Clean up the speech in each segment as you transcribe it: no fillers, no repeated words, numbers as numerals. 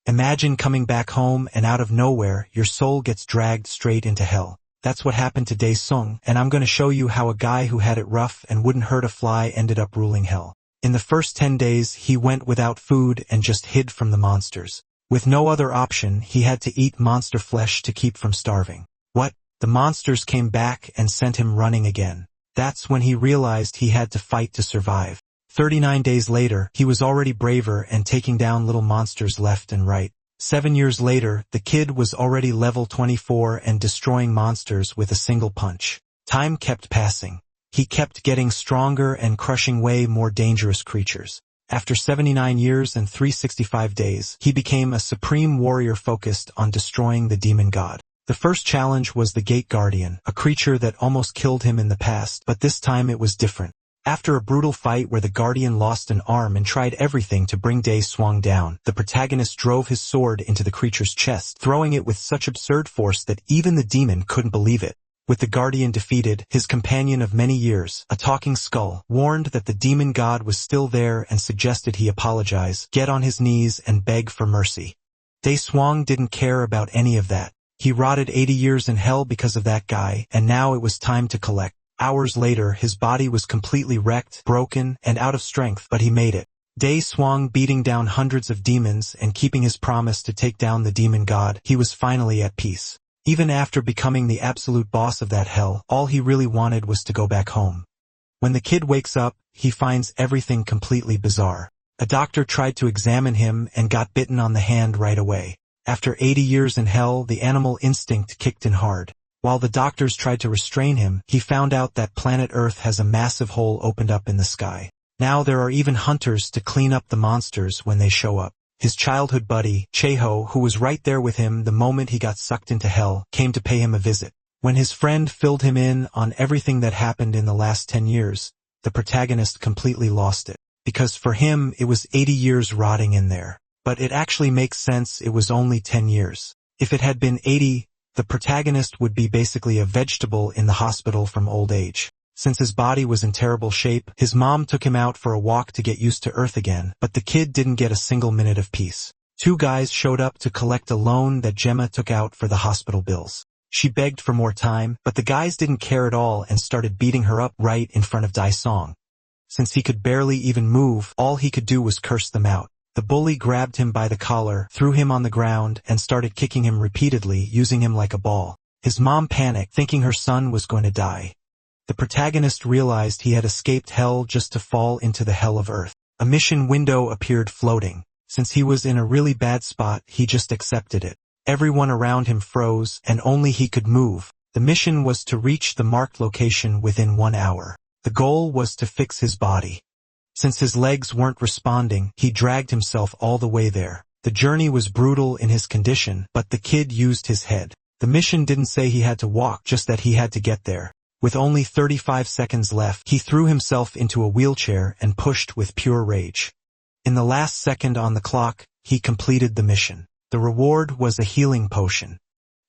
Imagine coming back home and out of nowhere, your soul gets dragged straight into hell. That's what happened to Dae-sung, and I'm gonna show you how a guy who had it rough and wouldn't hurt a fly ended up ruling hell. In the first 10 days, he went without food and just hid from the monsters. With no other option, he had to eat monster flesh to keep from starving. What? The monsters came back and sent him running again. That's when he realized he had to fight to survive. 39 days later, he was already braver and taking down little monsters left and right. 7 years later, the kid was already level 24 and destroying monsters with a single punch. Time kept passing. He kept getting stronger and crushing way more dangerous creatures. After 79 years and 365 days, he became a supreme warrior focused on destroying the demon god. The first challenge was the Gate Guardian, a creature that almost killed him in the past, but this time it was different. After a brutal fight where the Guardian lost an arm and tried everything to bring Dae-sung down, the protagonist drove his sword into the creature's chest, throwing it with such absurd force that even the demon couldn't believe it. With the Guardian defeated, his companion of many years, a talking skull, warned that the demon god was still there and suggested he apologize, get on his knees and beg for mercy. Dae-sung didn't care about any of that. He rotted 80 years in hell because of that guy, and now it was time to collect. Hours later, his body was completely wrecked, broken, and out of strength, but he made it. Dae-sung beating down hundreds of demons and keeping his promise to take down the demon god, he was finally at peace. Even after becoming the absolute boss of that hell, all he really wanted was to go back home. When the kid wakes up, he finds everything completely bizarre. A doctor tried to examine him and got bitten on the hand right away. After 80 years in hell, the animal instinct kicked in hard. While the doctors tried to restrain him, he found out that planet Earth has a massive hole opened up in the sky. Now there are even hunters to clean up the monsters when they show up. His childhood buddy, Cheho, who was right there with him the moment he got sucked into hell, came to pay him a visit. When his friend filled him in on everything that happened in the last 10 years, the protagonist completely lost it. Because for him, it was 80 years rotting in there. But it actually makes sense it was only 10 years. If it had been 80, the protagonist would be basically a vegetable in the hospital from old age. Since his body was in terrible shape, his mom took him out for a walk to get used to Earth again, but the kid didn't get a single minute of peace. 2 guys showed up to collect a loan that Gemma took out for the hospital bills. She begged for more time, but the guys didn't care at all and started beating her up right in front of Dae-sung. Since he could barely even move, all he could do was curse them out. The bully grabbed him by the collar, threw him on the ground, and started kicking him repeatedly, using him like a ball. His mom panicked, thinking her son was going to die. The protagonist realized he had escaped hell just to fall into the hell of Earth. A mission window appeared floating. Since he was in a really bad spot, he just accepted it. Everyone around him froze, and only he could move. The mission was to reach the marked location within 1 hour. The goal was to fix his body. Since his legs weren't responding, he dragged himself all the way there. The journey was brutal in his condition, but the kid used his head. The mission didn't say he had to walk, just that he had to get there. With only 35 seconds left, he threw himself into a wheelchair and pushed with pure rage. In the last second on the clock, he completed the mission. The reward was a healing potion.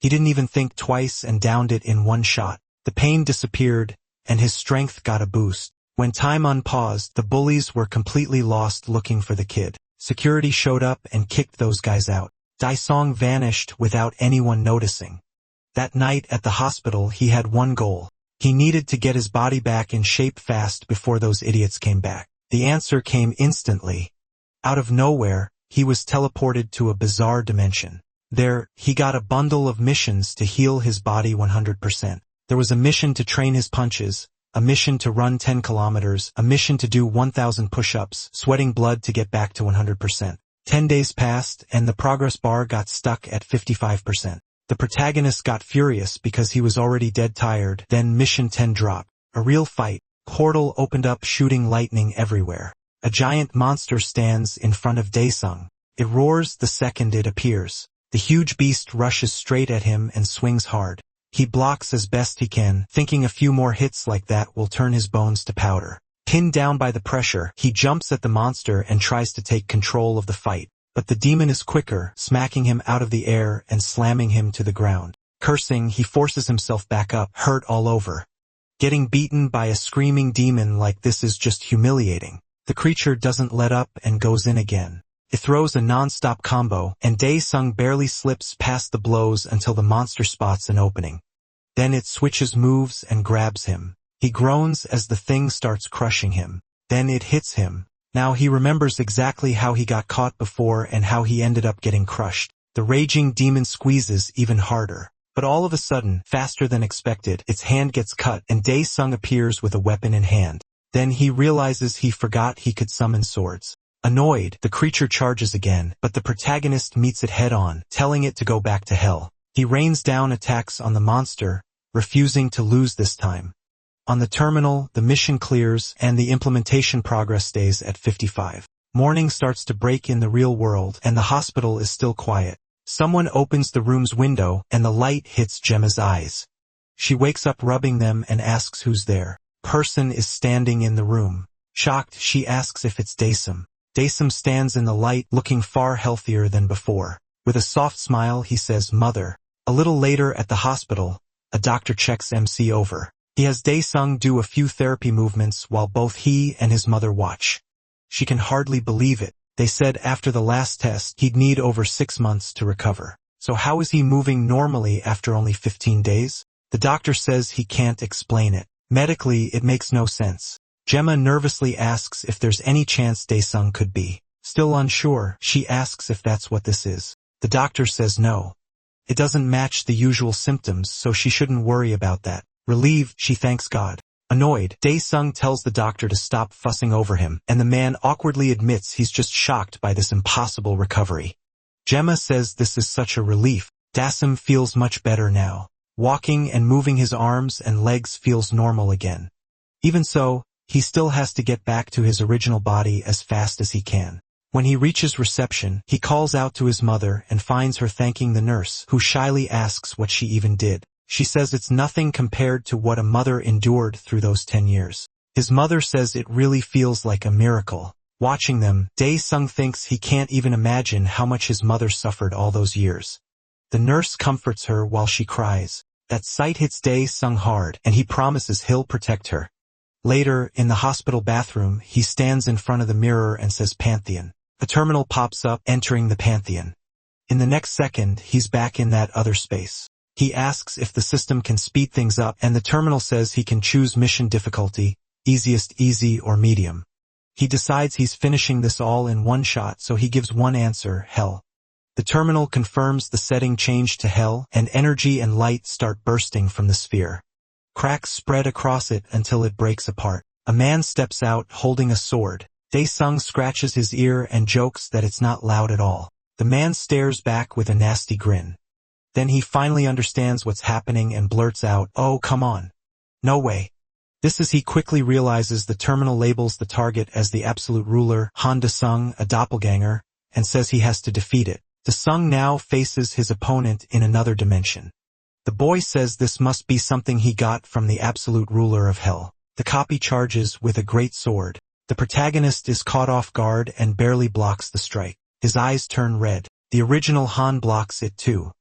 He didn't even think twice and downed it in one shot. The pain disappeared, and his strength got a boost. When time unpaused, the bullies were completely lost looking for the kid. Security showed up and kicked those guys out. Dae-sung vanished without anyone noticing. That night at the hospital, he had one goal. He needed to get his body back in shape fast before those idiots came back. The answer came instantly. Out of nowhere, he was teleported to a bizarre dimension. There, he got a bundle of missions to heal his body 100%. There was a mission to train his punches, a mission to run 10 kilometers, a mission to do 1,000 push-ups, sweating blood to get back to 100%. 10 days passed, and the progress bar got stuck at 55%. The protagonist got furious because he was already dead tired. Then Mission 10 dropped. A real fight. Portal opened up, shooting lightning everywhere. A giant monster stands in front of Dae-sung. It roars the second it appears. The huge beast rushes straight at him and swings hard. He blocks as best he can, thinking a few more hits like that will turn his bones to powder. Pinned down by the pressure, he jumps at the monster and tries to take control of the fight. But the demon is quicker, smacking him out of the air and slamming him to the ground. Cursing, he forces himself back up, hurt all over. Getting beaten by a screaming demon like this is just humiliating. The creature doesn't let up and goes in again. It throws a non-stop combo, and Dae-sung barely slips past the blows until the monster spots an opening. Then it switches moves and grabs him. He groans as the thing starts crushing him. Then it hits him. Now he remembers exactly how he got caught before and how he ended up getting crushed. The raging demon squeezes even harder. But all of a sudden, faster than expected, its hand gets cut and Dae-sung appears with a weapon in hand. Then he realizes he forgot he could summon swords. Annoyed, the creature charges again, but the protagonist meets it head-on, telling it to go back to hell. He rains down attacks on the monster, refusing to lose this time. On the terminal, the mission clears, and the implementation progress stays at 55. Morning starts to break in the real world, and the hospital is still quiet. Someone opens the room's window, and the light hits Gemma's eyes. She wakes up rubbing them and asks who's there. Person is standing in the room. Shocked, she asks if it's Dae-sung. Dae-sung stands in the light, looking far healthier than before. With a soft smile, he says, "Mother." A little later at the hospital, a doctor checks MC over. He has Dae-sung do a few therapy movements while both he and his mother watch. She can hardly believe it. They said after the last test he'd need over 6 months to recover. So how is he moving normally after only 15 days? The doctor says he can't explain it. Medically, it makes no sense. Gemma nervously asks if there's any chance Dae-sung could be. Still unsure, she asks if that's what this is. The doctor says no. It doesn't match the usual symptoms, so she shouldn't worry about that. Relieved, she thanks God. Annoyed, Dae-sung tells the doctor to stop fussing over him, and the man awkwardly admits he's just shocked by this impossible recovery. Gemma says this is such a relief. Dae-sung feels much better now. Walking and moving his arms and legs feels normal again. Even so, he still has to get back to his original body as fast as he can. When he reaches reception, he calls out to his mother and finds her thanking the nurse, who shyly asks what she even did. She says it's nothing compared to what a mother endured through those 10 years. His mother says it really feels like a miracle. Watching them, Dae-sung thinks he can't even imagine how much his mother suffered all those years. The nurse comforts her while she cries. That sight hits Dae-sung hard, and he promises he'll protect her. Later, in the hospital bathroom, he stands in front of the mirror and says Pantheon. A terminal pops up, entering the Pantheon. In the next second, he's back in that other space. He asks if the system can speed things up, and the terminal says he can choose mission difficulty, easiest, easy, or medium. He decides he's finishing this all in one shot, so he gives one answer, hell. The terminal confirms the setting changed to hell, and energy and light start bursting from the sphere. Cracks spread across it until it breaks apart. A man steps out holding a sword. Dae-sung scratches his ear and jokes that it's not loud at all. The man stares back with a nasty grin. Then he finally understands what's happening and blurts out, "Oh, come on. No way." This is he quickly realizes the terminal labels the target as the absolute ruler, Han Da-sung, a doppelganger, and says he has to defeat it. Da-sung now faces his opponent in another dimension. The boy says this must be something he got from the absolute ruler of hell. The copy charges with a great sword. The protagonist is caught off guard and barely blocks the strike. His eyes turn red. The original Han blocks it too.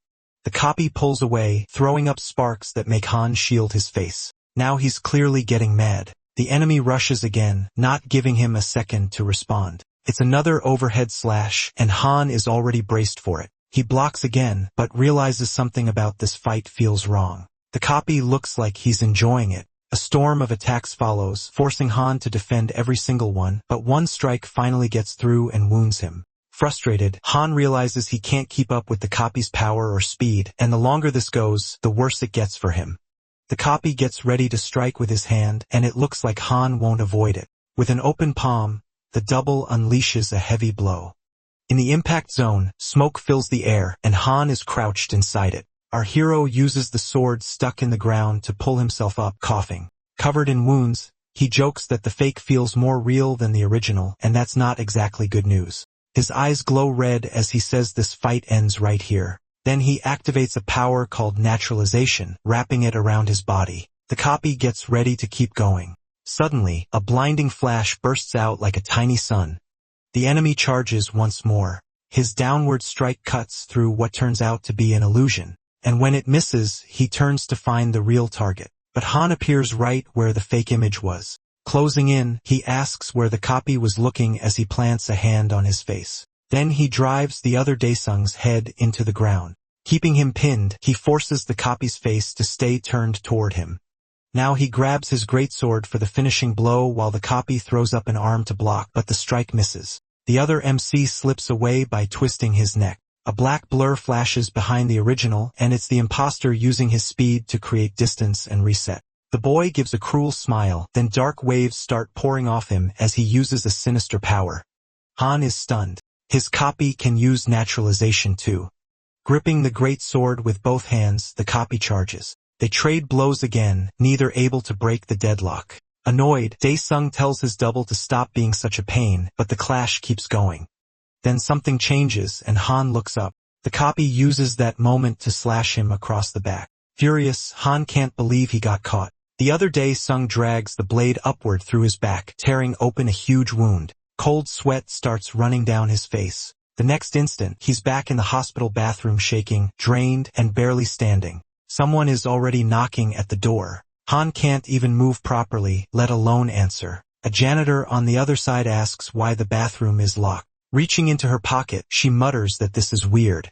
The copy pulls away, throwing up sparks that make Han shield his face. Now he's clearly getting mad. The enemy rushes again, not giving him a second to respond. It's another overhead slash, and Han is already braced for it. He blocks again, but realizes something about this fight feels wrong. The copy looks like he's enjoying it. A storm of attacks follows, forcing Han to defend every single one, but one strike finally gets through and wounds him. Frustrated, Han realizes he can't keep up with the copy's power or speed, and the longer this goes, the worse it gets for him. The copy gets ready to strike with his hand, and it looks like Han won't avoid it. With an open palm, the double unleashes a heavy blow. In the impact zone, smoke fills the air, and Han is crouched inside it. Our hero uses the sword stuck in the ground to pull himself up, coughing. Covered in wounds, he jokes that the fake feels more real than the original, and that's not exactly good news. His eyes glow red as he says this fight ends right here. Then he activates a power called naturalization, wrapping it around his body. The copy gets ready to keep going. Suddenly, a blinding flash bursts out like a tiny sun. The enemy charges once more. His downward strike cuts through what turns out to be an illusion, and when it misses, he turns to find the real target. But Han appears right where the fake image was. Closing in, he asks where the copy was looking as he plants a hand on his face. Then he drives the other Daesung's head into the ground. Keeping him pinned, he forces the copy's face to stay turned toward him. Now he grabs his greatsword for the finishing blow while the copy throws up an arm to block, but the strike misses. The other MC slips away by twisting his neck. A black blur flashes behind the original, and it's the imposter using his speed to create distance and reset. The boy gives a cruel smile, then dark waves start pouring off him as he uses a sinister power. Han is stunned. His copy can use naturalization too. Gripping the great sword with both hands, the copy charges. They trade blows again, neither able to break the deadlock. Annoyed, Daesung tells his double to stop being such a pain, but the clash keeps going. Then something changes and Han looks up. The copy uses that moment to slash him across the back. Furious, Han can't believe he got caught. The other Daesung drags the blade upward through his back, tearing open a huge wound. Cold sweat starts running down his face. The next instant, he's back in the hospital bathroom shaking, drained, and barely standing. Someone is already knocking at the door. Han can't even move properly, let alone answer. A janitor on the other side asks why the bathroom is locked. Reaching into her pocket, she mutters that this is weird.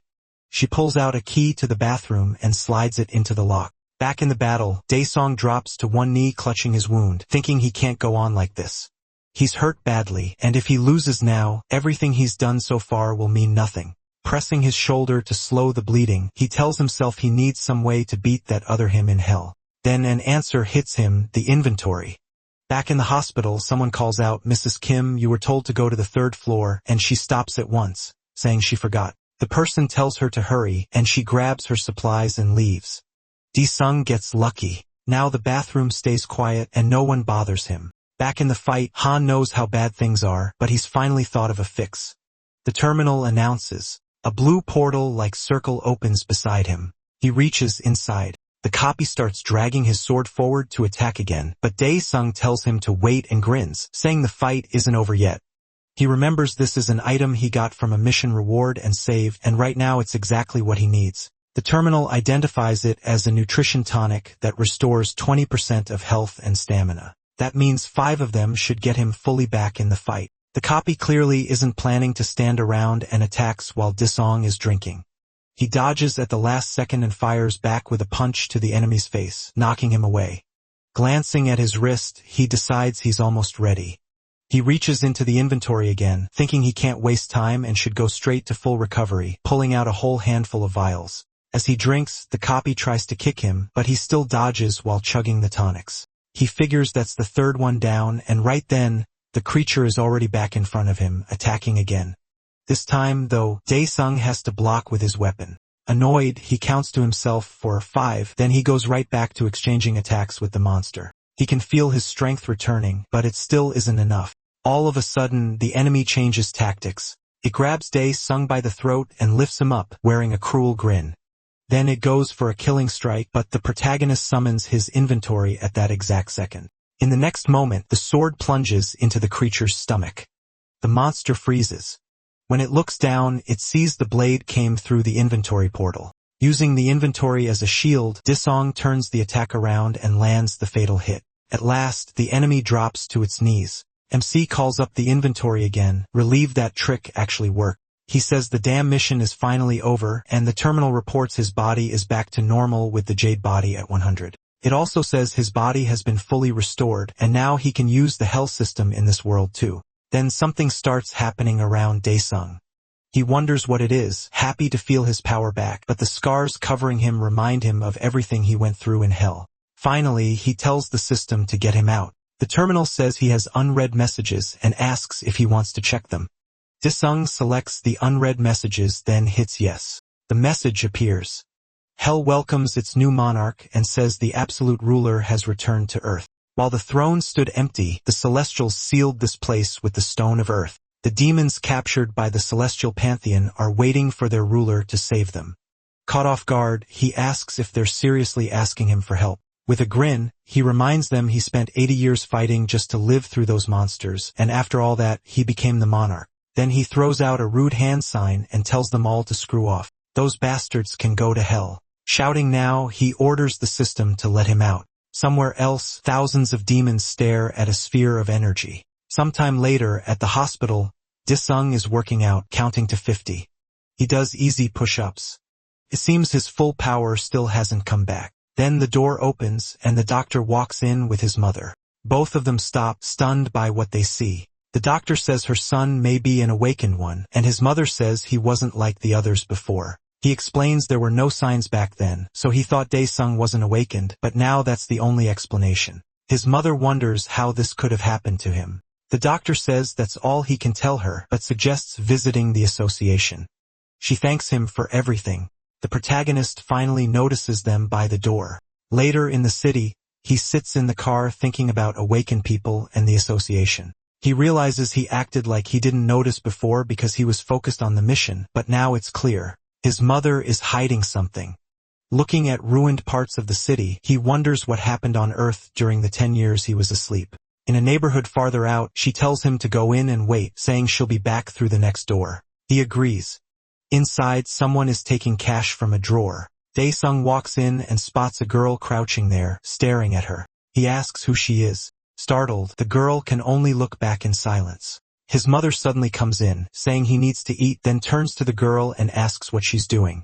She pulls out a key to the bathroom and slides it into the lock. Back in the battle, Daesung drops to one knee clutching his wound, thinking he can't go on like this. He's hurt badly, and if he loses now, everything he's done so far will mean nothing. Pressing his shoulder to slow the bleeding, he tells himself he needs some way to beat that other him in hell. Then an answer hits him, the inventory. Back in the hospital, someone calls out, "Mrs. Kim, you were told to go to the 3rd floor," and she stops at once, saying she forgot. The person tells her to hurry, and she grabs her supplies and leaves. Daesung gets lucky. Now the bathroom stays quiet and no one bothers him. Back in the fight, Han knows how bad things are, but he's finally thought of a fix. The terminal announces. A blue portal-like circle opens beside him. He reaches inside. The copy starts dragging his sword forward to attack again, but Daesung tells him to wait and grins, saying the fight isn't over yet. He remembers this is an item he got from a mission reward and saved, and right now it's exactly what he needs. The terminal identifies it as a nutrition tonic that restores 20% of health and stamina. That means 5 of them should get him fully back in the fight. The copy clearly isn't planning to stand around and attacks while Daesung is drinking. He dodges at the last second and fires back with a punch to the enemy's face, knocking him away. Glancing at his wrist, he decides he's almost ready. He reaches into the inventory again, thinking he can't waste time and should go straight to full recovery, pulling out a whole handful of vials. As he drinks, the copy tries to kick him, but he still dodges while chugging the tonics. He figures that's the 3rd one down, and right then, the creature is already back in front of him, attacking again. This time, though, Daesung has to block with his weapon. Annoyed, he counts to himself for 5, then he goes right back to exchanging attacks with the monster. He can feel his strength returning, but it still isn't enough. All of a sudden, the enemy changes tactics. It grabs Daesung by the throat and lifts him up, wearing a cruel grin. Then it goes for a killing strike, but the protagonist summons his inventory at that exact second. In the next moment, the sword plunges into the creature's stomach. The monster freezes. When it looks down, it sees the blade came through the inventory portal. Using the inventory as a shield, Daesung turns the attack around and lands the fatal hit. At last, the enemy drops to its knees. MC calls up the inventory again, relieved that trick actually worked. He says the damn mission is finally over, and the terminal reports his body is back to normal with the jade body at 100. It also says his body has been fully restored, and now he can use the hell system in this world too. Then something starts happening around Daesung. He wonders what it is, happy to feel his power back, but the scars covering him remind him of everything he went through in hell. Finally, he tells the system to get him out. The terminal says he has unread messages and asks if he wants to check them. Daesung selects the unread messages, then hits yes. The message appears. Hell welcomes its new monarch and says the absolute ruler has returned to Earth. While the throne stood empty, the Celestials sealed this place with the stone of Earth. The demons captured by the Celestial Pantheon are waiting for their ruler to save them. Caught off guard, he asks if they're seriously asking him for help. With a grin, he reminds them he spent 80 years fighting just to live through those monsters, and after all that, he became the monarch. Then he throws out a rude hand sign and tells them all to screw off. Those bastards can go to hell. Shouting now, he orders the system to let him out. Somewhere else, thousands of demons stare at a sphere of energy. Sometime later, at the hospital, Dae-sung is working out, counting to 50. He does easy push-ups. It seems his full power still hasn't come back. Then the door opens and the doctor walks in with his mother. Both of them stop, stunned by what they see. The doctor says her son may be an awakened one, and his mother says he wasn't like the others before. He explains there were no signs back then, so he thought Dae-sung wasn't awakened, but now that's the only explanation. His mother wonders how this could have happened to him. The doctor says that's all he can tell her, but suggests visiting the association. She thanks him for everything. The protagonist finally notices them by the door. Later in the city, he sits in the car thinking about awakened people and the association. He realizes he acted like he didn't notice before because he was focused on the mission, but now it's clear. His mother is hiding something. Looking at ruined parts of the city, he wonders what happened on Earth during the 10 years he was asleep. In a neighborhood farther out, she tells him to go in and wait, saying she'll be back through the next door. He agrees. Inside, someone is taking cash from a drawer. Dae-sung walks in and spots a girl crouching there, staring at her. He asks who she is. Startled, the girl can only look back in silence. His mother suddenly comes in, saying he needs to eat, then turns to the girl and asks what she's doing.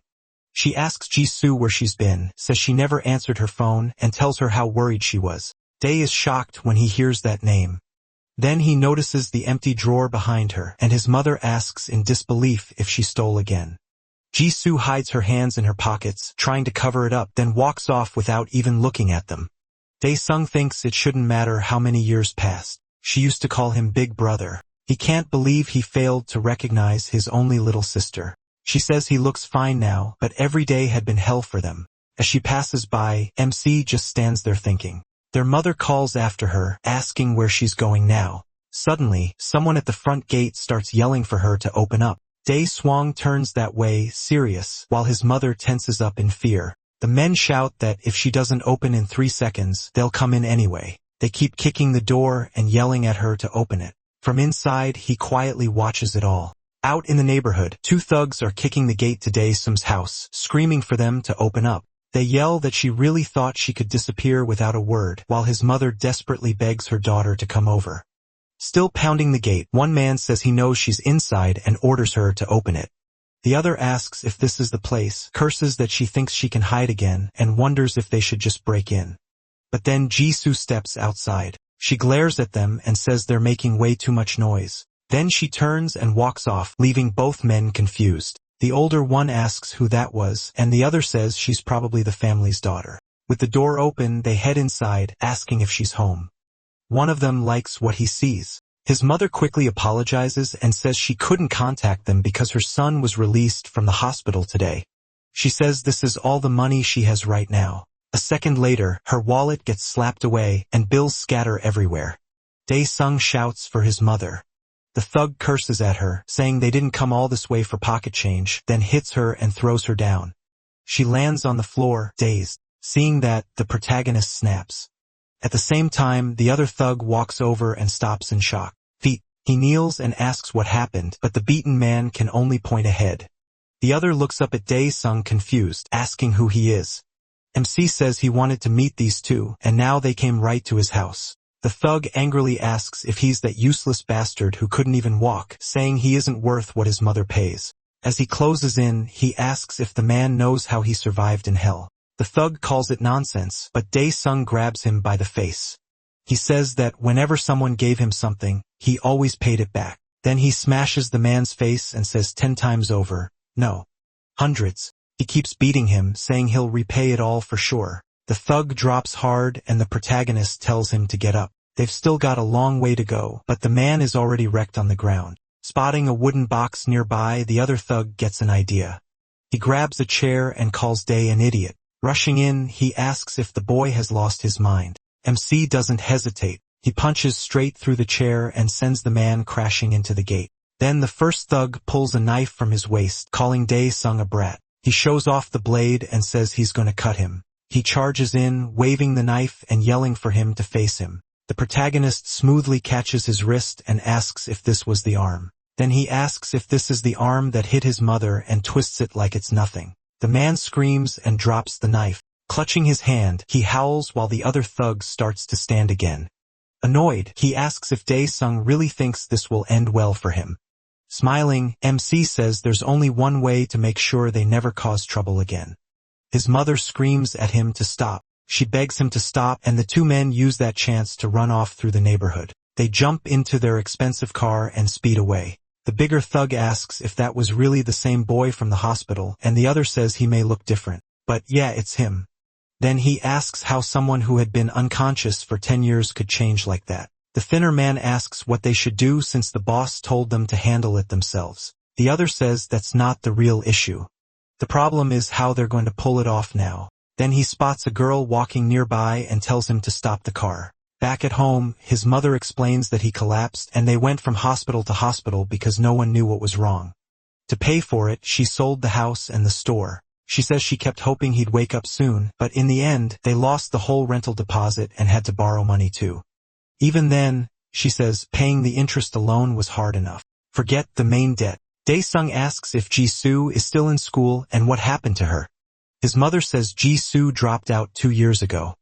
She asks Jisoo where she's been, says she never answered her phone, and tells her how worried she was. Dae is shocked when he hears that name. Then he notices the empty drawer behind her, and his mother asks in disbelief if she stole again. Jisoo hides her hands in her pockets, trying to cover it up, then walks off without even looking at them. Dae-sung thinks it shouldn't matter how many years passed. She used to call him Big Brother. He can't believe he failed to recognize his only little sister. She says he looks fine now, but every day had been hell for them. As she passes by, MC just stands there thinking. Their mother calls after her, asking where she's going now. Suddenly, someone at the front gate starts yelling for her to open up. Dae-sung turns that way, serious, while his mother tenses up in fear. The men shout that if she doesn't open in 3 seconds, they'll come in anyway. They keep kicking the door and yelling at her to open it. From inside, he quietly watches it all. Out in the neighborhood, 2 thugs are kicking the gate to Dae-sung's house, screaming for them to open up. They yell that she really thought she could disappear without a word, while his mother desperately begs her daughter to come over. Still pounding the gate, one man says he knows she's inside and orders her to open it. The other asks if this is the place, curses that she thinks she can hide again, and wonders if they should just break in. But then Jisoo steps outside. She glares at them and says they're making way too much noise. Then she turns and walks off, leaving both men confused. The older one asks who that was, and the other says she's probably the family's daughter. With the door open, they head inside, asking if she's home. One of them likes what he sees. His mother quickly apologizes and says she couldn't contact them because her son was released from the hospital today. She says this is all the money she has right now. A second later, her wallet gets slapped away, and bills scatter everywhere. Dae-sung shouts for his mother. The thug curses at her, saying they didn't come all this way for pocket change, then hits her and throws her down. She lands on the floor, dazed. Seeing that, the protagonist snaps. At the same time, the other thug walks over and stops in shock. He kneels and asks what happened, but the beaten man can only point ahead. The other looks up at Dae-sung confused, asking who he is. MC says he wanted to meet these two, and now they came right to his house. The thug angrily asks if he's that useless bastard who couldn't even walk, saying he isn't worth what his mother pays. As he closes in, he asks if the man knows how he survived in hell. The thug calls it nonsense, but Dae-sung grabs him by the face. He says that whenever someone gave him something, he always paid it back. Then he smashes the man's face and says 10 times over, no. Hundreds. He keeps beating him, saying he'll repay it all for sure. The thug drops hard and the protagonist tells him to get up. They've still got a long way to go, but the man is already wrecked on the ground. Spotting a wooden box nearby, the other thug gets an idea. He grabs a chair and calls Dae an idiot. Rushing in, he asks if the boy has lost his mind. MC doesn't hesitate. He punches straight through the chair and sends the man crashing into the gate. Then the first thug pulls a knife from his waist, calling Dae-sung a brat. He shows off the blade and says he's gonna cut him. He charges in, waving the knife and yelling for him to face him. The protagonist smoothly catches his wrist and asks if this was the arm. Then he asks if this is the arm that hit his mother and twists it like it's nothing. The man screams and drops the knife. Clutching his hand, he howls while the other thug starts to stand again. Annoyed, he asks if Dae-sung really thinks this will end well for him. Smiling, MC says there's only one way to make sure they never cause trouble again. His mother screams at him to stop. She begs him to stop, and the two men use that chance to run off through the neighborhood. They jump into their expensive car and speed away. The bigger thug asks if that was really the same boy from the hospital, and the other says he may look different. But yeah, it's him. Then he asks how someone who had been unconscious for 10 years could change like that. The thinner man asks what they should do since the boss told them to handle it themselves. The other says that's not the real issue. The problem is how they're going to pull it off now. Then he spots a girl walking nearby and tells him to stop the car. Back at home, his mother explains that he collapsed and they went from hospital to hospital because no one knew what was wrong. To pay for it, she sold the house and the store. She says she kept hoping he'd wake up soon, but in the end, they lost the whole rental deposit and had to borrow money too. Even then, she says, paying the interest alone was hard enough. Forget the main debt. Dae-sung asks if Jisoo is still in school and what happened to her. His mother says Jisoo dropped out 2 years ago.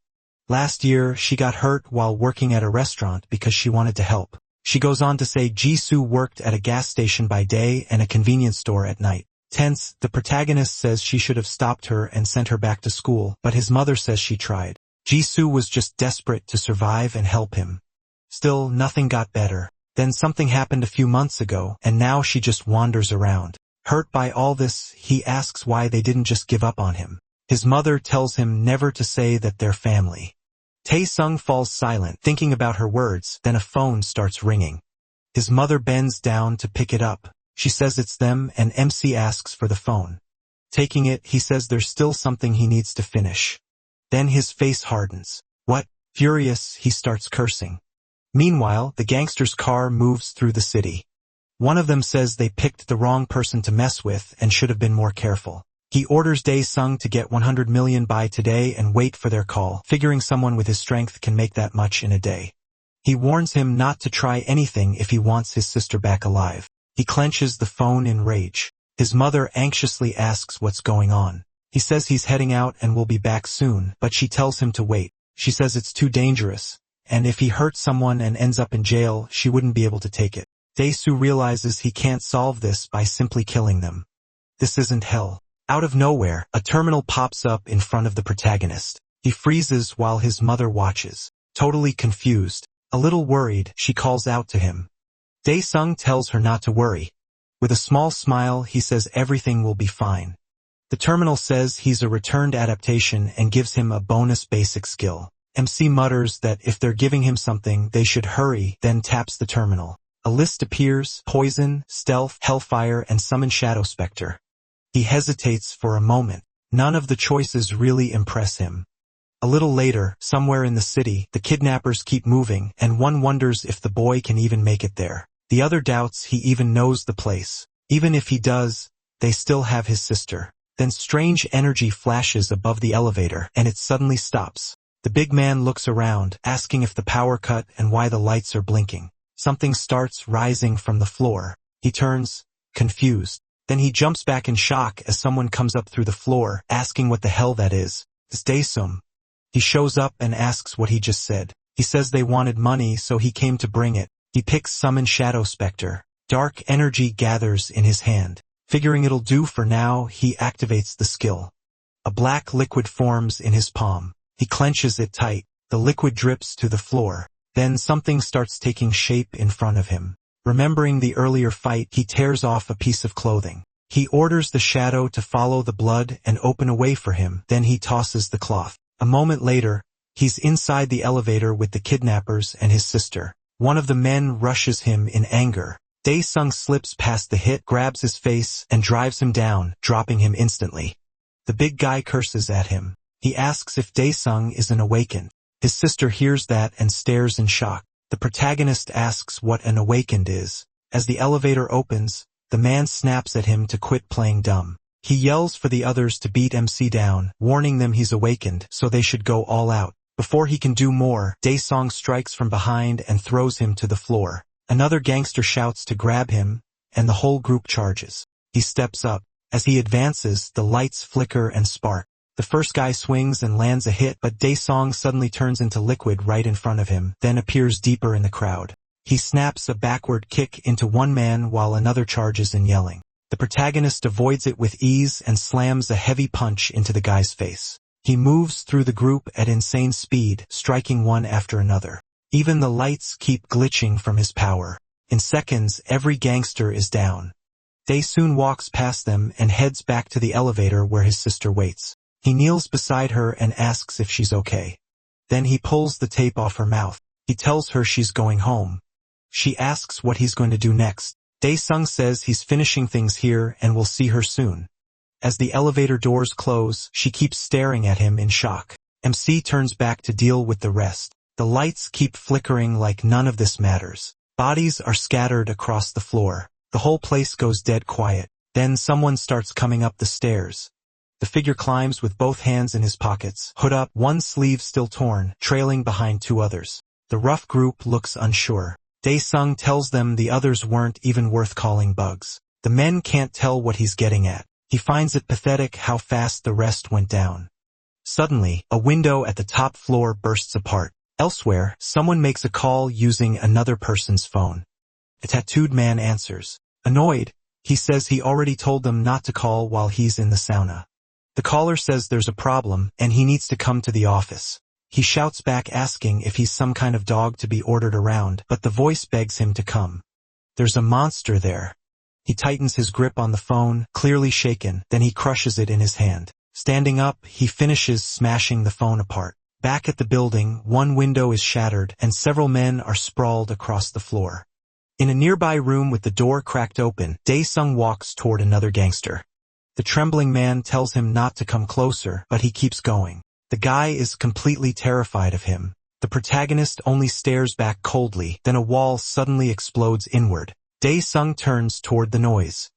Last year, she got hurt while working at a restaurant because she wanted to help. She goes on to say Jisoo worked at a gas station by day and a convenience store at night. Tense, the protagonist says she should have stopped her and sent her back to school, but his mother says she tried. Jisoo was just desperate to survive and help him. Still, nothing got better. Then something happened a few months ago, and now she just wanders around. Hurt by all this, he asks why they didn't just give up on him. His mother tells him never to say that they're family. Tae-sung falls silent, thinking about her words, then a phone starts ringing. His mother bends down to pick it up. She says it's them, and MC asks for the phone. Taking it, he says there's still something he needs to finish. Then his face hardens. What? Furious, he starts cursing. Meanwhile, the gangster's car moves through the city. One of them says they picked the wrong person to mess with and should have been more careful. He orders Dae-sung to get 100 million by today and wait for their call, figuring someone with his strength can make that much in a day. He warns him not to try anything if he wants his sister back alive. He clenches the phone in rage. His mother anxiously asks what's going on. He says he's heading out and will be back soon, but she tells him to wait. She says it's too dangerous, and if he hurts someone and ends up in jail, she wouldn't be able to take it. Dae-soo realizes he can't solve this by simply killing them. This isn't hell. Out of nowhere, a terminal pops up in front of the protagonist. He freezes while his mother watches. Totally confused, a little worried, she calls out to him. Dae-sung tells her not to worry. With a small smile, he says everything will be fine. The terminal says he's a returned adaptation and gives him a bonus basic skill. MC mutters that if they're giving him something, they should hurry, then taps the terminal. A list appears: Poison, Stealth, Hellfire, and Summon Shadow Spectre. He hesitates for a moment. None of the choices really impress him. A little later, somewhere in the city, the kidnappers keep moving, and one wonders if the boy can even make it there. The other doubts he even knows the place. Even if he does, they still have his sister. Then strange energy flashes above the elevator, and it suddenly stops. The big man looks around, asking if the power cut and why the lights are blinking. Something starts rising from the floor. He turns, confused. Then he jumps back in shock as someone comes up through the floor, asking what the hell that is. It's Dae-sung. He shows up and asks what he just said. He says they wanted money, so he came to bring it. He picks Summon Shadow Spectre. Dark energy gathers in his hand. Figuring it'll do for now, he activates the skill. A black liquid forms in his palm. He clenches it tight. The liquid drips to the floor. Then something starts taking shape in front of him. Remembering the earlier fight, he tears off a piece of clothing. He orders the shadow to follow the blood and open a way for him. Then he tosses the cloth. A moment later, he's inside the elevator with the kidnappers and his sister. One of the men rushes him in anger. Dae-sung slips past the hit, grabs his face, and drives him down, dropping him instantly. The big guy curses at him. He asks if Dae-sung isn't awakened. His sister hears that and stares in shock. The protagonist asks what an awakened is. As the elevator opens, the man snaps at him to quit playing dumb. He yells for the others to beat MC down, warning them he's awakened, so they should go all out. Before he can do more, Dae-sung strikes from behind and throws him to the floor. Another gangster shouts to grab him, and the whole group charges. He steps up. As he advances, the lights flicker and spark. The first guy swings and lands a hit, but Dae-sung suddenly turns into liquid right in front of him, then appears deeper in the crowd. He snaps a backward kick into one man while another charges in yelling. The protagonist avoids it with ease and slams a heavy punch into the guy's face. He moves through the group at insane speed, striking one after another. Even the lights keep glitching from his power. In seconds, every gangster is down. Dae soon walks past them and heads back to the elevator where his sister waits. He kneels beside her and asks if she's okay. Then he pulls the tape off her mouth. He tells her she's going home. She asks what he's going to do next. Dae-sung says he's finishing things here and will see her soon. As the elevator doors close, she keeps staring at him in shock. MC turns back to deal with the rest. The lights keep flickering like none of this matters. Bodies are scattered across the floor. The whole place goes dead quiet. Then someone starts coming up the stairs. The figure climbs with both hands in his pockets, hood up, one sleeve still torn, trailing behind two others. The rough group looks unsure. Dae-sung tells them the others weren't even worth calling bugs. The men can't tell what he's getting at. He finds it pathetic how fast the rest went down. Suddenly, a window at the top floor bursts apart. Elsewhere, someone makes a call using another person's phone. A tattooed man answers. Annoyed, he says he already told them not to call while he's in the sauna. The caller says there's a problem and he needs to come to the office. He shouts back asking if he's some kind of dog to be ordered around, but the voice begs him to come. There's a monster there. He tightens his grip on the phone, clearly shaken, then he crushes it in his hand. Standing up, he finishes smashing the phone apart. Back at the building, one window is shattered and several men are sprawled across the floor. In a nearby room with the door cracked open, Dae-sung walks toward another gangster. The trembling man tells him not to come closer, but he keeps going. The guy is completely terrified of him. The protagonist only stares back coldly, then a wall suddenly explodes inward. Dae-sung turns toward the noise.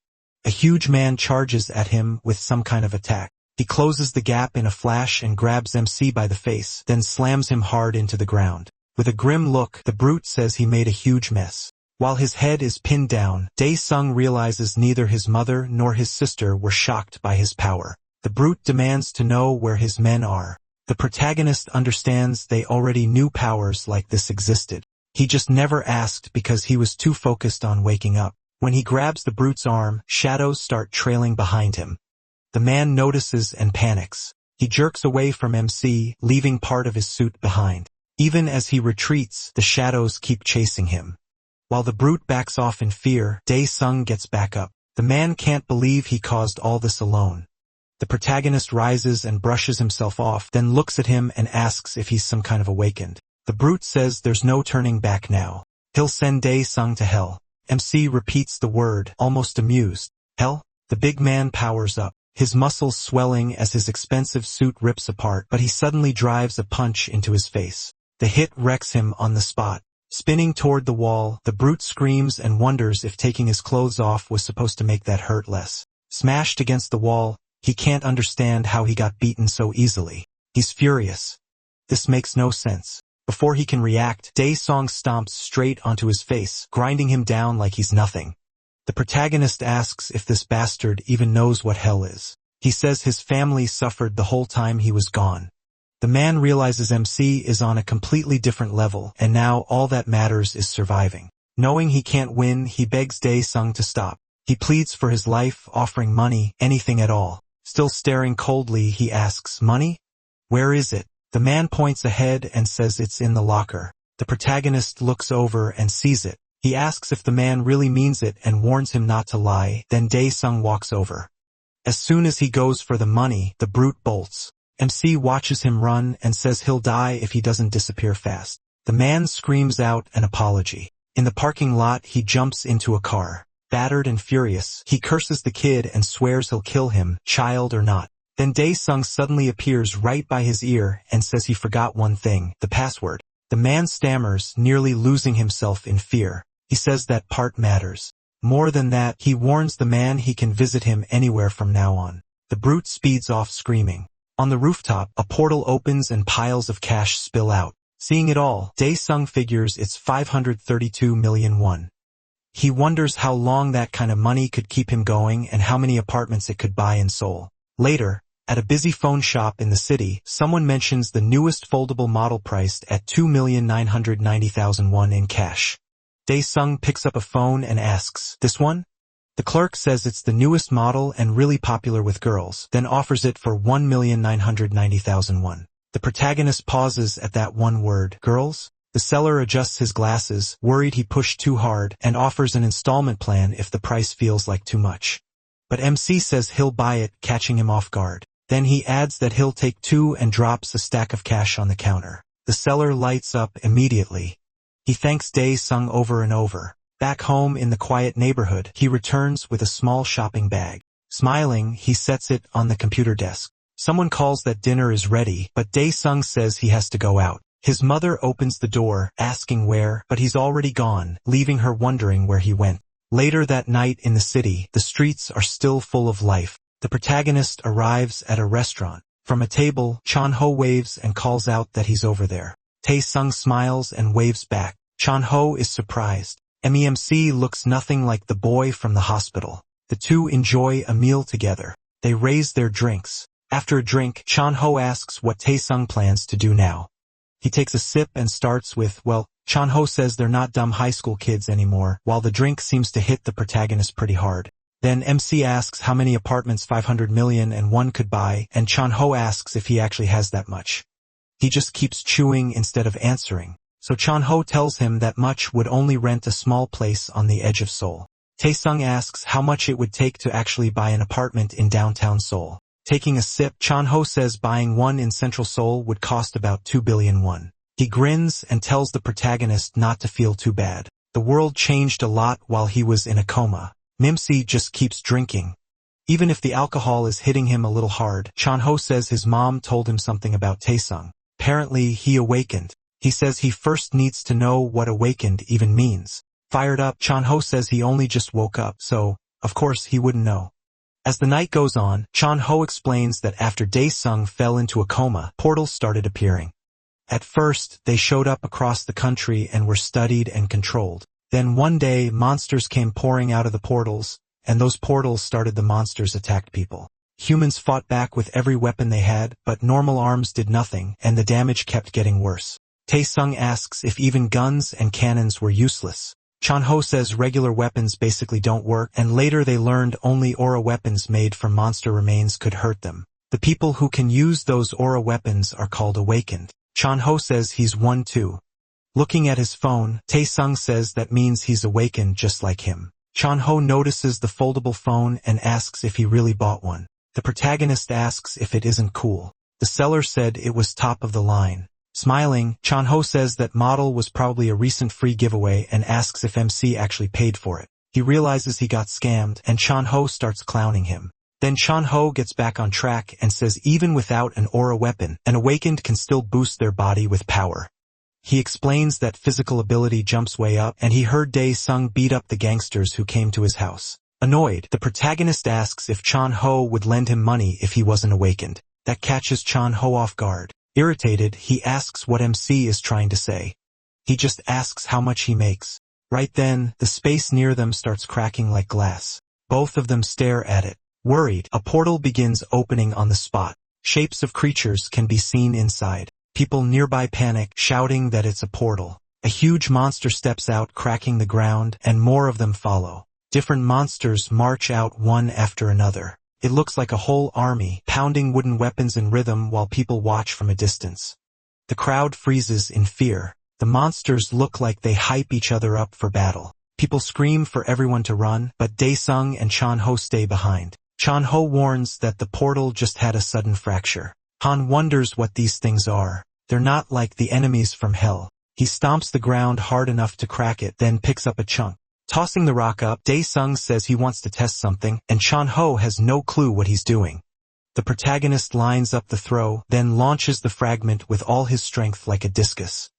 A huge man charges at him with some kind of attack. He closes the gap in a flash and grabs MC by the face, then slams him hard into the ground. With a grim look, the brute says he made a huge mess. While his head is pinned down, Dae-sung realizes neither his mother nor his sister were shocked by his power. The brute demands to know where his men are. The protagonist understands they already knew powers like this existed. He just never asked because he was too focused on waking up. When he grabs the brute's arm, shadows start trailing behind him. The man notices and panics. He jerks away from MC, leaving part of his suit behind. Even as he retreats, the shadows keep chasing him. While the brute backs off in fear, Dae-sung gets back up. The man can't believe he caused all this alone. The protagonist rises and brushes himself off, then looks at him and asks if he's some kind of awakened. The brute says there's no turning back now. He'll send Dae-sung to hell. MC repeats the word, almost amused. Hell? The big man powers up, his muscles swelling as his expensive suit rips apart, but he suddenly drives a punch into his face. The hit wrecks him on the spot. Spinning toward the wall, the brute screams and wonders if taking his clothes off was supposed to make that hurt less. Smashed against the wall, he can't understand how he got beaten so easily. He's furious. This makes no sense. Before he can react, Dae-sung stomps straight onto his face, grinding him down like he's nothing. The protagonist asks if this bastard even knows what hell is. He says his family suffered the whole time he was gone. The man realizes MC is on a completely different level, and now all that matters is surviving. Knowing he can't win, he begs Dae-sung to stop. He pleads for his life, offering money, anything at all. Still staring coldly, he asks, "Money? Where is it?" The man points ahead and says it's in the locker. The protagonist looks over and sees it. He asks if the man really means it and warns him not to lie, then Dae-sung walks over. As soon as he goes for the money, the brute bolts. MC watches him run and says he'll die if he doesn't disappear fast. The man screams out an apology. In the parking lot, he jumps into a car. Battered and furious, he curses the kid and swears he'll kill him, child or not. Then Dae-sung suddenly appears right by his ear and says he forgot one thing, the password. The man stammers, nearly losing himself in fear. He says that part matters. More than that, he warns the man he can visit him anywhere from now on. The brute speeds off screaming. On the rooftop, a portal opens and piles of cash spill out. Seeing it all, Dae-sung figures it's 532 million won. He wonders how long that kind of money could keep him going and how many apartments it could buy in Seoul. Later, at a busy phone shop in the city, someone mentions the newest foldable model priced at 2,990,000 won in cash. Dae-sung picks up a phone and asks, "This one?" The clerk says it's the newest model and really popular with girls, then offers it for 1,990,000 won. The protagonist pauses at that one word, girls? The seller adjusts his glasses, worried he pushed too hard, and offers an installment plan if the price feels like too much. But MC says he'll buy it, catching him off guard. Then he adds that he'll take 2 and drops a stack of cash on the counter. The seller lights up immediately. He thanks Dae-sung over and over. Back home in the quiet neighborhood, he returns with a small shopping bag. Smiling, he sets it on the computer desk. Someone calls that dinner is ready, but Dae-sung says he has to go out. His mother opens the door, asking where, but he's already gone, leaving her wondering where he went. Later that night in the city, the streets are still full of life. The protagonist arrives at a restaurant. From a table, Chan-ho waves and calls out that he's over there. Tae-sung smiles and waves back. Chan-ho is surprised. MEMC looks nothing like the boy from the hospital. The two enjoy a meal together. They raise their drinks. After a drink, Chan-ho asks what Tae-sung plans to do now. He takes a sip and starts with, well, Chan-ho says they're not dumb high school kids anymore, while the drink seems to hit the protagonist pretty hard. Then MC asks how many apartments 500 million and one could buy, and Chan-ho asks if he actually has that much. He just keeps chewing instead of answering. So Chan-ho tells him that much would only rent a small place on the edge of Seoul. Tae-sung asks how much it would take to actually buy an apartment in downtown Seoul. Taking a sip, Chan-ho says buying one in central Seoul would cost about 2 billion won. He grins and tells the protagonist not to feel too bad. The world changed a lot while he was in a coma. Mimsy just keeps drinking. Even if the alcohol is hitting him a little hard, Chan-ho says his mom told him something about Tae-sung. Apparently, he awakened. He says he first needs to know what awakened even means. Fired up, Chan-ho says he only just woke up, so, of course, he wouldn't know. As the night goes on, Chan-ho explains that after Dae-sung fell into a coma, portals started appearing. At first, they showed up across the country and were studied and controlled. Then one day, monsters came pouring out of the portals, and those portals started the monsters attacked people. Humans fought back with every weapon they had, but normal arms did nothing, and the damage kept getting worse. Tae-sung asks if even guns and cannons were useless. Chan-ho says regular weapons basically don't work, and later they learned only aura weapons made from monster remains could hurt them. The people who can use those aura weapons are called awakened. Chan-ho says he's one too. Looking at his phone, Tae-sung says that means he's awakened just like him. Chan-ho notices the foldable phone and asks if he really bought one. The protagonist asks if it isn't cool. The seller said it was top of the line. Smiling, Chan-ho says that model was probably a recent free giveaway and asks if MC actually paid for it. He realizes he got scammed, and Chan-ho starts clowning him. Then Chan-ho gets back on track and says even without an aura weapon, an awakened can still boost their body with power. He explains that physical ability jumps way up, and he heard Dae-sung beat up the gangsters who came to his house. Annoyed, the protagonist asks if Chan-ho would lend him money if he wasn't awakened. That catches Chan-ho off guard. Irritated, he asks what MC is trying to say. He just asks how much he makes. Right then, the space near them starts cracking like glass. Both of them stare at it. Worried, a portal begins opening on the spot. Shapes of creatures can be seen inside. People nearby panic, shouting that it's a portal. A huge monster steps out, cracking the ground, and more of them follow. Different monsters march out one after another. It looks like a whole army, pounding wooden weapons in rhythm while people watch from a distance. The crowd freezes in fear. The monsters look like they hype each other up for battle. People scream for everyone to run, but Dae-sung and Chan-ho stay behind. Chan-ho warns that the portal just had a sudden fracture. Han wonders what these things are. They're not like the enemies from hell. He stomps the ground hard enough to crack it, then picks up a chunk. Tossing the rock up, Dae-sung says he wants to test something, and Chan-ho has no clue what he's doing. The protagonist lines up the throw, then launches the fragment with all his strength like a discus.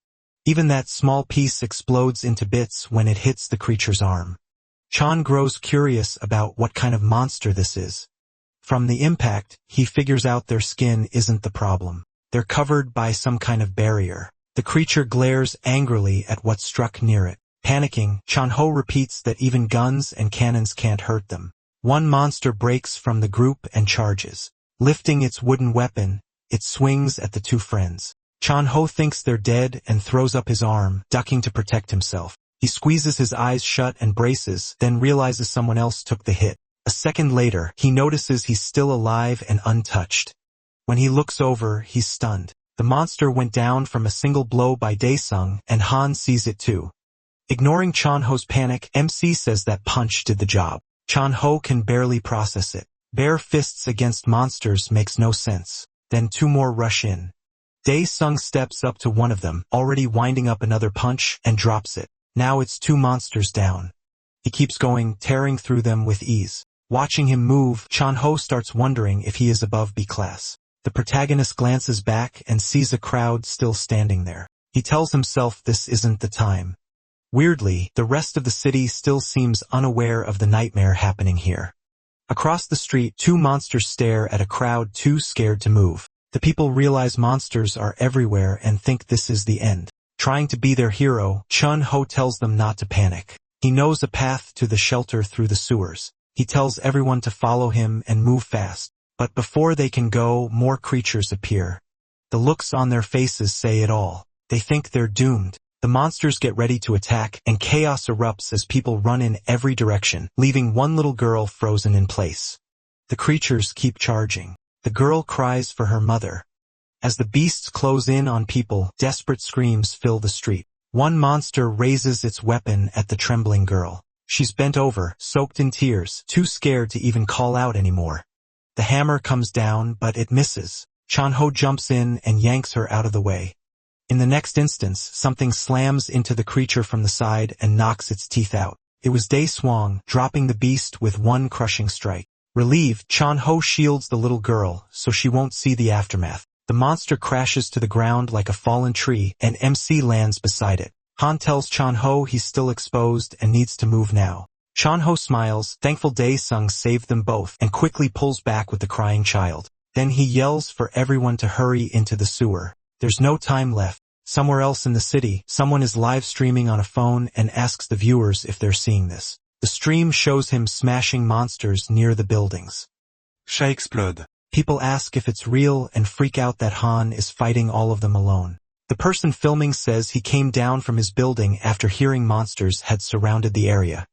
Even that small piece explodes into bits when it hits the creature's arm. Chan grows curious about what kind of monster this is. From the impact, he figures out their skin isn't the problem. They're covered by some kind of barrier. The creature glares angrily at what struck near it. Panicking, Chan-ho repeats that even guns and cannons can't hurt them. One monster breaks from the group and charges. Lifting its wooden weapon, it swings at the two friends. Chan-ho thinks they're dead and throws up his arm, ducking to protect himself. He squeezes his eyes shut and braces, then realizes someone else took the hit. A second later, he notices he's still alive and untouched. When he looks over, he's stunned. The monster went down from a single blow by Daesung, and Han sees it too. Ignoring Chonho's panic, MC says that punch did the job. Chonho can barely process it. Bare fists against monsters makes no sense. Then two more rush in. Daesung steps up to one of them, already winding up another punch, and drops it. Now it's two monsters down. He keeps going, tearing through them with ease. Watching him move, Chonho starts wondering if he is above B class. The protagonist glances back and sees a crowd still standing there. He tells himself this isn't the time. Weirdly, the rest of the city still seems unaware of the nightmare happening here. Across the street, two monsters stare at a crowd too scared to move. The people realize monsters are everywhere and think this is the end. Trying to be their hero, Chonho tells them not to panic. He knows a path to the shelter through the sewers. He tells everyone to follow him and move fast. But before they can go, more creatures appear. The looks on their faces say it all. They think they're doomed. The monsters get ready to attack, and chaos erupts as people run in every direction, leaving one little girl frozen in place. The creatures keep charging. The girl cries for her mother. As the beasts close in on people, desperate screams fill the street. One monster raises its weapon at the trembling girl. She's bent over, soaked in tears, too scared to even call out anymore. The hammer comes down, but it misses. Chonho jumps in and yanks her out of the way. In the next instance, something slams into the creature from the side and knocks its teeth out. It was Daesung, dropping the beast with one crushing strike. Relieved, Chonho shields the little girl, so she won't see the aftermath. The monster crashes to the ground like a fallen tree, and MC lands beside it. Han tells Chonho he's still exposed and needs to move now. Chonho smiles, thankful Daesung saved them both, and quickly pulls back with the crying child. Then he yells for everyone to hurry into the sewer. There's no time left. Somewhere else in the city, someone is live streaming on a phone and asks the viewers if they're seeing this. The stream shows him smashing monsters near the buildings. Ça explode. People ask if it's real and freak out that Han is fighting all of them alone. The person filming says he came down from his building after hearing monsters had surrounded the area.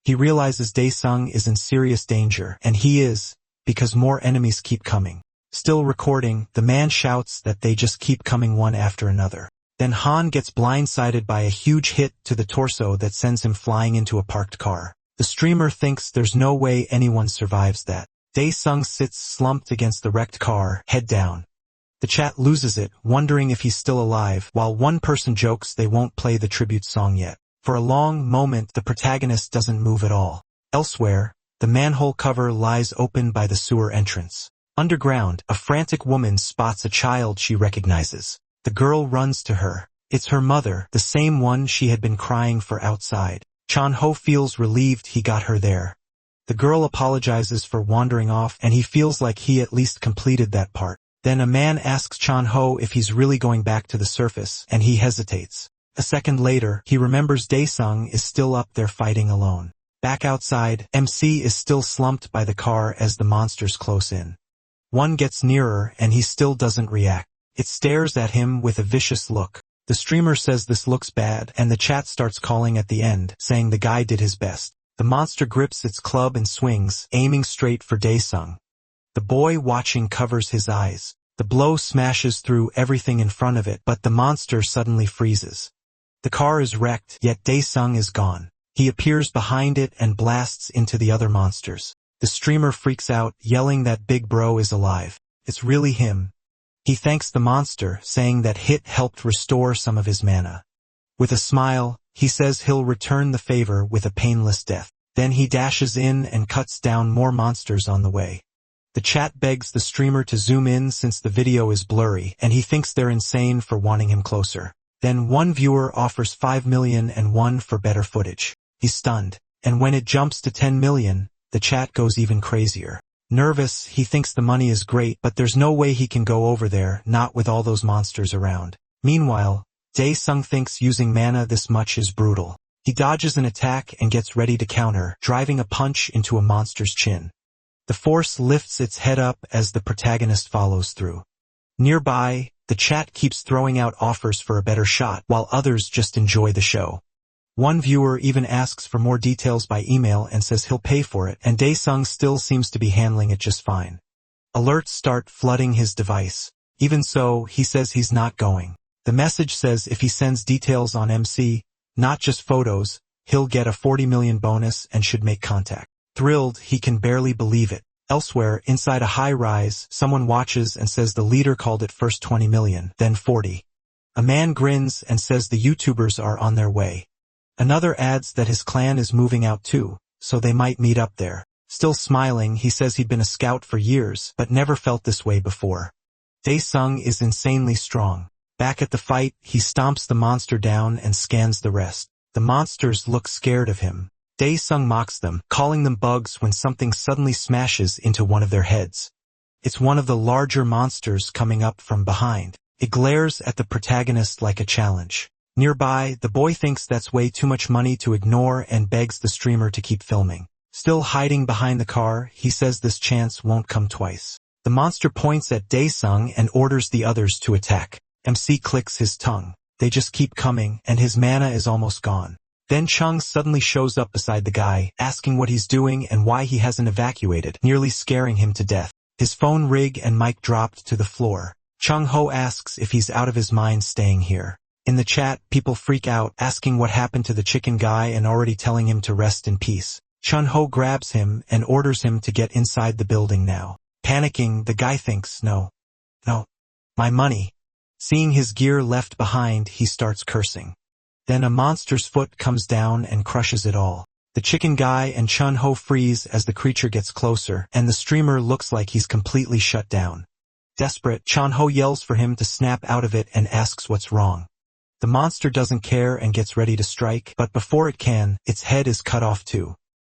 He realizes Daesung is in serious danger, and he is, because more enemies keep coming. Still recording, the man shouts that they just keep coming one after another. Then Han gets blindsided by a huge hit to the torso that sends him flying into a parked car. The streamer thinks there's no way anyone survives that. Daesung sits slumped against the wrecked car, head down. The chat loses it, wondering if he's still alive, while one person jokes they won't play the tribute song yet. For a long moment, the protagonist doesn't move at all. Elsewhere, the manhole cover lies open by the sewer entrance. Underground, a frantic woman spots a child she recognizes. The girl runs to her. It's her mother, the same one she had been crying for outside. Chonho feels relieved he got her there. The girl apologizes for wandering off, and he feels like he at least completed that part. Then a man asks Chonho if he's really going back to the surface, and he hesitates. A second later, he remembers Daesung is still up there fighting alone. Back outside, MC is still slumped by the car as the monsters close in. One gets nearer, and he still doesn't react. It stares at him with a vicious look. The streamer says this looks bad, and the chat starts calling at the end, saying the guy did his best. The monster grips its club and swings, aiming straight for Daesung. The boy watching covers his eyes. The blow smashes through everything in front of it, but the monster suddenly freezes. The car is wrecked, yet Daesung is gone. He appears behind it and blasts into the other monsters. The streamer freaks out, yelling that Big Bro is alive. It's really him. He thanks the monster, saying that Hit helped restore some of his mana. With a smile, he says he'll return the favor with a painless death. Then he dashes in and cuts down more monsters on the way. The chat begs the streamer to zoom in since the video is blurry, and he thinks they're insane for wanting him closer. Then one viewer offers 5 million and one for better footage. He's stunned, and when it jumps to 10 million, the chat goes even crazier. Nervous, he thinks the money is great, but there's no way he can go over there, not with all those monsters around. Meanwhile, Daesung thinks using mana this much is brutal. He dodges an attack and gets ready to counter, driving a punch into a monster's chin. The force lifts its head up as the protagonist follows through. Nearby, the chat keeps throwing out offers for a better shot, while others just enjoy the show. One viewer even asks for more details by email and says he'll pay for it, and Daesung still seems to be handling it just fine. Alerts start flooding his device. Even so, he says he's not going. The message says if he sends details on MC, not just photos, he'll get a 40 million bonus and should make contact. Thrilled, he can barely believe it. Elsewhere, inside a high-rise, someone watches and says the leader called it first 20 million, then 40. A man grins and says the YouTubers are on their way. Another adds that his clan is moving out too, so they might meet up there. Still smiling, he says he'd been a scout for years, but never felt this way before. Daesung is insanely strong. Back at the fight, he stomps the monster down and scans the rest. The monsters look scared of him. Daesung mocks them, calling them bugs when something suddenly smashes into one of their heads. It's one of the larger monsters coming up from behind. It glares at the protagonist like a challenge. Nearby, the boy thinks that's way too much money to ignore and begs the streamer to keep filming. Still hiding behind the car, he says this chance won't come twice. The monster points at Daesung and orders the others to attack. MC clicks his tongue. They just keep coming, and his mana is almost gone. Then Chung suddenly shows up beside the guy, asking what he's doing and why he hasn't evacuated, nearly scaring him to death. His phone rig and mic dropped to the floor. Chung Ho asks if he's out of his mind staying here. In the chat, people freak out, asking what happened to the chicken guy and already telling him to rest in peace. Chun Ho grabs him and orders him to get inside the building now. Panicking, the guy thinks, no, my money. Seeing his gear left behind, he starts cursing. Then a monster's foot comes down and crushes it all. The chicken guy and Chun Ho freeze as the creature gets closer, and the streamer looks like he's completely shut down. Desperate, Chun Ho yells for him to snap out of it and asks what's wrong. The monster doesn't care and gets ready to strike, but before it can, its head is cut off too.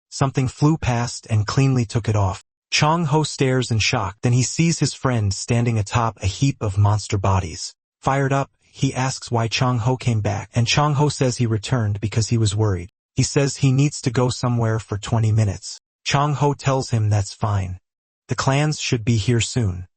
Something flew past and cleanly took it off. Chong Ho stares in shock, then he sees his friend standing atop a heap of monster bodies. Fired up, he asks why Chong Ho came back, and Chong Ho says he returned because he was worried. He says he needs to go somewhere for 20 minutes. Chong Ho tells him that's fine. The clans should be here soon.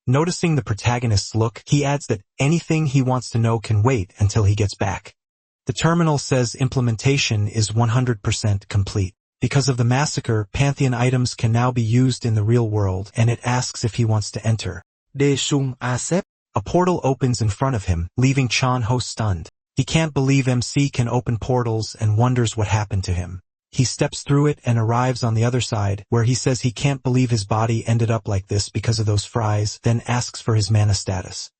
Noticing the protagonist's look, he adds that anything he wants to know can wait until he gets back. The terminal says implementation is 100% complete. Because of the massacre, Pantheon items can now be used in the real world, and it asks if he wants to enter. Daesung accept. A portal opens in front of him, leaving Chon Ho stunned. He can't believe MC can open portals and wonders what happened to him. He steps through it and arrives on the other side, where he says he can't believe his body ended up like this because of those fries, then asks for his mana status.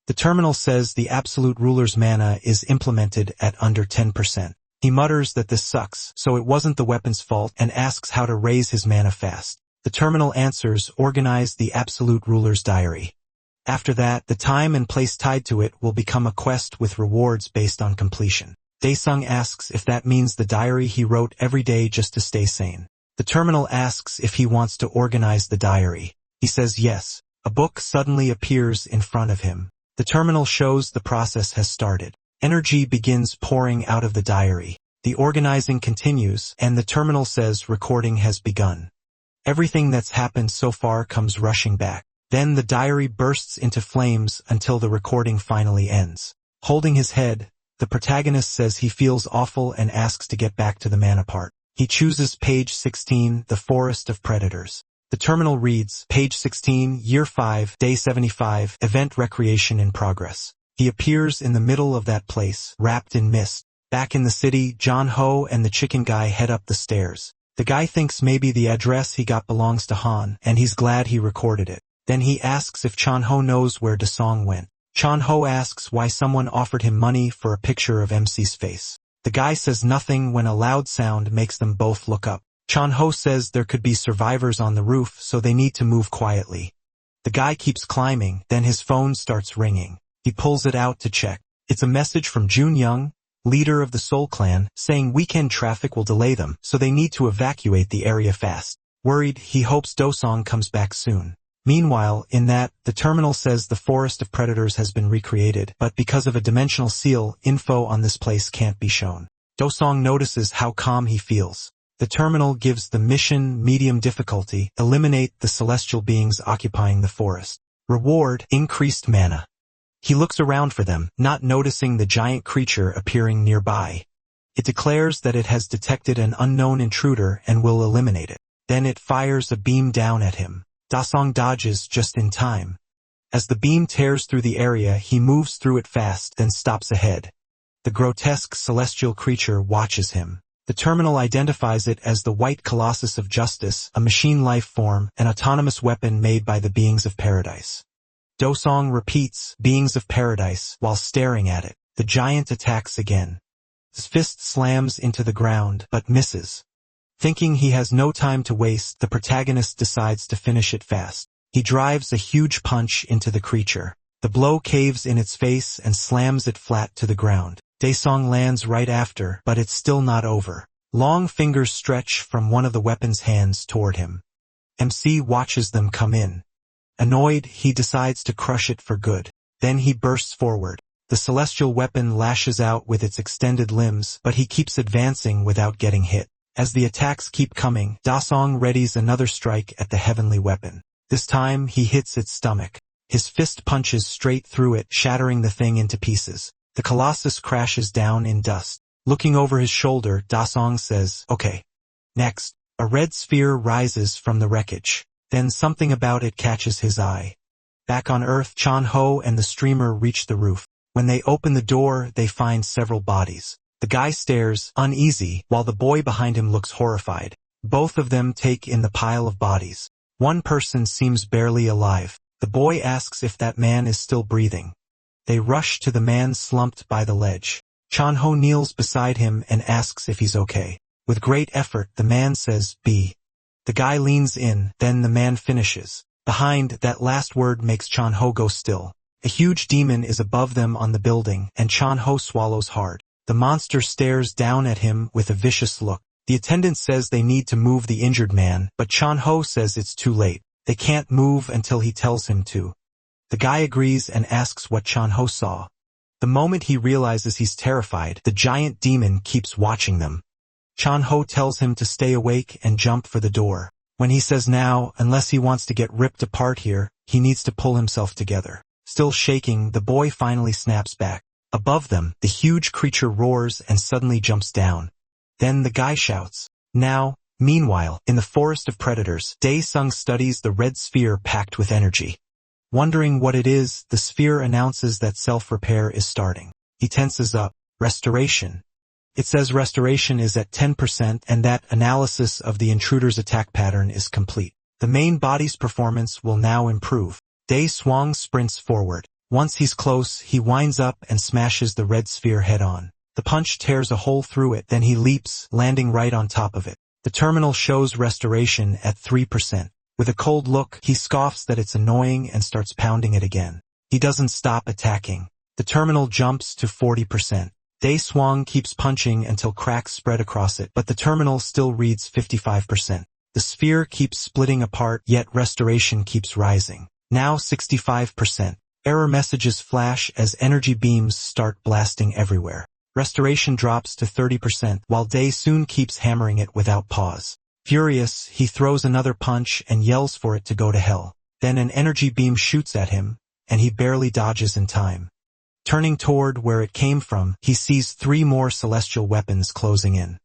The terminal says the absolute ruler's mana is implemented at under 10%. He mutters that this sucks, so it wasn't the weapon's fault, and asks how to raise his mana fast. The terminal answers, organize the absolute ruler's diary. After that, the time and place tied to it will become a quest with rewards based on completion. Daesung asks if that means the diary he wrote every day just to stay sane. The terminal asks if he wants to organize the diary. He says yes. A book suddenly appears in front of him. The terminal shows the process has started. Energy begins pouring out of the diary. The organizing continues, and the terminal says recording has begun. Everything that's happened so far comes rushing back. Then the diary bursts into flames until the recording finally ends. Holding his head, the protagonist says he feels awful and asks to get back to the mana part. He chooses page 16, the Forest of Predators. The terminal reads, page 16, year 5, day 75, event recreation in progress. He appears in the middle of that place, wrapped in mist. Back in the city, John Ho and the chicken guy head up the stairs. The guy thinks maybe the address he got belongs to Han, and he's glad he recorded it. Then he asks if Chon Ho knows where Dasong went. Chon Ho asks why someone offered him money for a picture of MC's face. The guy says nothing when a loud sound makes them both look up. Chon Ho says there could be survivors on the roof, so they need to move quietly. The guy keeps climbing, then his phone starts ringing. He pulls it out to check. It's a message from Jun Young, leader of the Soul Clan, saying weekend traffic will delay them, so they need to evacuate the area fast. Worried, he hopes Dosong comes back soon. Meanwhile, in that, the terminal says the Forest of Predators has been recreated, but because of a dimensional seal, info on this place can't be shown. Dosong notices how calm he feels. The terminal gives the mission medium difficulty, eliminate the celestial beings occupying the forest. Reward, increased mana. He looks around for them, not noticing the giant creature appearing nearby. It declares that it has detected an unknown intruder and will eliminate it. Then it fires a beam down at him. Dasong dodges just in time. As the beam tears through the area, he moves through it fast, then stops ahead. The grotesque celestial creature watches him. The terminal identifies it as the White Colossus of Justice, a machine life form, an autonomous weapon made by the beings of paradise. Dosong repeats, beings of paradise, while staring at it. The giant attacks again. His fist slams into the ground, but misses. Thinking he has no time to waste, the protagonist decides to finish it fast. He drives a huge punch into the creature. The blow caves in its face and slams it flat to the ground. Daesong lands right after, but it's still not over. Long fingers stretch from one of the weapon's hands toward him. MC watches them come in. Annoyed, he decides to crush it for good. Then he bursts forward. The celestial weapon lashes out with its extended limbs, but he keeps advancing without getting hit. As the attacks keep coming, Dasong readies another strike at the heavenly weapon. This time, he hits its stomach. His fist punches straight through it, shattering the thing into pieces. The Colossus crashes down in dust. Looking over his shoulder, Dasong says, "Okay." Next, a red sphere rises from the wreckage. Then something about it catches his eye. Back on Earth, Chan-ho and the streamer reach the roof. When they open the door, they find several bodies. The guy stares, uneasy, while the boy behind him looks horrified. Both of them take in the pile of bodies. One person seems barely alive. The boy asks if that man is still breathing. They rush to the man slumped by the ledge. Chan-ho kneels beside him and asks if he's okay. With great effort, the man says, "B." The guy leans in, then the man finishes. Behind, that last word makes Chan-ho go still. A huge demon is above them on the building, and Chan-ho swallows hard. The monster stares down at him with a vicious look. The attendant says they need to move the injured man, but Chan-ho says it's too late. They can't move until he tells him to. The guy agrees and asks what Chan-ho saw. The moment he realizes he's terrified, the giant demon keeps watching them. Chan-ho tells him to stay awake and jump for the door. When he says now, unless he wants to get ripped apart here, he needs to pull himself together. Still shaking, the boy finally snaps back. Above them, the huge creature roars and suddenly jumps down. Then the guy shouts, "Now!" Meanwhile, in the forest of predators, Daesung studies the red sphere packed with energy. Wondering what it is, the sphere announces that self-repair is starting. He tenses up. Restoration. It says restoration is at 10% and that analysis of the intruder's attack pattern is complete. The main body's performance will now improve. Daesung sprints forward. Once he's close, he winds up and smashes the red sphere head-on. The punch tears a hole through it, then he leaps, landing right on top of it. The terminal shows restoration at 3%. With a cold look, he scoffs that it's annoying and starts pounding it again. He doesn't stop attacking. The terminal jumps to 40%. Daesung keeps punching until cracks spread across it, but the terminal still reads 55%. The sphere keeps splitting apart, yet restoration keeps rising. Now 65%. Error messages flash as energy beams start blasting everywhere. Restoration drops to 30%, while Dae soon keeps hammering it without pause. Furious, he throws another punch and yells for it to go to hell. Then an energy beam shoots at him, and he barely dodges in time. Turning toward where it came from, he sees 3 more celestial weapons closing in.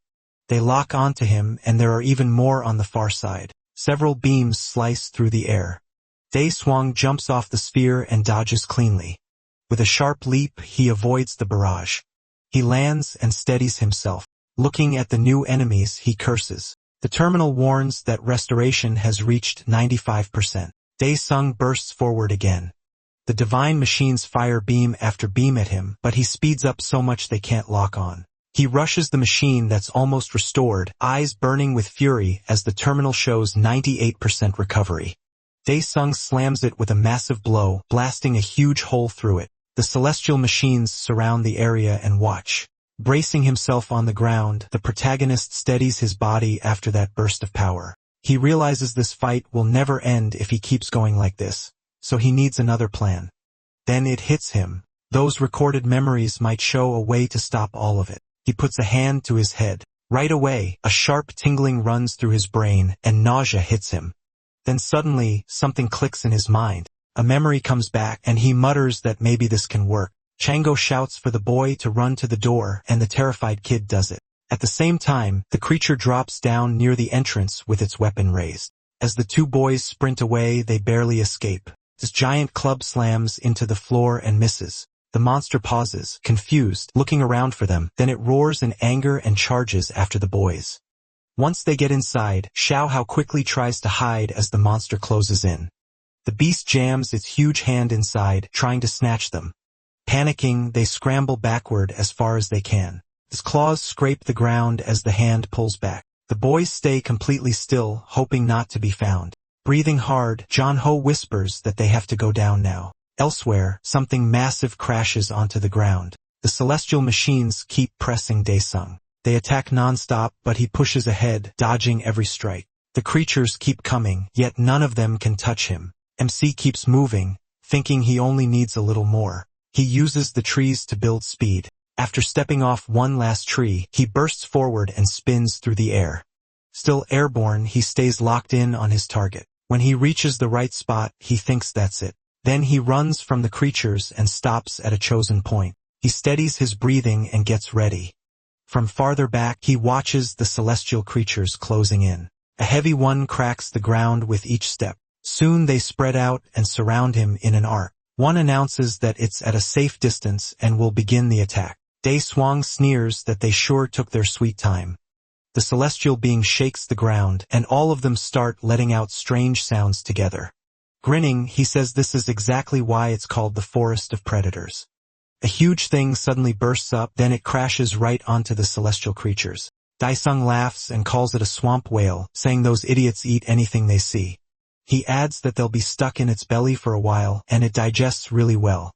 They lock onto him, and there are even more on the far side. Several beams slice through the air. Daesung jumps off the sphere and dodges cleanly. With a sharp leap, he avoids the barrage. He lands and steadies himself. Looking at the new enemies, he curses. The terminal warns that restoration has reached 95%. Daesung bursts forward again. The divine machines fire beam after beam at him, but he speeds up so much they can't lock on. He rushes the machine that's almost restored, eyes burning with fury as the terminal shows 98% recovery. Daesung slams it with a massive blow, blasting a huge hole through it. The celestial machines surround the area and watch. Bracing himself on the ground, the protagonist steadies his body after that burst of power. He realizes this fight will never end if he keeps going like this, so he needs another plan. Then it hits him. Those recorded memories might show a way to stop all of it. He puts a hand to his head. Right away, a sharp tingling runs through his brain, and nausea hits him. Then suddenly, something clicks in his mind. A memory comes back, and he mutters that maybe this can work. Chango shouts for the boy to run to the door, and the terrified kid does it. At the same time, the creature drops down near the entrance with its weapon raised. As the two boys sprint away, they barely escape. This giant club slams into the floor and misses. The monster pauses, confused, looking around for them, then it roars in anger and charges after the boys. Once they get inside, Xiao Hao quickly tries to hide as the monster closes in. The beast jams its huge hand inside, trying to snatch them. Panicking, they scramble backward as far as they can. His claws scrape the ground as the hand pulls back. The boys stay completely still, hoping not to be found. Breathing hard, John Ho whispers that they have to go down now. Elsewhere, something massive crashes onto the ground. The celestial machines keep pressing Daesung. They attack non-stop, but he pushes ahead, dodging every strike. The creatures keep coming, yet none of them can touch him. MC keeps moving, thinking he only needs a little more. He uses the trees to build speed. After stepping off one last tree, he bursts forward and spins through the air. Still airborne, he stays locked in on his target. When he reaches the right spot, he thinks that's it. Then he runs from the creatures and stops at a chosen point. He steadies his breathing and gets ready. From farther back, he watches the celestial creatures closing in. A heavy one cracks the ground with each step. Soon they spread out and surround him in an arc. One announces that it's at a safe distance and will begin the attack. Dae Swang sneers that they sure took their sweet time. The celestial being shakes the ground, and all of them start letting out strange sounds together. Grinning, he says this is exactly why it's called the Forest of Predators. A huge thing suddenly bursts up, then it crashes right onto the celestial creatures. Daesung laughs and calls it a swamp whale, saying those idiots eat anything they see. He adds that they'll be stuck in its belly for a while, and it digests really well.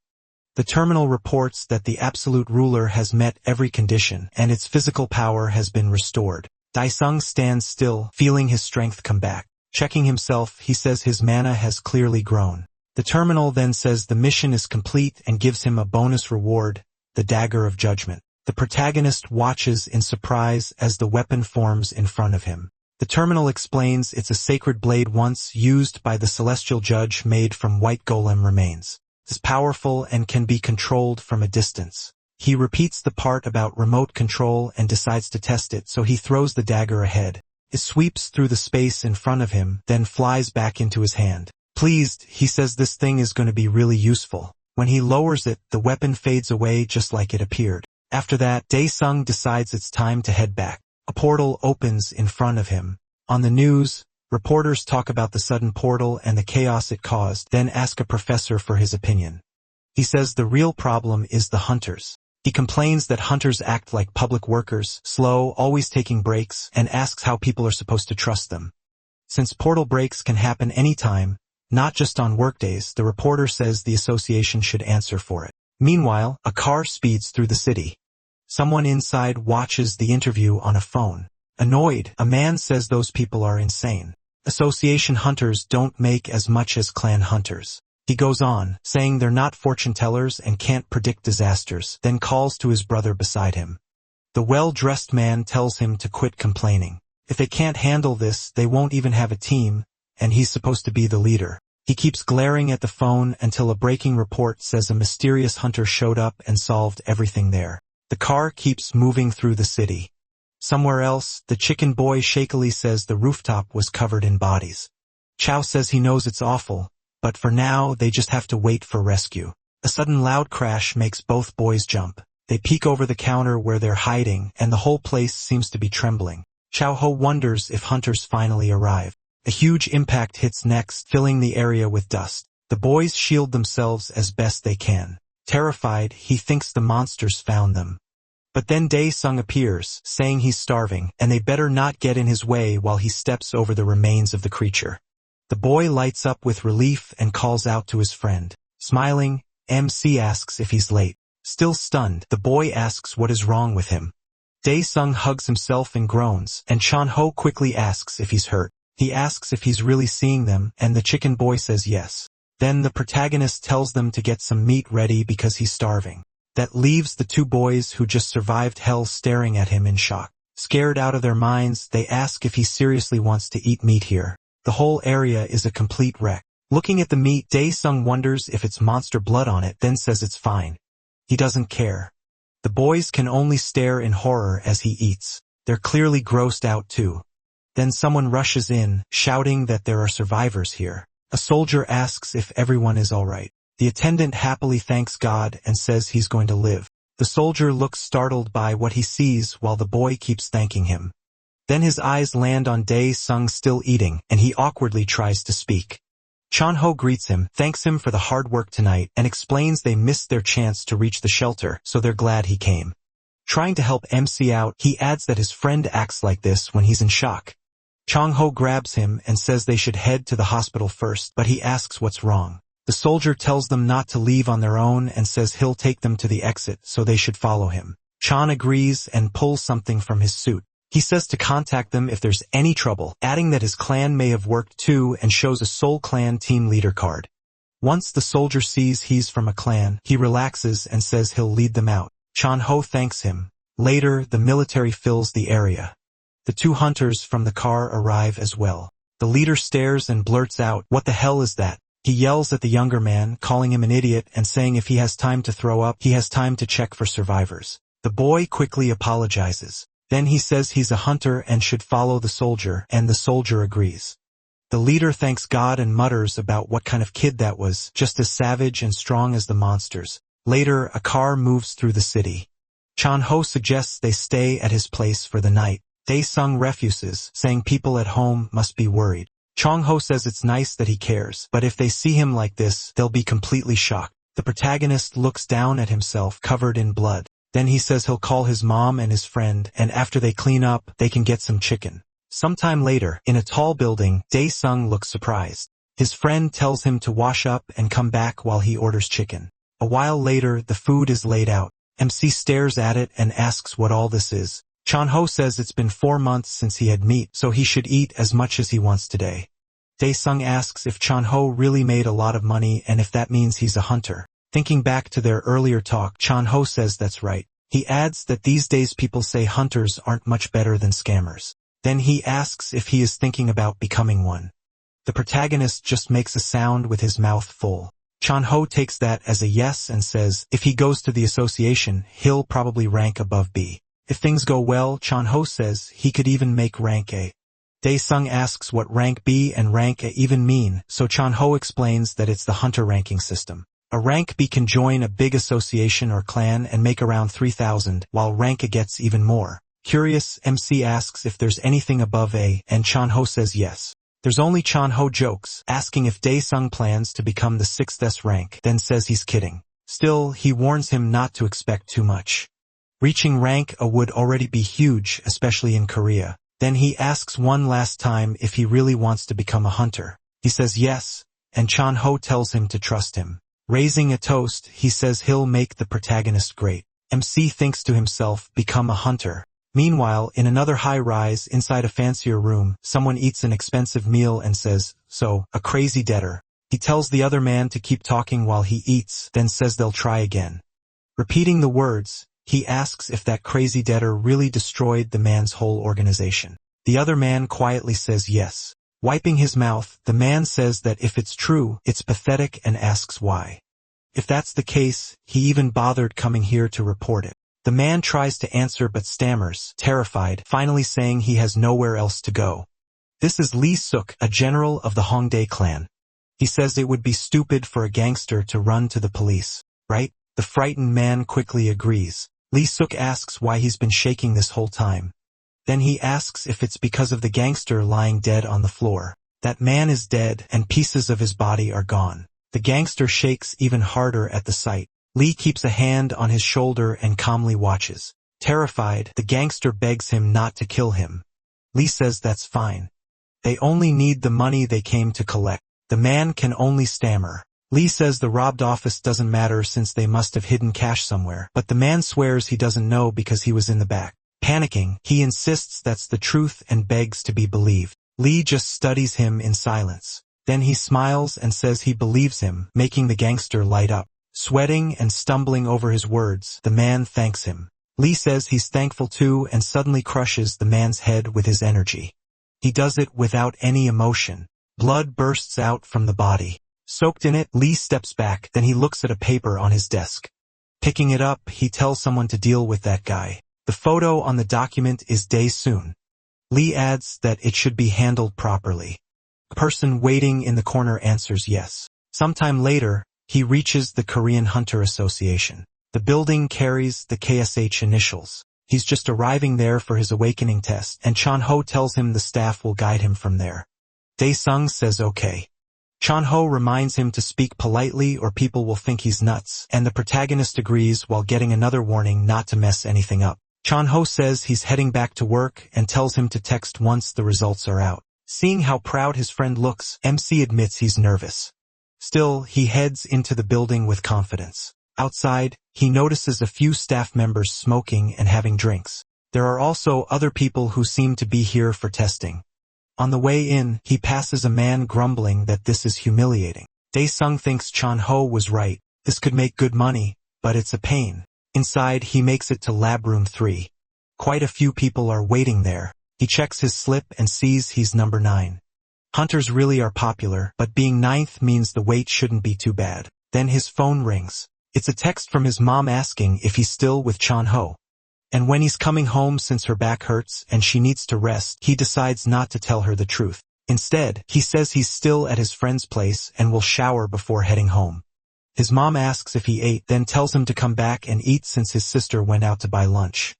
The terminal reports that the absolute ruler has met every condition, and its physical power has been restored. Daesung stands still, feeling his strength come back. Checking himself, he says his mana has clearly grown. The terminal then says the mission is complete and gives him a bonus reward, the Dagger of Judgment. The protagonist watches in surprise as the weapon forms in front of him. The terminal explains it's a sacred blade once used by the celestial judge made from white golem remains. It's powerful and can be controlled from a distance. He repeats the part about remote control and decides to test it, so he throws the dagger ahead. It sweeps through the space in front of him, then flies back into his hand. Pleased, he says this thing is going to be really useful. When he lowers it, the weapon fades away just like it appeared. After that, Daesung decides it's time to head back. A portal opens in front of him. On the news, reporters talk about the sudden portal and the chaos it caused, then ask a professor for his opinion. He says the real problem is the hunters. He complains that hunters act like public workers, slow, always taking breaks, and asks how people are supposed to trust them. Since portal breaks can happen anytime, not just on workdays, the reporter says the association should answer for it. Meanwhile, a car speeds through the city. Someone inside watches the interview on a phone. Annoyed, a man says those people are insane. Association hunters don't make as much as clan hunters. He goes on, saying they're not fortune tellers and can't predict disasters, then calls to his brother beside him. The well-dressed man tells him to quit complaining. If they can't handle this, they won't even have a team, and he's supposed to be the leader. He keeps glaring at the phone until a breaking report says a mysterious hunter showed up and solved everything there. The car keeps moving through the city. Somewhere else, the chicken boy shakily says the rooftop was covered in bodies. Chow says he knows it's awful, but for now they just have to wait for rescue. A sudden loud crash makes both boys jump. They peek over the counter where they're hiding, and the whole place seems to be trembling. Chow Ho wonders if hunters finally arrive. A huge impact hits next, filling the area with dust. The boys shield themselves as best they can. Terrified, he thinks the monsters found them. But then Daesung appears, saying he's starving, and they better not get in his way while he steps over the remains of the creature. The boy lights up with relief and calls out to his friend. Smiling, MC asks if he's late. Still stunned, the boy asks what is wrong with him. Daesung hugs himself and groans, and Chan Ho quickly asks if he's hurt. He asks if he's really seeing them, and the chicken boy says yes. Then the protagonist tells them to get some meat ready because he's starving. That leaves the two boys who just survived hell staring at him in shock. Scared out of their minds, they ask if he seriously wants to eat meat here. The whole area is a complete wreck. Looking at the meat, Daesung wonders if it's monster blood on it, then says it's fine. He doesn't care. The boys can only stare in horror as he eats. They're clearly grossed out too. Then someone rushes in, shouting that there are survivors here. A soldier asks if everyone is alright. The attendant happily thanks God and says he's going to live. The soldier looks startled by what he sees while the boy keeps thanking him. Then his eyes land on Dae-sung still eating, and he awkwardly tries to speak. Chan-ho greets him, thanks him for the hard work tonight, and explains they missed their chance to reach the shelter, so they're glad he came. Trying to help MC out, he adds that his friend acts like this when he's in shock. Chang-ho grabs him and says they should head to the hospital first, but he asks what's wrong. The soldier tells them not to leave on their own and says he'll take them to the exit, so they should follow him. Chan agrees and pulls something from his suit. He says to contact them if there's any trouble, adding that his clan may have worked too and shows a Seoul clan team leader card. Once the soldier sees he's from a clan, he relaxes and says he'll lead them out. Chan-ho thanks him. Later, the military fills the area. The two hunters from the car arrive as well. The leader stares and blurts out, "What the hell is that?" He yells at the younger man, calling him an idiot and saying if he has time to throw up, he has time to check for survivors. The boy quickly apologizes. Then he says he's a hunter and should follow the soldier, and the soldier agrees. The leader thanks God and mutters about what kind of kid that was, just as savage and strong as the monsters. Later, a car moves through the city. Chan-ho suggests they stay at his place for the night. Dae-sung refuses, saying people at home must be worried. Chang-ho says it's nice that he cares, but if they see him like this, they'll be completely shocked. The protagonist looks down at himself, covered in blood. Then he says he'll call his mom and his friend, and after they clean up, they can get some chicken. Sometime later, in a tall building, Dae-sung looks surprised. His friend tells him to wash up and come back while he orders chicken. A while later, the food is laid out. MC stares at it and asks what all this is. Chan-ho says it's been 4 months since he had meat, so he should eat as much as he wants today. Dae-sung asks if Chan-ho really made a lot of money and if that means he's a hunter. Thinking back to their earlier talk, Chan-ho says that's right. He adds that these days people say hunters aren't much better than scammers. Then he asks if he is thinking about becoming one. The protagonist just makes a sound with his mouth full. Chan-ho takes that as a yes and says if he goes to the association, he'll probably rank above B. If things go well, Chan-ho says he could even make rank A. Dae-sung asks what rank B and rank A even mean, so Chan-ho explains that it's the hunter ranking system. A rank B can join a big association or clan and make around 3,000, while rank A gets even more. Curious, MC asks if there's anything above A, and Chan-ho says yes. There's only Chan-ho jokes, asking if Dae-sung plans to become the 6th S rank, then says he's kidding. Still, he warns him not to expect too much. Reaching rank A would already be huge, especially in Korea. Then he asks one last time if he really wants to become a hunter. He says yes, and Chan-ho tells him to trust him. Raising a toast, he says he'll make the protagonist great. MC thinks to himself, become a hunter. Meanwhile, in another high-rise inside a fancier room, someone eats an expensive meal and says, "So, a crazy debtor." He tells the other man to keep talking while he eats, then says they'll try again. Repeating the words, he asks if that crazy debtor really destroyed the man's whole organization. The other man quietly says yes. Wiping his mouth, the man says that if it's true, it's pathetic and asks why. If that's the case, he even bothered coming here to report it. The man tries to answer but stammers, terrified, finally saying he has nowhere else to go. This is Lee Suk, a general of the Hongdae clan. He says it would be stupid for a gangster to run to the police, right? The frightened man quickly agrees. Lee Suk asks why he's been shaking this whole time. Then he asks if it's because of the gangster lying dead on the floor. That man is dead and pieces of his body are gone. The gangster shakes even harder at the sight. Lee keeps a hand on his shoulder and calmly watches. Terrified, the gangster begs him not to kill him. Lee says that's fine. They only need the money they came to collect. The man can only stammer. Lee says the robbed office doesn't matter since they must have hidden cash somewhere, but the man swears he doesn't know because he was in the back. Panicking, he insists that's the truth and begs to be believed. Lee just studies him in silence. Then he smiles and says he believes him, making the gangster light up. Sweating and stumbling over his words, the man thanks him. Lee says he's thankful too and suddenly crushes the man's head with his energy. He does it without any emotion. Blood bursts out from the body. Soaked in it, Lee steps back, then he looks at a paper on his desk. Picking it up, he tells someone to deal with that guy. The photo on the document is Dae-soon. Lee adds that it should be handled properly. A person waiting in the corner answers yes. Sometime later, he reaches the Korean Hunter Association. The building carries the KSH initials. He's just arriving there for his awakening test, and Chon-ho tells him the staff will guide him from there. Dae-sung says okay. Chon-ho reminds him to speak politely or people will think he's nuts, and the protagonist agrees while getting another warning not to mess anything up. Chon-ho says he's heading back to work and tells him to text once the results are out. Seeing how proud his friend looks, MC admits he's nervous. Still, he heads into the building with confidence. Outside, he notices a few staff members smoking and having drinks. There are also other people who seem to be here for testing. On the way in, he passes a man grumbling that this is humiliating. Dae-sung thinks Chon-ho was right. This could make good money, but it's a pain. Inside, he makes it to Lab Room 3. Quite a few people are waiting there. He checks his slip and sees he's number 9. Hunters really are popular, but being 9th means the wait shouldn't be too bad. Then his phone rings. It's a text from his mom asking if he's still with Chon-ho. And when he's coming home since her back hurts and she needs to rest, he decides not to tell her the truth. Instead, he says he's still at his friend's place and will shower before heading home. His mom asks if he ate, then tells him to come back and eat since his sister went out to buy lunch.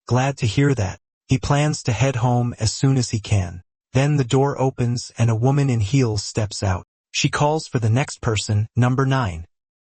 Glad to hear that. He plans to head home as soon as he can. Then the door opens and a woman in heels steps out. She calls for the next person, number 9.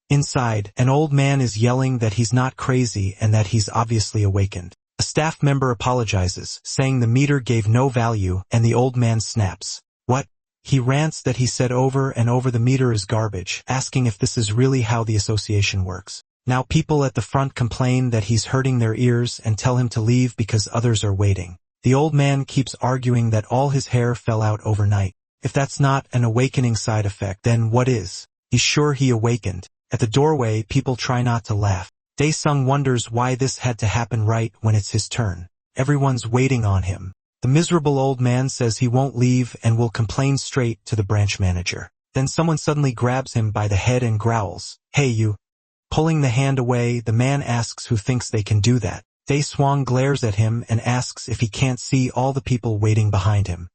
Inside, an old man is yelling that he's not crazy and that he's obviously awakened. A staff member apologizes, saying the meter gave no value, and the old man snaps. What? He rants that he said over and over the meter is garbage, asking if this is really how the association works. Now people at the front complain that he's hurting their ears and tell him to leave because others are waiting. The old man keeps arguing that all his hair fell out overnight. If that's not an awakening side effect, then what is? He's sure he awakened. At the doorway, people try not to laugh. Dae-sung wonders why this had to happen right when it's his turn. Everyone's waiting on him. The miserable old man says he won't leave and will complain straight to the branch manager. Then someone suddenly grabs him by the head and growls, "Hey you." Pulling the hand away, the man asks who thinks they can do that. Dae-sung glares at him and asks if he can't see all the people waiting behind him.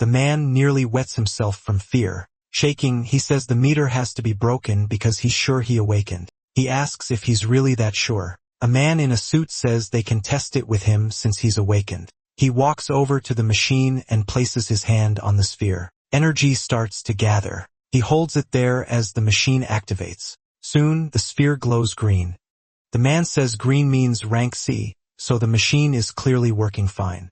The man nearly wets himself from fear. Shaking, he says the meter has to be broken because he's sure he awakened. He asks if he's really that sure. A man in a suit says they can test it with him since he's awakened. He walks over to the machine and places his hand on the sphere. Energy starts to gather. He holds it there as the machine activates. Soon, the sphere glows green. The man says green means rank C, so the machine is clearly working fine.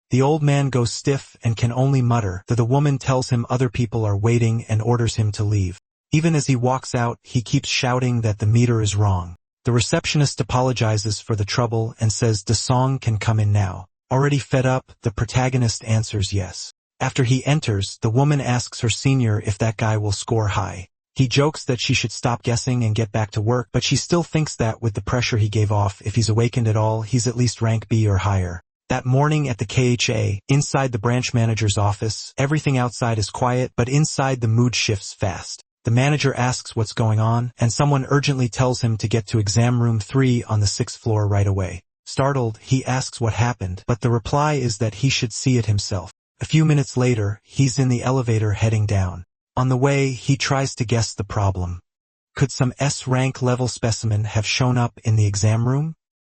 The old man goes stiff and can only mutter, though the woman tells him other people are waiting and orders him to leave. Even as he walks out, he keeps shouting that the meter is wrong. The receptionist apologizes for the trouble and says Dae-sung can come in now. Already fed up, the protagonist answers yes. After he enters, the woman asks her senior if that guy will score high. He jokes that she should stop guessing and get back to work, but she still thinks that with the pressure he gave off, if he's awakened at all, he's at least rank B or higher. That morning at the KHA, inside the branch manager's office, everything outside is quiet, but inside the mood shifts fast. The manager asks what's going on, and someone urgently tells him to get to exam room 3 on the 6th floor right away. Startled, he asks what happened, but the reply is that he should see it himself. A few minutes later, he's in the elevator heading down. On the way, he tries to guess the problem. Could some S-rank level specimen have shown up in the exam room?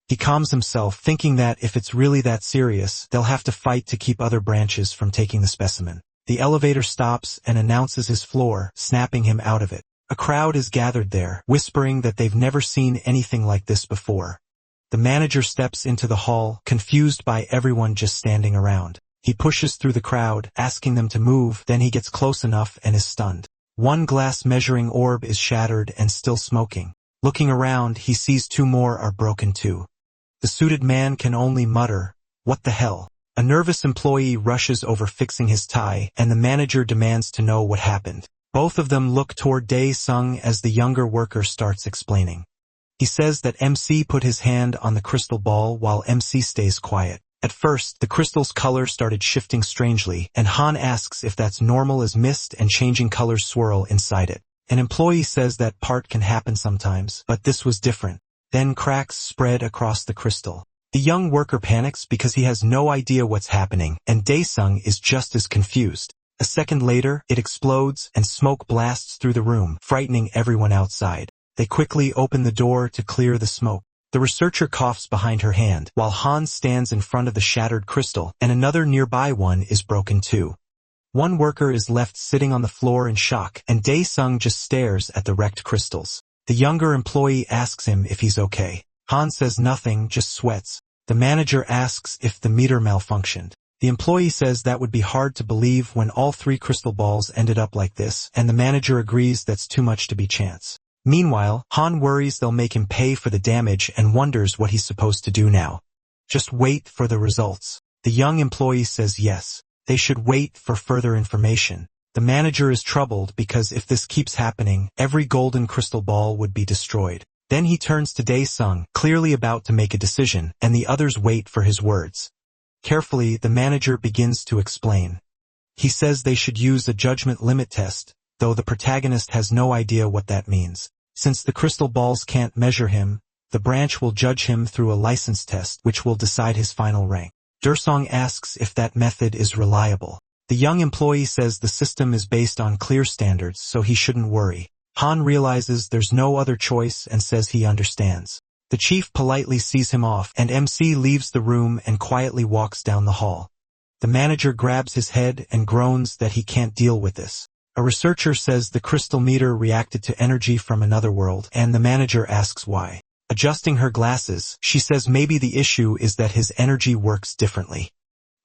He calms himself, thinking that if it's really that serious, they'll have to fight to keep other branches from taking the specimen. The elevator stops and announces his floor, snapping him out of it. A crowd is gathered there, whispering that they've never seen anything like this before. The manager steps into the hall, confused by everyone just standing around. He pushes through the crowd, asking them to move, then he gets close enough and is stunned. One glass measuring orb is shattered and still smoking. Looking around, he sees 2 more are broken too. The suited man can only mutter, "What the hell?" A nervous employee rushes over fixing his tie, and the manager demands to know what happened. Both of them look toward Dae-sung as the younger worker starts explaining. He says that MC put his hand on the crystal ball while MC stays quiet. At first, the crystal's color started shifting strangely, and Han asks if that's normal as mist and changing colors swirl inside it. An employee says that part can happen sometimes, but this was different. Then cracks spread across the crystal. The young worker panics because he has no idea what's happening, and Daesung is just as confused. A second later, it explodes, and smoke blasts through the room, frightening everyone outside. They quickly open the door to clear the smoke. The researcher coughs behind her hand, while Han stands in front of the shattered crystal, and another nearby one is broken too. One worker is left sitting on the floor in shock, and Daesung just stares at the wrecked crystals. The younger employee asks him if he's okay. Han says nothing, just sweats. The manager asks if the meter malfunctioned. The employee says that would be hard to believe when all 3 crystal balls ended up like this, and the manager agrees that's too much to be chance. Meanwhile, Han worries they'll make him pay for the damage and wonders what he's supposed to do now. Just wait for the results. The young employee says yes. They should wait for further information. The manager is troubled because if this keeps happening, every golden crystal ball would be destroyed. Then he turns to Daesung, clearly about to make a decision, and the others wait for his words. Carefully, the manager begins to explain. He says they should use a judgment limit test, though the protagonist has no idea what that means. Since the crystal balls can't measure him, the branch will judge him through a license test which will decide his final rank. Daesung asks if that method is reliable. The young employee says the system is based on clear standards, so he shouldn't worry. Han realizes there's no other choice and says he understands. The chief politely sees him off, and MC leaves the room and quietly walks down the hall. The manager grabs his head and groans that he can't deal with this. A researcher says the crystal meter reacted to energy from another world, and the manager asks why. Adjusting her glasses, she says maybe the issue is that his energy works differently.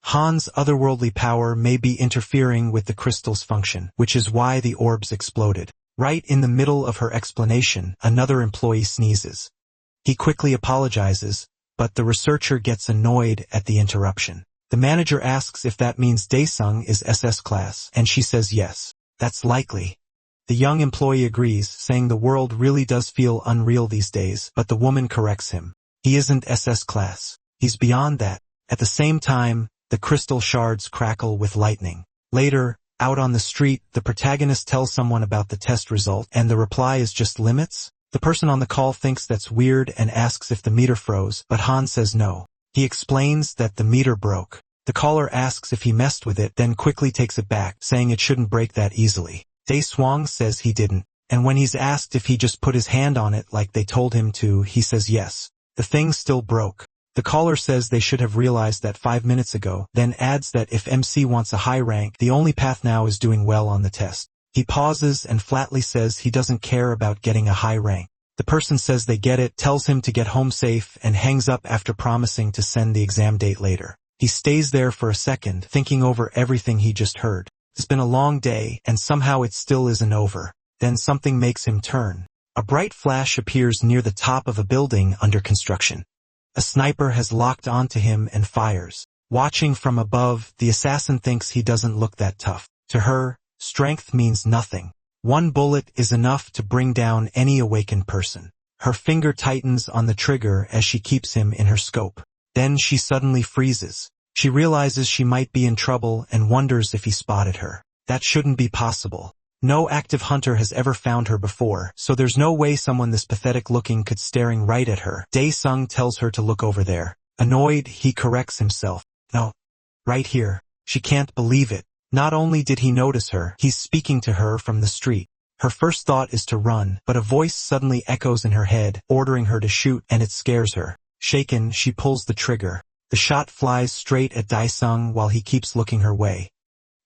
Han's otherworldly power may be interfering with the crystal's function, which is why the orbs exploded. Right in the middle of her explanation, another employee sneezes. He quickly apologizes, but the researcher gets annoyed at the interruption. The manager asks if that means Daesung is SS class, and she says yes. That's likely. The young employee agrees, saying the world really does feel unreal these days, but the woman corrects him. He isn't SS class. He's beyond that. At the same time, the crystal shards crackle with lightning. Later, out on the street, the protagonist tells someone about the test result, and the reply is just limits. The person on the call thinks that's weird and asks if the meter froze, but Han says no. He explains that the meter broke. The caller asks if he messed with it, then quickly takes it back, saying it shouldn't break that easily. Daesung says he didn't, and when he's asked if he just put his hand on it like they told him to, he says yes. The thing still broke. The caller says they should have realized that 5 minutes ago, then adds that if MC wants a high rank, the only path now is doing well on the test. He pauses and flatly says he doesn't care about getting a high rank. The person says they get it, tells him to get home safe, and hangs up after promising to send the exam date later. He stays there for a second, thinking over everything he just heard. It's been a long day, and somehow it still isn't over. Then something makes him turn. A bright flash appears near the top of a building under construction. A sniper has locked onto him and fires. Watching from above, the assassin thinks he doesn't look that tough. To her, strength means nothing. One bullet is enough to bring down any awakened person. Her finger tightens on the trigger as she keeps him in her scope. Then she suddenly freezes. She realizes she might be in trouble and wonders if he spotted her. That shouldn't be possible. No active hunter has ever found her before, so there's no way someone this pathetic looking could staring right at her. Daesung tells her to look over there. Annoyed, he corrects himself. No. Right here. She can't believe it. Not only did he notice her, he's speaking to her from the street. Her first thought is to run, but a voice suddenly echoes in her head, ordering her to shoot, and it scares her. Shaken, she pulls the trigger. The shot flies straight at Daesung while he keeps looking her way.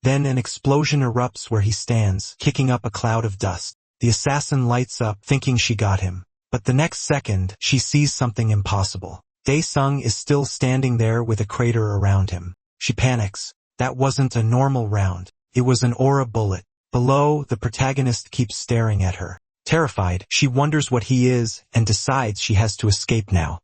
Then an explosion erupts where he stands, kicking up a cloud of dust. The assassin lights up, thinking she got him. But the next second, she sees something impossible. Daesung is still standing there with a crater around him. She panics. That wasn't a normal round. It was an aura bullet. Below, the protagonist keeps staring at her. Terrified, she wonders what he is and decides she has to escape now.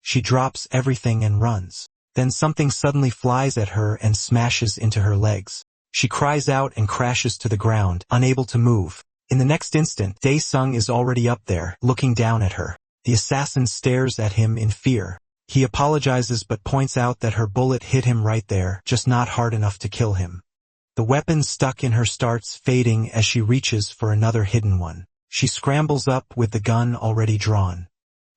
She drops everything and runs. Then something suddenly flies at her and smashes into her legs. She cries out and crashes to the ground, unable to move. In the next instant, Daesung is already up there, looking down at her. The assassin stares at him in fear. He apologizes but points out that her bullet hit him right there, just not hard enough to kill him. The weapon stuck in her starts fading as she reaches for another hidden one. She scrambles up with the gun already drawn.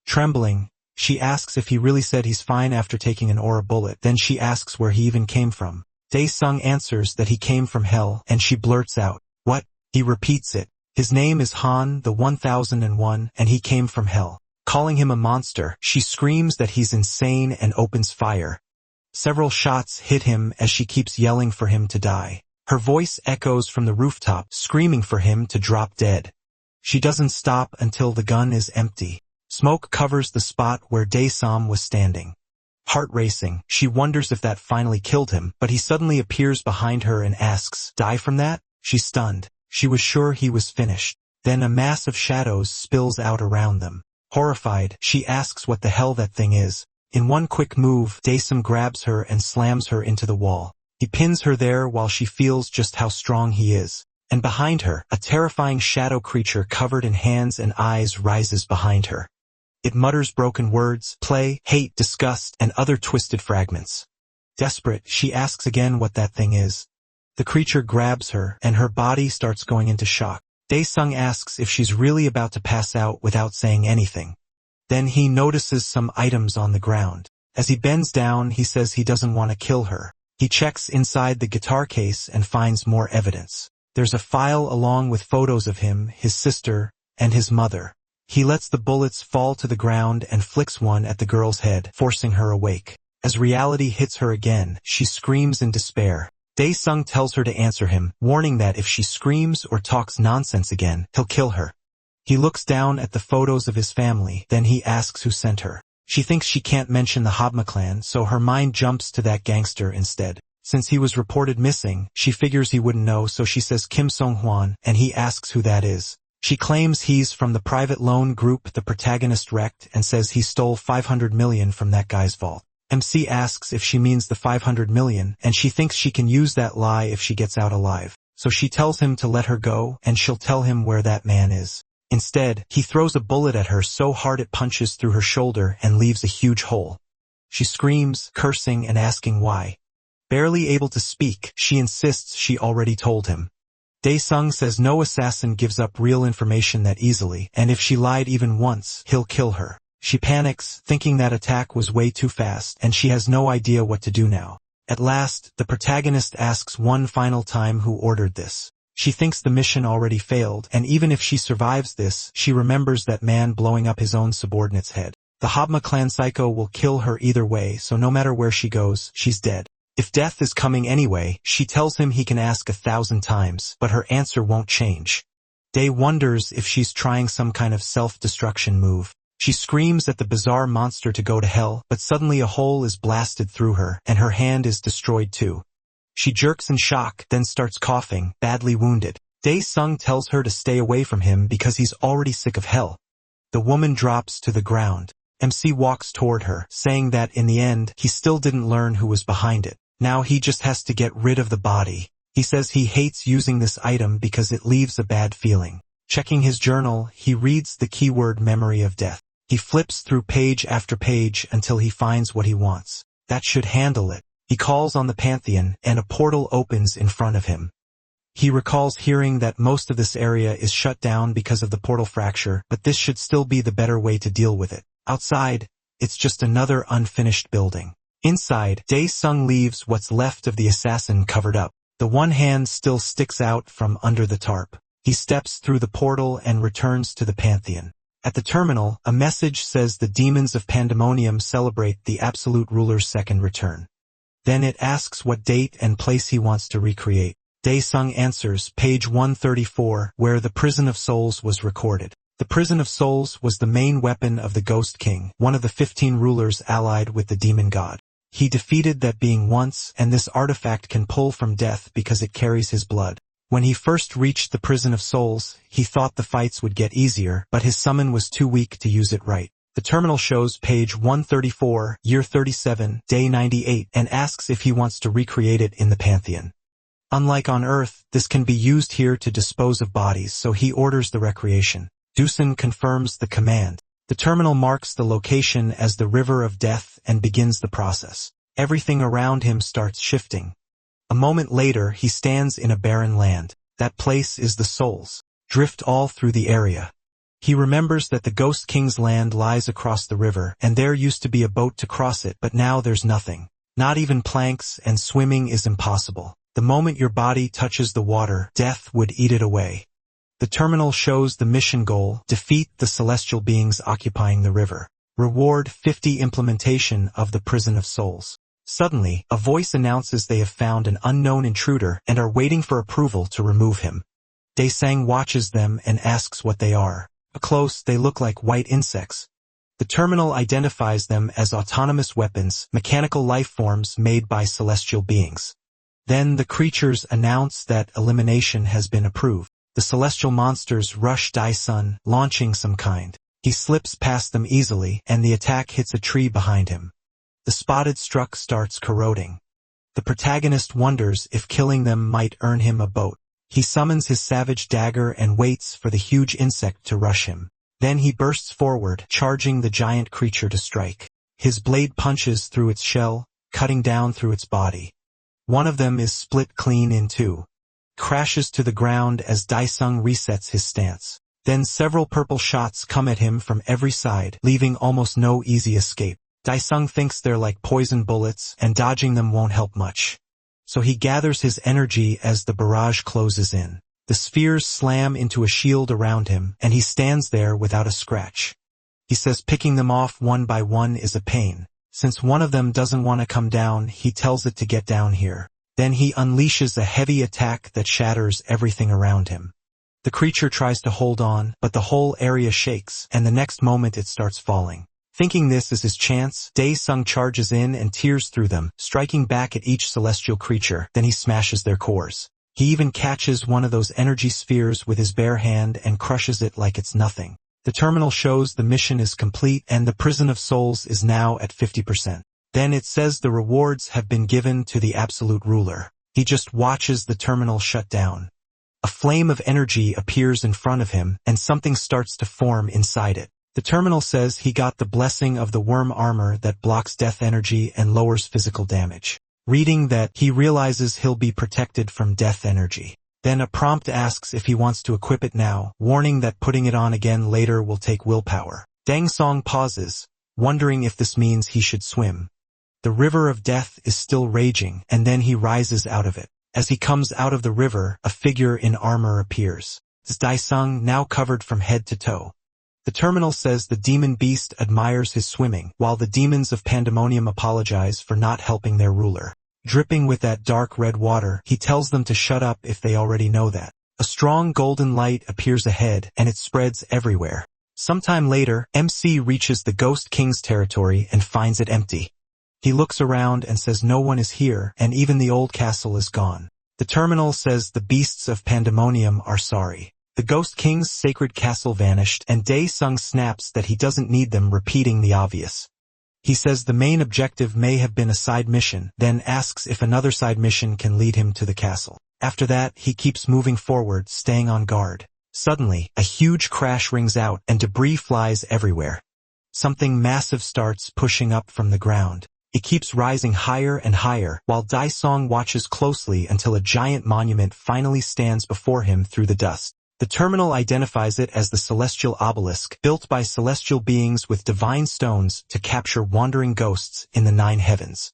Trembling, she asks if he really said he's fine after taking an aura bullet. Then she asks where he even came from. Dae-sung answers that he came from hell, and she blurts out, "What?" He repeats it. His name is Han, the 1001, and he came from hell. Calling him a monster, she screams that he's insane and opens fire. Several shots hit him as she keeps yelling for him to die. Her voice echoes from the rooftop, screaming for him to drop dead. She doesn't stop until the gun is empty. Smoke covers the spot where Dae-sam was standing. Heart racing, she wonders if that finally killed him, but he suddenly appears behind her and asks, "Die from that?" She's stunned. She was sure he was finished. Then a mass of shadows spills out around them. Horrified, she asks what the hell that thing is. In one quick move, Dae-sam grabs her and slams her into the wall. He pins her there while she feels just how strong he is. And behind her, a terrifying shadow creature covered in hands and eyes rises behind her. It mutters broken words, play, hate, disgust, and other twisted fragments. Desperate, she asks again what that thing is. The creature grabs her, and her body starts going into shock. Dae-sung asks if she's really about to pass out without saying anything. Then he notices some items on the ground. As he bends down, he says he doesn't want to kill her. He checks inside the guitar case and finds more evidence. There's a file along with photos of him, his sister, and his mother. He lets the bullets fall to the ground and flicks one at the girl's head, forcing her awake. As reality hits her again, she screams in despair. Dae-sung tells her to answer him, warning that if she screams or talks nonsense again, he'll kill her. He looks down at the photos of his family, then he asks who sent her. She thinks she can't mention the Habma clan, so her mind jumps to that gangster instead. Since he was reported missing, she figures he wouldn't know, so she says Kim Song-hwan, and he asks who that is. She claims he's from the private loan group the protagonist wrecked and says he stole 500 million from that guy's vault. MC asks if she means the 500 million, and she thinks she can use that lie if she gets out alive. So she tells him to let her go, and she'll tell him where that man is. Instead, he throws a bullet at her so hard it punches through her shoulder and leaves a huge hole. She screams, cursing and asking why. Barely able to speak, she insists she already told him. Dae-sung says no assassin gives up real information that easily, and if she lied even once, he'll kill her. She panics, thinking that attack was way too fast, and she has no idea what to do now. At last, the protagonist asks one final time who ordered this. She thinks the mission already failed, and even if she survives this, she remembers that man blowing up his own subordinate's head. The Habma clan psycho will kill her either way, so no matter where she goes, she's dead. If death is coming anyway, she tells him he can ask 1,000 times, but her answer won't change. Dae wonders if she's trying some kind of self-destruction move. She screams at the bizarre monster to go to hell, but suddenly a hole is blasted through her, and her hand is destroyed too. She jerks in shock, then starts coughing, badly wounded. Dae-sung tells her to stay away from him because he's already sick of hell. The woman drops to the ground. MC walks toward her, saying that in the end, he still didn't learn who was behind it. Now he just has to get rid of the body. He says he hates using this item because it leaves a bad feeling. Checking his journal, he reads the keyword memory of death. He flips through page after page until he finds what he wants. That should handle it. He calls on the Pantheon, and a portal opens in front of him. He recalls hearing that most of this area is shut down because of the portal fracture, but this should still be the better way to deal with it. Outside, it's just another unfinished building. Inside, Dae-sung leaves what's left of the assassin covered up. The one hand still sticks out from under the tarp. He steps through the portal and returns to the Pantheon. At the terminal, a message says the demons of Pandemonium celebrate the Absolute Ruler's second return. Then it asks what date and place he wants to recreate. Dae-sung answers page 134, where the Prison of Souls was recorded. The Prison of Souls was the main weapon of the Ghost King, one of the 15 rulers allied with the demon god. He defeated that being once, and this artifact can pull from death because it carries his blood. When he first reached the Prison of Souls, he thought the fights would get easier, but his summon was too weak to use it right. The terminal shows page 134, year 37, day 98, and asks if he wants to recreate it in the Pantheon. Unlike on Earth, this can be used here to dispose of bodies, so he orders the recreation. Dusun confirms the command. The terminal marks the location as the River of Death and begins the process. Everything around him starts shifting. A moment later, he stands in a barren land. That place is the souls. Drift all through the area. He remembers that the Ghost King's land lies across the river, and there used to be a boat to cross it, but now there's nothing. Not even planks, and swimming is impossible. The moment your body touches the water, death would eat it away. The terminal shows the mission goal: defeat the celestial beings occupying the river. Reward 50 implementation of the prison of souls. Suddenly, a voice announces they have found an unknown intruder and are waiting for approval to remove him. Daesang watches them and asks what they are. Up close, they look like white insects. The terminal identifies them as autonomous weapons, mechanical life forms made by celestial beings. Then the creatures announce that elimination has been approved. The celestial monsters rush Daesung, launching some kind. He slips past them easily, and the attack hits a tree behind him. The spotted struck starts corroding. The protagonist wonders if killing them might earn him a boat. He summons his savage dagger and waits for the huge insect to rush him. Then he bursts forward, charging the giant creature to strike. His blade punches through its shell, cutting down through its body. One of them is split clean in two. Crashes to the ground as Daesung resets his stance. Then several purple shots come at him from every side, leaving almost no easy escape. Daesung thinks they're like poison bullets, and dodging them won't help much. So he gathers his energy as the barrage closes in. The spheres slam into a shield around him, and he stands there without a scratch. He says picking them off one by one is a pain. Since one of them doesn't want to come down, he tells it to get down here. Then he unleashes a heavy attack that shatters everything around him. The creature tries to hold on, but the whole area shakes, and the next moment it starts falling. Thinking this is his chance, Daesung charges in and tears through them, striking back at each celestial creature. Then he smashes their cores. He even catches one of those energy spheres with his bare hand and crushes it like it's nothing. The terminal shows the mission is complete and the prison of souls is now at 50%. Then it says the rewards have been given to the absolute ruler. He just watches the terminal shut down. A flame of energy appears in front of him, and something starts to form inside it. The terminal says he got the blessing of the worm armor that blocks death energy and lowers physical damage. Reading that, he realizes he'll be protected from death energy. Then a prompt asks if he wants to equip it now, warning that putting it on again later will take willpower. Daesung pauses, wondering if this means he should swim. The river of death is still raging, and then he rises out of it. As he comes out of the river, a figure in armor appears. It's Daesung, now covered from head to toe. The terminal says the demon beast admires his swimming, while the demons of pandemonium apologize for not helping their ruler. Dripping with that dark red water, he tells them to shut up if they already know that. A strong golden light appears ahead, and it spreads everywhere. Sometime later, MC reaches the Ghost King's territory and finds it empty. He looks around and says no one is here, and even the old castle is gone. The terminal says the beasts of pandemonium are sorry. The Ghost King's sacred castle vanished, and Daesung snaps that he doesn't need them, repeating the obvious. He says the main objective may have been a side mission, then asks if another side mission can lead him to the castle. After that, he keeps moving forward, staying on guard. Suddenly, a huge crash rings out, and debris flies everywhere. Something massive starts pushing up from the ground. It keeps rising higher and higher, while Daesung watches closely until a giant monument finally stands before him through the dust. The terminal identifies it as the celestial obelisk, built by celestial beings with divine stones to capture wandering ghosts in the 9 heavens.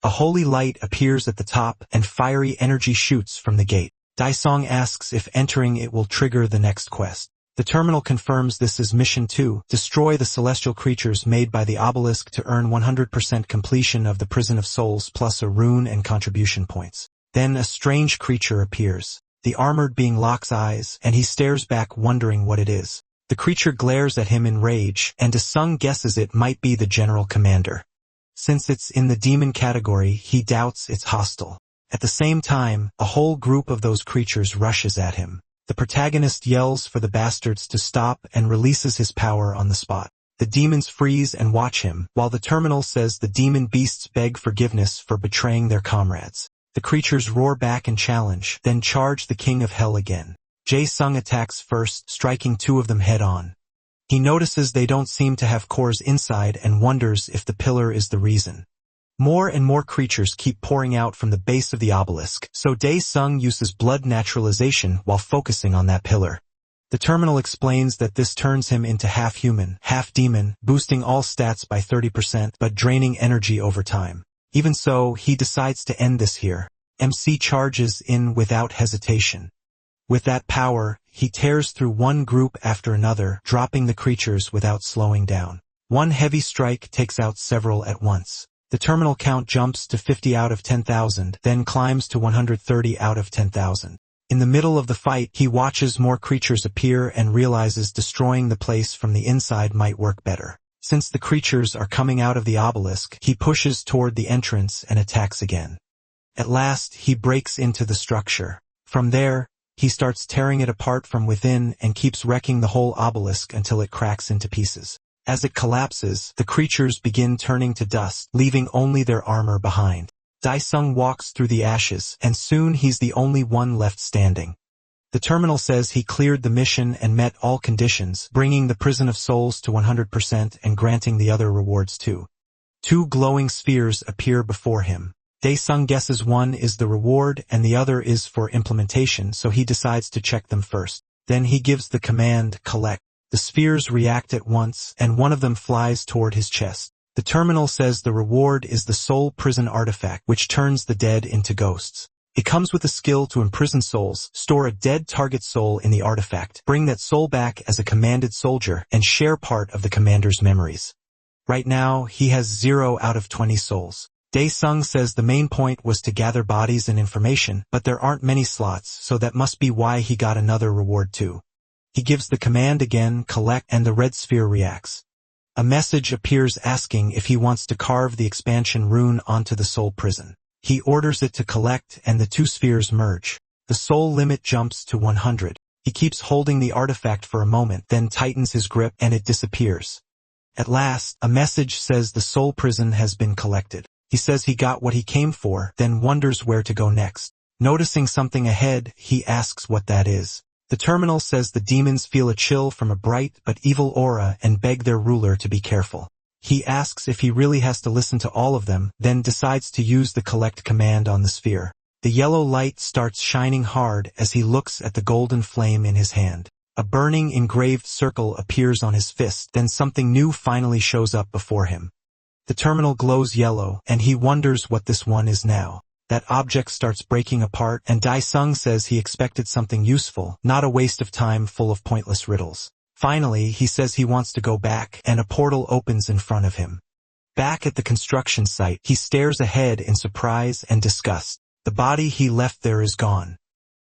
A holy light appears at the top, and fiery energy shoots from the gate. Daesung asks if entering it will trigger the next quest. The terminal confirms this is Mission 2, destroy the celestial creatures made by the obelisk to earn 100% completion of the Prison of Souls plus a rune and contribution points. Then a strange creature appears. The armored being locks eyes, and he stares back wondering what it is. The creature glares at him in rage, and Daesung guesses it might be the general commander. Since it's in the demon category, he doubts it's hostile. At the same time, a whole group of those creatures rushes at him. The protagonist yells for the bastards to stop and releases his power on the spot. The demons freeze and watch him, while the terminal says the demon beasts beg forgiveness for betraying their comrades. The creatures roar back and challenge, then charge the King of Hell again. Daesung attacks first, striking 2 of them head-on. He notices they don't seem to have cores inside and wonders if the pillar is the reason. More and more creatures keep pouring out from the base of the obelisk, so Daesung uses blood naturalization while focusing on that pillar. The terminal explains that this turns him into half-human, half-demon, boosting all stats by 30% but draining energy over time. Even so, he decides to end this here. MC charges in without hesitation. With that power, he tears through one group after another, dropping the creatures without slowing down. One heavy strike takes out several at once. The terminal count jumps to 50 out of 10,000, then climbs to 130 out of 10,000. In the middle of the fight, he watches more creatures appear and realizes destroying the place from the inside might work better. Since the creatures are coming out of the obelisk, he pushes toward the entrance and attacks again. At last, he breaks into the structure. From there, he starts tearing it apart from within and keeps wrecking the whole obelisk until it cracks into pieces. As it collapses, the creatures begin turning to dust, leaving only their armor behind. Daesung walks through the ashes, and soon he's the only one left standing. The terminal says he cleared the mission and met all conditions, bringing the prison of souls to 100% and granting the other rewards too. 2 glowing spheres appear before him. Daesung guesses one is the reward and the other is for implementation, so he decides to check them first. Then he gives the command, collect. The spheres react at once, and one of them flies toward his chest. The terminal says the reward is the soul prison artifact, which turns the dead into ghosts. It comes with a skill to imprison souls, store a dead target soul in the artifact, bring that soul back as a commanded soldier, and share part of the commander's memories. Right now, he has 0 out of 20 souls. Daesung says the main point was to gather bodies and information, but there aren't many slots, so that must be why he got another reward too. He gives the command again, collect, and the red sphere reacts. A message appears asking if he wants to carve the expansion rune onto the soul prison. He orders it to collect and the 2 spheres merge. The soul limit jumps to 100. He keeps holding the artifact for a moment, then tightens his grip and it disappears. At last, a message says the soul prison has been collected. He says he got what he came for, then wonders where to go next. Noticing something ahead, he asks what that is. The terminal says the demons feel a chill from a bright but evil aura and beg their ruler to be careful. He asks if he really has to listen to all of them, then decides to use the collect command on the sphere. The yellow light starts shining hard as he looks at the golden flame in his hand. A burning engraved circle appears on his fist, then something new finally shows up before him. The terminal glows yellow, and he wonders what this one is now. That object starts breaking apart, and Daesung says he expected something useful, not a waste of time full of pointless riddles. Finally, he says he wants to go back, and a portal opens in front of him. Back at the construction site, he stares ahead in surprise and disgust. The body he left there is gone.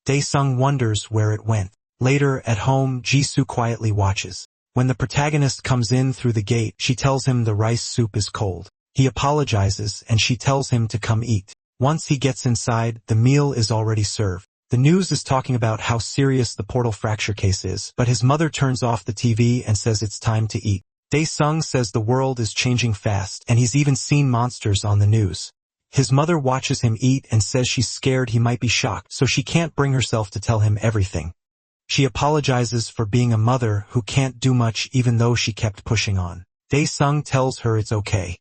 Daesung wonders where it went. Later, at home, Jisoo quietly watches. When the protagonist comes in through the gate, she tells him the rice soup is cold. He apologizes, and she tells him to come eat. Once he gets inside, the meal is already served. The news is talking about how serious the portal fracture case is, but his mother turns off the TV and says it's time to eat. Daesung says the world is changing fast, and he's even seen monsters on the news. His mother watches him eat and says she's scared he might be shocked, so she can't bring herself to tell him everything. She apologizes for being a mother who can't do much even though she kept pushing on. Daesung tells her it's okay.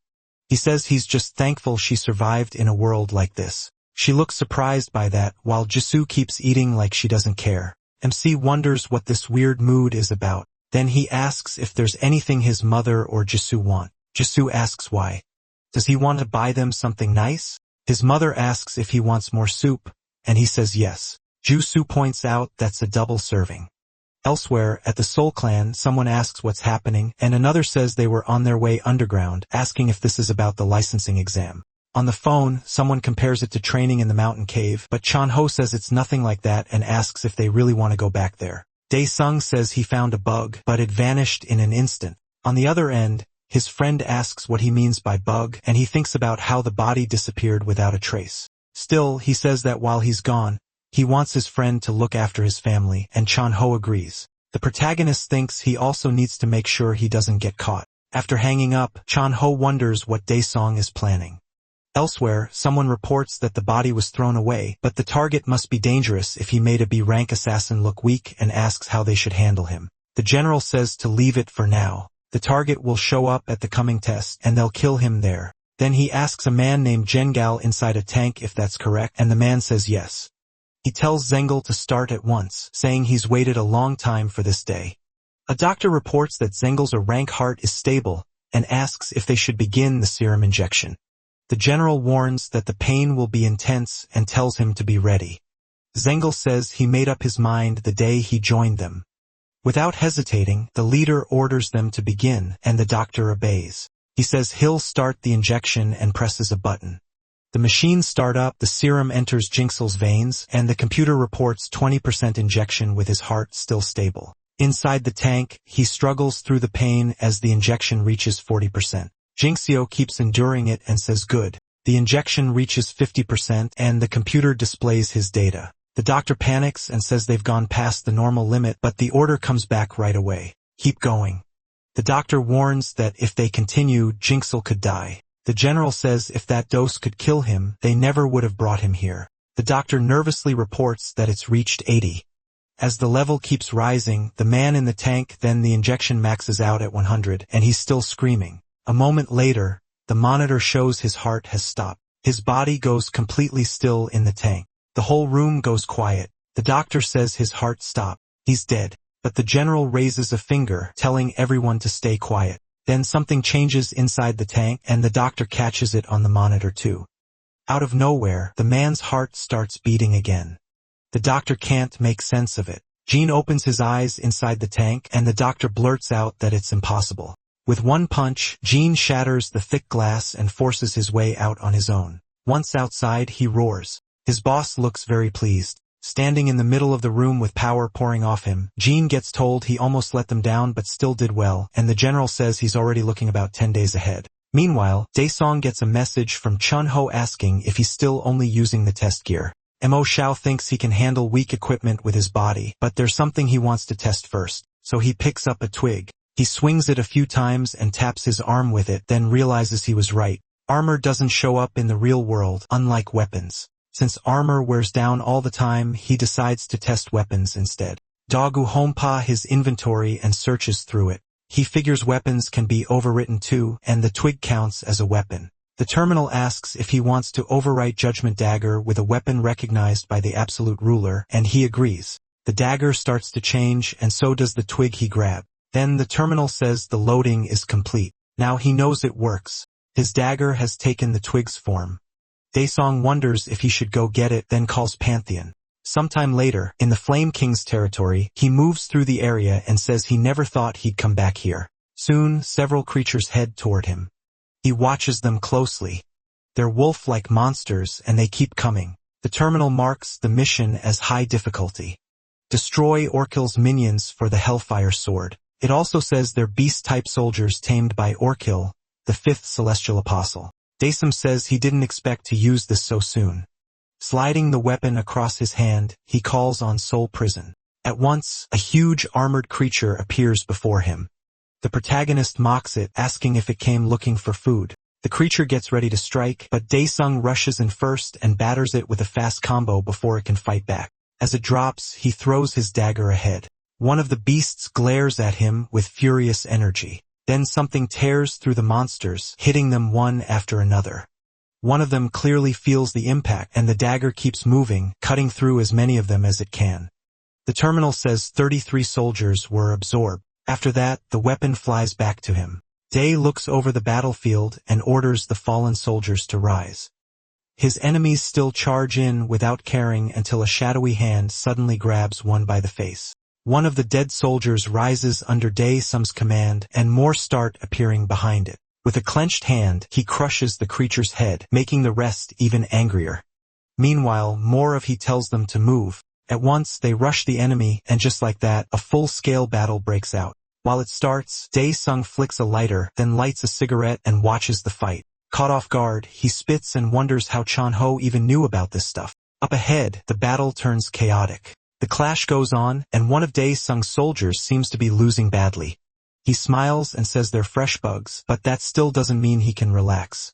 He says he's just thankful she survived in a world like this. She looks surprised by that, while Jisoo keeps eating like she doesn't care. MC wonders what this weird mood is about. Then he asks if there's anything his mother or Jisoo want. Jisoo asks why. Does he want to buy them something nice? His mother asks if he wants more soup, and he says yes. Jisoo points out that's a double serving. Elsewhere, at the Soul Clan, someone asks what's happening, and another says they were on their way underground, asking if this is about the licensing exam. On the phone, someone compares it to training in the mountain cave, but Chanho says it's nothing like that and asks if they really want to go back there. Daesung says he found a bug, but it vanished in an instant. On the other end, his friend asks what he means by bug, and he thinks about how the body disappeared without a trace. Still, he says that while he's gone, he wants his friend to look after his family, and Chanho agrees. The protagonist thinks he also needs to make sure he doesn't get caught. After hanging up, Chanho wonders what Daesung is planning. Elsewhere, someone reports that the body was thrown away, but the target must be dangerous if he made a B-rank assassin look weak and asks how they should handle him. The general says to leave it for now. The target will show up at the coming test, and they'll kill him there. Then he asks a man named Jengal inside a tank if that's correct, and the man says yes. He tells Zengel to start at once, saying he's waited a long time for this day. A doctor reports that Zengel's rank heart is stable and asks if they should begin the serum injection. The general warns that the pain will be intense and tells him to be ready. Zengel says he made up his mind the day he joined them. Without hesitating, the leader orders them to begin, and the doctor obeys. He says he'll start the injection and presses a button. The machines start up, the serum enters Jinxel's veins, and the computer reports 20% injection with his heart still stable. Inside the tank, he struggles through the pain as the injection reaches 40%. Jinxio keeps enduring it and says good. The injection reaches 50% and the computer displays his data. The doctor panics and says they've gone past the normal limit, but the order comes back right away. Keep going. The doctor warns that if they continue, Jinxel could die. The general says if that dose could kill him, they never would have brought him here. The doctor nervously reports that it's reached 80. As the level keeps rising, the man in the tank, then the injection maxes out at 100 and he's still screaming. A moment later, the monitor shows his heart has stopped. His body goes completely still in the tank. The whole room goes quiet. The doctor says his heart stopped. He's dead. But the general raises a finger, telling everyone to stay quiet. Then something changes inside the tank and the doctor catches it on the monitor too. Out of nowhere, the man's heart starts beating again. The doctor can't make sense of it. Gene opens his eyes inside the tank and the doctor blurts out that it's impossible. With one punch, Gene shatters the thick glass and forces his way out on his own. Once outside, he roars. His boss looks very pleased. Standing in the middle of the room with power pouring off him, Gene gets told he almost let them down but still did well, and the general says he's already looking about 10 days ahead. Meanwhile, Daesung gets a message from Chun-Ho asking if he's still only using the test gear. Mo Xiao thinks he can handle weak equipment with his body, but there's something he wants to test first, so he picks up a twig. He swings it a few times and taps his arm with it, then realizes he was right. Armor doesn't show up in the real world, unlike weapons. Since armor wears down all the time, he decides to test weapons instead. Dogu hompa his inventory and searches through it. He figures weapons can be overwritten too, and the twig counts as a weapon. The terminal asks if he wants to overwrite Judgment Dagger with a weapon recognized by the Absolute Ruler, and he agrees. The dagger starts to change, and so does the twig he grabbed. Then the terminal says the loading is complete. Now he knows it works. His dagger has taken the twig's form. Daesung wonders if he should go get it, then calls Pantheon. Sometime later, in the Flame King's territory, he moves through the area and says he never thought he'd come back here. Soon, several creatures head toward him. He watches them closely. They're wolf-like monsters and they keep coming. The terminal marks the mission as high difficulty. Destroy Orkil's minions for the Hellfire Sword. It also says they're beast-type soldiers tamed by Orkil, the fifth celestial apostle. Daesum says he didn't expect to use this so soon. Sliding the weapon across his hand, he calls on Soul Prison. At once, a huge armored creature appears before him. The protagonist mocks it, asking if it came looking for food. The creature gets ready to strike, but Daesung rushes in first and batters it with a fast combo before it can fight back. As it drops, he throws his dagger ahead. One of the beasts glares at him with furious energy. Then something tears through the monsters, hitting them one after another. One of them clearly feels the impact, and the dagger keeps moving, cutting through as many of them as it can. The terminal says 33 soldiers were absorbed. After that, the weapon flies back to him. Day looks over the battlefield and orders the fallen soldiers to rise. His enemies still charge in without caring until a shadowy hand suddenly grabs one by the face. One of the dead soldiers rises under Daesum's command, and more start appearing behind it. With a clenched hand, he crushes the creature's head, making the rest even angrier. Meanwhile, more of he tells them to move. At once, they rush the enemy, and just like that, a full-scale battle breaks out. While it starts, Daesung flicks a lighter, then lights a cigarette and watches the fight. Caught off guard, he spits and wonders how Chun-Ho even knew about this stuff. Up ahead, the battle turns chaotic. The clash goes on, and one of Daesung's soldiers seems to be losing badly. He smiles and says they're fresh bugs, but that still doesn't mean he can relax.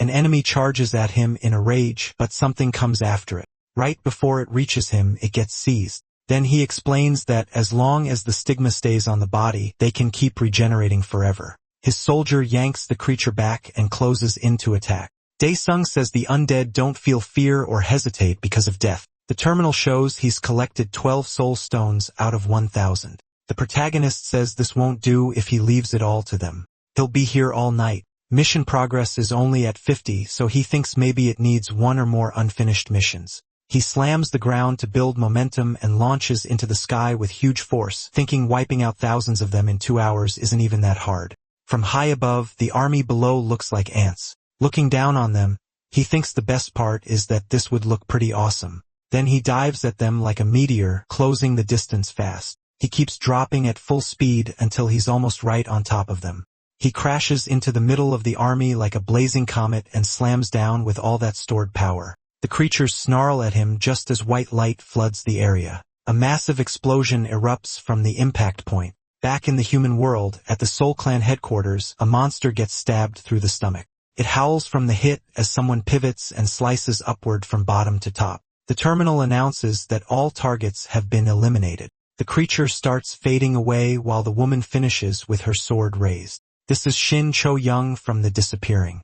An enemy charges at him in a rage, but something comes after it. Right before it reaches him, it gets seized. Then he explains that as long as the stigma stays on the body, they can keep regenerating forever. His soldier yanks the creature back and closes in to attack. Daesung says the undead don't feel fear or hesitate because of death. The terminal shows he's collected 12 soul stones out of 1,000. The protagonist says this won't do if he leaves it all to them. He'll be here all night. Mission progress is only at 50, so he thinks maybe it needs one or more unfinished missions. He slams the ground to build momentum and launches into the sky with huge force, thinking wiping out thousands of them in 2 hours isn't even that hard. From high above, the army below looks like ants. Looking down on them, he thinks the best part is that this would look pretty awesome. Then he dives at them like a meteor, closing the distance fast. He keeps dropping at full speed until he's almost right on top of them. He crashes into the middle of the army like a blazing comet and slams down with all that stored power. The creatures snarl at him just as white light floods the area. A massive explosion erupts from the impact point. Back in the human world, at the Soul Clan headquarters, a monster gets stabbed through the stomach. It howls from the hit as someone pivots and slices upward from bottom to top. The terminal announces that all targets have been eliminated. The creature starts fading away while the woman finishes with her sword raised. This is Shin Cho-young from The Disappearing.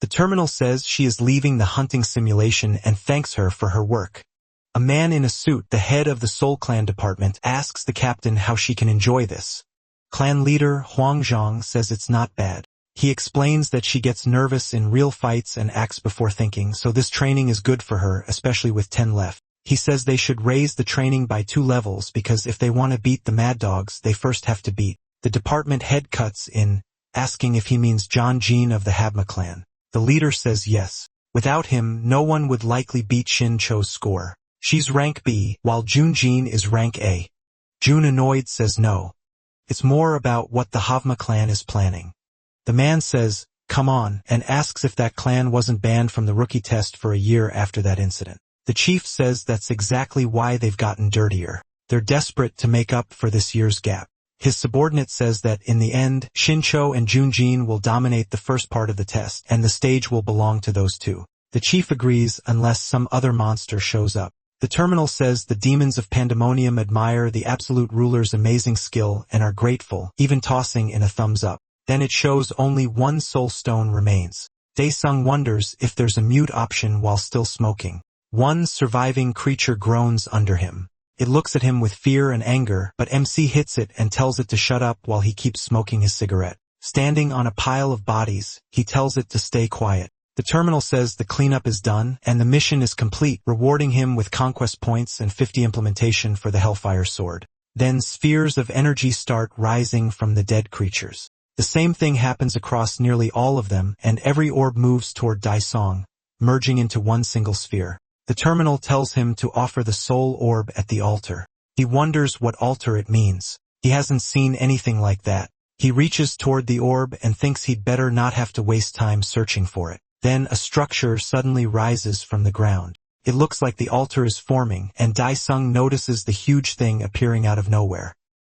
The terminal says she is leaving the hunting simulation and thanks her for her work. A man in a suit, the head of the Soul Clan department, asks the captain how she can enjoy this. Clan leader Huang Zhang says it's not bad. He explains that she gets nervous in real fights and acts before thinking, so this training is good for her, especially with 10 left. He says they should raise the training by 2 levels because if they want to beat the Mad Dogs, they first have to beat. The department head cuts in, asking if he means John Jean of the Habma clan. The leader says yes. Without him, no one would likely beat Shin Cho's score. She's rank B, while Jun Jean is rank A. Jun, annoyed, says no. It's more about what the Habma clan is planning. The man says, come on, and asks if that clan wasn't banned from the rookie test for a year after that incident. The chief says that's exactly why they've gotten dirtier. They're desperate to make up for this year's gap. His subordinate says that in the end, Shin Cho and Jun Jean will dominate the first part of the test, and the stage will belong to those two. The chief agrees unless some other monster shows up. The terminal says the demons of Pandemonium admire the absolute ruler's amazing skill and are grateful, even tossing in a thumbs up. Then it shows only 1 soul stone remains. Daesung wonders if there's a mute option while still smoking. One surviving creature groans under him. It looks at him with fear and anger, but MC hits it and tells it to shut up while he keeps smoking his cigarette. Standing on a pile of bodies, he tells it to stay quiet. The terminal says the cleanup is done and the mission is complete, rewarding him with conquest points and 50 implementation for the Hellfire Sword. Then spheres of energy start rising from the dead creatures. The same thing happens across nearly all of them, and every orb moves toward Daesung, merging into one single sphere. The terminal tells him to offer the soul orb at the altar. He wonders what altar it means. He hasn't seen anything like that. He reaches toward the orb and thinks he'd better not have to waste time searching for it. Then a structure suddenly rises from the ground. It looks like the altar is forming, and Daesung notices the huge thing appearing out of nowhere.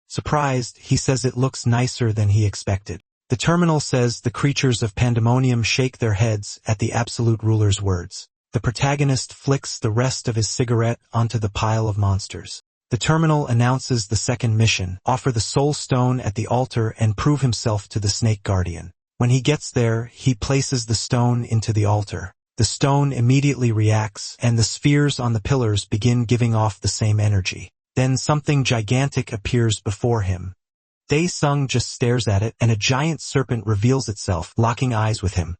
Surprised, he says it looks nicer than he expected. The terminal says the creatures of Pandemonium shake their heads at the absolute ruler's words. The protagonist flicks the rest of his cigarette onto the pile of monsters. The terminal announces the second mission, offer the soul stone at the altar and prove himself to the snake guardian. When he gets there, he places the stone into the altar. The stone immediately reacts, and the spheres on the pillars begin giving off the same energy. Then something gigantic appears before him. Daesung just stares at it, and a giant serpent reveals itself, locking eyes with him.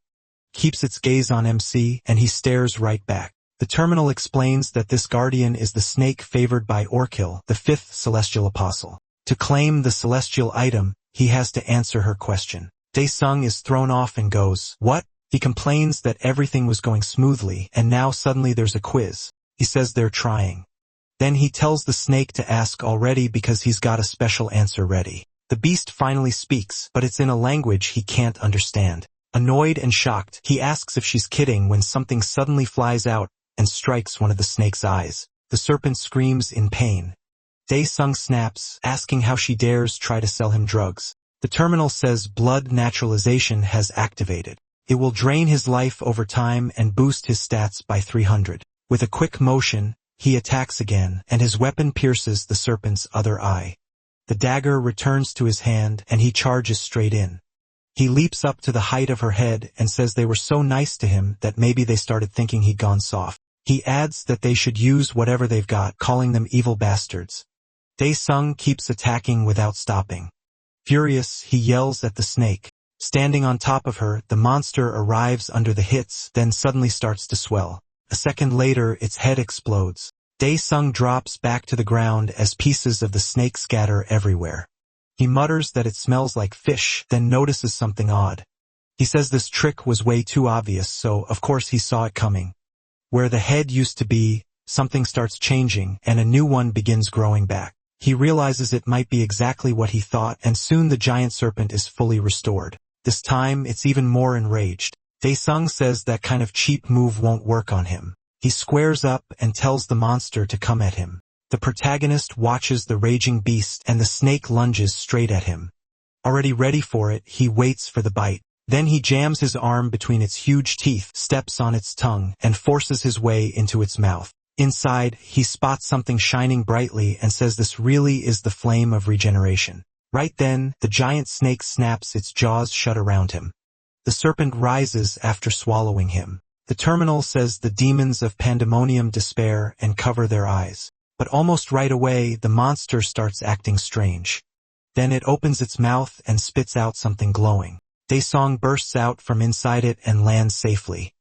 Keeps its gaze on MC, and he stares right back. The terminal explains that this guardian is the snake favored by Orkil, the 5th celestial apostle. To claim the celestial item, he has to answer her question. Daesung is thrown off and goes, "What?" He complains that everything was going smoothly, and now suddenly there's a quiz. He says they're trying. Then he tells the snake to ask already because he's got a special answer ready. The beast finally speaks, but it's in a language he can't understand. Annoyed and shocked, he asks if she's kidding when something suddenly flies out and strikes one of the snake's eyes. The serpent screams in pain. Daesung snaps, asking how she dares try to sell him drugs. The terminal says blood naturalization has activated. It will drain his life over time and boost his stats by 300. With a quick motion, he attacks again, and his weapon pierces the serpent's other eye. The dagger returns to his hand, and he charges straight in. He leaps up to the height of her head and says they were so nice to him that maybe they started thinking he'd gone soft. He adds that they should use whatever they've got, calling them evil bastards. Dae-sung keeps attacking without stopping. Furious, he yells at the snake. Standing on top of her, the monster arrives under the hits, then suddenly starts to swell. A second later, its head explodes. Dae-sung drops back to the ground as pieces of the snake scatter everywhere. He mutters that it smells like fish, then notices something odd. He says this trick was way too obvious, so of course he saw it coming. Where the head used to be, something starts changing, and a new one begins growing back. He realizes it might be exactly what he thought, and soon the giant serpent is fully restored. This time, it's even more enraged. Dae-sung says that kind of cheap move won't work on him. He squares up and tells the monster to come at him. The protagonist watches the raging beast, and the snake lunges straight at him. Already ready for it, he waits for the bite. Then he jams his arm between its huge teeth, steps on its tongue, and forces his way into its mouth. Inside, he spots something shining brightly and says this really is the flame of regeneration. Right then, the giant snake snaps its jaws shut around him. The serpent rises after swallowing him. The terminal says the demons of pandemonium despair and cover their eyes. But almost right away, the monster starts acting strange. Then it opens its mouth and spits out something glowing. Dae-sung bursts out from inside it and lands safely.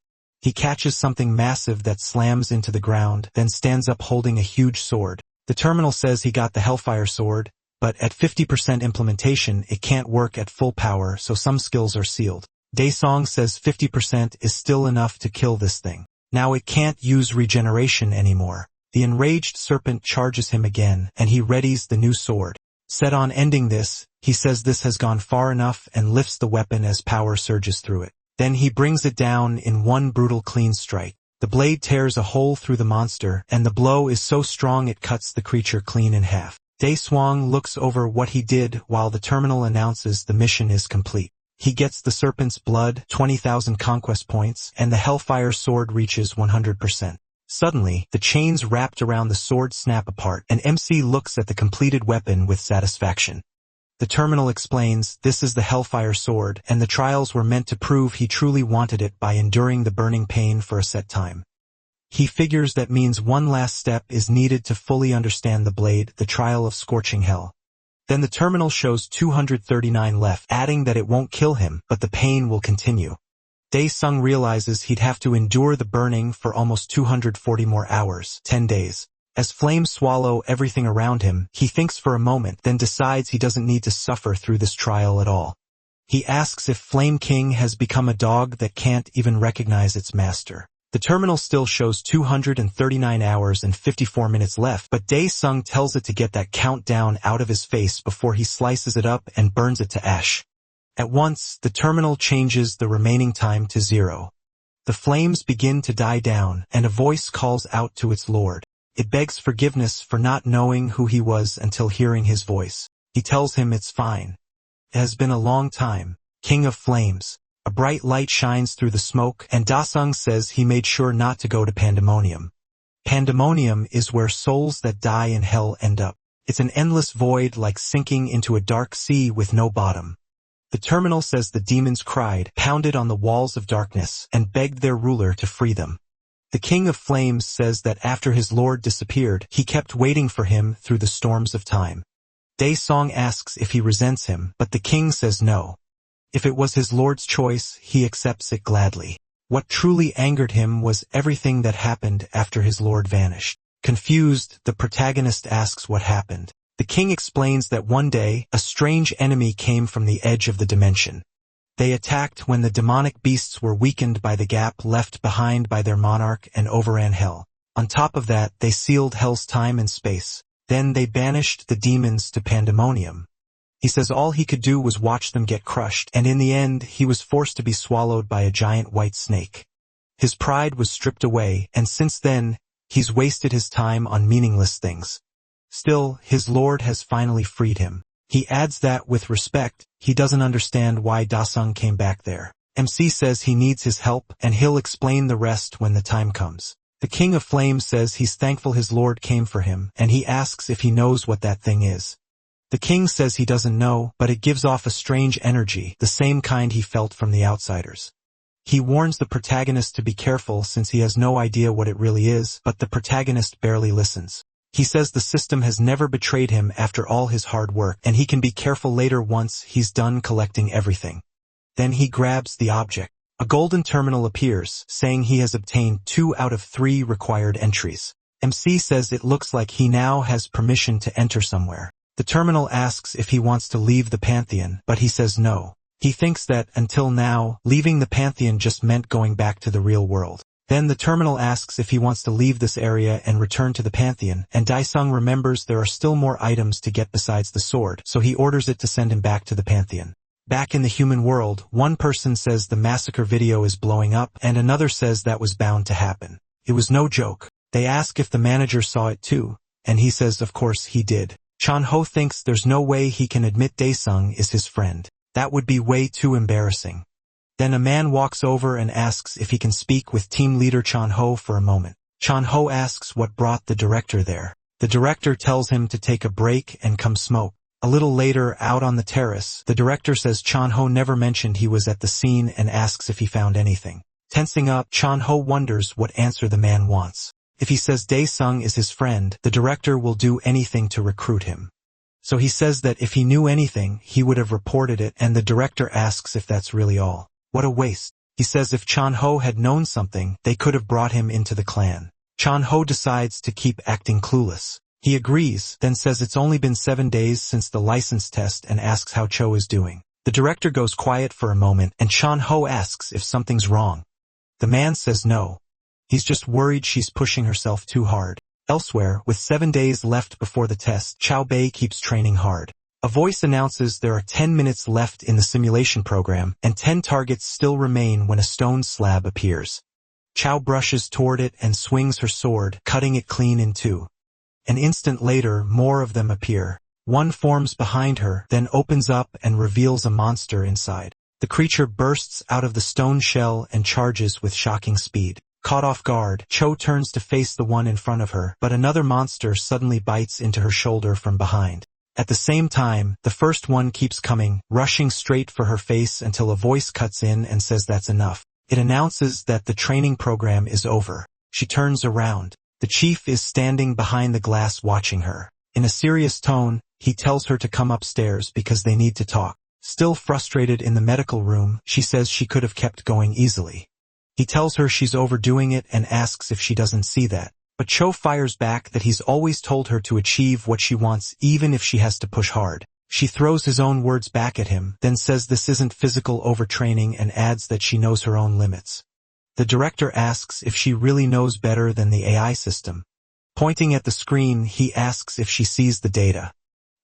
He catches something massive that slams into the ground, then stands up holding a huge sword. The terminal says he got the Hellfire sword, but at 50% implementation it can't work at full power, so some skills are sealed. Dae-sung says 50% is still enough to kill this thing. Now it can't use regeneration anymore. The enraged serpent charges him again, and he readies the new sword. Set on ending this, he says this has gone far enough and lifts the weapon as power surges through it. Then he brings it down in one brutal clean strike. The blade tears a hole through the monster, and the blow is so strong it cuts the creature clean in half. Dae-sung looks over what he did while the terminal announces the mission is complete. He gets the serpent's blood, 20,000 conquest points, and the Hellfire sword reaches 100%. Suddenly, the chains wrapped around the sword snap apart, and MC looks at the completed weapon with satisfaction. The terminal explains, this is the Hellfire sword, and the trials were meant to prove he truly wanted it by enduring the burning pain for a set time. He figures that means one last step is needed to fully understand the blade, the trial of scorching hell. Then the terminal shows 239 left, adding that it won't kill him, but the pain will continue. Dae-sung realizes he'd have to endure the burning for almost 240 more hours, 10 days. As flames swallow everything around him, he thinks for a moment, then decides he doesn't need to suffer through this trial at all. He asks if Flame King has become a dog that can't even recognize its master. The terminal still shows 239 hours and 54 minutes left, but Dae-sung tells it to get that countdown out of his face before he slices it up and burns it to ash. At once, the terminal changes the remaining time to 0. The flames begin to die down, and a voice calls out to its lord. It begs forgiveness for not knowing who he was until hearing his voice. He tells him it's fine. It has been a long time. King of Flames. A bright light shines through the smoke, and Dae-sung says he made sure not to go to Pandemonium. Pandemonium is where souls that die in hell end up. It's an endless void like sinking into a dark sea with no bottom. The terminal says the demons cried, pounded on the walls of darkness, and begged their ruler to free them. The King of Flames says that after his lord disappeared, he kept waiting for him through the storms of time. Dae-sung asks if he resents him, but the king says no. If it was his lord's choice, he accepts it gladly. What truly angered him was everything that happened after his lord vanished. Confused, the protagonist asks what happened. The king explains that one day, a strange enemy came from the edge of the dimension. They attacked when the demonic beasts were weakened by the gap left behind by their monarch and overran hell. On top of that, they sealed hell's time and space. Then they banished the demons to Pandemonium. He says all he could do was watch them get crushed, and in the end, he was forced to be swallowed by a giant white snake. His pride was stripped away, and since then, he's wasted his time on meaningless things. Still, his lord has finally freed him. He adds that, with respect, he doesn't understand why Dae-sung came back there. MC says he needs his help, and he'll explain the rest when the time comes. The King of Flames says he's thankful his lord came for him, and he asks if he knows what that thing is. The king says he doesn't know, but it gives off a strange energy, the same kind he felt from the outsiders. He warns the protagonist to be careful since he has no idea what it really is, but the protagonist barely listens. He says the system has never betrayed him after all his hard work, and he can be careful later once he's done collecting everything. Then he grabs the object. A golden terminal appears, saying he has obtained 2 out of 3 required entries. MC says it looks like he now has permission to enter somewhere. The terminal asks if he wants to leave the Pantheon, but he says no. He thinks that, until now, leaving the Pantheon just meant going back to the real world. Then the terminal asks if he wants to leave this area and return to the Pantheon, and Daesung remembers there are still more items to get besides the sword, so he orders it to send him back to the Pantheon. Back in the human world, one person says the massacre video is blowing up, and another says that was bound to happen. It was no joke. They ask if the manager saw it too, and he says of course he did. Chan-ho thinks there's no way he can admit Daesung is his friend. That would be way too embarrassing. Then a man walks over and asks if he can speak with team leader Chan-ho for a moment. Chan-ho asks what brought the director there. The director tells him to take a break and come smoke. A little later, out on the terrace, the director says Chan-ho never mentioned he was at the scene and asks if he found anything. Tensing up, Chan-ho wonders what answer the man wants. If he says Daesung is his friend, the director will do anything to recruit him. So he says that if he knew anything, he would have reported it, and the director asks if that's really all. What a waste. He says if Chan-ho had known something, they could have brought him into the clan. Chan-ho decides to keep acting clueless. He agrees, then says it's only been 7 days since the license test and asks how Cho is doing. The director goes quiet for a moment, and Chan-ho asks if something's wrong. The man says no. He's just worried she's pushing herself too hard. Elsewhere, with 7 days left before the test, Chao Bei keeps training hard. A voice announces there are 10 minutes left in the simulation program, and 10 targets still remain when a stone slab appears. Chao brushes toward it and swings her sword, cutting it clean in 2. An instant later, more of them appear. One forms behind her, then opens up and reveals a monster inside. The creature bursts out of the stone shell and charges with shocking speed. Caught off guard, Cho turns to face the one in front of her, but another monster suddenly bites into her shoulder from behind. At the same time, the first one keeps coming, rushing straight for her face until a voice cuts in and says that's enough. It announces that the training program is over. She turns around. The chief is standing behind the glass watching her. In a serious tone, he tells her to come upstairs because they need to talk. Still frustrated in the medical room, she says she could have kept going easily. He tells her she's overdoing it and asks if she doesn't see that. But Cho fires back that he's always told her to achieve what she wants even if she has to push hard. She throws his own words back at him, then says this isn't physical overtraining and adds that she knows her own limits. The director asks if she really knows better than the AI system. Pointing at the screen, he asks if she sees the data.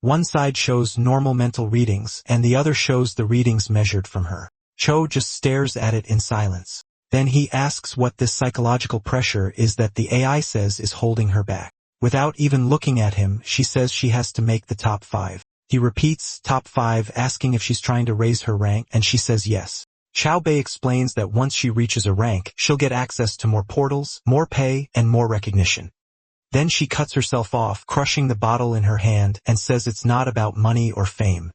One side shows normal mental readings, and the other shows the readings measured from her. Cho just stares at it in silence. Then he asks what this psychological pressure is that the AI says is holding her back. Without even looking at him, she says she has to make the top 5. He repeats top 5, asking if she's trying to raise her rank, and she says yes. Chao Bei explains that once she reaches a rank, she'll get access to more portals, more pay, and more recognition. Then she cuts herself off, crushing the bottle in her hand, and says it's not about money or fame.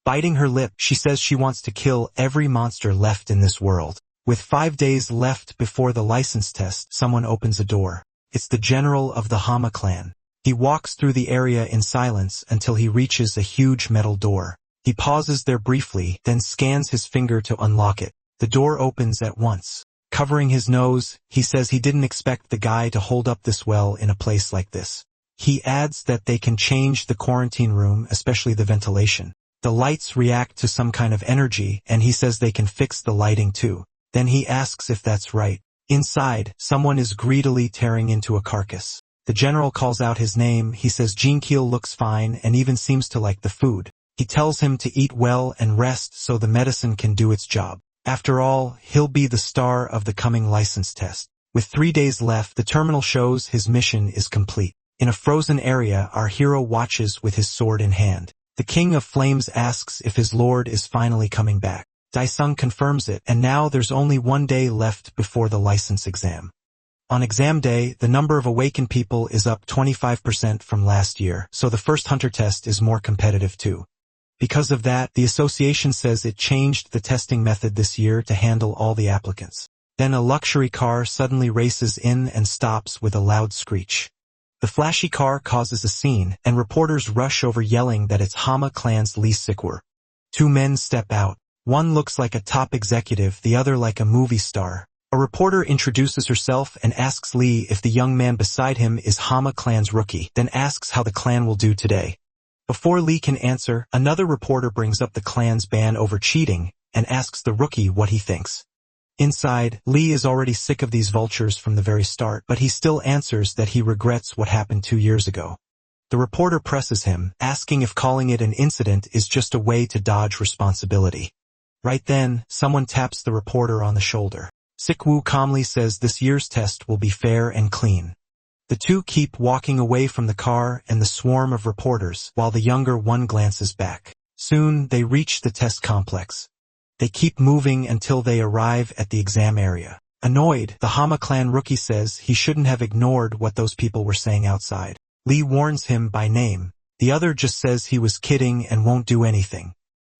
Biting her lip, she says she wants to kill every monster left in this world. With 5 days left before the license test, someone opens a door. It's the general of the Hama clan. He walks through the area in silence until he reaches a huge metal door. He pauses there briefly, then scans his finger to unlock it. The door opens at once. Covering his nose, he says he didn't expect the guy to hold up this well in a place like this. He adds that they can change the quarantine room, especially the ventilation. The lights react to some kind of energy, and he says they can fix the lighting too. Then he asks if that's right. Inside, someone is greedily tearing into a carcass. The general calls out his name. He says Jinkeel looks fine and even seems to like the food. He tells him to eat well and rest so the medicine can do its job. After all, he'll be the star of the coming license test. With 3 days left, the terminal shows his mission is complete. In a frozen area, our hero watches with his sword in hand. The King of Flames asks if his lord is finally coming back. Daesung confirms it, and now there's only 1 day left before the license exam. On exam day, the number of awakened people is up 25% from last year, so the first hunter test is more competitive too. Because of that, the association says it changed the testing method this year to handle all the applicants. Then a luxury car suddenly races in and stops with a loud screech. The flashy car causes a scene, and reporters rush over yelling that it's Hama clan's Lee Sikwar. Two men step out. One looks like a top executive, the other like a movie star. A reporter introduces herself and asks Lee if the young man beside him is Hama clan's rookie, then asks how the clan will do today. Before Lee can answer, another reporter brings up the clan's ban over cheating and asks the rookie what he thinks. Inside, Lee is already sick of these vultures from the very start, but he still answers that he regrets what happened 2 years ago. The reporter presses him, asking if calling it an incident is just a way to dodge responsibility. Right then, someone taps the reporter on the shoulder. Sikwoo calmly says this year's test will be fair and clean. The two keep walking away from the car and the swarm of reporters, while the younger one glances back. Soon, they reach the test complex. They keep moving until they arrive at the exam area. Annoyed, the Hama clan rookie says he shouldn't have ignored what those people were saying outside. Lee warns him by name. The other just says he was kidding and won't do anything.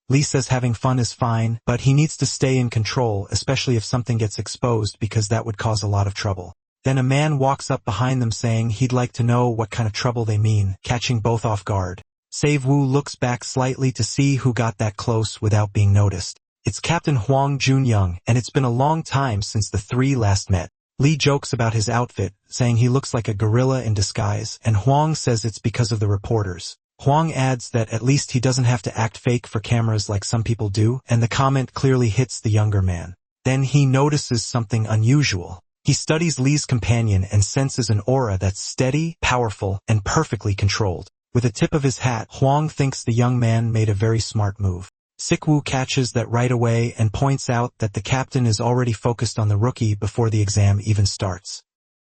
Lee says having fun is fine, but he needs to stay in control, especially if something gets exposed, because that would cause a lot of trouble. Then a man walks up behind them saying he'd like to know what kind of trouble they mean, catching both off guard. Save-Woo looks back slightly to see who got that close without being noticed. It's Captain Hwang Jun-young, and it's been a long time since the three last met. Lee jokes about his outfit, saying he looks like a gorilla in disguise, and Hwang says it's because of the reporters. Hwang adds that at least he doesn't have to act fake for cameras like some people do, and the comment clearly hits the younger man. Then he notices something unusual. He studies Lee's companion and senses an aura that's steady, powerful, and perfectly controlled. With a tip of his hat, Hwang thinks the young man made a very smart move. Sikwoo catches that right away and points out that the captain is already focused on the rookie before the exam even starts.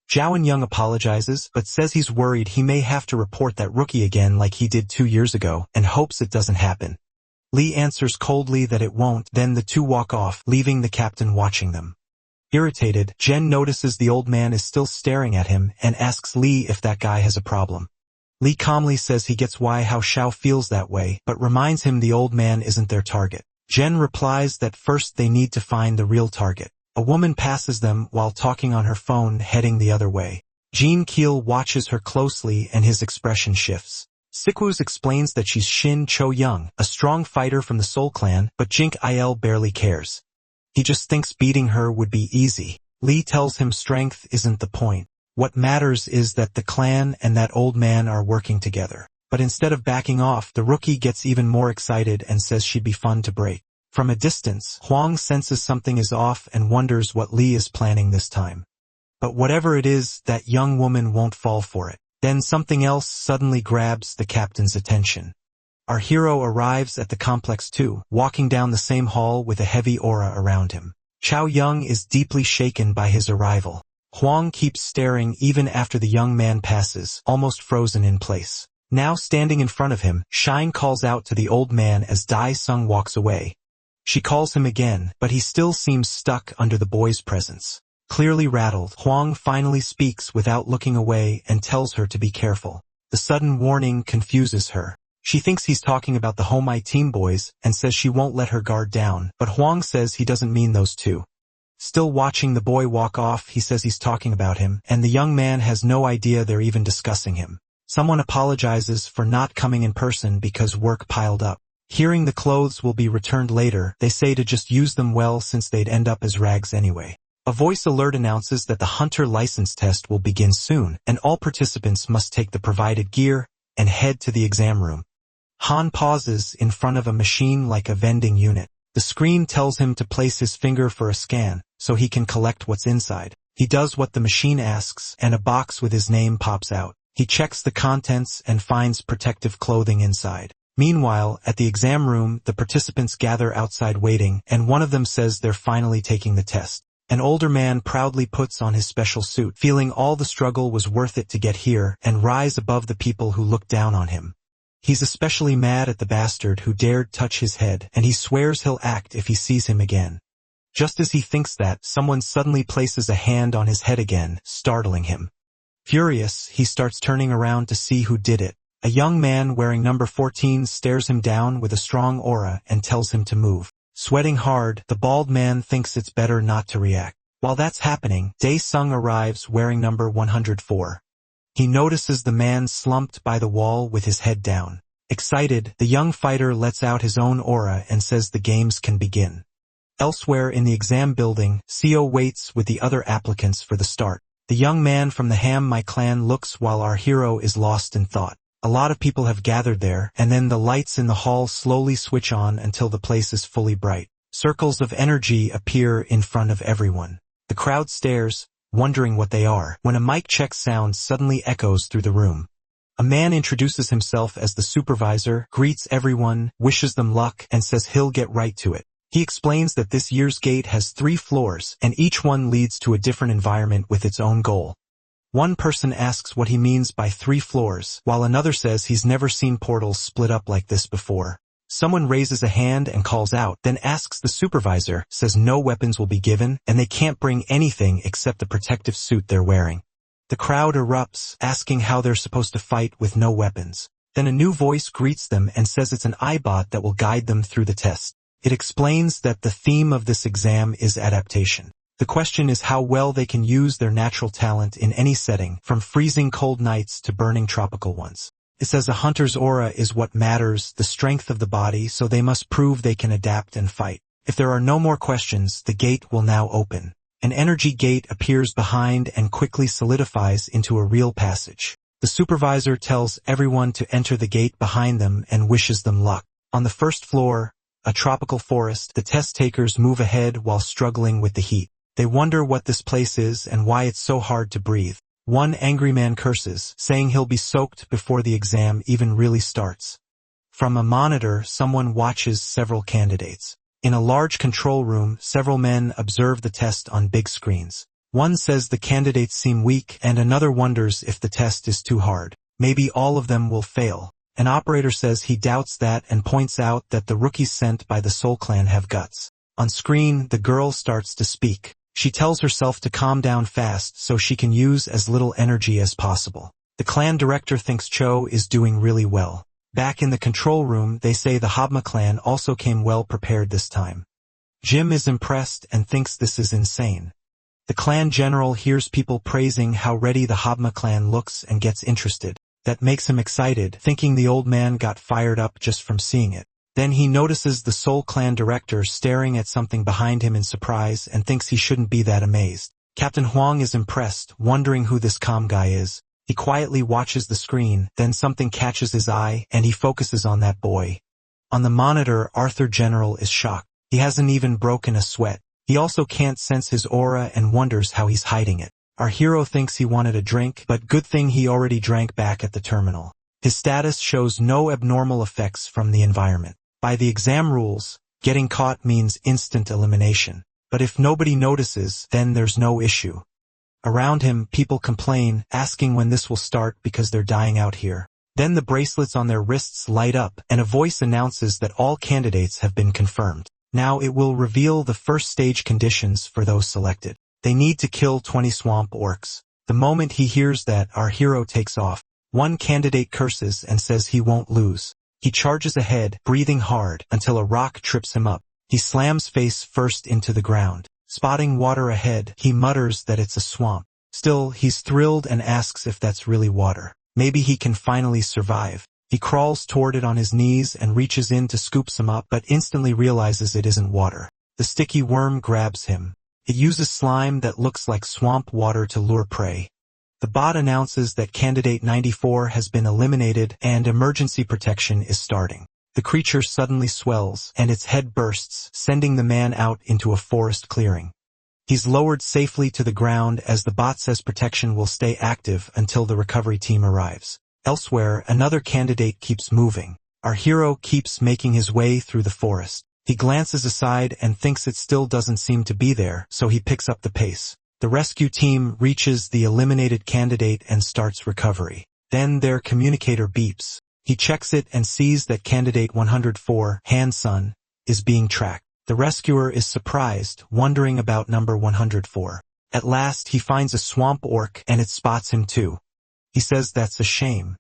Zhao Young apologizes, but says he's worried he may have to report that rookie again like he did 2 years ago, and hopes it doesn't happen. Lee answers coldly that it won't, then the two walk off, leaving the captain watching them. Irritated, Jen notices the old man is still staring at him and asks Lee if that guy has a problem. Lee calmly says he gets why Hao Xiao feels that way, but reminds him the old man isn't their target. Jen replies that first they need to find the real target. A woman passes them while talking on her phone, heading the other way. Jean Keel watches her closely and his expression shifts. Sikwoo explains that she's Shin Cho-young, a strong fighter from the Seoul clan, but Jink Il barely cares. He just thinks beating her would be easy. Lee tells him strength isn't the point. What matters is that the clan and that old man are working together. But instead of backing off, the rookie gets even more excited and says she'd be fun to break. From a distance, Hwang senses something is off and wonders what Lee is planning this time. But whatever it is, that young woman won't fall for it. Then something else suddenly grabs the captain's attention. Our hero arrives at the complex too, walking down the same hall with a heavy aura around him. Chao Young is deeply shaken by his arrival. Hwang keeps staring even after the young man passes, almost frozen in place. Now standing in front of him, Shine calls out to the old man as Dai Sung walks away. She calls him again, but he still seems stuck under the boy's presence. Clearly rattled, Hwang finally speaks without looking away and tells her to be careful. The sudden warning confuses her. She thinks he's talking about the Homai team boys and says she won't let her guard down, but Hwang says he doesn't mean those two. Still watching the boy walk off, he says he's talking about him, and the young man has no idea they're even discussing him. Someone apologizes for not coming in person because work piled up. Hearing the clothes will be returned later, they say to just use them well since they'd end up as rags anyway. A voice alert announces that the hunter license test will begin soon, and all participants must take the provided gear and head to the exam room. Han pauses in front of a machine like a vending unit. The screen tells him to place his finger for a scan, so he can collect what's inside. He does what the machine asks, and a box with his name pops out. He checks the contents and finds protective clothing inside. Meanwhile, at the exam room, the participants gather outside waiting, and one of them says they're finally taking the test. An older man proudly puts on his special suit, feeling all the struggle was worth it to get here and rise above the people who look down on him. He's especially mad at the bastard who dared touch his head, and he swears he'll act if he sees him again. Just as he thinks that, someone suddenly places a hand on his head again, startling him. Furious, he starts turning around to see who did it. A young man wearing number 14 stares him down with a strong aura and tells him to move. Sweating hard, the bald man thinks it's better not to react. While that's happening, Dae-sung arrives wearing number 104. He notices the man slumped by the wall with his head down. Excited, the young fighter lets out his own aura and says the games can begin. Elsewhere in the exam building, Seo waits with the other applicants for the start. The young man from the Ham My Clan looks while our hero is lost in thought. A lot of people have gathered there, and then the lights in the hall slowly switch on until the place is fully bright. Circles of energy appear in front of everyone. The crowd stares, wondering what they are, when a mic check sound suddenly echoes through the room. A man introduces himself as the supervisor, greets everyone, wishes them luck, and says he'll get right to it. He explains that this year's gate has 3 floors, and each one leads to a different environment with its own goal. One person asks what he means by 3 floors, while another says he's never seen portals split up like this before. Someone raises a hand and calls out, then asks the supervisor, says no weapons will be given, and they can't bring anything except the protective suit they're wearing. The crowd erupts, asking how they're supposed to fight with no weapons. Then a new voice greets them and says it's an iBot that will guide them through the test. It explains that the theme of this exam is adaptation. The question is how well they can use their natural talent in any setting, from freezing cold nights to burning tropical ones. It says a hunter's aura is what matters, the strength of the body, so they must prove they can adapt and fight. If there are no more questions, the gate will now open. An energy gate appears behind and quickly solidifies into a real passage. The supervisor tells everyone to enter the gate behind them and wishes them luck. On the first floor, a tropical forest, the test takers move ahead while struggling with the heat. They wonder what this place is and why it's so hard to breathe. One angry man curses, saying he'll be soaked before the exam even really starts. From a monitor, someone watches several candidates. In a large control room, several men observe the test on big screens. One says the candidates seem weak, and another wonders if the test is too hard. Maybe all of them will fail. An operator says he doubts that and points out that the rookies sent by the Soul Clan have guts. On screen, the girl starts to speak. She tells herself to calm down fast so she can use as little energy as possible. The clan director thinks Cho is doing really well. Back in the control room, they say the Habma clan also came well prepared this time. Jim is impressed and thinks this is insane. The clan general hears people praising how ready the Habma clan looks and gets interested. That makes him excited, thinking the old man got fired up just from seeing it. Then he notices the Soul Clan director staring at something behind him in surprise and thinks he shouldn't be that amazed. Captain Huang is impressed, wondering who this calm guy is. He quietly watches the screen, then something catches his eye, and he focuses on that boy. On the monitor, Arthur General is shocked. He hasn't even broken a sweat. He also can't sense his aura and wonders how he's hiding it. Our hero thinks he wanted a drink, but good thing he already drank back at the terminal. His status shows no abnormal effects from the environment. By the exam rules, getting caught means instant elimination. But if nobody notices, then there's no issue. Around him, people complain, asking when this will start because they're dying out here. Then the bracelets on their wrists light up, and a voice announces that all candidates have been confirmed. Now it will reveal the first stage conditions for those selected. They need to kill 20 swamp orcs. The moment he hears that, our hero takes off. One candidate curses and says he won't lose. He charges ahead, breathing hard, until a rock trips him up. He slams face first into the ground. Spotting water ahead, he mutters that it's a swamp. Still, he's thrilled and asks if that's really water. Maybe he can finally survive. He crawls toward it on his knees and reaches in to scoop some up, but instantly realizes it isn't water. The sticky worm grabs him. It uses slime that looks like swamp water to lure prey. The bot announces that candidate 94 has been eliminated and emergency protection is starting. The creature suddenly swells, and its head bursts, sending the man out into a forest clearing. He's lowered safely to the ground as the bot says protection will stay active until the recovery team arrives. Elsewhere, another candidate keeps moving. Our hero keeps making his way through the forest. He glances aside and thinks it still doesn't seem to be there, so he picks up the pace. The rescue team reaches the eliminated candidate and starts recovery. Then their communicator beeps. He checks it and sees that candidate 104, Han-sun, is being tracked. The rescuer is surprised, wondering about number 104. At last he finds a swamp orc and it spots him too. He says that's a shame.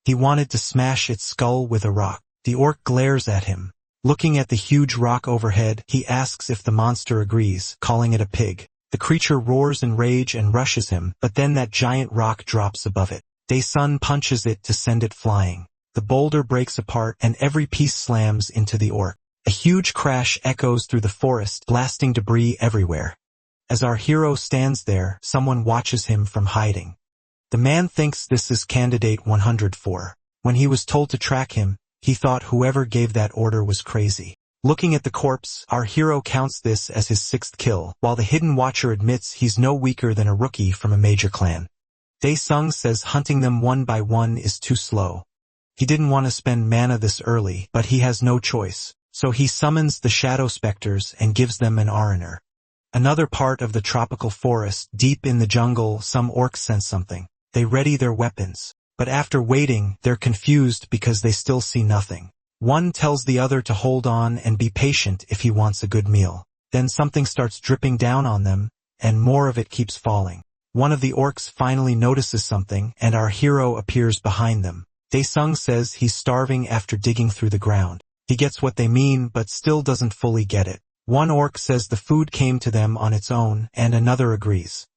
He wanted to smash its skull with a rock. The orc glares at him. Looking at the huge rock overhead, he asks if the monster agrees, calling it a pig. The creature roars in rage and rushes him, but then that giant rock drops above it. Dae-sun punches it to send it flying. The boulder breaks apart and every piece slams into the orc. A huge crash echoes through the forest, blasting debris everywhere. As our hero stands there, someone watches him from hiding. The man thinks this is Candidate 104. When he was told to track him, he thought whoever gave that order was crazy. Looking at the corpse, our hero counts this as his 6th kill, while the hidden watcher admits he's no weaker than a rookie from a major clan. Dae-sung says hunting them one by one is too slow. He didn't want to spend mana this early, but he has no choice, so he summons the shadow specters and gives them an Ariner. Another part of the tropical forest, deep in the jungle, some orcs sense something. They ready their weapons, but after waiting, they're confused because they still see nothing. One tells the other to hold on and be patient if he wants a good meal. Then something starts dripping down on them, and more of it keeps falling. One of the orcs finally notices something, and our hero appears behind them. Dae-sung says he's starving after digging through the ground. He gets what they mean, but still doesn't fully get it. One orc says the food came to them on its own, and another agrees.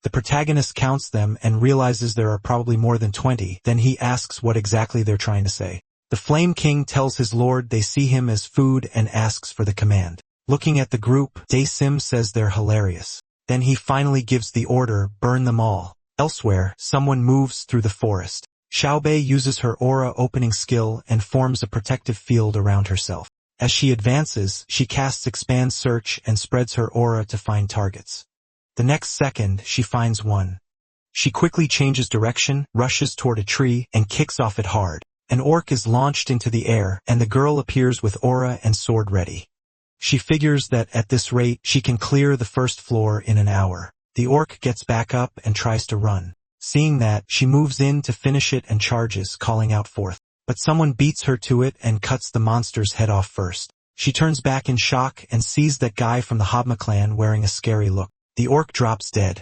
The protagonist counts them and realizes there are probably more than 20, then he asks what exactly they're trying to say. The Flame King tells his lord they see him as food and asks for the command. Looking at the group, Dae-sim says they're hilarious. Then he finally gives the order, burn them all. Elsewhere, someone moves through the forest. Xiaobei uses her aura opening skill and forms a protective field around herself. As she advances, she casts Expand Search and spreads her aura to find targets. The next second, she finds one. She quickly changes direction, rushes toward a tree, and kicks off it hard. An orc is launched into the air, and the girl appears with aura and sword ready. She figures that at this rate, she can clear the first floor in an hour. The orc gets back up and tries to run. Seeing that, she moves in to finish it and charges, calling out forth. But someone beats her to it and cuts the monster's head off first. She turns back in shock and sees that guy from the Habma clan wearing a scary look. The orc drops dead.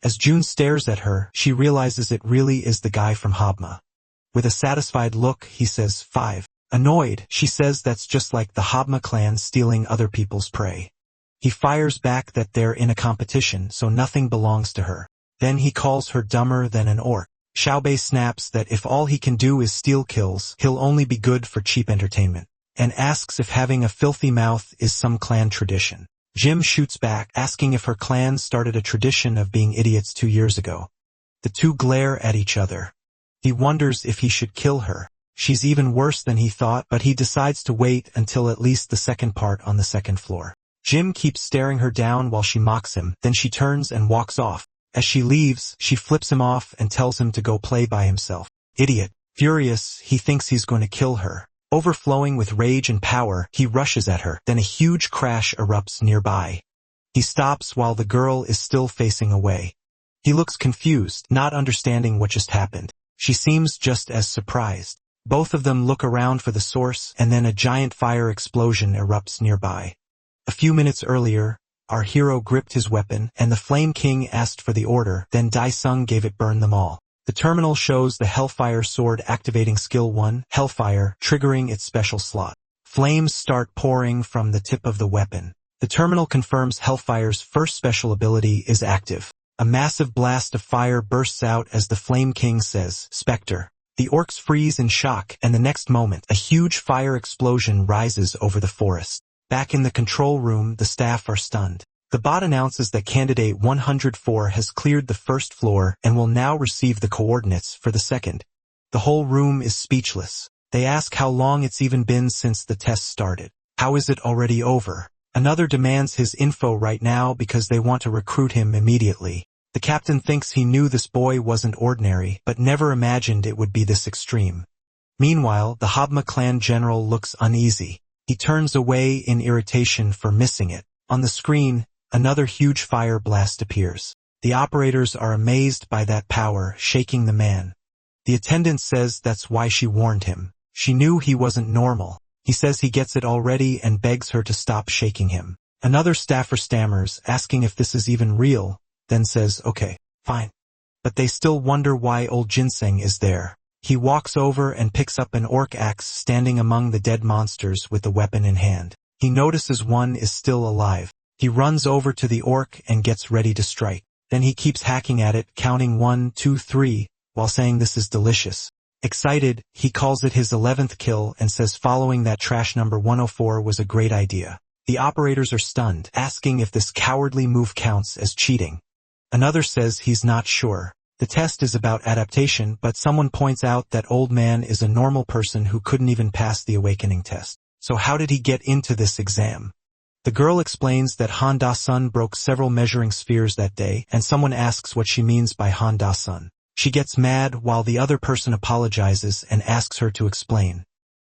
As June stares at her, she realizes it really is the guy from Habma. With a satisfied look, he says, 5. Annoyed, she says that's just like the Habma clan stealing other people's prey. He fires back that they're in a competition, so nothing belongs to her. Then he calls her dumber than an orc. Xiaobei snaps that if all he can do is steal kills, he'll only be good for cheap entertainment, and asks if having a filthy mouth is some clan tradition. Jim shoots back, asking if her clan started a tradition of being idiots 2 years ago. The two glare at each other. He wonders if he should kill her. She's even worse than he thought, but he decides to wait until at least the second part on the second floor. Jim keeps staring her down while she mocks him, then she turns and walks off. As she leaves, she flips him off and tells him to go play by himself. Idiot. Furious, he thinks he's going to kill her. Overflowing with rage and power, he rushes at her, then a huge crash erupts nearby. He stops while the girl is still facing away. He looks confused, not understanding what just happened. She seems just as surprised. Both of them look around for the source, and then a giant fire explosion erupts nearby. A few minutes earlier, our hero gripped his weapon, and the Flame King asked for the order, then Dae-sung gave it burn them all. The terminal shows the Hellfire Sword activating Skill 1, Hellfire, triggering its special slot. Flames start pouring from the tip of the weapon. The terminal confirms Hellfire's first special ability is active. A massive blast of fire bursts out as the Flame King says, Spectre. The orcs freeze in shock, and the next moment, a huge fire explosion rises over the forest. Back in the control room, the staff are stunned. The bot announces that Candidate 104 has cleared the first floor and will now receive the coordinates for the second. The whole room is speechless. They ask how long it's even been since the test started. How is it already over? Another demands his info right now because they want to recruit him immediately. The captain thinks he knew this boy wasn't ordinary, but never imagined it would be this extreme. Meanwhile, the Habma clan general looks uneasy. He turns away in irritation for missing it. On the screen, another huge fire blast appears. The operators are amazed by that power, shaking the man. The attendant says that's why she warned him. She knew he wasn't normal. He says he gets it already and begs her to stop shaking him. Another staffer stammers, asking if this is even real, then says, okay, fine. But they still wonder why old Ginseng is there. He walks over and picks up an orc axe standing among the dead monsters with the weapon in hand. He notices one is still alive. He runs over to the orc and gets ready to strike. Then he keeps hacking at it, counting 1, 2, 3, while saying this is delicious. Excited, he calls it his 11th kill and says following that trash number 104 was a great idea. The operators are stunned, asking if this cowardly move counts as cheating. Another says he's not sure. The test is about adaptation, but someone points out that old man is a normal person who couldn't even pass the awakening test. So how did he get into this exam? The girl explains that Han Da-sun broke several measuring spheres that day, and someone asks what she means by Han Da-sun. She gets mad while the other person apologizes and asks her to explain.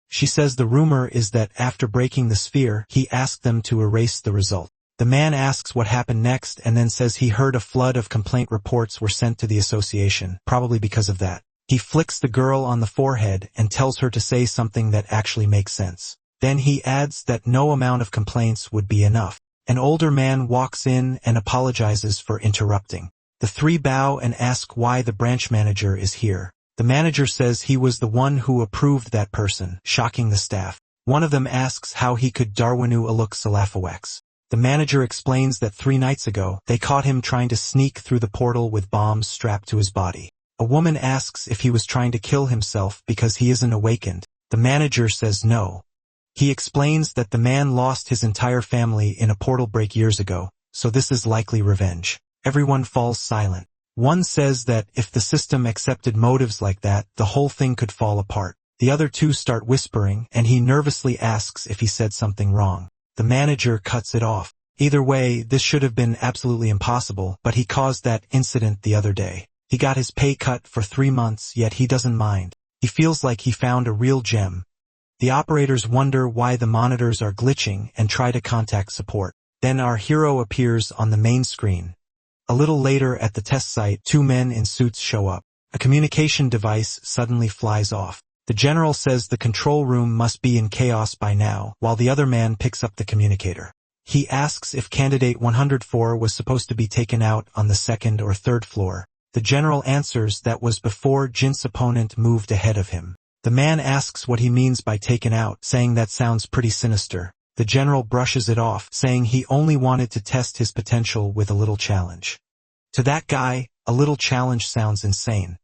She says the rumor is that after breaking the sphere, he asked them to erase the result. The man asks what happened next and then says he heard a flood of complaint reports were sent to the association, probably because of that. He flicks the girl on the forehead and tells her to say something that actually makes sense. Then he adds that no amount of complaints would be enough. An older man walks in and apologizes for interrupting. The three bow and ask why the branch manager is here. The manager says he was the one who approved that person, shocking the staff. One of them asks how he could Darwinu Aluk Salafawax. The manager explains that 3 nights ago, they caught him trying to sneak through the portal with bombs strapped to his body. A woman asks if he was trying to kill himself because he isn't awakened. The manager says no. He explains that the man lost his entire family in a portal break years ago, so this is likely revenge. Everyone falls silent. One says that if the system accepted motives like that, the whole thing could fall apart. The other two start whispering, and he nervously asks if he said something wrong. The manager cuts it off. Either way, this should have been absolutely impossible, but he caused that incident the other day. He got his pay cut for 3 months, yet he doesn't mind. He feels like he found a real gem. The operators wonder why the monitors are glitching and try to contact support. Then our hero appears on the main screen. A little later at the test site, 2 men in suits show up. A communication device suddenly flies off. The general says the control room must be in chaos by now, while the other man picks up the communicator. He asks if candidate 104 was supposed to be taken out on the 2nd or 3rd floor. The general answers that was before Jin's opponent moved ahead of him. The man asks what he means by taken out, saying that sounds pretty sinister. The general brushes it off, saying he only wanted to test his potential with a little challenge. To that guy, a little challenge sounds insane.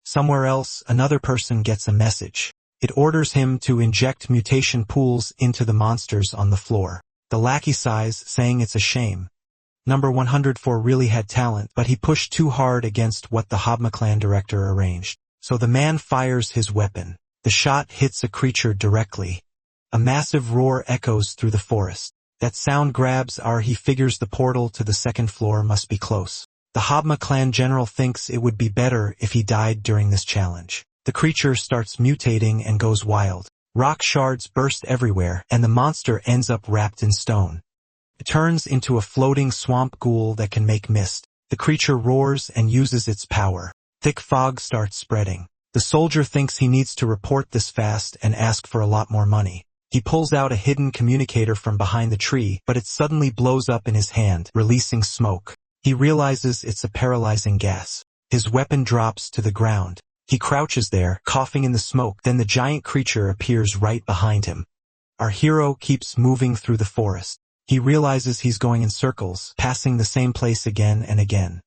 Somewhere else, another person gets a message. It orders him to inject mutation pools into the monsters on the floor. The lackey sighs, saying it's a shame. Number 104 really had talent, but he pushed too hard against what the Habma clan director arranged. So the man fires his weapon. The shot hits a creature directly. A massive roar echoes through the forest. That sound grabs he figures the portal to the 2nd floor must be close. The Habma clan general thinks it would be better if he died during this challenge. The creature starts mutating and goes wild. Rock shards burst everywhere, and the monster ends up wrapped in stone. It turns into a floating swamp ghoul that can make mist. The creature roars and uses its power. Thick fog starts spreading. The soldier thinks he needs to report this fast and ask for a lot more money. He pulls out a hidden communicator from behind the tree, but it suddenly blows up in his hand, releasing smoke. He realizes it's a paralyzing gas. His weapon drops to the ground. He crouches there, coughing in the smoke, then the giant creature appears right behind him. Our hero keeps moving through the forest. He realizes he's going in circles, passing the same place again and again.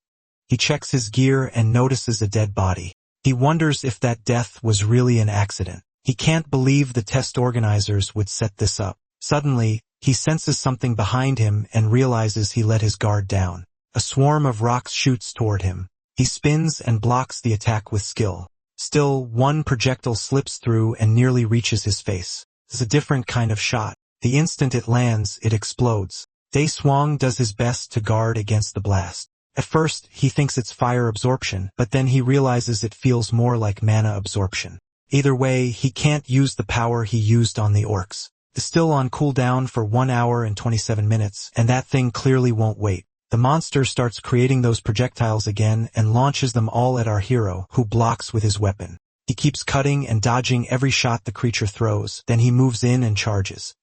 He checks his gear and notices a dead body. He wonders if that death was really an accident. He can't believe the test organizers would set this up. Suddenly, he senses something behind him and realizes he let his guard down. A swarm of rocks shoots toward him. He spins and blocks the attack with skill. Still, one projectile slips through and nearly reaches his face. It's a different kind of shot. The instant it lands, it explodes. Dae Swang does his best to guard against the blast. At first, he thinks it's fire absorption, but then he realizes it feels more like mana absorption. Either way, he can't use the power he used on the orcs. It's still on cooldown for 1 hour and 27 minutes, and that thing clearly won't wait. The monster starts creating those projectiles again and launches them all at our hero, who blocks with his weapon. He keeps cutting and dodging every shot the creature throws, then he moves in and charges.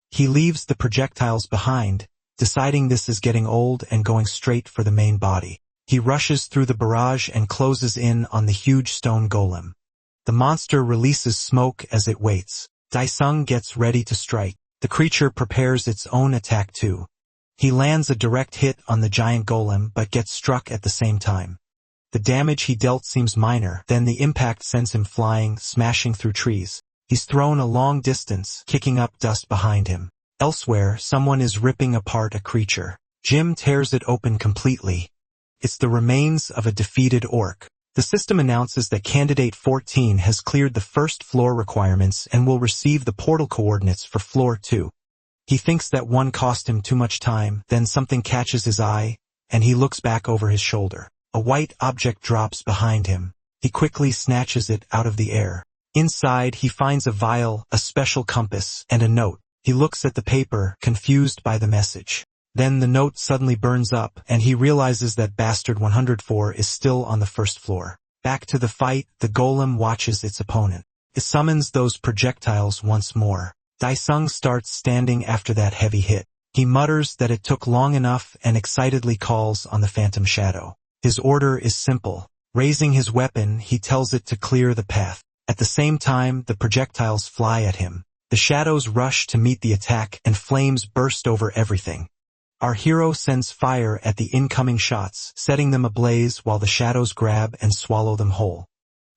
He leaves the projectiles behind, deciding this is getting old and going straight for the main body. He rushes through the barrage and closes in on the huge stone golem. The monster releases smoke as it waits. Daesung gets ready to strike. The creature prepares its own attack too. He lands a direct hit on the giant golem but gets struck at the same time. The damage he dealt seems minor, then the impact sends him flying, smashing through trees. He's thrown a long distance, kicking up dust behind him. Elsewhere, someone is ripping apart a creature. Jim tears it open completely. It's the remains of a defeated orc. The system announces that Candidate 14 has cleared the first floor requirements and will receive the portal coordinates for floor 2. He thinks that one cost him too much time, then something catches his eye, and he looks back over his shoulder. A white object drops behind him. He quickly snatches it out of the air. Inside, he finds a vial, a special compass, and a note. He looks at the paper, confused by the message. Then the note suddenly burns up, and he realizes that Bastard 104 is still on the first floor. Back to the fight, the golem watches its opponent. It summons those projectiles once more. Daesung starts standing after that heavy hit. He mutters that it took long enough and excitedly calls on the phantom shadow. His order is simple. Raising his weapon, he tells it to clear the path. At the same time, the projectiles fly at him. The shadows rush to meet the attack, and flames burst over everything. Our hero sends fire at the incoming shots, setting them ablaze while the shadows grab and swallow them whole.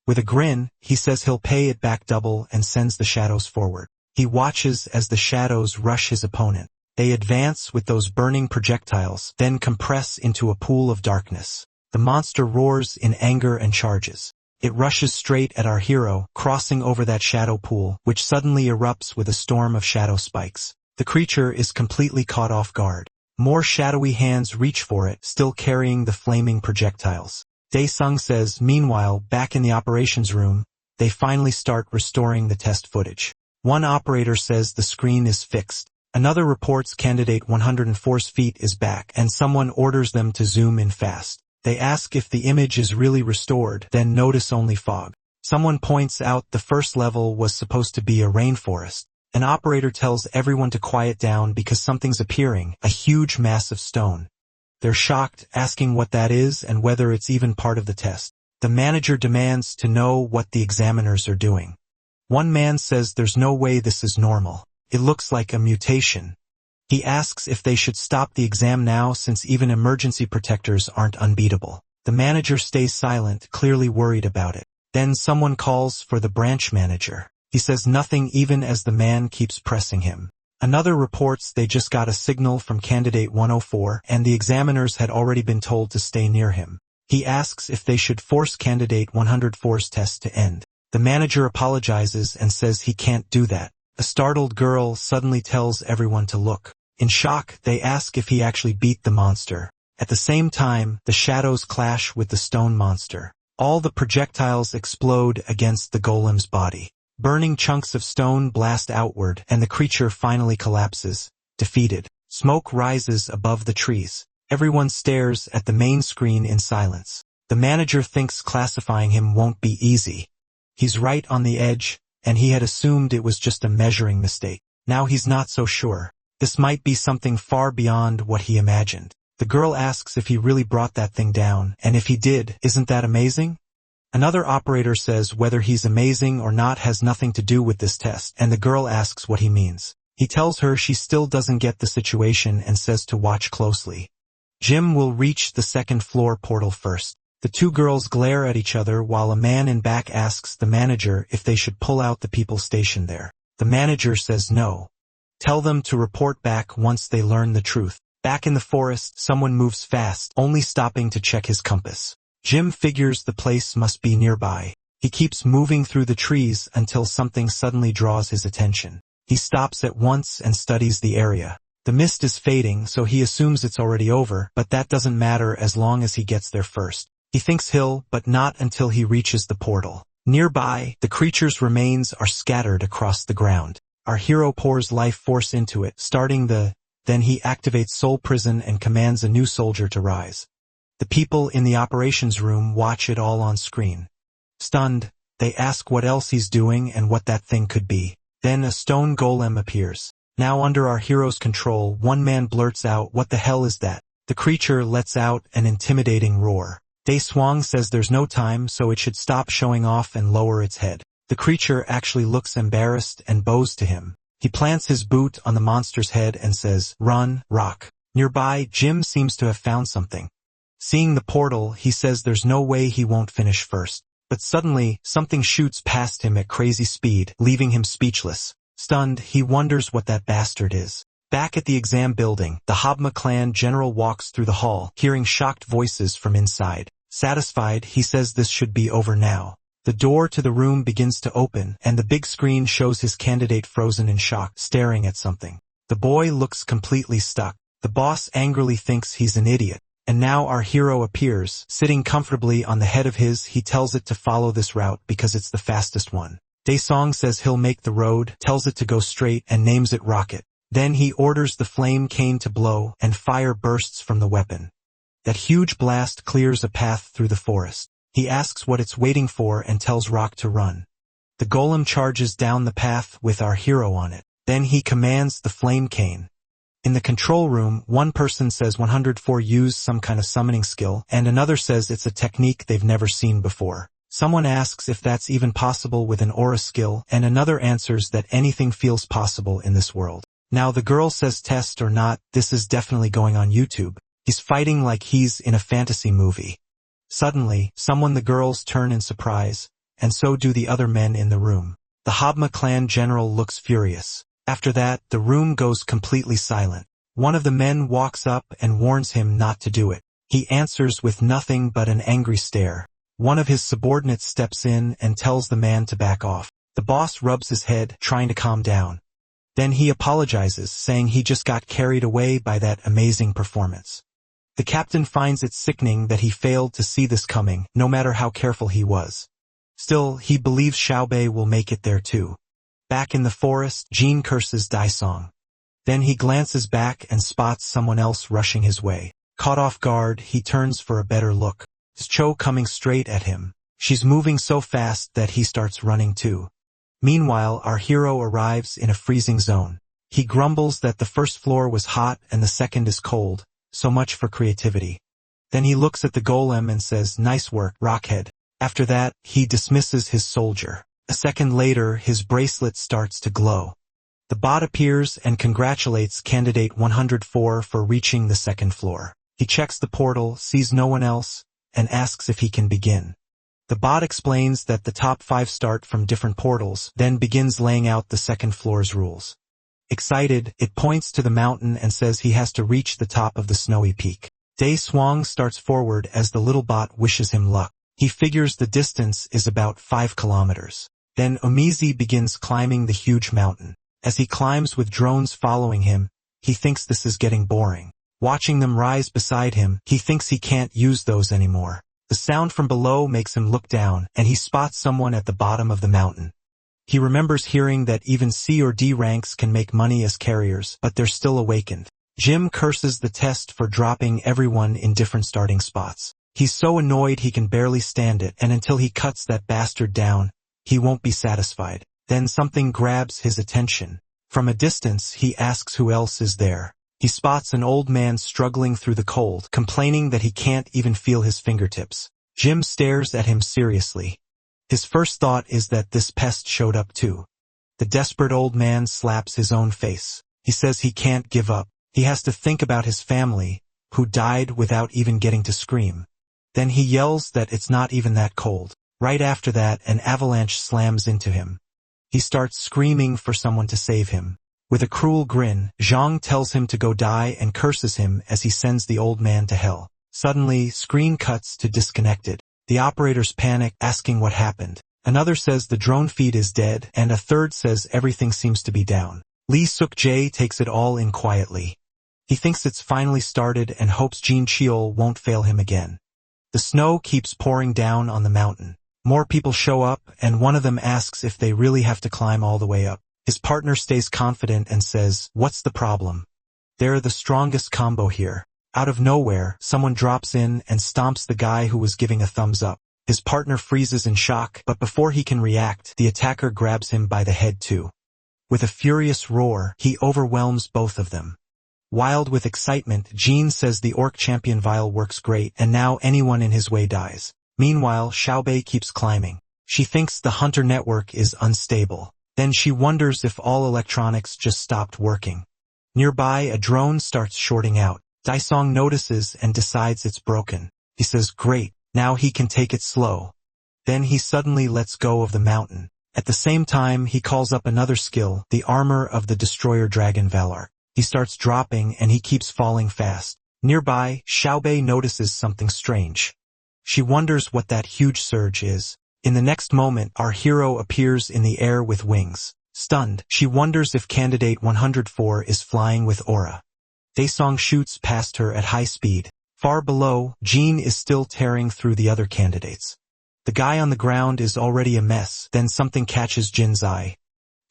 With a grin, he says he'll pay it back double and sends the shadows forward. He watches as the shadows rush his opponent. They advance with those burning projectiles, then compress into a pool of darkness. The monster roars in anger and charges. It rushes straight at our hero, crossing over that shadow pool, which suddenly erupts with a storm of shadow spikes. The creature is completely caught off guard. More shadowy hands reach for it, still carrying the flaming projectiles. Daesung says, meanwhile, back in the operations room, they finally start restoring the test footage. One operator says the screen is fixed. Another reports Candidate 104's feet is back, and someone orders them to zoom in fast. They ask if the image is really restored, then notice only fog. Someone points out the first level was supposed to be a rainforest. An operator tells everyone to quiet down because something's appearing, a huge mass of stone. They're shocked, asking what that is and whether it's even part of the test. The manager demands to know what the examiners are doing. One man says there's no way this is normal. It looks like a mutation. He asks if they should stop the exam now since even emergency protectors aren't unbeatable. The manager stays silent, clearly worried about it. Then someone calls for the branch manager. He says nothing even as the man keeps pressing him. Another reports they just got a signal from Candidate 104 and the examiners had already been told to stay near him. He asks if they should force Candidate 104's test to end. The manager apologizes and says he can't do that. A startled girl suddenly tells everyone to look. In shock, they ask if he actually beat the monster. At the same time, the shadows clash with the stone monster. All the projectiles explode against the golem's body. Burning chunks of stone blast outward, and the creature finally collapses, defeated. Smoke rises above the trees. Everyone stares at the main screen in silence. The manager thinks classifying him won't be easy. He's right on the edge, and he had assumed it was just a measuring mistake. Now he's not so sure. This might be something far beyond what he imagined. The girl asks if he really brought that thing down, and if he did, isn't that amazing? Another operator says whether he's amazing or not has nothing to do with this test, and the girl asks what he means. He tells her she still doesn't get the situation and says to watch closely. Jim will reach the second floor portal first. The two girls glare at each other while a man in back asks the manager if they should pull out the people stationed there. The manager says no. Tell them to report back once they learn the truth. Back in the forest, someone moves fast, only stopping to check his compass. Jim figures the place must be nearby. He keeps moving through the trees until something suddenly draws his attention. He stops at once and studies the area. The mist is fading, so he assumes it's already over, but that doesn't matter as long as he gets there first. He thinks he'll, but not until he reaches the portal. Nearby, the creature's remains are scattered across the ground. Our hero pours life force into it, then he activates Soul Prison and commands a new soldier to rise. The people in the operations room watch it all on screen. Stunned, they ask what else he's doing and what that thing could be. Then a stone golem appears. Now under our hero's control, one man blurts out, "What the hell is that?" The creature lets out an intimidating roar. Dae Swang says there's no time, so it should stop showing off and lower its head. The creature actually looks embarrassed and bows to him. He plants his boot on the monster's head and says, "Run, rock." Nearby, Jim seems to have found something. Seeing the portal, he says there's no way he won't finish first. But suddenly, something shoots past him at crazy speed, leaving him speechless. Stunned, he wonders what that bastard is. Back at the exam building, the Habma clan general walks through the hall, hearing shocked voices from inside. Satisfied, he says this should be over now. The door to the room begins to open, and the big screen shows his candidate frozen in shock, staring at something. The boy looks completely stuck. The boss angrily thinks he's an idiot. And now our hero appears, sitting comfortably on the head of his. He tells it to follow this route because it's the fastest one. Dae Song says he'll make the road, tells it to go straight, and names it Rocket. Then he orders the flame cane to blow, and fire bursts from the weapon. That huge blast clears a path through the forest. He asks what it's waiting for and tells Rock to run. The golem charges down the path with our hero on it. Then he commands the flame cane. In the control room, one person says 104 use some kind of summoning skill, and another says it's a technique they've never seen before. Someone asks if that's even possible with an aura skill, and another answers that anything feels possible in this world. Now the girl says test or not, this is definitely going on YouTube. He's fighting like he's in a fantasy movie. Suddenly, the girls turn in surprise, and so do the other men in the room. The Habma clan general looks furious. After that, the room goes completely silent. One of the men walks up and warns him not to do it. He answers with nothing but an angry stare. One of his subordinates steps in and tells the man to back off. The boss rubs his head, trying to calm down. Then he apologizes, saying he just got carried away by that amazing performance. The captain finds it sickening that he failed to see this coming, no matter how careful he was. Still, he believes Xiaobei will make it there too. Back in the forest, Jean curses Dae Song. Then he glances back and spots someone else rushing his way. Caught off guard, he turns for a better look. It's Cho coming straight at him. She's moving so fast that he starts running too. Meanwhile, our hero arrives in a freezing zone. He grumbles that the first floor was hot and the second is cold. So much for creativity. Then he looks at the golem and says, "Nice work, Rockhead." After that, he dismisses his soldier. A second later, his bracelet starts to glow. The bot appears and congratulates candidate 104 for reaching the second floor. He checks the portal, sees no one else, and asks if he can begin. The bot explains that the top 5 start from different portals, then begins laying out the second floor's rules. Excited, it points to the mountain and says he has to reach the top of the snowy peak. Dae Swang starts forward as the little bot wishes him luck. He figures the distance is about 5 kilometers. Then Umizi begins climbing the huge mountain. As he climbs with drones following him, he thinks this is getting boring. Watching them rise beside him, he thinks he can't use those anymore. The sound from below makes him look down, and he spots someone at the bottom of the mountain. He remembers hearing that even C or D ranks can make money as carriers, but they're still awakened. Jim curses the test for dropping everyone in different starting spots. He's so annoyed he can barely stand it, and until he cuts that bastard down, he won't be satisfied. Then something grabs his attention. From a distance, he asks who else is there. He spots an old man struggling through the cold, complaining that he can't even feel his fingertips. Jim stares at him seriously. His first thought is that this pest showed up too. The desperate old man slaps his own face. He says he can't give up. He has to think about his family, who died without even getting to scream. Then he yells that it's not even that cold. Right after that, an avalanche slams into him. He starts screaming for someone to save him. With a cruel grin, Zhang tells him to go die and curses him as he sends the old man to hell. Suddenly, screen cuts to disconnected. The operators panic, asking what happened. Another says the drone feed is dead, and a third says everything seems to be down. Lee Suk-jae takes it all in quietly. He thinks it's finally started and hopes Jin Cheol won't fail him again. The snow keeps pouring down on the mountain. More people show up, and one of them asks if they really have to climb all the way up. His partner stays confident and says, "What's the problem? They're the strongest combo here." Out of nowhere, someone drops in and stomps the guy who was giving a thumbs up. His partner freezes in shock, but before he can react, the attacker grabs him by the head too. With a furious roar, he overwhelms both of them. Wild with excitement, Jean says the orc champion vial works great and now anyone in his way dies. Meanwhile, Xiaobei keeps climbing. She thinks the hunter network is unstable. Then she wonders if all electronics just stopped working. Nearby, a drone starts shorting out. Daisong notices and decides it's broken. He says great, now he can take it slow. Then he suddenly lets go of the mountain. At the same time, he calls up another skill, the armor of the destroyer dragon Valar. He starts dropping and he keeps falling fast. Nearby, Xiaobei notices something strange. She wonders what that huge surge is. In the next moment, our hero appears in the air with wings. Stunned, she wonders if candidate 104 is flying with aura. Daesong shoots past her at high speed. Far below, Jean is still tearing through the other candidates. The guy on the ground is already a mess, then something catches Jin's eye.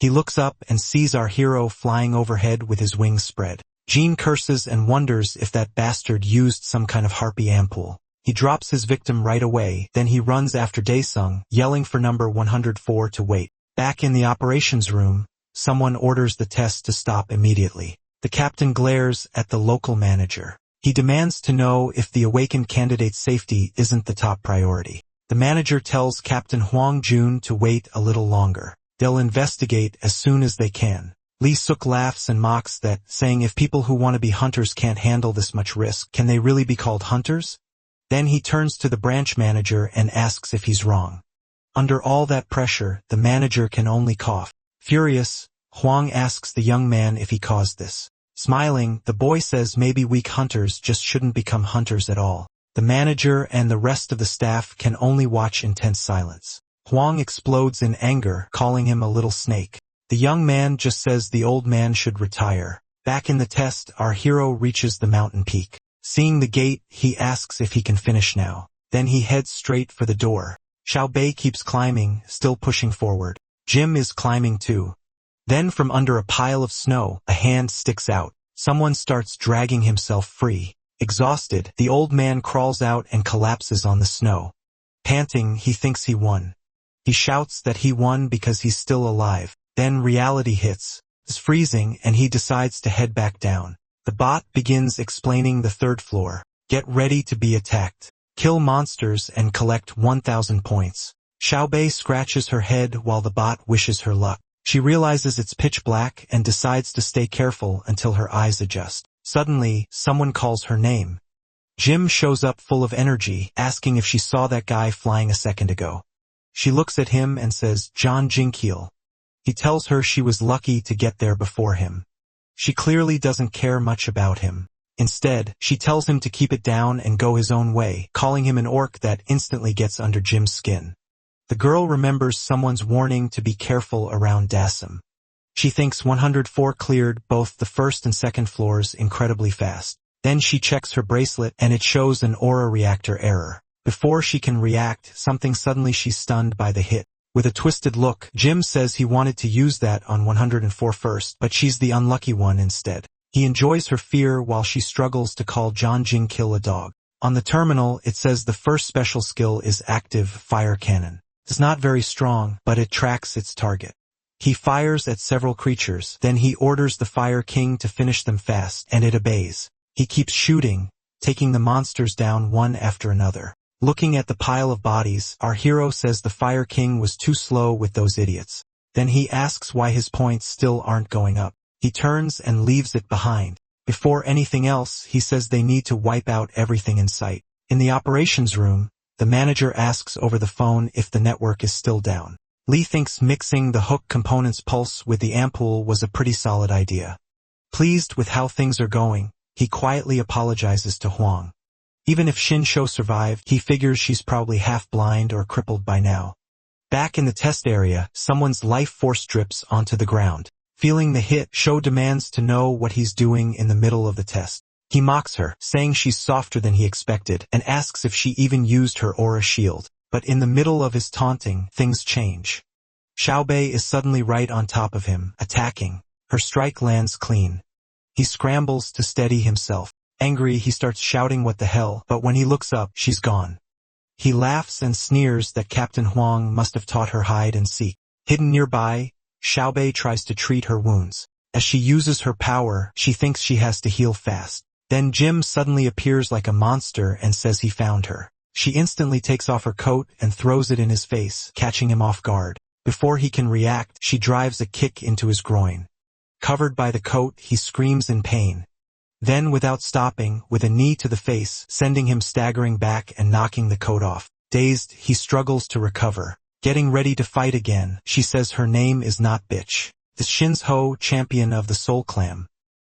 He looks up and sees our hero flying overhead with his wings spread. Jean curses and wonders if that bastard used some kind of harpy ampoule. He drops his victim right away, then he runs after Daesung, yelling for number 104 to wait. Back in the operations room, someone orders the test to stop immediately. The captain glares at the local manager. He demands to know if the awakened candidate's safety isn't the top priority. The manager tells Captain Huang Jun to wait a little longer. They'll investigate as soon as they can. Lee Suk laughs and mocks that, saying if people who want to be hunters can't handle this much risk, can they really be called hunters? Then he turns to the branch manager and asks if he's wrong. Under all that pressure, the manager can only cough. Furious, Huang asks the young man if he caused this. Smiling, the boy says maybe weak hunters just shouldn't become hunters at all. The manager and the rest of the staff can only watch in tense silence. Huang explodes in anger, calling him a little snake. The young man just says the old man should retire. Back in the test, our hero reaches the mountain peak. Seeing the gate, he asks if he can finish now. Then he heads straight for the door. Xiaobei keeps climbing, still pushing forward. Jim is climbing too. Then from under a pile of snow, a hand sticks out. Someone starts dragging himself free. Exhausted, the old man crawls out and collapses on the snow. Panting, he thinks he won. He shouts that he won because he's still alive. Then reality hits. It's freezing and he decides to head back down. The bot begins explaining the third floor. Get ready to be attacked. Kill monsters and collect 1,000 points. Xiaobei scratches her head while the bot wishes her luck. She realizes it's pitch black and decides to stay careful until her eyes adjust. Suddenly, someone calls her name. Jim shows up full of energy, asking if she saw that guy flying a second ago. She looks at him and says, John Jinkiel. He tells her she was lucky to get there before him. She clearly doesn't care much about him. Instead, she tells him to keep it down and go his own way, calling him an orc that instantly gets under Jim's skin. The girl remembers someone's warning to be careful around Dasim. She thinks 104 cleared both the first and second floors incredibly fast. Then she checks her bracelet and it shows an aura reactor error. Before she can react, she's stunned by the hit. With a twisted look, Jim says he wanted to use that on 104 first, but she's the unlucky one instead. He enjoys her fear while she struggles to call John Jing kill a dog. On the terminal, it says the first special skill is active fire cannon. It's not very strong, but it tracks its target. He fires at several creatures, then he orders the Fire King to finish them fast, and it obeys. He keeps shooting, taking the monsters down one after another. Looking at the pile of bodies, our hero says the Fire King was too slow with those idiots. Then he asks why his points still aren't going up. He turns and leaves it behind. Before anything else, he says they need to wipe out everything in sight. In the operations room, the manager asks over the phone if the network is still down. Lee thinks mixing the hook component's pulse with the ampoule was a pretty solid idea. Pleased with how things are going, he quietly apologizes to Huang. Even if Shin Shou survived, he figures she's probably half blind or crippled by now. Back in the test area, someone's life force drips onto the ground. Feeling the hit, Shou demands to know what he's doing in the middle of the test. He mocks her, saying she's softer than he expected, and asks if she even used her aura shield. But in the middle of his taunting, things change. Xiaobei is suddenly right on top of him, attacking. Her strike lands clean. He scrambles to steady himself. Angry, he starts shouting what the hell, but when he looks up, she's gone. He laughs and sneers that Captain Huang must have taught her hide and seek. Hidden nearby, Xiaobei tries to treat her wounds. As she uses her power, she thinks she has to heal fast. Then Jim suddenly appears like a monster and says he found her. She instantly takes off her coat and throws it in his face, catching him off guard. Before he can react, she drives a kick into his groin. Covered by the coat, he screams in pain. Then, without stopping, with a knee to the face, sending him staggering back and knocking the coat off. Dazed, he struggles to recover. Getting ready to fight again, she says her name is not bitch. The Shinzo, champion of the Soul Clam.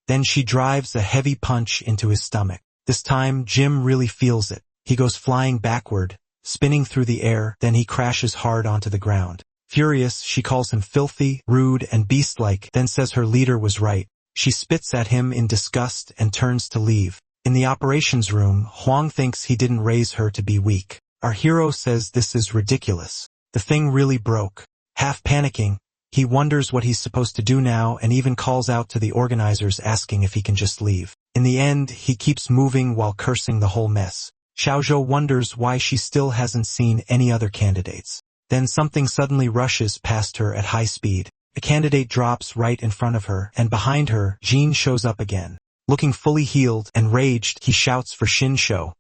Then she drives a heavy punch into his stomach. This time, Jim really feels it. He goes flying backward, spinning through the air, then he crashes hard onto the ground. Furious, she calls him filthy, rude, and beast-like, then says her leader was right. She spits at him in disgust and turns to leave. In the operations room, Huang thinks he didn't raise her to be weak. Our hero says this is ridiculous. The thing really broke. Half panicking, he wonders what he's supposed to do now and even calls out to the organizers asking if he can just leave. In the end, he keeps moving while cursing the whole mess. Xiaozhou wonders why she still hasn't seen any other candidates. Then something suddenly rushes past her at high speed. A candidate drops right in front of her, and behind her, Jean shows up again. Looking fully healed and raged, he shouts for Shinshou.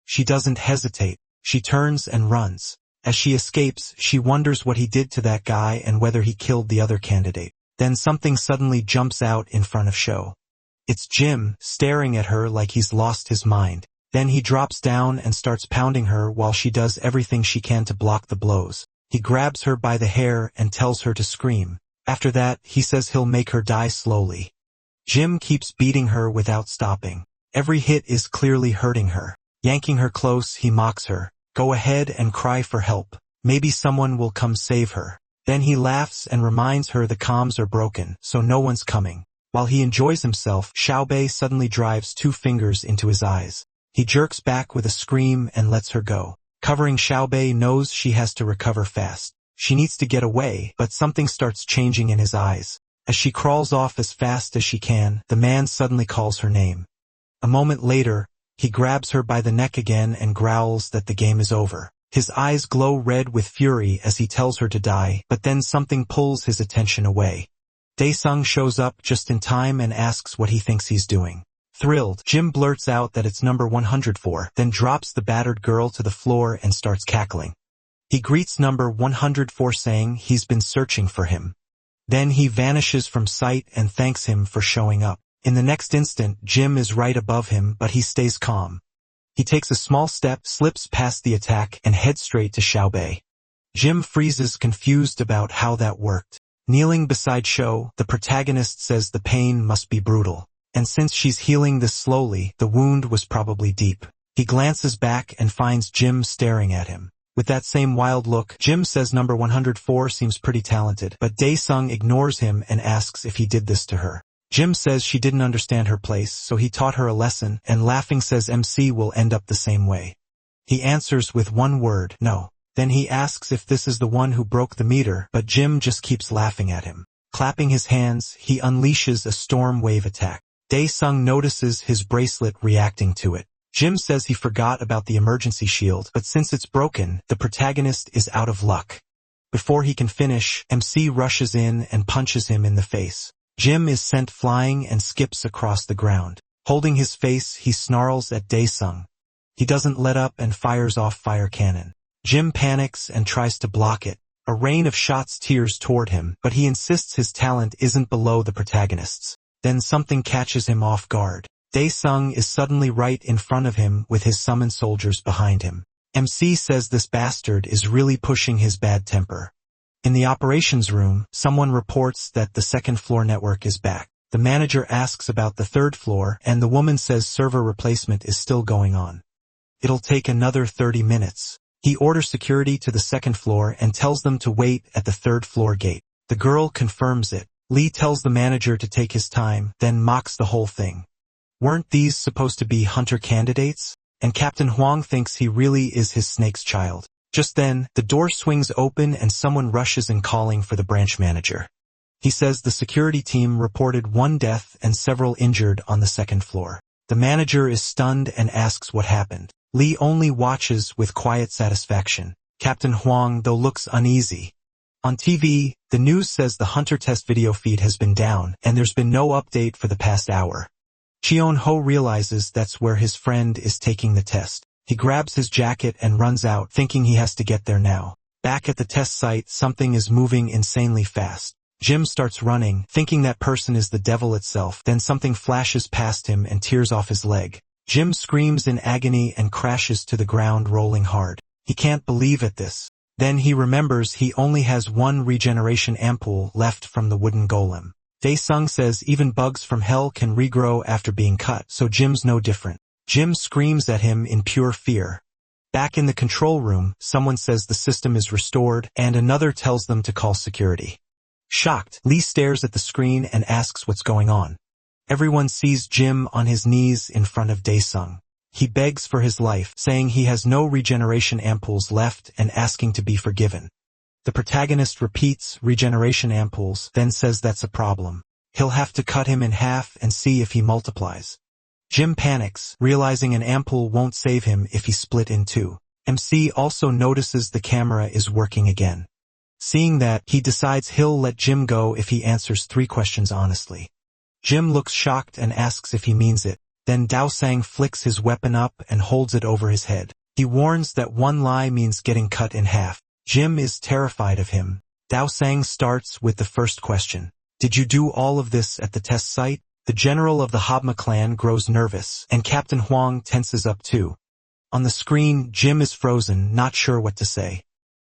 She doesn't hesitate. She turns and runs. As she escapes, she wonders what he did to that guy and whether he killed the other candidate. Then something suddenly jumps out in front of Shou. It's Jim, staring at her like he's lost his mind. Then he drops down and starts pounding her while she does everything she can to block the blows. He grabs her by the hair and tells her to scream. After that, he says he'll make her die slowly. Jim keeps beating her without stopping. Every hit is clearly hurting her. Yanking her close, he mocks her. Go ahead and cry for help. Maybe someone will come save her. Then he laughs and reminds her the comms are broken, so no one's coming. While he enjoys himself, Xiaobei suddenly drives 2 fingers into his eyes. He jerks back with a scream and lets her go. Covering Xiaobei knows she has to recover fast. She needs to get away, but something starts changing in his eyes. As she crawls off as fast as she can, the man suddenly calls her name. A moment later, he grabs her by the neck again and growls that the game is over. His eyes glow red with fury as he tells her to die, but then something pulls his attention away. Daesung shows up just in time and asks what he thinks he's doing. Thrilled, Jim blurts out that it's number 104, then drops the battered girl to the floor and starts cackling. He greets number 104 saying he's been searching for him. Then he vanishes from sight and thanks him for showing up. In the next instant, Jim is right above him, but he stays calm. He takes a small step, slips past the attack, and heads straight to Xiaobei. Jim freezes, confused about how that worked. Kneeling beside Shou, the protagonist says the pain must be brutal. And since she's healing this slowly, the wound was probably deep. He glances back and finds Jim staring at him. With that same wild look, Jim says number 104 seems pretty talented, but Daesung ignores him and asks if he did this to her. Jim says she didn't understand her place, so he taught her a lesson, and laughing says MC will end up the same way. He answers with one word, no. Then he asks if this is the one who broke the meter, but Jim just keeps laughing at him. Clapping his hands, he unleashes a storm wave attack. Daesung notices his bracelet reacting to it. Jim says he forgot about the emergency shield, but since it's broken, the protagonist is out of luck. Before he can finish, MC rushes in and punches him in the face. Jim is sent flying and skips across the ground. Holding his face, he snarls at Daesung. He doesn't let up and fires off fire cannon. Jim panics and tries to block it. A rain of shots tears toward him, but he insists his talent isn't below the protagonist's. Then something catches him off guard. Daesung is suddenly right in front of him with his summoned soldiers behind him. MC says this bastard is really pushing his bad temper. In the operations room, someone reports that the second floor network is back. The manager asks about the third floor, and the woman says server replacement is still going on. It'll take another 30 minutes. He orders security to the second floor and tells them to wait at the third floor gate. The girl confirms it. Lee tells the manager to take his time, then mocks the whole thing. Weren't these supposed to be hunter candidates? And Captain Huang thinks he really is his snake's child. Just then, the door swings open and someone rushes in calling for the branch manager. He says the security team reported 1 death and several injured on the second floor. The manager is stunned and asks what happened. Lee only watches with quiet satisfaction. Captain Huang, though, looks uneasy. On TV, the news says the hunter test video feed has been down, and there's been no update for the past hour. Cheon-ho realizes that's where his friend is taking the test. He grabs his jacket and runs out, thinking he has to get there now. Back at the test site, something is moving insanely fast. Jim starts running, thinking that person is the devil itself, then something flashes past him and tears off his leg. Jim screams in agony and crashes to the ground, rolling hard. He can't believe this. Then he remembers he only has one regeneration ampoule left from the wooden golem. Dae-sung says even bugs from hell can regrow after being cut, so Jim's no different. Jim screams at him in pure fear. Back in the control room, someone says the system is restored, and another tells them to call security. Shocked, Lee stares at the screen and asks what's going on. Everyone sees Jim on his knees in front of Dae-sung. He begs for his life, saying he has no regeneration ampoules left and asking to be forgiven. The protagonist repeats regeneration ampoules, then says that's a problem. He'll have to cut him in half and see if he multiplies. Jim panics, realizing an ampoule won't save him if he split in two. MC also notices the camera is working again. Seeing that, he decides he'll let Jim go if he answers 3 questions honestly. Jim looks shocked and asks if he means it. Then Dao-sang flicks his weapon up and holds it over his head. He warns that one lie means getting cut in half. Jim is terrified of him. Dao-sang starts with the first question. Did you do all of this at the test site? The general of the Habma clan grows nervous, and Captain Huang tenses up too. On the screen, Jim is frozen, not sure what to say.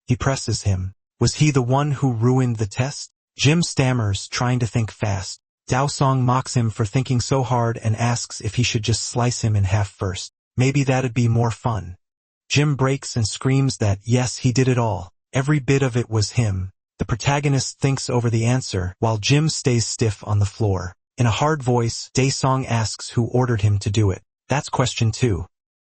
He presses him. Was he the one who ruined the test? Jim stammers, trying to think fast. Dao-song mocks him for thinking so hard and asks if he should just slice him in half first. Maybe that'd be more fun. Jim breaks and screams that, yes, he did it all. Every bit of it was him. The protagonist thinks over the answer, while Jim stays stiff on the floor. In a hard voice, Dae-song asks who ordered him to do it. That's question 2.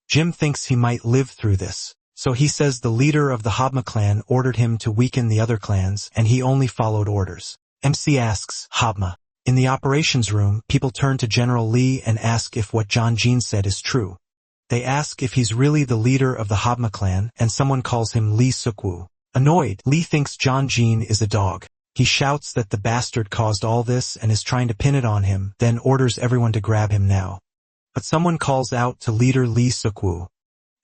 Jim thinks he might live through this. So he says the leader of the Habma clan ordered him to weaken the other clans, and he only followed orders. MC asks, Habma. In the operations room, people turn to General Lee and ask if what John Jean said is true. They ask if he's really the leader of the Habma clan, and someone calls him Lee Suk-woo. Annoyed, Lee thinks John Jean is a dog. He shouts that the bastard caused all this and is trying to pin it on him, then orders everyone to grab him now. But someone calls out to leader Lee Suk-woo.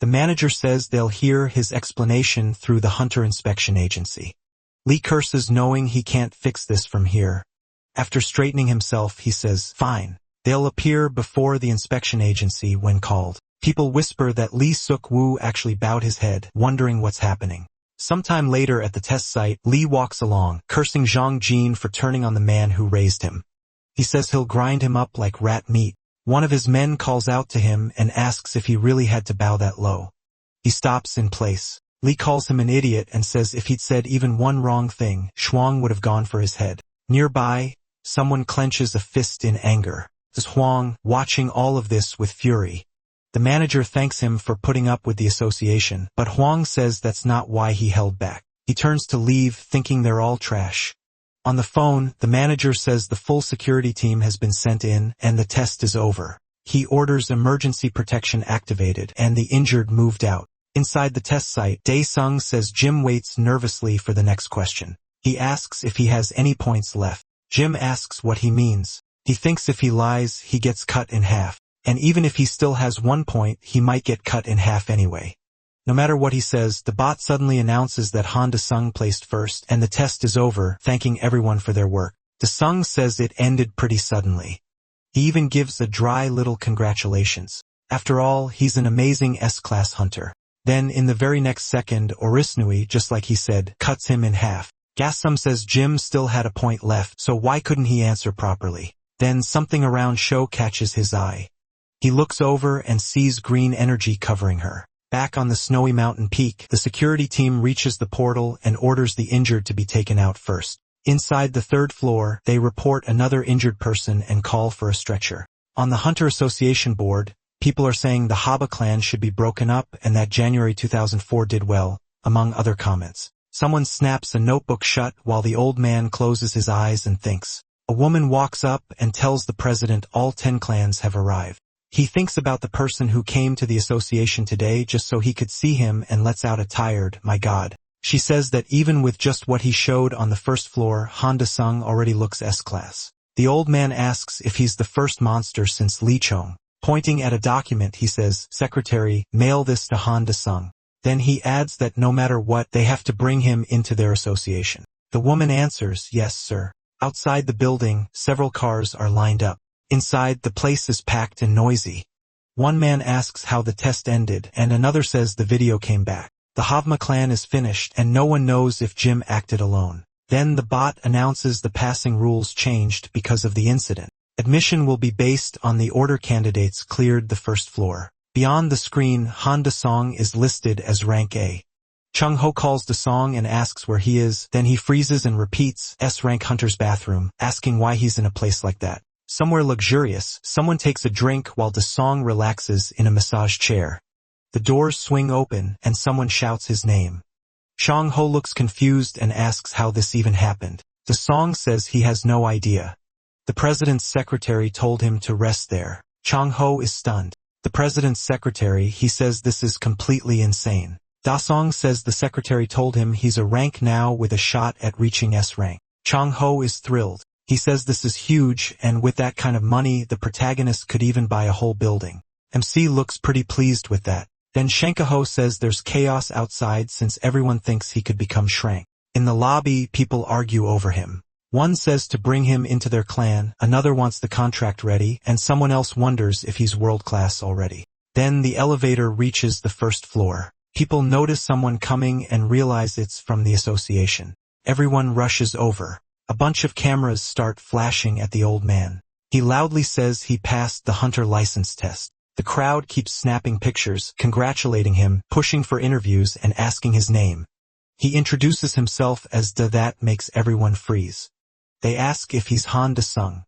The manager says they'll hear his explanation through the Hunter Inspection Agency. Lee curses, knowing he can't fix this from here. After straightening himself, he says, fine. They'll appear before the inspection agency when called. People whisper that Lee Suk-woo actually bowed his head, wondering what's happening. Sometime later at the test site, Lee walks along, cursing Zhang Jin for turning on the man who raised him. He says he'll grind him up like rat meat. One of his men calls out to him and asks if he really had to bow that low. He stops in place. Lee calls him an idiot and says if he'd said even one wrong thing, Shuang would have gone for his head. Nearby, someone clenches a fist in anger. There's Huang, watching all of this with fury. The manager thanks him for putting up with the association, but Huang says that's not why he held back. He turns to leave, thinking they're all trash. On the phone, the manager says the full security team has been sent in, and the test is over. He orders emergency protection activated, and the injured moved out. Inside the test site, Dae-sung says Jim waits nervously for the next question. He asks if he has any points left. Jim asks what he means. He thinks if he lies, he gets cut in half. And even if he still has 1 point, he might get cut in half anyway. No matter what he says, the bot suddenly announces that Han De-sung placed first, and the test is over, thanking everyone for their work. De-sung says it ended pretty suddenly. He even gives a dry little congratulations. After all, he's an amazing S-class hunter. Then, in the very next second, Orisnui, just like he said, cuts him in half. Gassum says Jim still had a point left, so why couldn't he answer properly? Then something around Sho catches his eye. He looks over and sees green energy covering her. Back on the snowy mountain peak, the security team reaches the portal and orders the injured to be taken out first. Inside the 3rd floor, they report another injured person and call for a stretcher. On the Hunter Association board, people are saying the Haba clan should be broken up and that January 2004 did well, among other comments. Someone snaps a notebook shut while the old man closes his eyes and thinks. A woman walks up and tells the president all 10 clans have arrived. He thinks about the person who came to the association today just so he could see him and lets out a tired, my God. She says that even with just what he showed on the first floor, Honda-sung already looks S-class. The old man asks if he's the first monster since Lee Chong. Pointing at a document, he says, "Secretary, mail this to Honda-sung." Then he adds that no matter what, they have to bring him into their association. The woman answers, "Yes, sir." Outside the building, several cars are lined up. Inside, the place is packed and noisy. One man asks how the test ended, and another says the video came back. The Havma clan is finished, and no one knows if Jim acted alone. Then the bot announces the passing rules changed because of the incident. Admission will be based on the order candidates cleared the first floor. Beyond the screen, Honda Song is listed as rank A. Chung Ho calls the song and asks where he is, then he freezes and repeats, S-rank Hunter's bathroom, asking why he's in a place like that. Somewhere luxurious, someone takes a drink while the song relaxes in a massage chair. The doors swing open, and someone shouts his name. Chung Ho looks confused and asks how this even happened. The song says he has no idea. The president's secretary told him to rest there. Chung Ho is stunned. The president's secretary, he says this is completely insane. Da Song says the secretary told him he's a rank now with a shot at reaching S rank. Chung Ho is thrilled. He says this is huge, and with that kind of money, the protagonist could even buy a whole building. MC looks pretty pleased with that. Then Shankaho says there's chaos outside since everyone thinks he could become Shrank. In the lobby, people argue over him. One says to bring him into their clan, another wants the contract ready, and someone else wonders if he's world-class already. Then the elevator reaches the first floor. People notice someone coming and realize it's from the association. Everyone rushes over. A bunch of cameras start flashing at the old man. He loudly says he passed the hunter license test. The crowd keeps snapping pictures, congratulating him, pushing for interviews, and asking his name. He introduces himself as Da. That makes everyone freeze. They ask if he's Han Da-sung.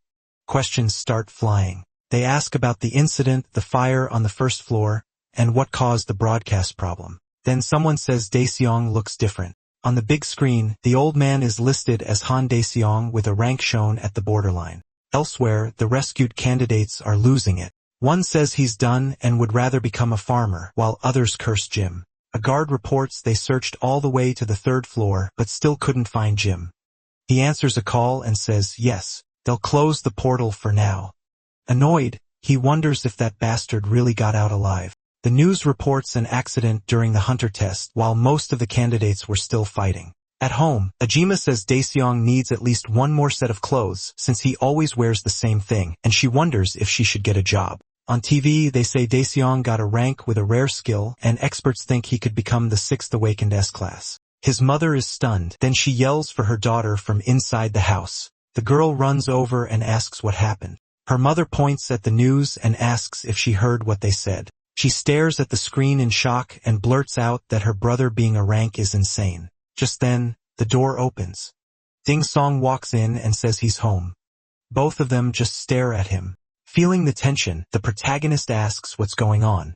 Questions start flying. They ask about the incident, the fire on the first floor, and what caused the broadcast problem. Then someone says Dae-seong looks different. On the big screen, the old man is listed as Han Dae-seong with a rank shown at the borderline. Elsewhere, the rescued candidates are losing it. One says he's done and would rather become a farmer, while others curse Jim. A guard reports they searched all the way to the third floor, but still couldn't find Jim. He answers a call and says, yes, they'll close the portal for now. Annoyed, he wonders if that bastard really got out alive. The news reports an accident during the hunter test, while most of the candidates were still fighting. At home, Ajima says Dae-seong needs at least one more set of clothes, since he always wears the same thing, and she wonders if she should get a job. On TV, they say Dae-seong got a rank with a rare skill, and experts think he could become the 6th awakened S-class. His mother is stunned, then she yells for her daughter from inside the house. The girl runs over and asks what happened. Her mother points at the news and asks if she heard what they said. She stares at the screen in shock and blurts out that her brother being a rank is insane. Just then, the door opens. Ding Song walks in and says he's home. Both of them just stare at him. Feeling the tension, the protagonist asks what's going on.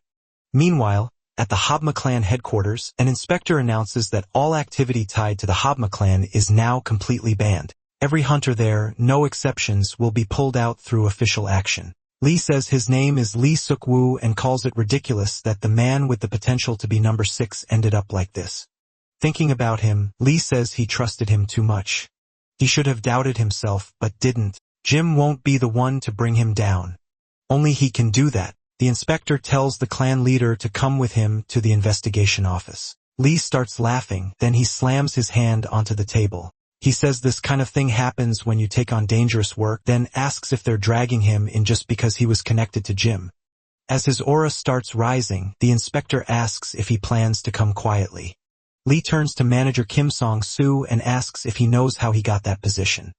Meanwhile, at the Habma clan headquarters, an inspector announces that all activity tied to the Habma clan is now completely banned. Every hunter there, no exceptions, will be pulled out through official action. Lee says his name is Lee Suk-woo and calls it ridiculous that the man with the potential to be number 6 ended up like this. Thinking about him, Lee says he trusted him too much. He should have doubted himself, but didn't. Jim won't be the one to bring him down. Only he can do that. The inspector tells the clan leader to come with him to the investigation office. Lee starts laughing, then he slams his hand onto the table. He says this kind of thing happens when you take on dangerous work, then asks if they're dragging him in just because he was connected to Jim. As his aura starts rising, the inspector asks if he plans to come quietly. Lee turns to manager Kim Song-soo and asks if he knows how he got that position.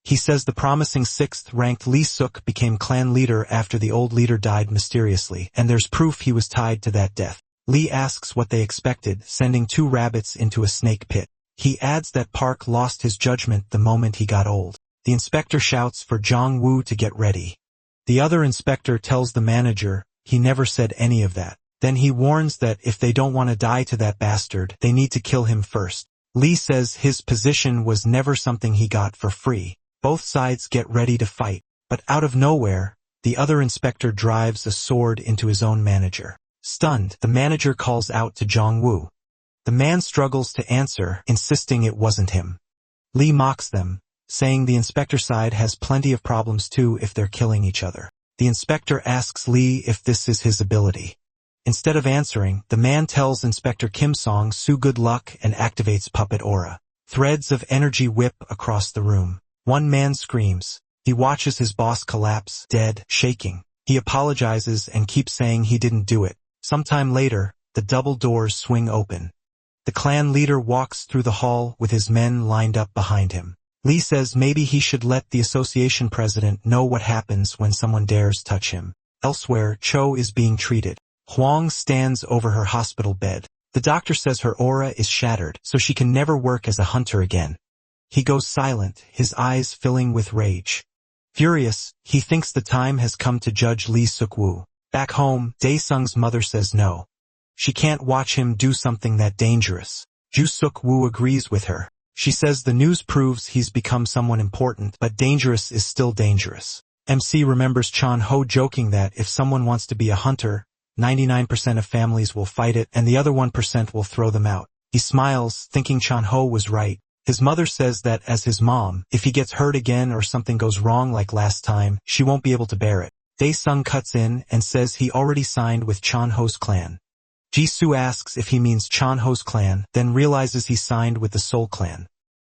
He says the promising 6th-ranked Lee Suk became clan leader after the old leader died mysteriously, and there's proof he was tied to that death. Lee asks what they expected, sending 2 rabbits into a snake pit. He adds that Park lost his judgment the moment he got old. The inspector shouts for Jong-woo to get ready. The other inspector tells the manager he never said any of that. Then he warns that if they don't want to die to that bastard, they need to kill him first. Lee says his position was never something he got for free. Both sides get ready to fight, but out of nowhere, the other inspector drives a sword into his own manager. Stunned, the manager calls out to Jong-woo. The man struggles to answer, insisting it wasn't him. Lee mocks them, saying the inspector side has plenty of problems too if they're killing each other. The inspector asks Lee if this is his ability. Instead of answering, the man tells Inspector Kim Song-soo good luck and activates puppet aura. Threads of energy whip across the room. One man screams. He watches his boss collapse, dead, shaking. He apologizes and keeps saying he didn't do it. Sometime later, the double doors swing open. The clan leader walks through the hall with his men lined up behind him. Lee says maybe he should let the association president know what happens when someone dares touch him. Elsewhere, Cho is being treated. Huang stands over her hospital bed. The doctor says her aura is shattered, so she can never work as a hunter again. He goes silent, his eyes filling with rage. Furious, he thinks the time has come to judge Lee Suk-woo. Back home, Dae-sung's mother says no. She can't watch him do something that dangerous. Ju Suk-woo agrees with her. She says the news proves he's become someone important, but dangerous is still dangerous. MC remembers Chan-ho joking that if someone wants to be a hunter, 99% of families will fight it and the other 1% will throw them out. He smiles, thinking Chan-ho was right. His mother says that as his mom, if he gets hurt again or something goes wrong like last time, she won't be able to bear it. Dae-sung cuts in and says he already signed with Chan-ho's clan. Jisoo asks if he means Chan-ho's clan, then realizes he signed with the Seoul clan.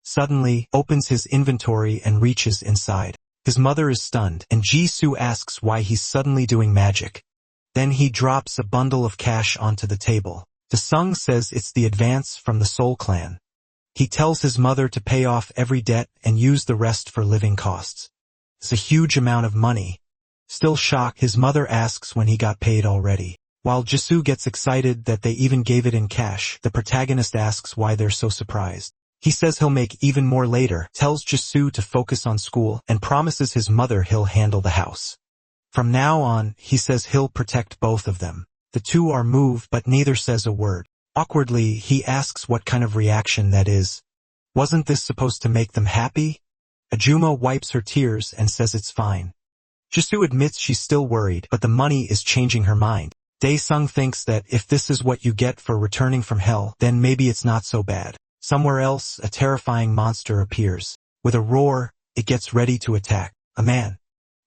Suddenly, opens his inventory and reaches inside. His mother is stunned, and Jisoo asks why he's suddenly doing magic. Then he drops a bundle of cash onto the table. Dae-sung says it's the advance from the Seoul clan. He tells his mother to pay off every debt and use the rest for living costs. It's a huge amount of money. Still shocked, his mother asks when he got paid already. While Jisoo gets excited that they even gave it in cash, the protagonist asks why they're so surprised. He says he'll make even more later, tells Jisoo to focus on school, and promises his mother he'll handle the house. From now on, he says he'll protect both of them. The two are moved, but neither says a word. Awkwardly, he asks what kind of reaction that is. Wasn't this supposed to make them happy? Ajuma wipes her tears and says it's fine. Jisoo admits she's still worried, but the money is changing her mind. Dae-sung thinks that if this is what you get for returning from hell, then maybe it's not so bad. Somewhere else, a terrifying monster appears. With a roar, it gets ready to attack. A man.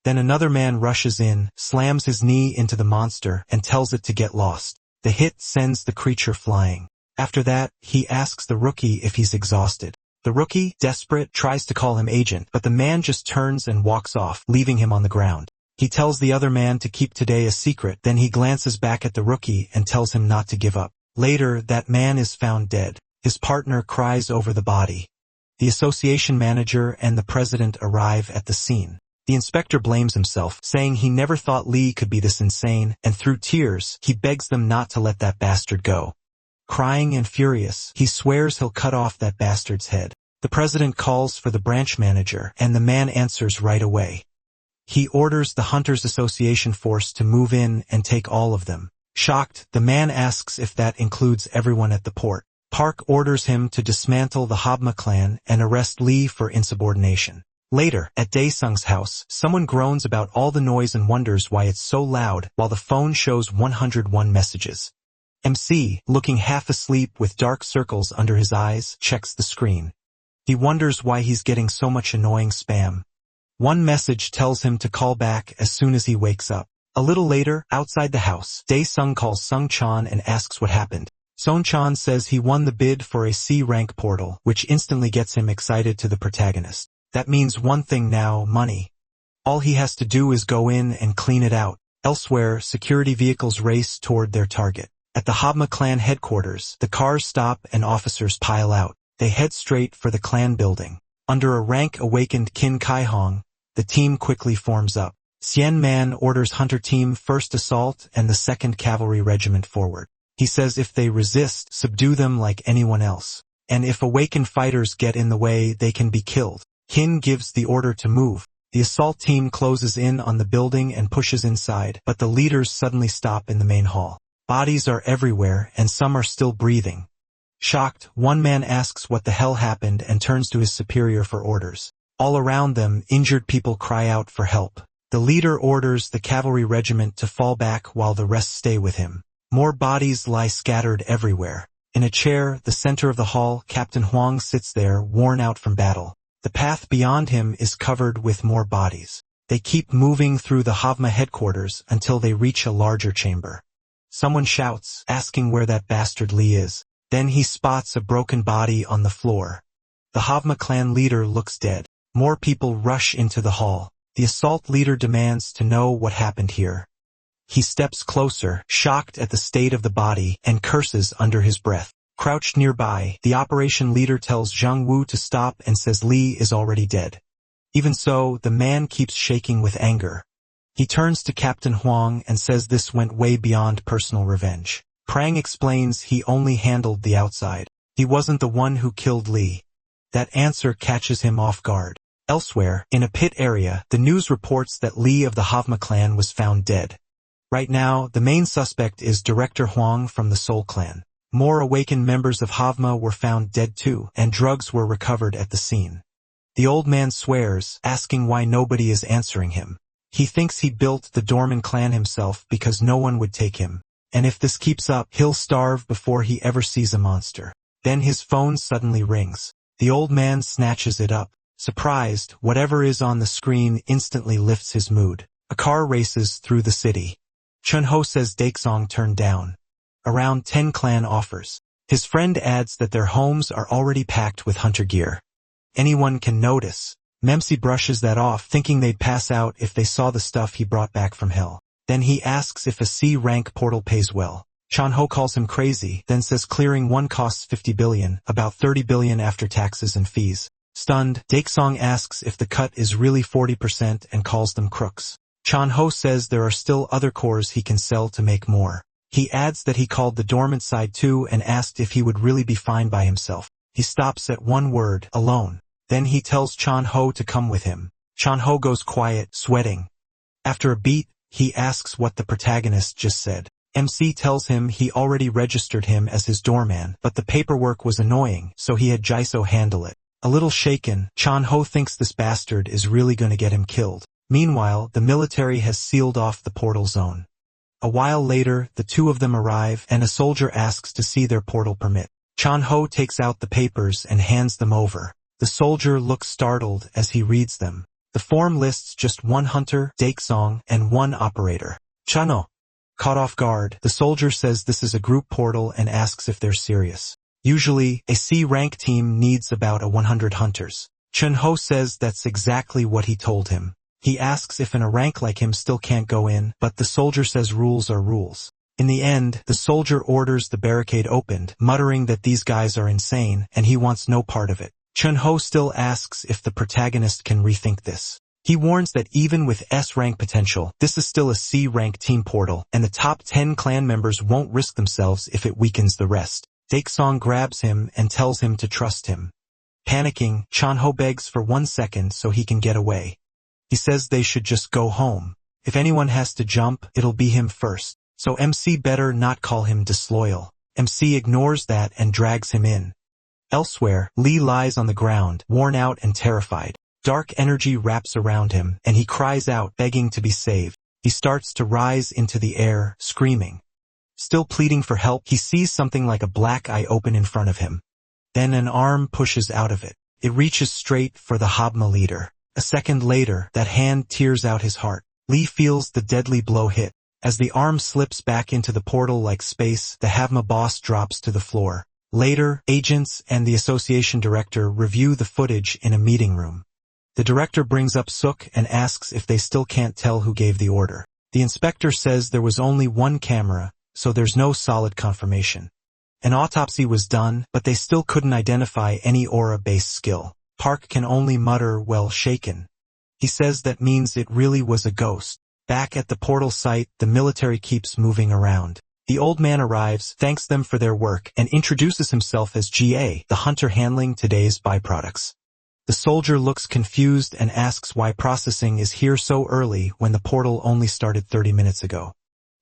Then another man rushes in, slams his knee into the monster, and tells it to get lost. The hit sends the creature flying. After that, he asks the rookie if he's exhausted. The rookie, desperate, tries to call him agent, but the man just turns and walks off, leaving him on the ground. He tells the other man to keep today a secret, then he glances back at the rookie and tells him not to give up. Later, that man is found dead. His partner cries over the body. The association manager and the president arrive at the scene. The inspector blames himself, saying he never thought Lee could be this insane, and through tears, he begs them not to let that bastard go. Crying and furious, he swears he'll cut off that bastard's head. The president calls for the branch manager, and the man answers right away. He orders the Hunters Association force to move in and take all of them. Shocked, the man asks if that includes everyone at the port. Park orders him to dismantle the Habma clan and arrest Lee for insubordination. Later, at Dae-sung's house, someone groans about all the noise and wonders why it's so loud, while the phone shows 101 messages. MC, looking half asleep with dark circles under his eyes, checks the screen. He wonders why he's getting so much annoying spam. One message tells him to call back as soon as he wakes up. A little later, outside the house, Dae-sung calls Sung-chan and asks what happened. Sung-chan says he won the bid for a C-rank portal, which instantly gets him excited to the protagonist. That means one thing now, money. All he has to do is go in and clean it out. Elsewhere, security vehicles race toward their target. At the Habma clan headquarters, the cars stop and officers pile out. They head straight for the clan building. Under a rank-awakened Kim Kai-hong, the team quickly forms up. Sien Man orders Hunter Team 1st Assault and the 2nd Cavalry Regiment forward. He says if they resist, subdue them like anyone else. And if awakened fighters get in the way, they can be killed. Kim gives the order to move. The assault team closes in on the building and pushes inside, but the leaders suddenly stop in the main hall. Bodies are everywhere, and some are still breathing. Shocked, one man asks what the hell happened and turns to his superior for orders. All around them, injured people cry out for help. The leader orders the cavalry regiment to fall back while the rest stay with him. More bodies lie scattered everywhere. In a chair, the center of the hall, Captain Huang sits there, worn out from battle. The path beyond him is covered with more bodies. They keep moving through the Havma headquarters until they reach a larger chamber. Someone shouts, asking where that bastard Lee is. Then he spots a broken body on the floor. The Havma clan leader looks dead. More people rush into the hall. The assault leader demands to know what happened here. He steps closer, shocked at the state of the body, and curses under his breath. Crouched nearby, the operation leader tells Zhang Wu to stop and says Li is already dead. Even so, the man keeps shaking with anger. He turns to Captain Huang and says this went way beyond personal revenge. Prang explains he only handled the outside. He wasn't the one who killed Li. That answer catches him off guard. Elsewhere, in a pit area, the news reports that Li of the Havma clan was found dead. Right now, the main suspect is Director Huang from the Soul clan. More awakened members of Havma were found dead too, and drugs were recovered at the scene. The old man swears, asking why nobody is answering him. He thinks he built the Dorman clan himself because no one would take him. And if this keeps up, he'll starve before he ever sees a monster. Then his phone suddenly rings. The old man snatches it up. Surprised, whatever is on the screen instantly lifts his mood. A car races through the city. Chun-Ho says Daesong turned down. Around 10 clan offers. His friend adds that their homes are already packed with hunter gear. Anyone can notice. Memsi brushes that off, thinking they'd pass out if they saw the stuff he brought back from hell. Then he asks if a C-rank portal pays well. Chun-Ho calls him crazy, then says clearing one costs 50 billion, about 30 billion after taxes and fees. Stunned, Daesong asks if the cut is really 40% and calls them crooks. Chun-Ho says there are still other cores he can sell to make more. He adds that he called the dormant side too and asked if he would really be fine by himself. He stops at one word, alone. Then he tells Chun-Ho to come with him. Chun-Ho goes quiet, sweating. After a beat, he asks what the protagonist just said. MC tells him he already registered him as his doorman, but the paperwork was annoying, so he had Jaiso handle it. A little shaken, Chun-Ho thinks this bastard is really gonna get him killed. Meanwhile, the military has sealed off the portal zone. A while later, the two of them arrive, and a soldier asks to see their portal permit. Chun-Ho takes out the papers and hands them over. The soldier looks startled as he reads them. The form lists just one hunter, Daesong, and one operator. Chun-Ho. Caught off guard, the soldier says this is a group portal and asks if they're serious. Usually, a C-rank team needs about 100 hunters. Chun-Ho says that's exactly what he told him. He asks if a rank like him still can't go in, but the soldier says rules are rules. In the end, the soldier orders the barricade opened, muttering that these guys are insane, and he wants no part of it. Chun-Ho still asks if the protagonist can rethink this. He warns that even with S-rank potential, this is still a C-rank team portal, and the top 10 clan members won't risk themselves if it weakens the rest. Daesong grabs him and tells him to trust him. Panicking, Chun-Ho begs for 1 second so he can get away. He says they should just go home. If anyone has to jump, it'll be him first. So MC better not call him disloyal. MC ignores that and drags him in. Elsewhere, Lee lies on the ground, worn out and terrified. Dark energy wraps around him, and he cries out, begging to be saved. He starts to rise into the air, screaming. Still pleading for help, he sees something like a black eye open in front of him. Then an arm pushes out of it. It reaches straight for the Havma leader. A second later, that hand tears out his heart. Lee feels the deadly blow hit. As the arm slips back into the portal like space, the Havma boss drops to the floor. Later, agents and the association director review the footage in a meeting room. The director brings up Suk and asks if they still can't tell who gave the order. The inspector says there was only one camera, so there's no solid confirmation. An autopsy was done, but they still couldn't identify any aura-based skill. Park can only mutter while shaken. He says that means it really was a ghost. Back at the portal site, the military keeps moving around. The old man arrives, thanks them for their work, and introduces himself as GA, the hunter handling today's byproducts. The soldier looks confused and asks why processing is here so early when the portal only started 30 minutes ago.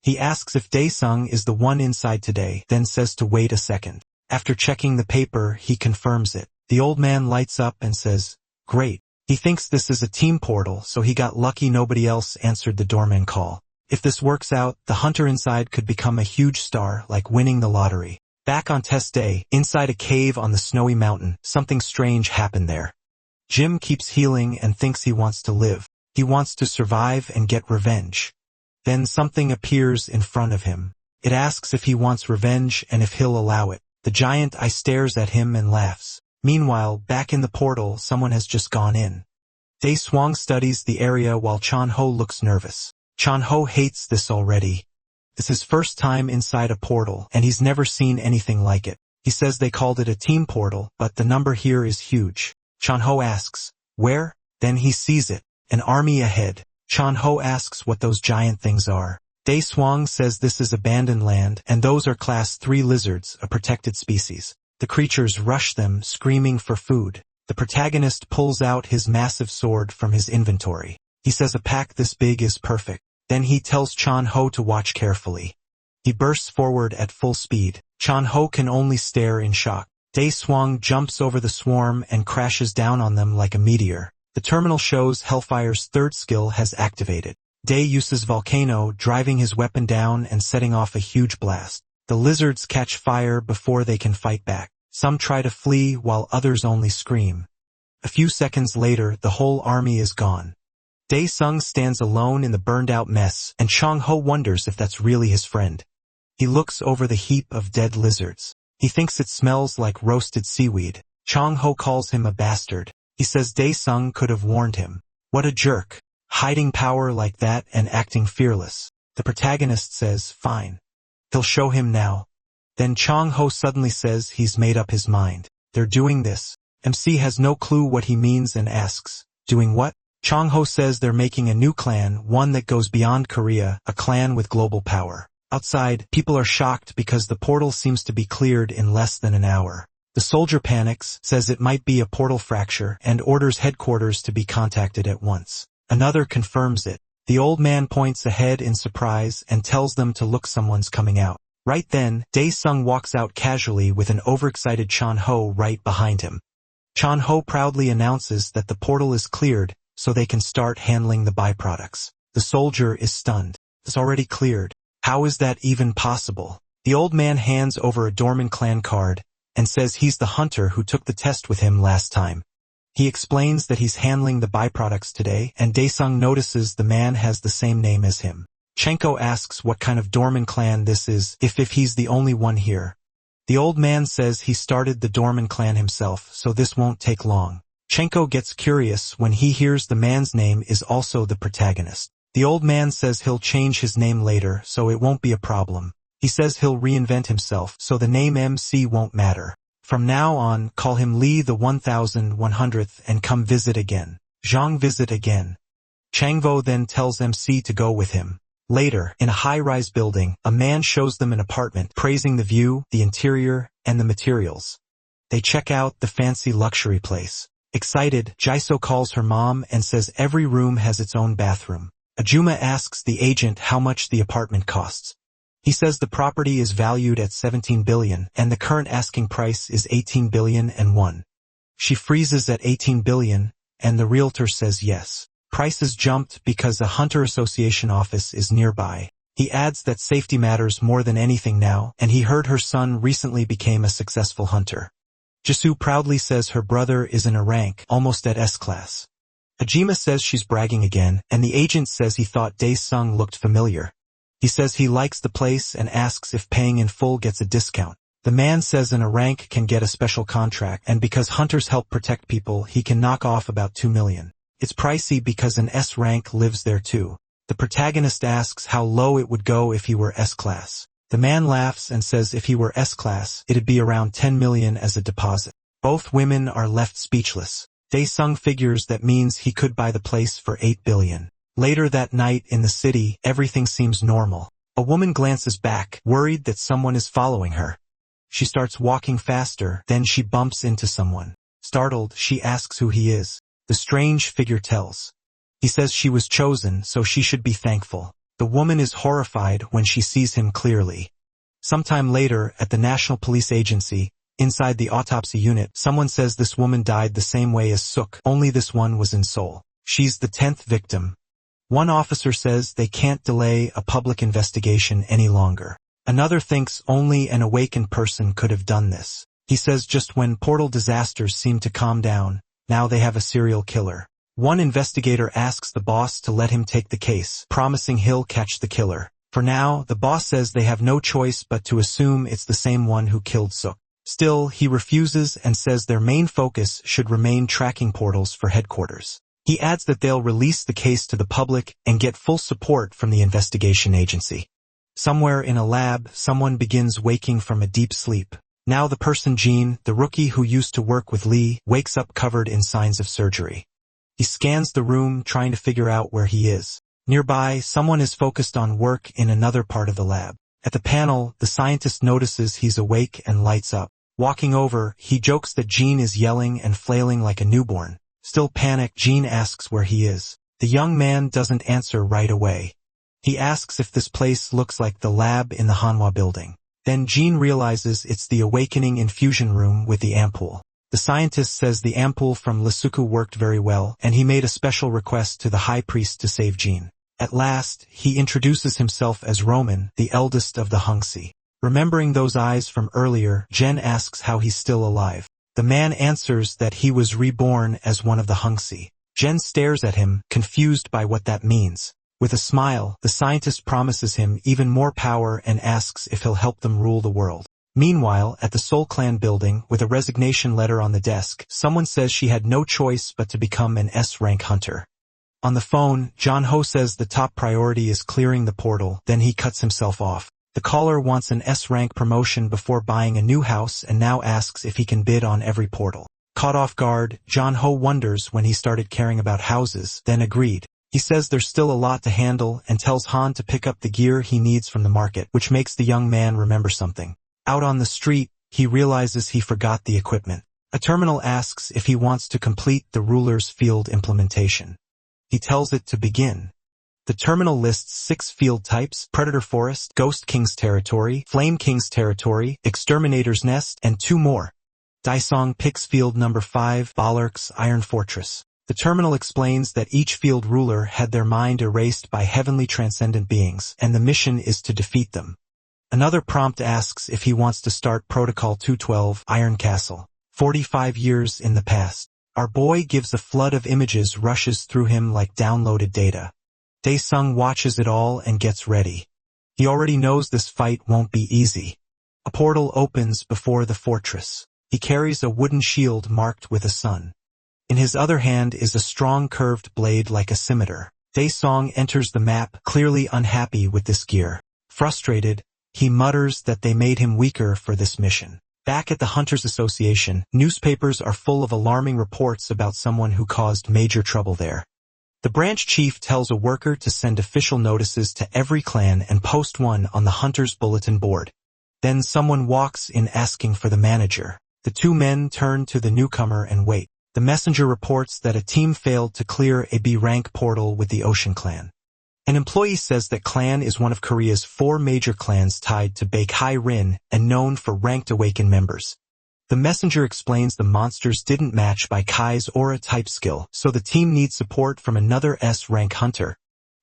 He asks if Daesung is the one inside today, then says to wait a second. After checking the paper, he confirms it. The old man lights up and says, "Great." He thinks this is a team portal, so he got lucky nobody else answered the doorman call. If this works out, the hunter inside could become a huge star, like winning the lottery. Back on test day, inside a cave on the snowy mountain, something strange happened there. Jim keeps healing and thinks he wants to live. He wants to survive and get revenge. Then something appears in front of him. It asks if he wants revenge and if he'll allow it. The giant eye stares at him and laughs. Meanwhile, back in the portal, someone has just gone in. Dae Swang studies the area while Chan-ho looks nervous. Chan-ho hates this already. It's his first time inside a portal, and he's never seen anything like it. He says they called it a team portal, but the number here is huge. Chan-ho asks, "Where?" Then he sees it. An army ahead. Chan-ho asks what those giant things are. Dae Swang says this is abandoned land, and those are Class 3 lizards, a protected species. The creatures rush them, screaming for food. The protagonist pulls out his massive sword from his inventory. He says a pack this big is perfect. Then he tells Chan-ho to watch carefully. He bursts forward at full speed. Chan-ho can only stare in shock. Dae Swang jumps over the swarm and crashes down on them like a meteor. The terminal shows Hellfire's third skill has activated. Dae uses Volcano, driving his weapon down and setting off a huge blast. The lizards catch fire before they can fight back. Some try to flee while others only scream. A few seconds later, the whole army is gone. Dae Sung stands alone in the burned-out mess, and Chang-ho wonders if that's really his friend. He looks over the heap of dead lizards. He thinks it smells like roasted seaweed. Chang-ho calls him a bastard. He says Dae Sung could have warned him. What a jerk. Hiding power like that and acting fearless. The protagonist says, fine. He'll show him now. Then Chang-ho suddenly says he's made up his mind. They're doing this. MC has no clue what he means and asks, doing what? Chang-ho says they're making a new clan, one that goes beyond Korea, a clan with global power. Outside, people are shocked because the portal seems to be cleared in less than an hour. The soldier panics, says it might be a portal fracture, and orders headquarters to be contacted at once. Another confirms it. The old man points ahead in surprise and tells them to look, someone's coming out. Right then, Dae Sung walks out casually with an overexcited Chan-ho right behind him. Chan-ho proudly announces that the portal is cleared, so they can start handling the byproducts. The soldier is stunned. It's already cleared. How is that even possible? The old man hands over a Dorman clan card and says he's the hunter who took the test with him last time. He explains that he's handling the byproducts today, and Dae Sung notices the man has the same name as him. Chenko asks what kind of Dorman clan this is, if he's the only one here. The old man says he started the Dorman clan himself, so this won't take long. Chenko gets curious when he hears the man's name is also the protagonist. The old man says he'll change his name later, so it won't be a problem. He says he'll reinvent himself, so the name MC won't matter. From now on, call him Lee the 1100th and come visit again. Zhang visit again. Changvo then tells MC to go with him. Later, in a high-rise building, a man shows them an apartment, praising the view, the interior, and the materials. They check out the fancy luxury place. Excited, Jaiso calls her mom and says every room has its own bathroom. Ajuma asks the agent how much the apartment costs. He says the property is valued at 17 billion and the current asking price is 18 billion and won. She freezes at 18 billion and the realtor says yes. Prices jumped because a Hunter Association office is nearby. He adds that safety matters more than anything now, and he heard her son recently became a successful hunter. Jisoo proudly says her brother is in a rank, almost at S-class. Hajima says she's bragging again, and the agent says he thought Dae Sung looked familiar. He says he likes the place and asks if paying in full gets a discount. The man says an A rank can get a special contract, and because hunters help protect people, he can knock off about 2 million. It's pricey because an S rank lives there too. The protagonist asks how low it would go if he were S-class. The man laughs and says if he were S-class, it'd be around 10 million as a deposit. Both women are left speechless. Dae Sung figures that means he could buy the place for 8 billion. Later that night in the city, everything seems normal. A woman glances back, worried that someone is following her. She starts walking faster, then she bumps into someone. Startled, she asks who he is. The strange figure tells. He says she was chosen, so she should be thankful. The woman is horrified when she sees him clearly. Sometime later, at the National Police Agency, inside the autopsy unit, someone says this woman died the same way as Suk, only this one was in Seoul. She's the 10th victim. One officer says they can't delay a public investigation any longer. Another thinks only an awakened person could have done this. He says just when portal disasters seem to calm down, now they have a serial killer. One investigator asks the boss to let him take the case, promising he'll catch the killer. For now, the boss says they have no choice but to assume it's the same one who killed Suk. Still, he refuses and says their main focus should remain tracking portals for headquarters. He adds that they'll release the case to the public and get full support from the investigation agency. Somewhere in a lab, someone begins waking from a deep sleep. Now the person Jean, the rookie who used to work with Lee, wakes up covered in signs of surgery. He scans the room, trying to figure out where he is. Nearby, someone is focused on work in another part of the lab. At the panel, the scientist notices he's awake and lights up. Walking over, he jokes that Jean is yelling and flailing like a newborn. Still panicked, Jean asks where he is. The young man doesn't answer right away. He asks if this place looks like the lab in the Manhwa building. Then Jean realizes it's the awakening infusion room with the ampoule. The scientist says the ampoule from Lisuku worked very well, and he made a special request to the high priest to save Jean. At last, he introduces himself as Roman, the eldest of the Hungsi. Remembering those eyes from earlier, Jen asks how he's still alive. The man answers that he was reborn as one of the Hungsi. Jen stares at him, confused by what that means. With a smile, the scientist promises him even more power and asks if he'll help them rule the world. Meanwhile, at the Soul Clan building, with a resignation letter on the desk, someone says she had no choice but to become an S-rank hunter. On the phone, John Ho says the top priority is clearing the portal, then he cuts himself off. The caller wants an S-rank promotion before buying a new house and now asks if he can bid on every portal. Caught off guard, John Ho wonders when he started caring about houses, then agreed. He says there's still a lot to handle and tells Han to pick up the gear he needs from the market, which makes the young man remember something. Out on the street, he realizes he forgot the equipment. A terminal asks if he wants to complete the ruler's field implementation. He tells it to begin. The terminal lists 6 field types: Predator Forest, Ghost King's Territory, Flame King's Territory, Exterminator's Nest, and 2 more. Daisong picks field number 5, Balark's Iron Fortress. The terminal explains that each field ruler had their mind erased by heavenly transcendent beings, and the mission is to defeat them. Another prompt asks if he wants to start Protocol 212, Iron Castle. 45 years in the past. Our boy gives a flood of images rushes through him like downloaded data. Daesung watches it all and gets ready. He already knows this fight won't be easy. A portal opens before the fortress. He carries a wooden shield marked with a sun. In his other hand is a strong curved blade like a scimitar. Daesung enters the map, clearly unhappy with this gear. Frustrated, he mutters that they made him weaker for this mission. Back at the Hunters Association, newspapers are full of alarming reports about someone who caused major trouble there. The branch chief tells a worker to send official notices to every clan and post one on the Hunters bulletin board. Then someone walks in asking for the manager. The 2 men turn to the newcomer and wait. The messenger reports that a team failed to clear a B-rank portal with the Ocean Clan. An employee says that clan is one of Korea's 4 major clans tied to Baekhai Rin and known for ranked awakened members. The messenger explains the monsters didn't match Baekhai's aura type skill, so the team needs support from another S-rank hunter.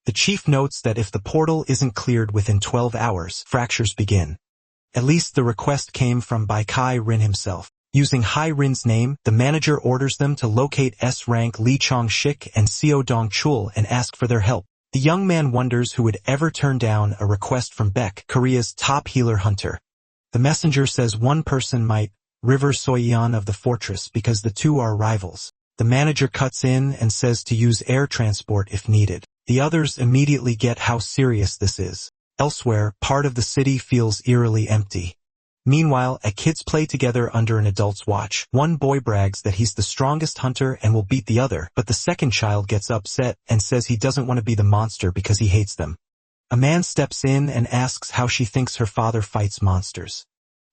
The chief notes that if the portal isn't cleared within 12 hours, fractures begin. At least the request came from Baekhai Rin himself. Using Hai Rin's name, the manager orders them to locate S-rank Lee Chong-shik and Seo Dong-chul and ask for their help. The young man wonders who would ever turn down a request from Beck, Korea's top healer hunter. The messenger says one person might, River Soyeon of the fortress, because the 2 are rivals. The manager cuts in and says to use air transport if needed. The others immediately get how serious this is. Elsewhere, part of the city feels eerily empty. Meanwhile, at kids play together under an adult's watch, one boy brags that he's the strongest hunter and will beat the other, but the second child gets upset and says he doesn't want to be the monster because he hates them. A man steps in and asks how she thinks her father fights monsters.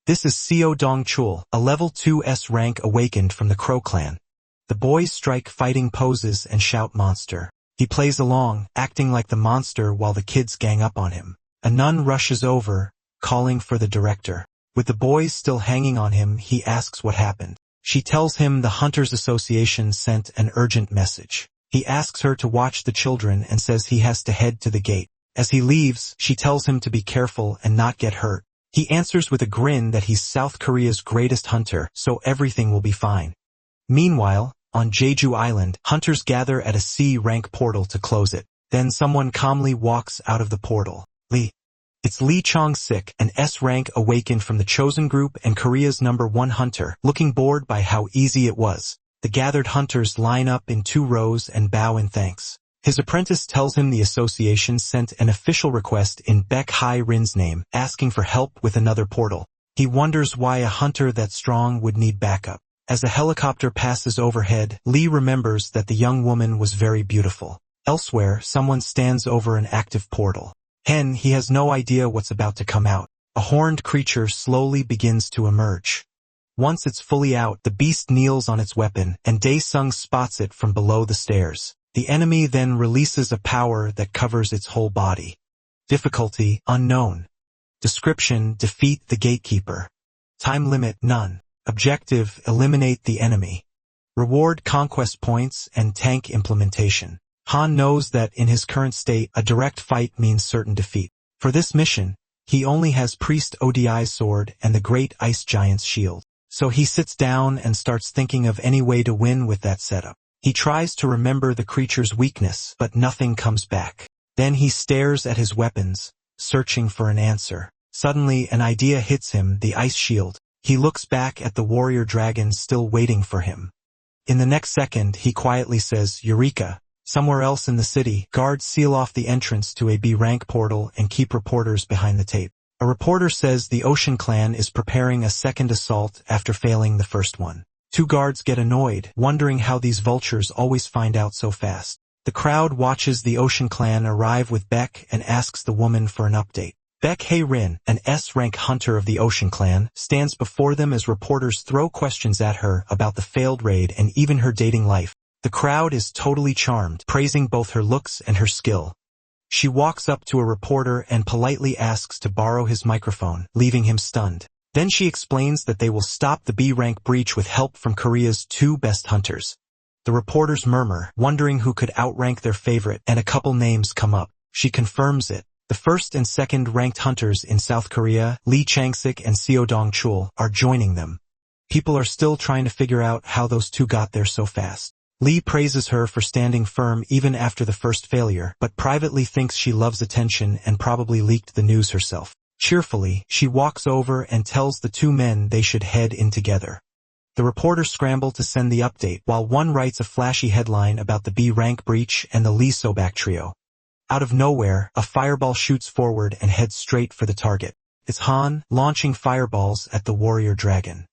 This is Seo Dong-chul, a level 2 S-rank awakened from the Crow clan. The boys strike fighting poses and shout monster. He plays along, acting like the monster while the kids gang up on him. A nun rushes over, calling for the director. With the boys still hanging on him, he asks what happened. She tells him the Hunters Association sent an urgent message. He asks her to watch the children and says he has to head to the gate. As he leaves, she tells him to be careful and not get hurt. He answers with a grin that he's South Korea's greatest hunter, so everything will be fine. Meanwhile, on Jeju Island, hunters gather at a C-rank portal to close it. Then someone calmly walks out of the portal. Lee. It's Lee Chong-sik, an S-rank awakened from the chosen group and Korea's #1 hunter, looking bored by how easy it was. The gathered hunters line up in 2 rows and bow in thanks. His apprentice tells him the association sent an official request in Baek Hai-rin's name, asking for help with another portal. He wonders why a hunter that strong would need backup. As a helicopter passes overhead, Lee remembers that the young woman was very beautiful. Elsewhere, someone stands over an active portal. He has no idea what's about to come out. A horned creature slowly begins to emerge. Once it's fully out, the beast kneels on its weapon, and Dae-sung spots it from below the stairs. The enemy then releases a power that covers its whole body. Difficulty, unknown. Description, defeat the gatekeeper. Time limit, none. Objective, eliminate the enemy. Reward, conquest points and tank implementation. Han knows that in his current state, a direct fight means certain defeat. For this mission, he only has Priest Odi's sword and the Great Ice Giant's shield. So he sits down and starts thinking of any way to win with that setup. He tries to remember the creature's weakness, but nothing comes back. Then he stares at his weapons, searching for an answer. Suddenly, an idea hits him, the ice shield. He looks back at the warrior dragon still waiting for him. In the next second, he quietly says, Eureka! Somewhere else in the city, guards seal off the entrance to a B-rank portal and keep reporters behind the tape. A reporter says the Ocean Clan is preparing a second assault after failing the first one. 2 guards get annoyed, wondering how these vultures always find out so fast. The crowd watches the Ocean Clan arrive with Baek and asks the woman for an update. Baek Hai-rin, an S-rank hunter of the Ocean Clan, stands before them as reporters throw questions at her about the failed raid and even her dating life. The crowd is totally charmed, praising both her looks and her skill. She walks up to a reporter and politely asks to borrow his microphone, leaving him stunned. Then she explains that they will stop the B-rank breach with help from Korea's 2 best hunters. The reporters murmur, wondering who could outrank their favorite, and a couple names come up. She confirms it. The first and second ranked hunters in South Korea, Lee Chang-sik and Seo Dong-chul, are joining them. People are still trying to figure out how those 2 got there so fast. Lee praises her for standing firm even after the first failure, but privately thinks she loves attention and probably leaked the news herself. Cheerfully, she walks over and tells the 2 men they should head in together. The reporters scramble to send the update, while one writes a flashy headline about the B-rank breach and the Lee Sobak trio. Out of nowhere, a fireball shoots forward and heads straight for the target. It's Han, launching fireballs at the warrior dragon.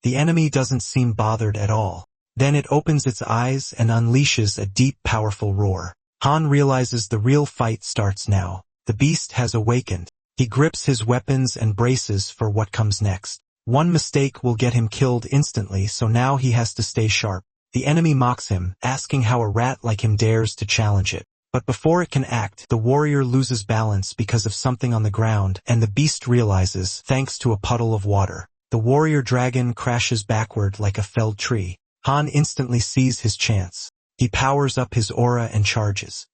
The enemy doesn't seem bothered at all. Then it opens its eyes and unleashes a deep, powerful roar. Han realizes the real fight starts now. The beast has awakened. He grips his weapons and braces for what comes next. One mistake will get him killed instantly, so now he has to stay sharp. The enemy mocks him, asking how a rat like him dares to challenge it. But before it can act, the warrior loses balance because of something on the ground, and the beast realizes, thanks to a puddle of water. The warrior dragon crashes backward like a felled tree. Han instantly sees his chance. He powers up his aura and charges.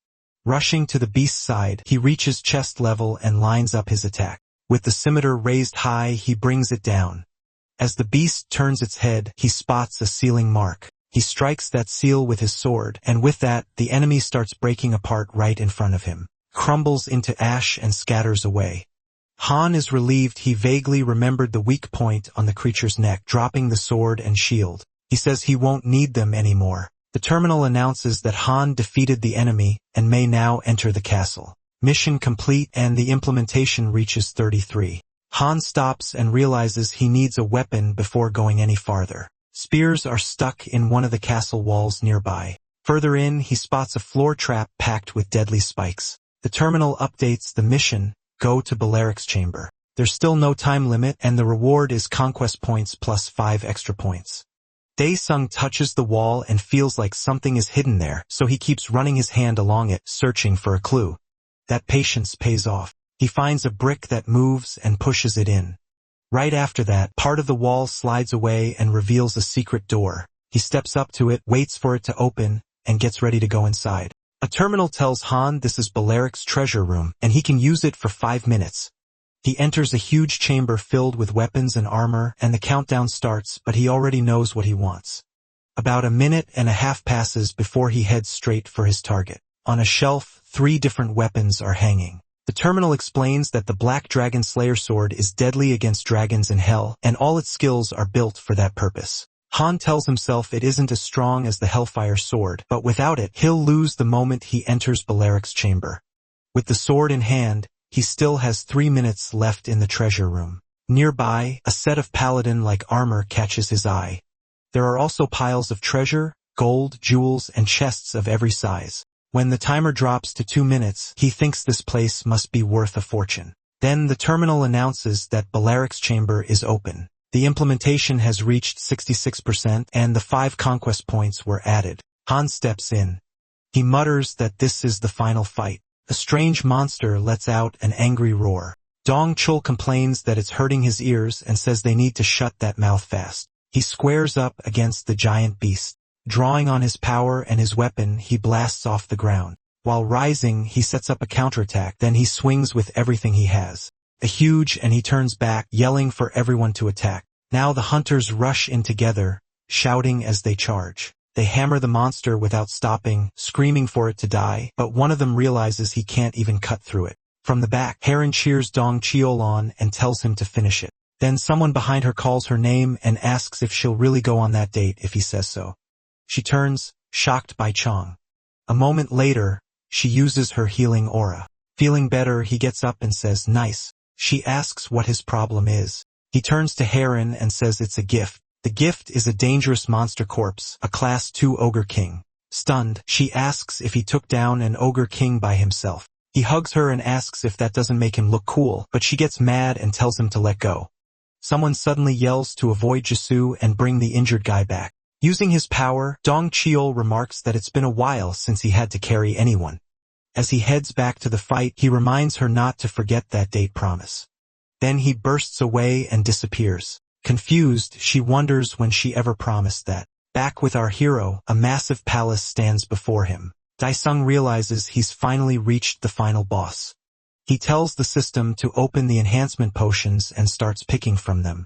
Rushing to the beast's side, he reaches chest level and lines up his attack. With the scimitar raised high, he brings it down. As the beast turns its head, he spots a sealing mark. He strikes that seal with his sword, and with that, the enemy starts breaking apart right in front of him, crumbles into ash and scatters away. Han is relieved he vaguely remembered the weak point on the creature's neck, dropping the sword and shield. He says he won't need them anymore. The terminal announces that Han defeated the enemy and may now enter the castle. Mission complete, and the implementation reaches 33. Han stops and realizes he needs a weapon before going any farther. Spears are stuck in one of the castle walls nearby. Further in, he spots a floor trap packed with deadly spikes. The terminal updates the mission, go to Balaric's chamber. There's still no time limit, and the reward is conquest points plus 5 extra points. Dae-sung touches the wall and feels like something is hidden there, so he keeps running his hand along it, searching for a clue. That patience pays off. He finds a brick that moves and pushes it in. Right after that, part of the wall slides away and reveals a secret door. He steps up to it, waits for it to open, and gets ready to go inside. A terminal tells Han this is Baleric's treasure room, and he can use it for 5 minutes. He enters a huge chamber filled with weapons and armor, and the countdown starts, but he already knows what he wants. About a minute and a half passes before he heads straight for his target. On a shelf, 3 different weapons are hanging. The terminal explains that the Black Dragon Slayer sword is deadly against dragons in hell, and all its skills are built for that purpose. Han tells himself it isn't as strong as the Hellfire sword, but without it, he'll lose the moment he enters Baleric's chamber. With the sword in hand, he still has 3 minutes left in the treasure room. Nearby, a set of paladin-like armor catches his eye. There are also piles of treasure, gold, jewels, and chests of every size. When the timer drops to 2 minutes, he thinks this place must be worth a fortune. Then the terminal announces that Baleric's chamber is open. The implementation has reached 66% and the 5 conquest points were added. Han steps in. He mutters that this is the final fight. A strange monster lets out an angry roar. Dong Chul complains that it's hurting his ears and says they need to shut that mouth fast. He squares up against the giant beast. Drawing on his power and his weapon, he blasts off the ground. While rising, he sets up a counterattack, then he swings with everything he has. And he turns back, yelling for everyone to attack. Now the hunters rush in together, shouting as they charge. They hammer the monster without stopping, screaming for it to die, but one of them realizes he can't even cut through it. From the back, Heron cheers Dong Cheol on and tells him to finish it. Then someone behind her calls her name and asks if she'll really go on that date if he says so. She turns, shocked by Chong. A moment later, she uses her healing aura. Feeling better, he gets up and says, "Nice." She asks what his problem is. He turns to Heron and says it's a gift. The gift is a dangerous monster corpse, a class 2 ogre king. Stunned, she asks if he took down an ogre king by himself. He hugs her and asks if that doesn't make him look cool, but she gets mad and tells him to let go. Someone suddenly yells to avoid Jisoo and bring the injured guy back. Using his power, Dong Cheol remarks that it's been a while since he had to carry anyone. As he heads back to the fight, he reminds her not to forget that date promise. Then he bursts away and disappears. Confused, she wonders when she ever promised that. Back with our hero, a massive palace stands before him. Daesung realizes he's finally reached the final boss. He tells the system to open the enhancement potions and starts picking from them.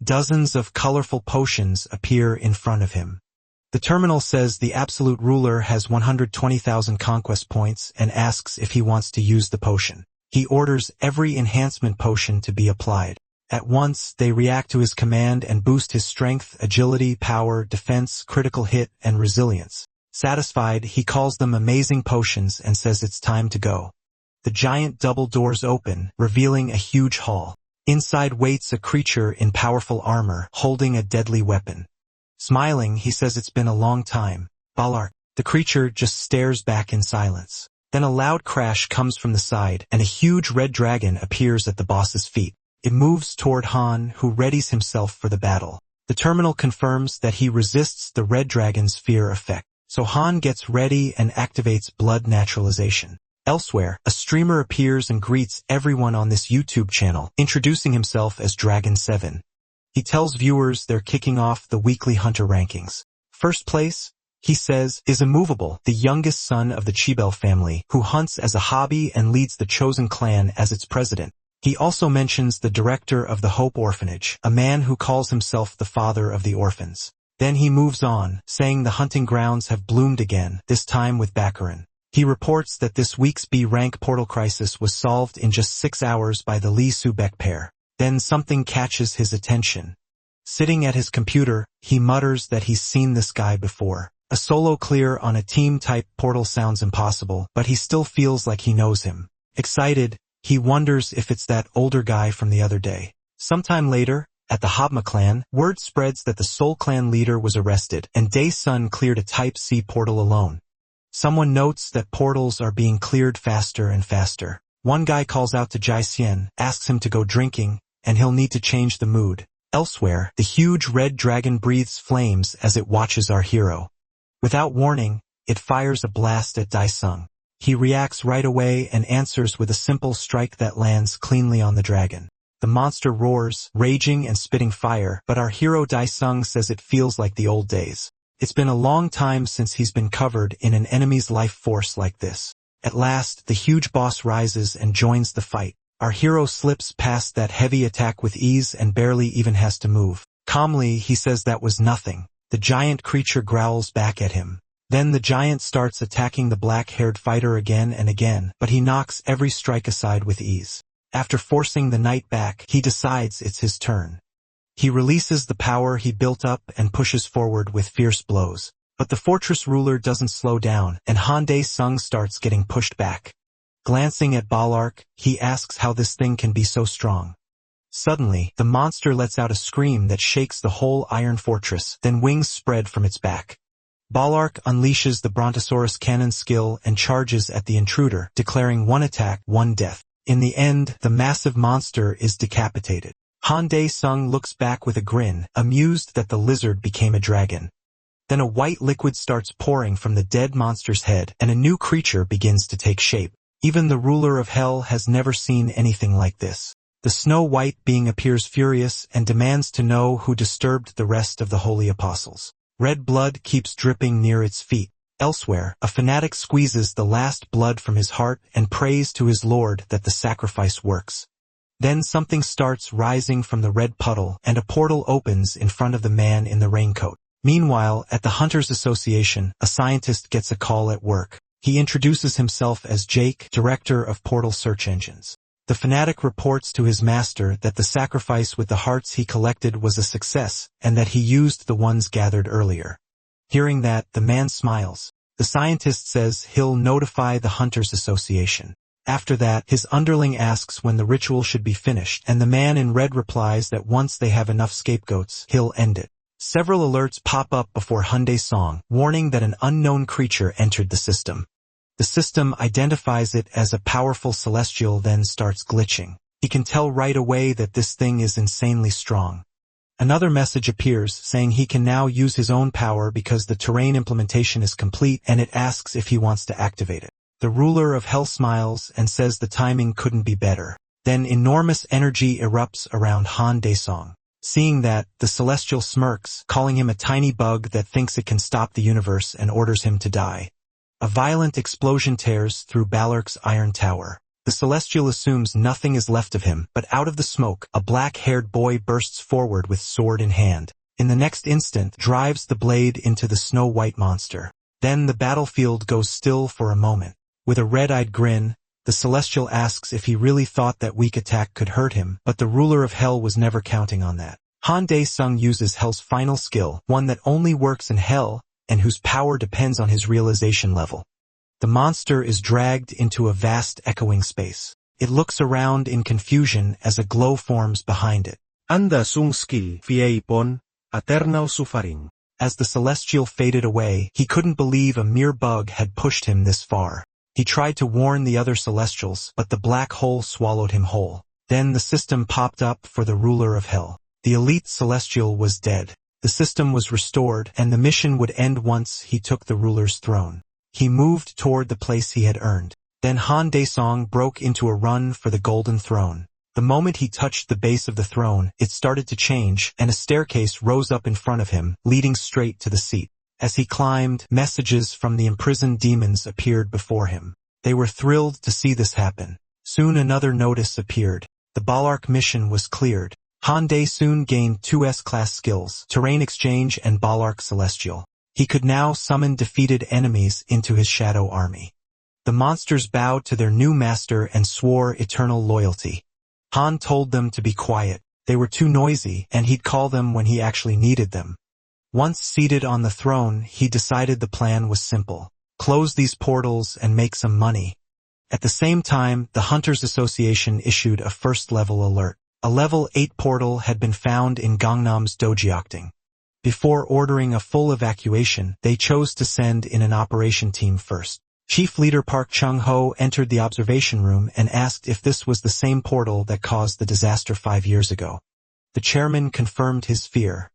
Dozens of colorful potions appear in front of him. The terminal says the absolute ruler has 120,000 conquest points and asks if he wants to use the potion. He orders every enhancement potion to be applied. At once, they react to his command and boost his strength, agility, power, defense, critical hit, and resilience. Satisfied, he calls them amazing potions and says it's time to go. The giant double doors open, revealing a huge hall. Inside waits a creature in powerful armor, holding a deadly weapon. Smiling, he says it's been a long time. Balark. The creature just stares back in silence. Then a loud crash comes from the side, and a huge red dragon appears at the boss's feet. It moves toward Han, who readies himself for the battle. The terminal confirms that he resists the red dragon's fear effect. So Han gets ready and activates blood naturalization. Elsewhere, a streamer appears and greets everyone on this YouTube channel, introducing himself as Dragon7. He tells viewers they're kicking off the weekly hunter rankings. First place, he says, is Immovable, the youngest son of the Chibel family, who hunts as a hobby and leads the chosen clan as its president. He also mentions the director of the Hope Orphanage, a man who calls himself the father of the orphans. Then he moves on, saying the hunting grounds have bloomed again, this time with Baccarin. He reports that this week's B-rank portal crisis was solved in just 6 hours by the Lee Su-Beck pair. Then something catches his attention. Sitting at his computer, he mutters that he's seen this guy before. A solo clear on a team-type portal sounds impossible, but he still feels like he knows him. Excited, he wonders if it's that older guy from the other day. Sometime later, at the Habma clan, word spreads that the Soul clan leader was arrested, and Dae-sun cleared a Type C portal alone. Someone notes that portals are being cleared faster and faster. One guy calls out to Jai-sien, asks him to go drinking, and he'll need to change the mood. Elsewhere, the huge red dragon breathes flames as it watches our hero. Without warning, it fires a blast at Daesung. He reacts right away and answers with a simple strike that lands cleanly on the dragon. The monster roars, raging and spitting fire, but our hero Daesung says it feels like the old days. It's been a long time since he's been covered in an enemy's life force like this. At last, the huge boss rises and joins the fight. Our hero slips past that heavy attack with ease and barely even has to move. Calmly, he says that was nothing. The giant creature growls back at him. Then the giant starts attacking the black-haired fighter again and again, but he knocks every strike aside with ease. After forcing the knight back, he decides it's his turn. He releases the power he built up and pushes forward with fierce blows. But the fortress ruler doesn't slow down, and Han Dae-sung starts getting pushed back. Glancing at Balark, he asks how this thing can be so strong. Suddenly, the monster lets out a scream that shakes the whole iron fortress, then wings spread from its back. Balark unleashes the Brontosaurus cannon skill and charges at the intruder, declaring one attack, one death. In the end, the massive monster is decapitated. Han Dae-sung looks back with a grin, amused that the lizard became a dragon. Then a white liquid starts pouring from the dead monster's head, and a new creature begins to take shape. Even the ruler of hell has never seen anything like this. The snow-white being appears furious and demands to know who disturbed the rest of the holy apostles. Red blood keeps dripping near its feet. Elsewhere, a fanatic squeezes the last blood from his heart and prays to his lord that the sacrifice works. Then something starts rising from the red puddle, and a portal opens in front of the man in the raincoat. Meanwhile, at the Hunters Association, a scientist gets a call at work. He introduces himself as Jake, director of portal search engines. The fanatic reports to his master that the sacrifice with the hearts he collected was a success, and that he used the ones gathered earlier. Hearing that, the man smiles. The scientist says he'll notify the Hunters Association. After that, his underling asks when the ritual should be finished, and the man in red replies that once they have enough scapegoats, he'll end it. Several alerts pop up before Han Dae-sung, warning that an unknown creature entered the system. The system identifies it as a powerful celestial, then starts glitching. He can tell right away that this thing is insanely strong. Another message appears saying he can now use his own power because the terrain implementation is complete, and it asks if he wants to activate it. The ruler of hell smiles and says the timing couldn't be better. Then enormous energy erupts around Han Dae-sung. Seeing that, the celestial smirks, calling him a tiny bug that thinks it can stop the universe, and orders him to die. A violent explosion tears through Balark's iron tower. The celestial assumes nothing is left of him, but out of the smoke, a black-haired boy bursts forward with sword in hand. In the next instant, drives the blade into the snow-white monster. Then the battlefield goes still for a moment. With a red-eyed grin, the celestial asks if he really thought that weak attack could hurt him, but the ruler of hell was never counting on that. Han Dae-sung uses hell's final skill, one that only works in hell, and whose power depends on his realization level. The monster is dragged into a vast echoing space. It looks around in confusion as a glow forms behind it. Anda sung skill pon, eternal suffering. As the celestial faded away, he couldn't believe a mere bug had pushed him this far. He tried to warn the other celestials, but the black hole swallowed him whole. Then the system popped up for the ruler of hell. The elite celestial was dead. The system was restored, and the mission would end once he took the ruler's throne. He moved toward the place he had earned. Then Han Dae-sung broke into a run for the golden throne. The moment he touched the base of the throne, it started to change, and a staircase rose up in front of him, leading straight to the seat. As he climbed, messages from the imprisoned demons appeared before him. They were thrilled to see this happen. Soon another notice appeared. The Balark mission was cleared. Han Dae soon gained 2 S-class skills, Terrain Exchange and Balark Celestial. He could now summon defeated enemies into his shadow army. The monsters bowed to their new master and swore eternal loyalty. Han told them to be quiet. They were too noisy, and he'd call them when he actually needed them. Once seated on the throne, he decided the plan was simple. Close these portals and make some money. At the same time, the Hunters Association issued a first-level alert. A level 8 portal had been found in Gangnam's Dojyeokdong. Before ordering a full evacuation, they chose to send in an operation team first. Chief Leader Park Chung-ho entered the observation room and asked if this was the same portal that caused the disaster 5 years ago. The chairman confirmed his fear.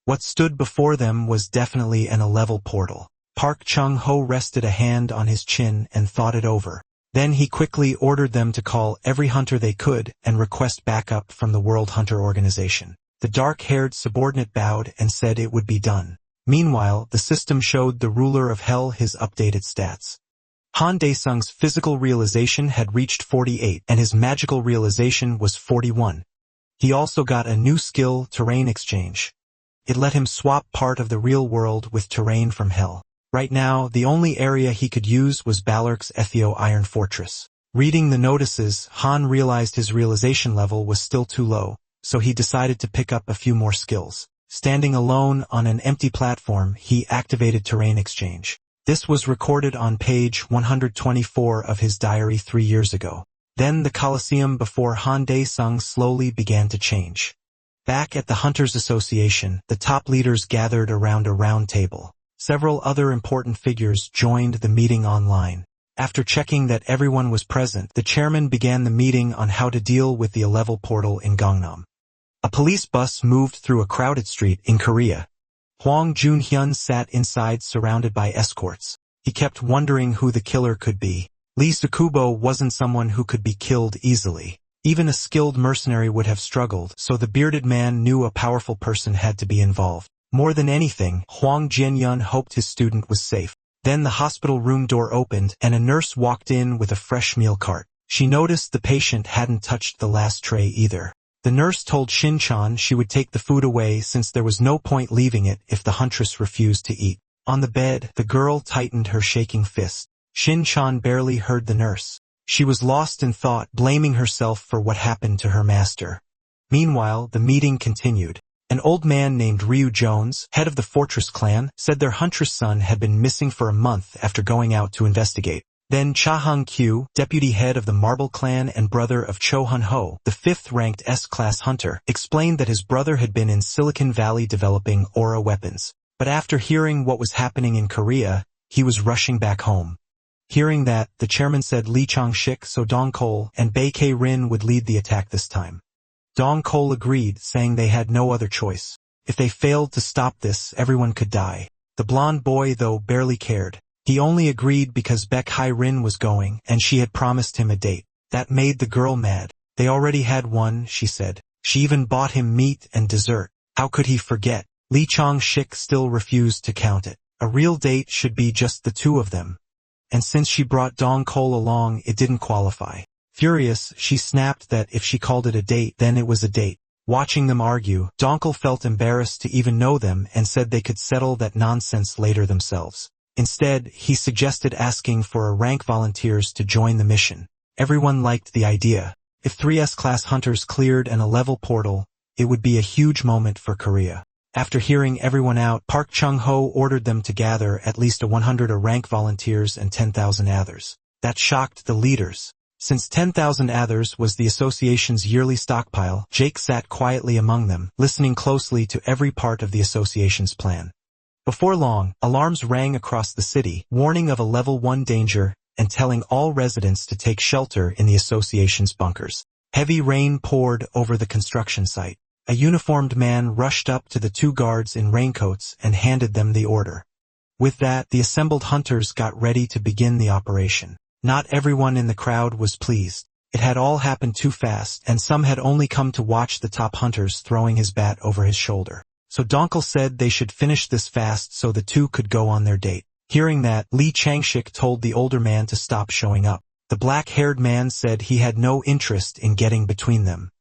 What stood before them was definitely an 11 portal. Park Chung-ho rested a hand on his chin and thought it over. Then he quickly ordered them to call every hunter they could and request backup from the World Hunter Organization. The dark-haired subordinate bowed and said it would be done. Meanwhile, the system showed the ruler of hell his updated stats. Han Daesung's physical realization had reached 48 and his magical realization was 41. He also got a new skill, terrain exchange. It let him swap part of the real world with terrain from hell. Right now, the only area he could use was Balork's Ethio Iron Fortress. Reading the notices, Han realized his realization level was still too low, so he decided to pick up a few more skills. Standing alone on an empty platform, he activated terrain exchange. This was recorded on page 124 of his diary 3 years ago. Then the Colosseum before Han Daesung slowly began to change. Back at the Hunters Association, the top leaders gathered around a round table. Several other important figures joined the meeting online. After checking that everyone was present, the chairman began the meeting on how to deal with the level portal in Gangnam. A police bus moved through a crowded street in Korea. Hwang Jun-hyun sat inside surrounded by escorts. He kept wondering who the killer could be. Lee Sakubo wasn't someone who could be killed easily. Even a skilled mercenary would have struggled, so the bearded man knew a powerful person had to be involved. More than anything, Hwang Jin-hyun hoped his student was safe. Then the hospital room door opened and a nurse walked in with a fresh meal cart. She noticed the patient hadn't touched the last tray either. The nurse told Shin-chan she would take the food away since there was no point leaving it if the huntress refused to eat. On the bed, the girl tightened her shaking fist. Shin-chan barely heard the nurse. She was lost in thought, blaming herself for what happened to her master. Meanwhile, the meeting continued. An old man named Ryu Jones, head of the Fortress clan, said their huntress son had been missing for a month after going out to investigate. Then Cha Hung-kyu, deputy head of the Marble clan and brother of Cho Hun-ho, the 5th-ranked S-class hunter, explained that his brother had been in Silicon Valley developing aura weapons. But after hearing what was happening in Korea, he was rushing back home. Hearing that, the chairman said Lee Chang-shik so Dong Cole and Bae K-rin would lead the attack this time. Dong Cole agreed, saying they had no other choice. If they failed to stop this, everyone could die. The blonde boy, though, barely cared. He only agreed because Baek Hai-rin was going, and she had promised him a date. That made the girl mad. They already had one, she said. She even bought him meat and dessert. How could he forget? Lee Chang-shik still refused to count it. A real date should be just the two of them. And since she brought Dong Cole along, it didn't qualify. Furious, she snapped that if she called it a date, then it was a date. Watching them argue, Dong Cole felt embarrassed to even know them and said they could settle that nonsense later themselves. Instead, he suggested asking for rank volunteers to join the mission. Everyone liked the idea. If 3 S-class hunters cleared an level portal, it would be a huge moment for Korea. After hearing everyone out, Park Chung-ho ordered them to gather at least 100 rank volunteers and 10,000 others. That shocked the leaders. Since 10,000 others was the association's yearly stockpile, Jake sat quietly among them, listening closely to every part of the association's plan. Before long, alarms rang across the city, warning of a level 1 danger and telling all residents to take shelter in the association's bunkers. Heavy rain poured over the construction site. A uniformed man rushed up to the 2 guards in raincoats and handed them the order. With that, the assembled hunters got ready to begin the operation. Not everyone in the crowd was pleased. It had all happened too fast, and some had only come to watch the top hunters throwing his bat over his shoulder. So Donkel said they should finish this fast so the 2 could go on their date. Hearing that, Lee Chang-shik told the older man to stop showing up. The black-haired man said he had no interest in getting between them.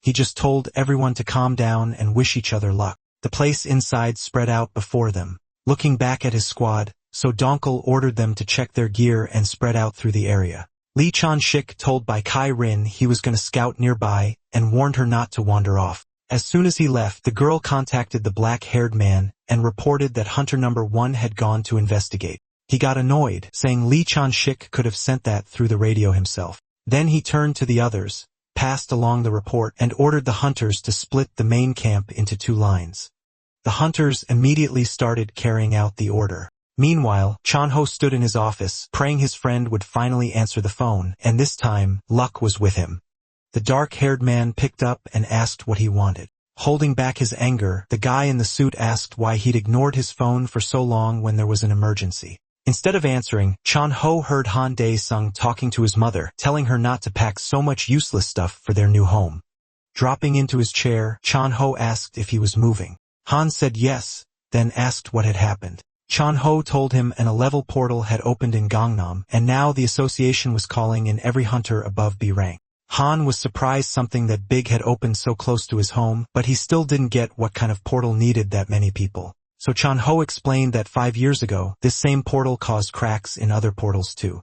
He just told everyone to calm down and wish each other luck. The place inside spread out before them. Looking back at his squad, so Donkel ordered them to check their gear and spread out through the area. Lee Chan-shik told Bae Kai-rin he was going to scout nearby and warned her not to wander off. As soon as he left, the girl contacted the black-haired man and reported that hunter number 1 had gone to investigate. He got annoyed, saying Lee Chan-shik could have sent that through the radio himself. Then he turned to the others, passed along the report, and ordered the hunters to split the main camp into 2 lines. The hunters immediately started carrying out the order. Meanwhile, Chan-ho stood in his office, praying his friend would finally answer the phone, and this time, luck was with him. The dark-haired man picked up and asked what he wanted. Holding back his anger, the guy in the suit asked why he'd ignored his phone for so long when there was an emergency. Instead of answering, Chan-ho heard Han Dae-sung talking to his mother, telling her not to pack so much useless stuff for their new home. Dropping into his chair, Chan-ho asked if he was moving. Han said yes, then asked what had happened. Chan-ho told him an 11 portal had opened in Gangnam, and now the association was calling in every hunter above B rank. Han was surprised something that big had opened so close to his home, but he still didn't get what kind of portal needed that many people. So Chan-ho explained that 5 years ago, this same portal caused cracks in other portals too.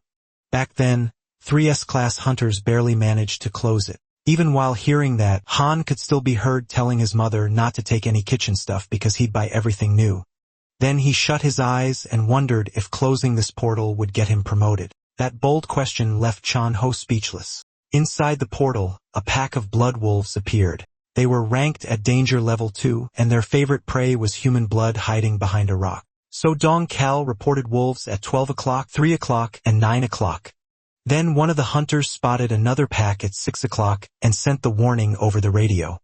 Back then, 3S class hunters barely managed to close it. Even while hearing that, Han could still be heard telling his mother not to take any kitchen stuff because he'd buy everything new. Then he shut his eyes and wondered if closing this portal would get him promoted. That bold question left Chan-ho speechless. Inside the portal, a pack of blood wolves appeared. They were ranked at danger level 2, and their favorite prey was human blood hiding behind a rock. So Dong Cal reported wolves at 12 o'clock, 3 o'clock, and 9 o'clock. Then one of the hunters spotted another pack at 6 o'clock and sent the warning over the radio.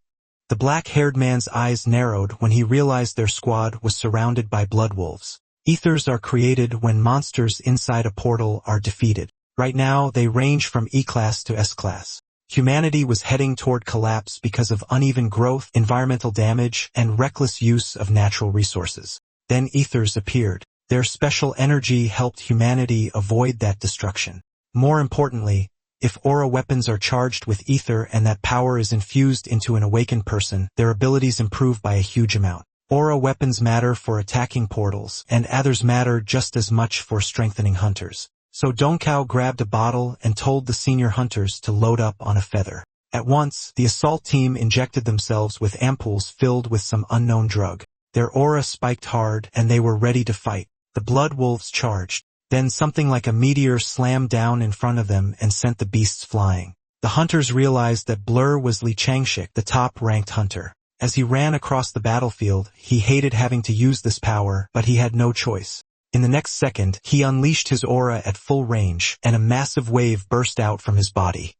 The black-haired man's eyes narrowed when he realized their squad was surrounded by blood wolves. Ethers are created when monsters inside a portal are defeated. Right now, they range from E-class to S-class. Humanity was heading toward collapse because of uneven growth, environmental damage, and reckless use of natural resources. Then ethers appeared. Their special energy helped humanity avoid that destruction. More importantly, if aura weapons are charged with ether and that power is infused into an awakened person, their abilities improve by a huge amount. Aura weapons matter for attacking portals, and others matter just as much for strengthening hunters. So Dongkao grabbed a bottle and told the senior hunters to load up on a feather. At once, the assault team injected themselves with ampoules filled with some unknown drug. Their aura spiked hard, and they were ready to fight. The blood wolves charged. Then something like a meteor slammed down in front of them and sent the beasts flying. The hunters realized that Blur was Li Changshik, the top-ranked hunter. As he ran across the battlefield, he hated having to use this power, but he had no choice. In the next second, he unleashed his aura at full range, and a massive wave burst out from his body.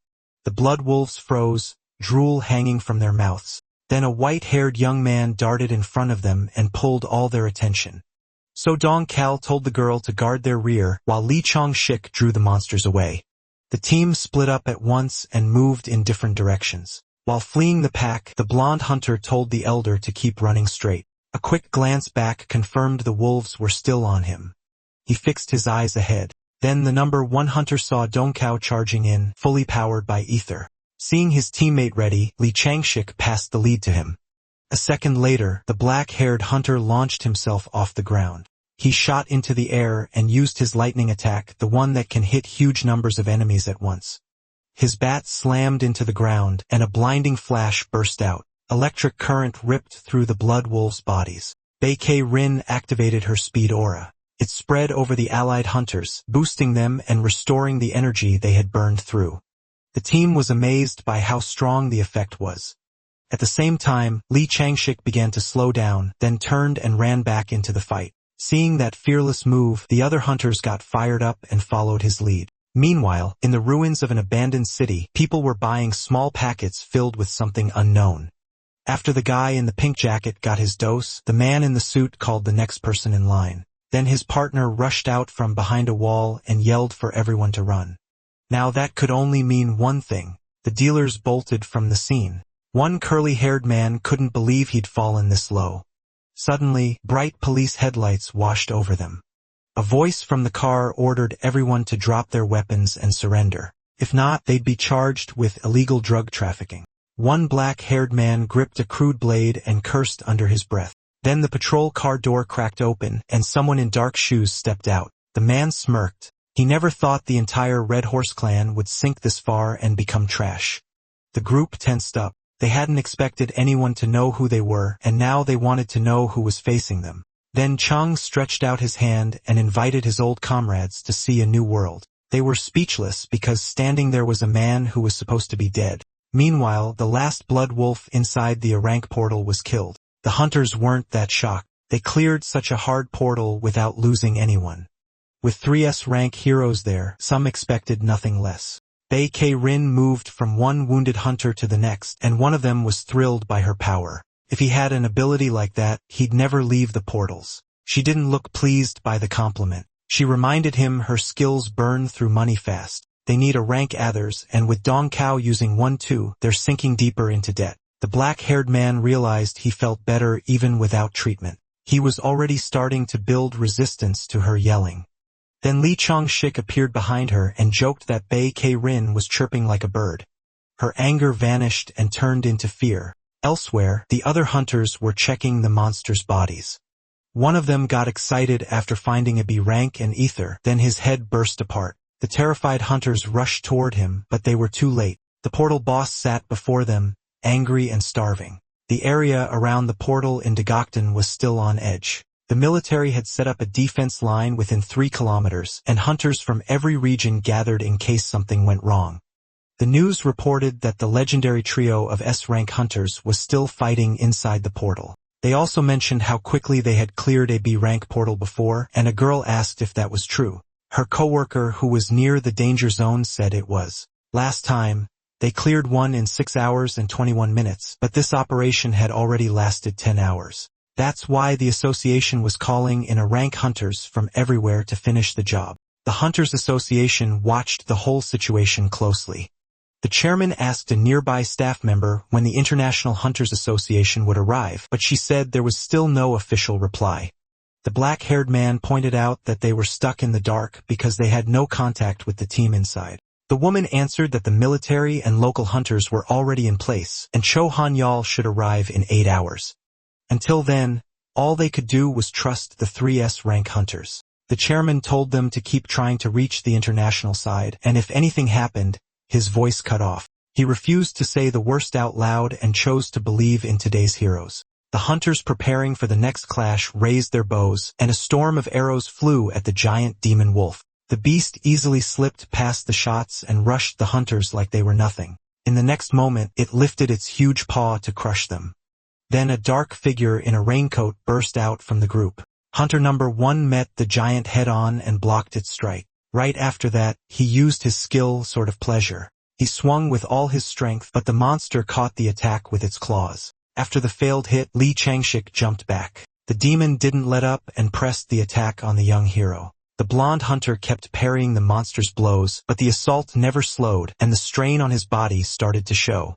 The blood wolves froze, drool hanging from their mouths. Then a white-haired young man darted in front of them and pulled all their attention. So Dong Cal told the girl to guard their rear, while Li Changshik drew the monsters away. The team split up at once and moved in different directions. While fleeing the pack, the blonde hunter told the elder to keep running straight. A quick glance back confirmed the wolves were still on him. He fixed his eyes ahead. Then the number 1 hunter saw Dongkao charging in, fully powered by ether. Seeing his teammate ready, Li Changshik passed the lead to him. A second later, the black-haired hunter launched himself off the ground. He shot into the air and used his lightning attack, the one that can hit huge numbers of enemies at once. His bat slammed into the ground, and a blinding flash burst out. Electric current ripped through the blood wolves' bodies. Baekei Rin activated her speed aura. It spread over the allied hunters, boosting them and restoring the energy they had burned through. The team was amazed by how strong the effect was. At the same time, Li Changshik began to slow down, then turned and ran back into the fight. Seeing that fearless move, the other hunters got fired up and followed his lead. Meanwhile, in the ruins of an abandoned city, people were buying small packets filled with something unknown. After the guy in the pink jacket got his dose, the man in the suit called the next person in line. Then his partner rushed out from behind a wall and yelled for everyone to run. Now that could only mean one thing. The dealers bolted from the scene. One curly-haired man couldn't believe he'd fallen this low. Suddenly, bright police headlights washed over them. A voice from the car ordered everyone to drop their weapons and surrender. If not, they'd be charged with illegal drug trafficking. One black-haired man gripped a crude blade and cursed under his breath. Then the patrol car door cracked open, and someone in dark shoes stepped out. The man smirked. He never thought the entire Red Horse clan would sink this far and become trash. The group tensed up. They hadn't expected anyone to know who they were, and now they wanted to know who was facing them. Then Chung stretched out his hand and invited his old comrades to see a new world. They were speechless because standing there was a man who was supposed to be dead. Meanwhile, the last blood wolf inside the rank portal was killed. The hunters weren't that shocked. They cleared such a hard portal without losing anyone. With 3S rank heroes there, some expected nothing less. Baekei Rin moved from one wounded hunter to the next, and one of them was thrilled by her power. If he had an ability like that, he'd never leave the portals. She didn't look pleased by the compliment. She reminded him her skills burn through money fast. They need a rank others, and with Dong Kao using 1-2, they're sinking deeper into debt. The black-haired man realized he felt better even without treatment. He was already starting to build resistance to her yelling. Then Lee Chong-shik appeared behind her and joked that Bae K-rin was chirping like a bird. Her anger vanished and turned into fear. Elsewhere, the other hunters were checking the monsters' bodies. One of them got excited after finding a B rank and ether, then his head burst apart. The terrified hunters rushed toward him, but they were too late. The portal boss sat before them, angry and starving. The area around the portal in Dagoktan was still on edge. The military had set up a defense line within 3 kilometers, and hunters from every region gathered in case something went wrong. The news reported that the legendary trio of S-rank hunters was still fighting inside the portal. They also mentioned how quickly they had cleared a B-rank portal before, and a girl asked if that was true. Her coworker who was near the danger zone said it was. Last time, they cleared one in 6 hours and 21 minutes, but this operation had already lasted 10 hours. That's why the association was calling in rank hunters from everywhere to finish the job. The Hunters Association watched the whole situation closely. The chairman asked a nearby staff member when the International Hunters Association would arrive, but she said there was still no official reply. The black-haired man pointed out that they were stuck in the dark because they had no contact with the team inside. The woman answered that the military and local hunters were already in place, and Cho Han-yal should arrive in 8 hours. Until then, all they could do was trust the 3S rank hunters. The chairman told them to keep trying to reach the international side, and if anything happened, his voice cut off. He refused to say the worst out loud and chose to believe in today's heroes. The hunters preparing for the next clash raised their bows, and a storm of arrows flew at the giant demon wolf. The beast easily slipped past the shots and rushed the hunters like they were nothing. In the next moment, it lifted its huge paw to crush them. Then a dark figure in a raincoat burst out from the group. Hunter number 1 met the giant head-on and blocked its strike. Right after that, he used his skill sort of pleasure. He swung with all his strength, but the monster caught the attack with its claws. After the failed hit, Lee Chang-shik jumped back. The demon didn't let up and pressed the attack on the young hero. The blonde hunter kept parrying the monster's blows, but the assault never slowed, and the strain on his body started to show.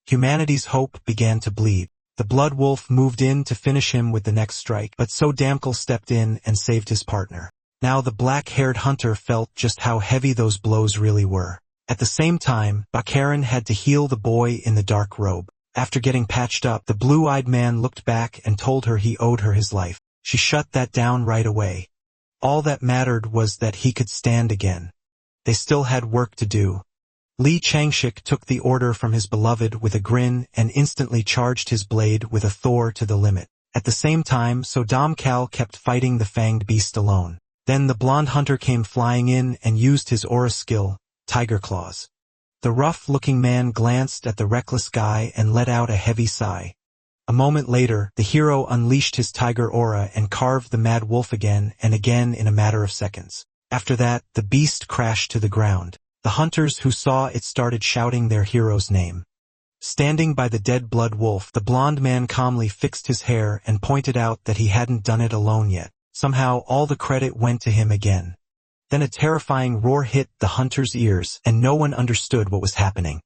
Humanity's hope began to bleed. The blood wolf moved in to finish him with the next strike, but so Damkle stepped in and saved his partner. Now the black-haired hunter felt just how heavy those blows really were. At the same time, Bakaran had to heal the boy in the dark robe. After getting patched up, the blue-eyed man looked back and told her he owed her his life. She shut that down right away. All that mattered was that he could stand again. They still had work to do. Lee Chang-shik took the order from his beloved with a grin and instantly charged his blade with a Thor to the limit. At the same time, Sodam Kal kept fighting the fanged beast alone. Then the blonde hunter came flying in and used his aura skill, Tiger Claws. The rough-looking man glanced at the reckless guy and let out a heavy sigh. A moment later, the hero unleashed his tiger aura and carved the mad wolf again and again in a matter of seconds. After that, the beast crashed to the ground. The hunters who saw it started shouting their hero's name. Standing by the dead blood wolf, the blond man calmly fixed his hair and pointed out that he hadn't done it alone yet. Somehow all the credit went to him again. Then a terrifying roar hit the hunter's ears, and no one understood what was happening.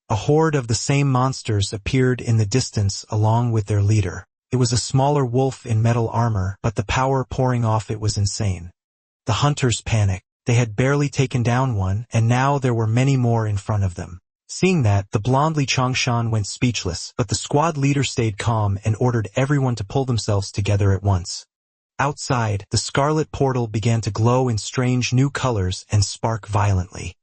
A horde of the same monsters appeared in the distance along with their leader. It was a smaller wolf in metal armor, but the power pouring off it was insane. The hunters panicked. They had barely taken down one, and now there were many more in front of them. Seeing that, the blonde Li Chongshan went speechless, but the squad leader stayed calm and ordered everyone to pull themselves together at once. Outside, the scarlet portal began to glow in strange new colors and spark violently.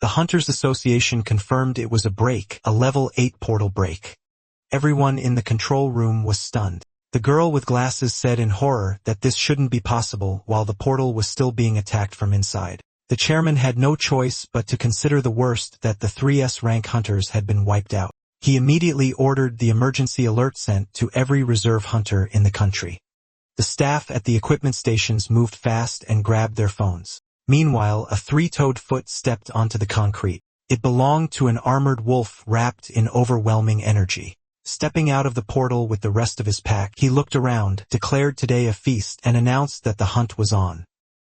The Hunters Association confirmed it was a break, a level 8 portal break. Everyone in the control room was stunned. The girl with glasses said in horror that this shouldn't be possible while the portal was still being attacked from inside. The chairman had no choice but to consider the worst, that the 3S rank hunters had been wiped out. He immediately ordered the emergency alert sent to every reserve hunter in the country. The staff at the equipment stations moved fast and grabbed their phones. Meanwhile, a 3-toed foot stepped onto the concrete. It belonged to an armored wolf wrapped in overwhelming energy. Stepping out of the portal with the rest of his pack, he looked around, declared today a feast, and announced that the hunt was on.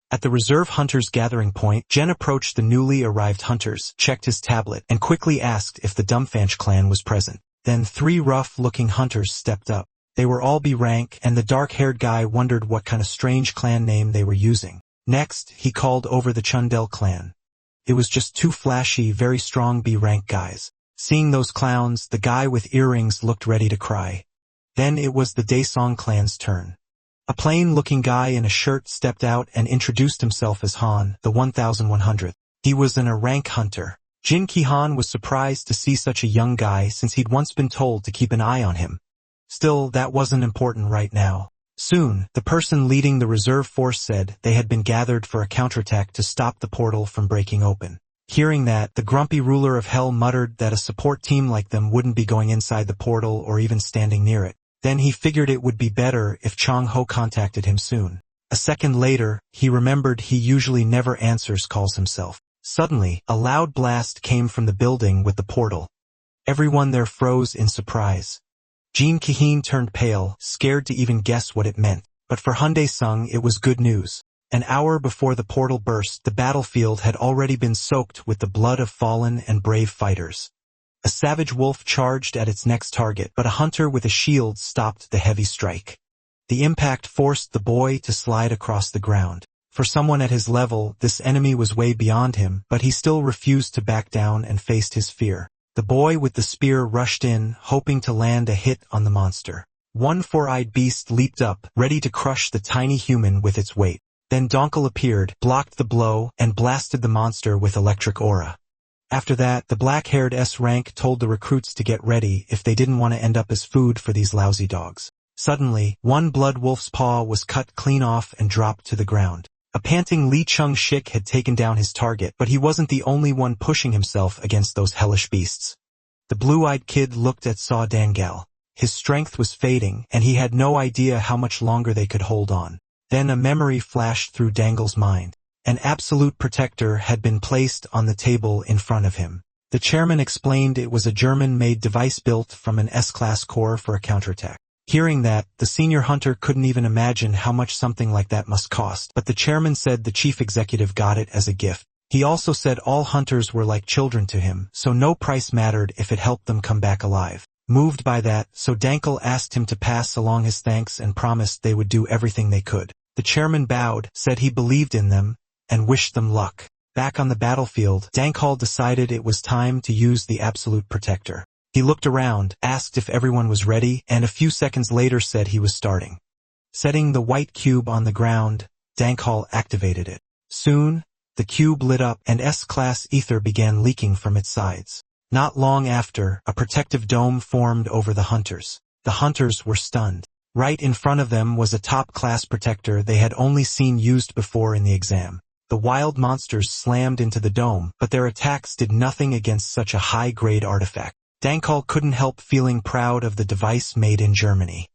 At the reserve hunters' gathering point, Jen approached the newly arrived hunters, checked his tablet, and quickly asked if the Dumbfanch clan was present. Then 3 rough-looking hunters stepped up. They were all B rank, and the dark-haired guy wondered what kind of strange clan name they were using. Next, he called over the Chundel clan. It was just two flashy, very strong B rank guys. Seeing those clowns, the guy with earrings looked ready to cry. Then it was the Daesong clan's turn. A plain-looking guy in a shirt stepped out and introduced himself as Han, the 1100th. He was an rank hunter. Jin Ki-han was surprised to see such a young guy since he'd once been told to keep an eye on him. Still, that wasn't important right now. Soon, the person leading the reserve force said they had been gathered for a counterattack to stop the portal from breaking open. Hearing that, the grumpy ruler of Hell muttered that a support team like them wouldn't be going inside the portal or even standing near it. Then he figured it would be better if Chong Ho contacted him soon. A second later, he remembered he usually never answers calls himself. Suddenly, a loud blast came from the building with the portal. Everyone there froze in surprise. Jin Ki-han turned pale, scared to even guess what it meant. But for Hyundai Sung it was good news. An hour before the portal burst, the battlefield had already been soaked with the blood of fallen and brave fighters. A savage wolf charged at its next target, but a hunter with a shield stopped the heavy strike. The impact forced the boy to slide across the ground. For someone at his level, this enemy was way beyond him, but he still refused to back down and faced his fear. The boy with the spear rushed in, hoping to land a hit on the monster. One four-eyed beast leaped up, ready to crush the tiny human with its weight. Then Donkel appeared, blocked the blow, and blasted the monster with electric aura. After that, the black-haired S-rank told the recruits to get ready if they didn't want to end up as food for these lousy dogs. Suddenly, one blood wolf's paw was cut clean off and dropped to the ground. A panting Lee Chung-shik had taken down his target, but he wasn't the only one pushing himself against those hellish beasts. The blue-eyed kid looked at Saw Dangal. His strength was fading, and he had no idea how much longer they could hold on. Then a memory flashed through Dangal's mind. An absolute protector had been placed on the table in front of him. The chairman explained it was a German-made device built from an S-class core for a counterattack. Hearing that, the senior hunter couldn't even imagine how much something like that must cost, but the chairman said the chief executive got it as a gift. He also said all hunters were like children to him, so no price mattered if it helped them come back alive. Moved by that, so Dankel asked him to pass along his thanks and promised they would do everything they could. The chairman bowed, said he believed in them, and wished them luck. Back on the battlefield, Dankel decided it was time to use the absolute protector. He looked around, asked if everyone was ready, and a few seconds later said he was starting. Setting the white cube on the ground, Dankel activated it. Soon, the cube lit up and S-class ether began leaking from its sides. Not long after, a protective dome formed over the hunters. The hunters were stunned. Right in front of them was a top-class protector they had only seen used before in the exam. The wild monsters slammed into the dome, but their attacks did nothing against such a high-grade artifact. Dankel couldn't help feeling proud of the device made in Germany.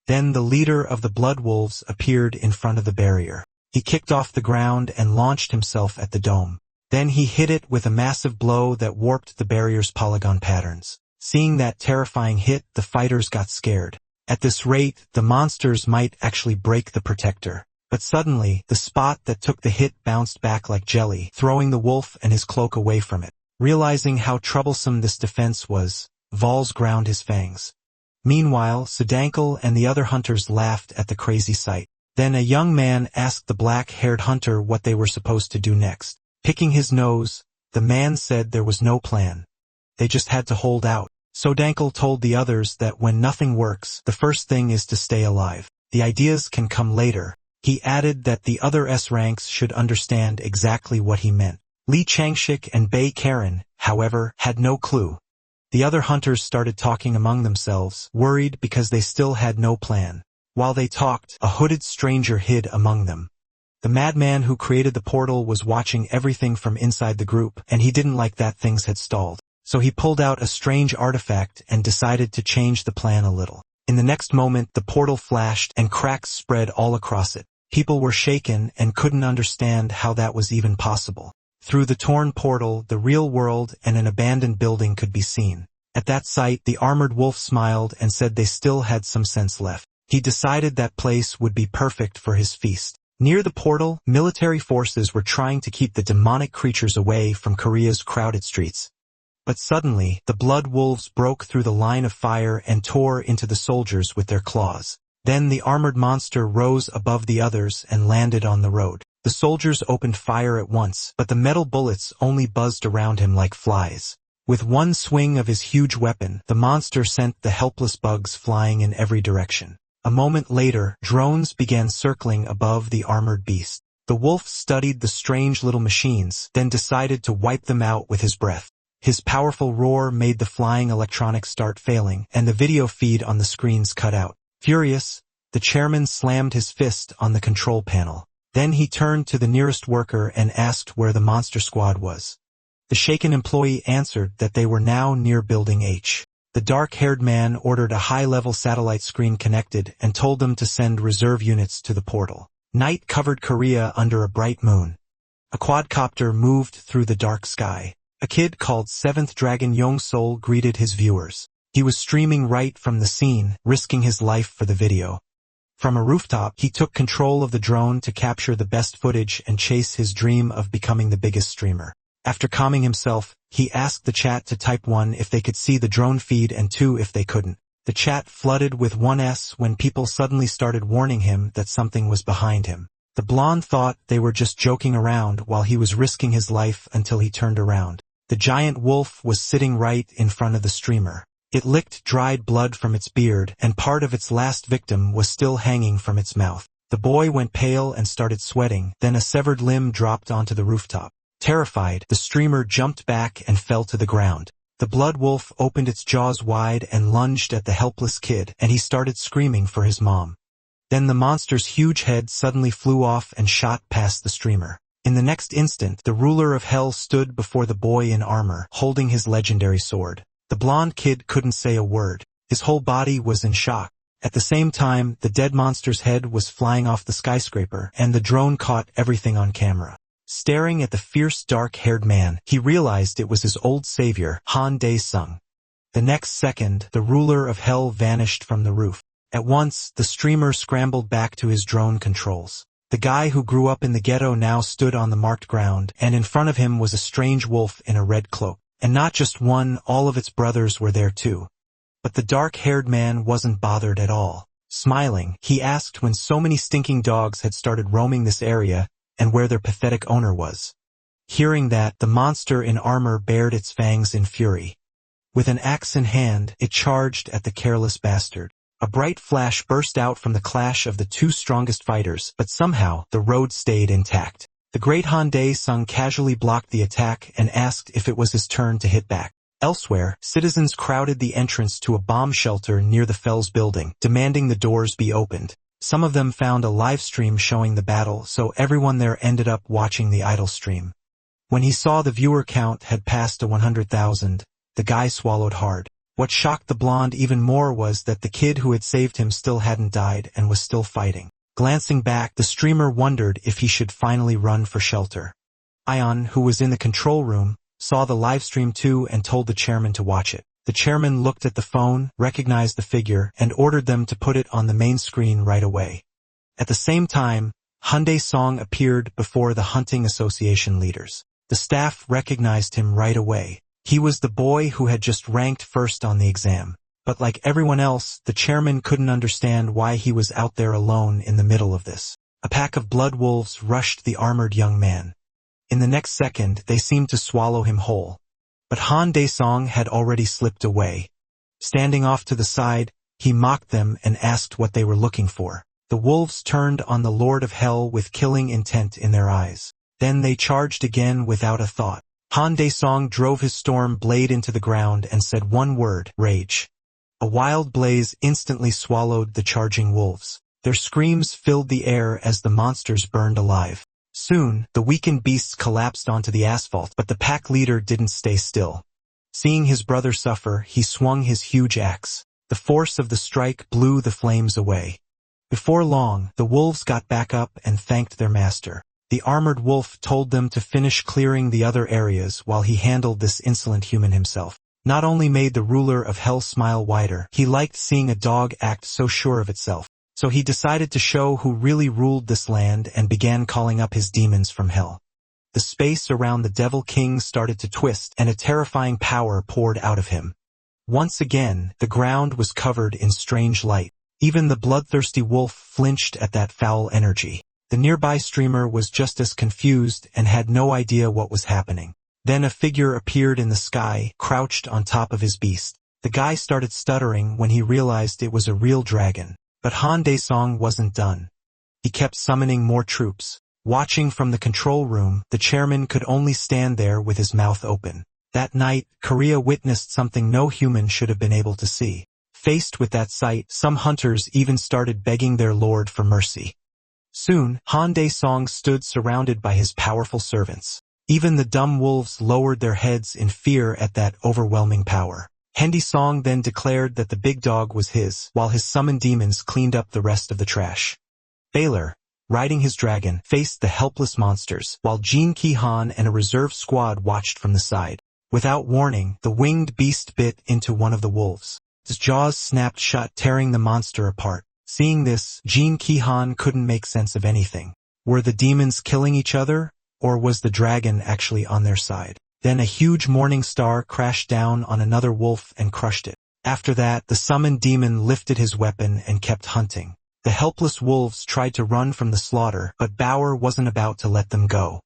Then the leader of the Blood Wolves appeared in front of the barrier. He kicked off the ground and launched himself at the dome. Then he hit it with a massive blow that warped the barrier's polygon patterns. Seeing that terrifying hit, the fighters got scared. At this rate, the monsters might actually break the protector. But suddenly, the spot that took the hit bounced back like jelly, throwing the wolf and his cloak away from it. Realizing how troublesome this defense was, Vols ground his fangs. Meanwhile, Sudankel and the other hunters laughed at the crazy sight. Then a young man asked the black-haired hunter what they were supposed to do next. Picking his nose, the man said there was no plan. They just had to hold out. Sudankel told the others that when nothing works, the first thing is to stay alive. The ideas can come later. He added that the other S-ranks should understand exactly what he meant. Lee Changshik and Bei Karen, however, had no clue. The other hunters started talking among themselves, worried because they still had no plan. While they talked, a hooded stranger hid among them. The madman who created the portal was watching everything from inside the group, and he didn't like that things had stalled. So he pulled out a strange artifact and decided to change the plan a little. In the next moment, the portal flashed and cracks spread all across it. People were shaken and couldn't understand how that was even possible. Through the torn portal, the real world and an abandoned building could be seen. At that sight, the armored wolf smiled and said they still had some sense left. He decided that place would be perfect for his feast. Near the portal, military forces were trying to keep the demonic creatures away from Korea's crowded streets. But suddenly, the blood wolves broke through the line of fire and tore into the soldiers with their claws. Then the armored monster rose above the others and landed on the road. The soldiers opened fire at once, but the metal bullets only buzzed around him like flies. With one swing of his huge weapon, the monster sent the helpless bugs flying in every direction. A moment later, drones began circling above the armored beast. The wolf studied the strange little machines, then decided to wipe them out with his breath. His powerful roar made the flying electronics start failing, and the video feed on the screens cut out. Furious, the chairman slammed his fist on the control panel. Then he turned to the nearest worker and asked where the monster squad was. The shaken employee answered that they were now near Building H. The dark-haired man ordered a high-level satellite screen connected and told them to send reserve units to the portal. Night covered Korea under a bright moon. A quadcopter moved through the dark sky. A kid called 7th Dragon Young-Sol greeted his viewers. He was streaming right from the scene, risking his life for the video. From a rooftop, he took control of the drone to capture the best footage and chase his dream of becoming the biggest streamer. After calming himself, he asked the chat to type 1 if they could see the drone feed and 2 if they couldn't. The chat flooded with 1s when people suddenly started warning him that something was behind him. The blonde thought they were just joking around while he was risking his life until he turned around. The giant wolf was sitting right in front of the streamer. It licked dried blood from its beard, and part of its last victim was still hanging from its mouth. The boy went pale and started sweating, then a severed limb dropped onto the rooftop. Terrified, the streamer jumped back and fell to the ground. The blood wolf opened its jaws wide and lunged at the helpless kid, and he started screaming for his mom. Then the monster's huge head suddenly flew off and shot past the streamer. In the next instant, the ruler of hell stood before the boy in armor, holding his legendary sword. The blonde kid couldn't say a word. His whole body was in shock. At the same time, the dead monster's head was flying off the skyscraper, and the drone caught everything on camera. Staring at the fierce dark-haired man, he realized it was his old savior, Han Dae-sung. The next second, the ruler of hell vanished from the roof. At once, the streamer scrambled back to his drone controls. The guy who grew up in the ghetto now stood on the marked ground, and in front of him was a strange wolf in a red cloak. And not just one, all of its brothers were there too. But the dark-haired man wasn't bothered at all. Smiling, he asked when so many stinking dogs had started roaming this area, and where their pathetic owner was. Hearing that, the monster in armor bared its fangs in fury. With an axe in hand, it charged at the careless bastard. A bright flash burst out from the clash of the two strongest fighters, but somehow, the road stayed intact. The great Han Dae-sung casually blocked the attack and asked if it was his turn to hit back. Elsewhere, citizens crowded the entrance to a bomb shelter near the Fells building, demanding the doors be opened. Some of them found a live stream showing the battle, so everyone there ended up watching the idle stream. When he saw the viewer count had passed to 100,000, the guy swallowed hard. What shocked the blonde even more was that the kid who had saved him still hadn't died and was still fighting. Glancing back, the streamer wondered if he should finally run for shelter. Ion, who was in the control room, saw the live stream too and told the chairman to watch it. The chairman looked at the phone, recognized the figure, and ordered them to put it on the main screen right away. At the same time, Han Dae-sung appeared before the hunting association leaders. The staff recognized him right away. He was the boy who had just ranked first on the exam. But like everyone else, the chairman couldn't understand why he was out there alone in the middle of this. A pack of blood wolves rushed the armored young man. In the next second, they seemed to swallow him whole. But Han Dae-sung had already slipped away. Standing off to the side, he mocked them and asked what they were looking for. The wolves turned on the Lord of Hell with killing intent in their eyes. Then they charged again without a thought. Han Dae-sung drove his storm blade into the ground and said one word, rage. A wild blaze instantly swallowed the charging wolves. Their screams filled the air as the monsters burned alive. Soon, the weakened beasts collapsed onto the asphalt, but the pack leader didn't stay still. Seeing his brother suffer, he swung his huge axe. The force of the strike blew the flames away. Before long, the wolves got back up and thanked their master. The armored wolf told them to finish clearing the other areas while he handled this insolent human himself. Not only made the ruler of hell smile wider, he liked seeing a dog act so sure of itself. So he decided to show who really ruled this land and began calling up his demons from hell. the space around the Devil King started to twist and a terrifying power poured out of him. Once again, the ground was covered in strange light. Even the bloodthirsty wolf flinched at that foul energy. The nearby streamer was just as confused and had no idea what was happening. Then a figure appeared in the sky, crouched on top of his beast. The guy started stuttering when he realized it was a real dragon. But Han Dae-song wasn't done. He kept summoning more troops. Watching from the control room, the chairman could only stand there with his mouth open. That night, Korea witnessed something no human should have been able to see. Faced with that sight, some hunters even started begging their lord for mercy. Soon, Han Dae-song stood surrounded by his powerful servants. Even the dumb wolves lowered their heads in fear at that overwhelming power. Han Dae-song then declared that the big dog was his, while his summoned demons cleaned up the rest of the trash. Baylor, riding his dragon, faced the helpless monsters, while Jin Ki-han and a reserve squad watched from the side. Without warning, the winged beast bit into one of the wolves. His jaws snapped shut, tearing the monster apart. Seeing this, Jin Ki-han couldn't make sense of anything. Were the demons killing each other, or was the dragon actually on their side? Then a huge morning star crashed down on another wolf and crushed it. After that, the summoned demon lifted his weapon and kept hunting. The helpless wolves tried to run from the slaughter, but Bauer wasn't about to let them go.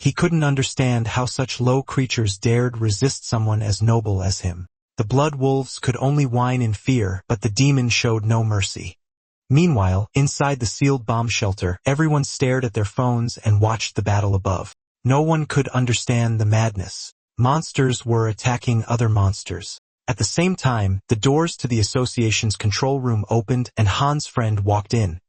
He couldn't understand how such low creatures dared resist someone as noble as him. The blood wolves could only whine in fear, but the demon showed no mercy. Meanwhile, inside the sealed bomb shelter, everyone stared at their phones and watched the battle above. No one could understand the madness. Monsters were attacking other monsters. At the same time, the doors to the association's control room opened and Han's friend walked in.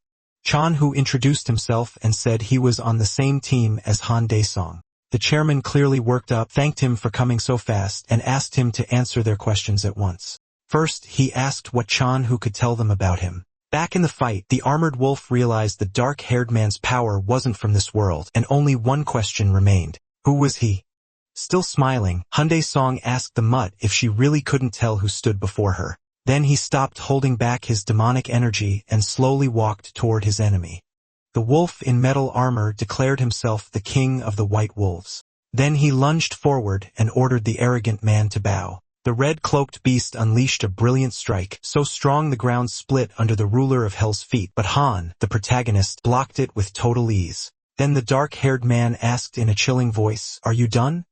Chan, who introduced himself and said he was on the same team as Han Dae-song. The chairman, clearly worked up, thanked him for coming so fast and asked him to answer their questions at once. First, he asked what Chan who could tell them about him. Back in the fight, the armored wolf realized the dark-haired man's power wasn't from this world, and only one question remained. Who was he? Still smiling, Han Dae-song asked the mutt if she really couldn't tell who stood before her. Then he stopped holding back his demonic energy and slowly walked toward his enemy. The wolf in metal armor declared himself the king of the white wolves. Then he lunged forward and ordered the arrogant man to bow. The red-cloaked beast unleashed a brilliant strike, so strong the ground split under the ruler of Hell's feet, but Han, the protagonist, blocked it with total ease. Then the dark-haired man asked in a chilling voice, "Are you done?"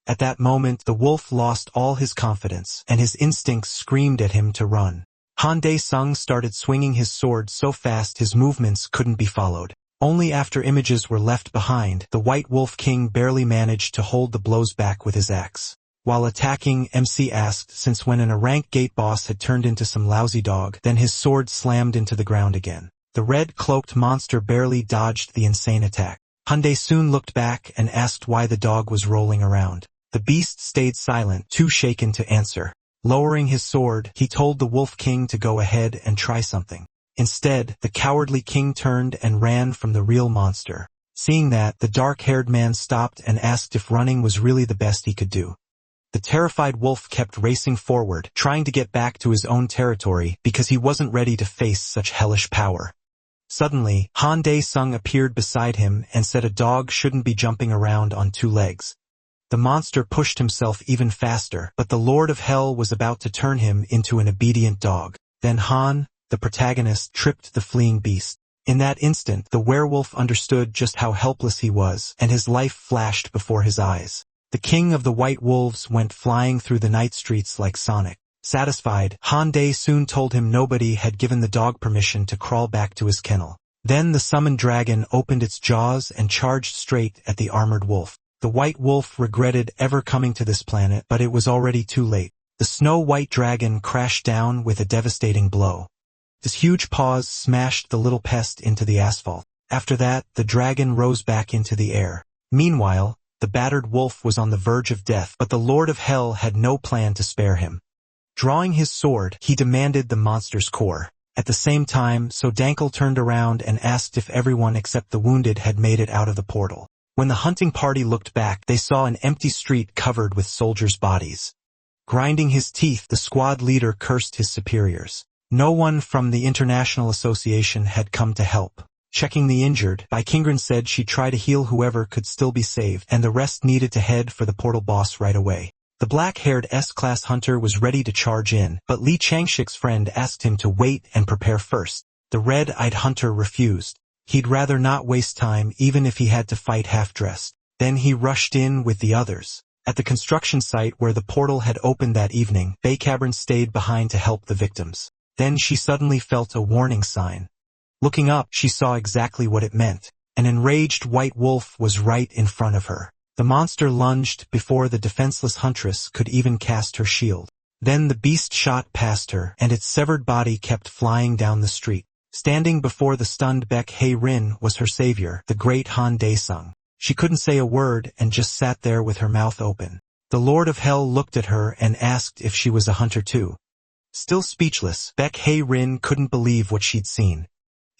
At that moment, the wolf lost all his confidence, and his instincts screamed at him to run. Han Dae-sung started swinging his sword so fast his movements couldn't be followed. Only after images were left behind, the White Wolf King barely managed to hold the blows back with his axe. While attacking, MC asked since when a rank gate boss had turned into some lousy dog, then his sword slammed into the ground again. The red-cloaked monster barely dodged the insane attack. Han Dae soon looked back and asked why the dog was rolling around. The beast stayed silent, too shaken to answer. Lowering his sword, he told the Wolf King to go ahead and try something. Instead, the cowardly king turned and ran from the real monster. Seeing that, the dark-haired man stopped and asked if running was really the best he could do. The terrified wolf kept racing forward, trying to get back to his own territory because he wasn't ready to face such hellish power. Suddenly, Han Dae-sung appeared beside him and said a dog shouldn't be jumping around on two legs. The monster pushed himself even faster, but the Lord of Hell was about to turn him into an obedient dog. Then Han, the protagonist, tripped the fleeing beast. In that instant, the werewolf understood just how helpless he was, and his life flashed before his eyes. The king of the White Wolves went flying through the night streets like Sonic. Satisfied, Han Dae soon told him nobody had given the dog permission to crawl back to his kennel. Then the summoned dragon opened its jaws and charged straight at the armored wolf. The White Wolf regretted ever coming to this planet, but it was already too late. The snow-white dragon crashed down with a devastating blow. His huge paws smashed the little pest into the asphalt. After that, the dragon rose back into the air. Meanwhile, the battered wolf was on the verge of death, but the Lord of Hell had no plan to spare him. Drawing his sword, he demanded the monster's core. At the same time, Sodankle turned around and asked if everyone except the wounded had made it out of the portal. When the hunting party looked back, they saw an empty street covered with soldiers' bodies. Grinding his teeth, the squad leader cursed his superiors. No one from the International Association had come to help. Checking the injured, Baikingren said she'd try to heal whoever could still be saved, and the rest needed to head for the portal boss right away. The black-haired S-class hunter was ready to charge in, but Lee Changshik's friend asked him to wait and prepare first. The red-eyed hunter refused. He'd rather not waste time even if he had to fight half-dressed. Then he rushed in with the others. At the construction site where the portal had opened that evening, Baikabran stayed behind to help the victims. Then she suddenly felt a warning sign. Looking up, she saw exactly what it meant. An enraged white wolf was right in front of her. The monster lunged before the defenseless huntress could even cast her shield. Then the beast shot past her, and its severed body kept flying down the street. Standing before the stunned Baek Hae-rin was her savior, the great Han Dae-sung. She couldn't say a word and just sat there with her mouth open. The Lord of Hell looked at her and asked if she was a hunter too. Still speechless, Baek Hae-rin couldn't believe what she'd seen.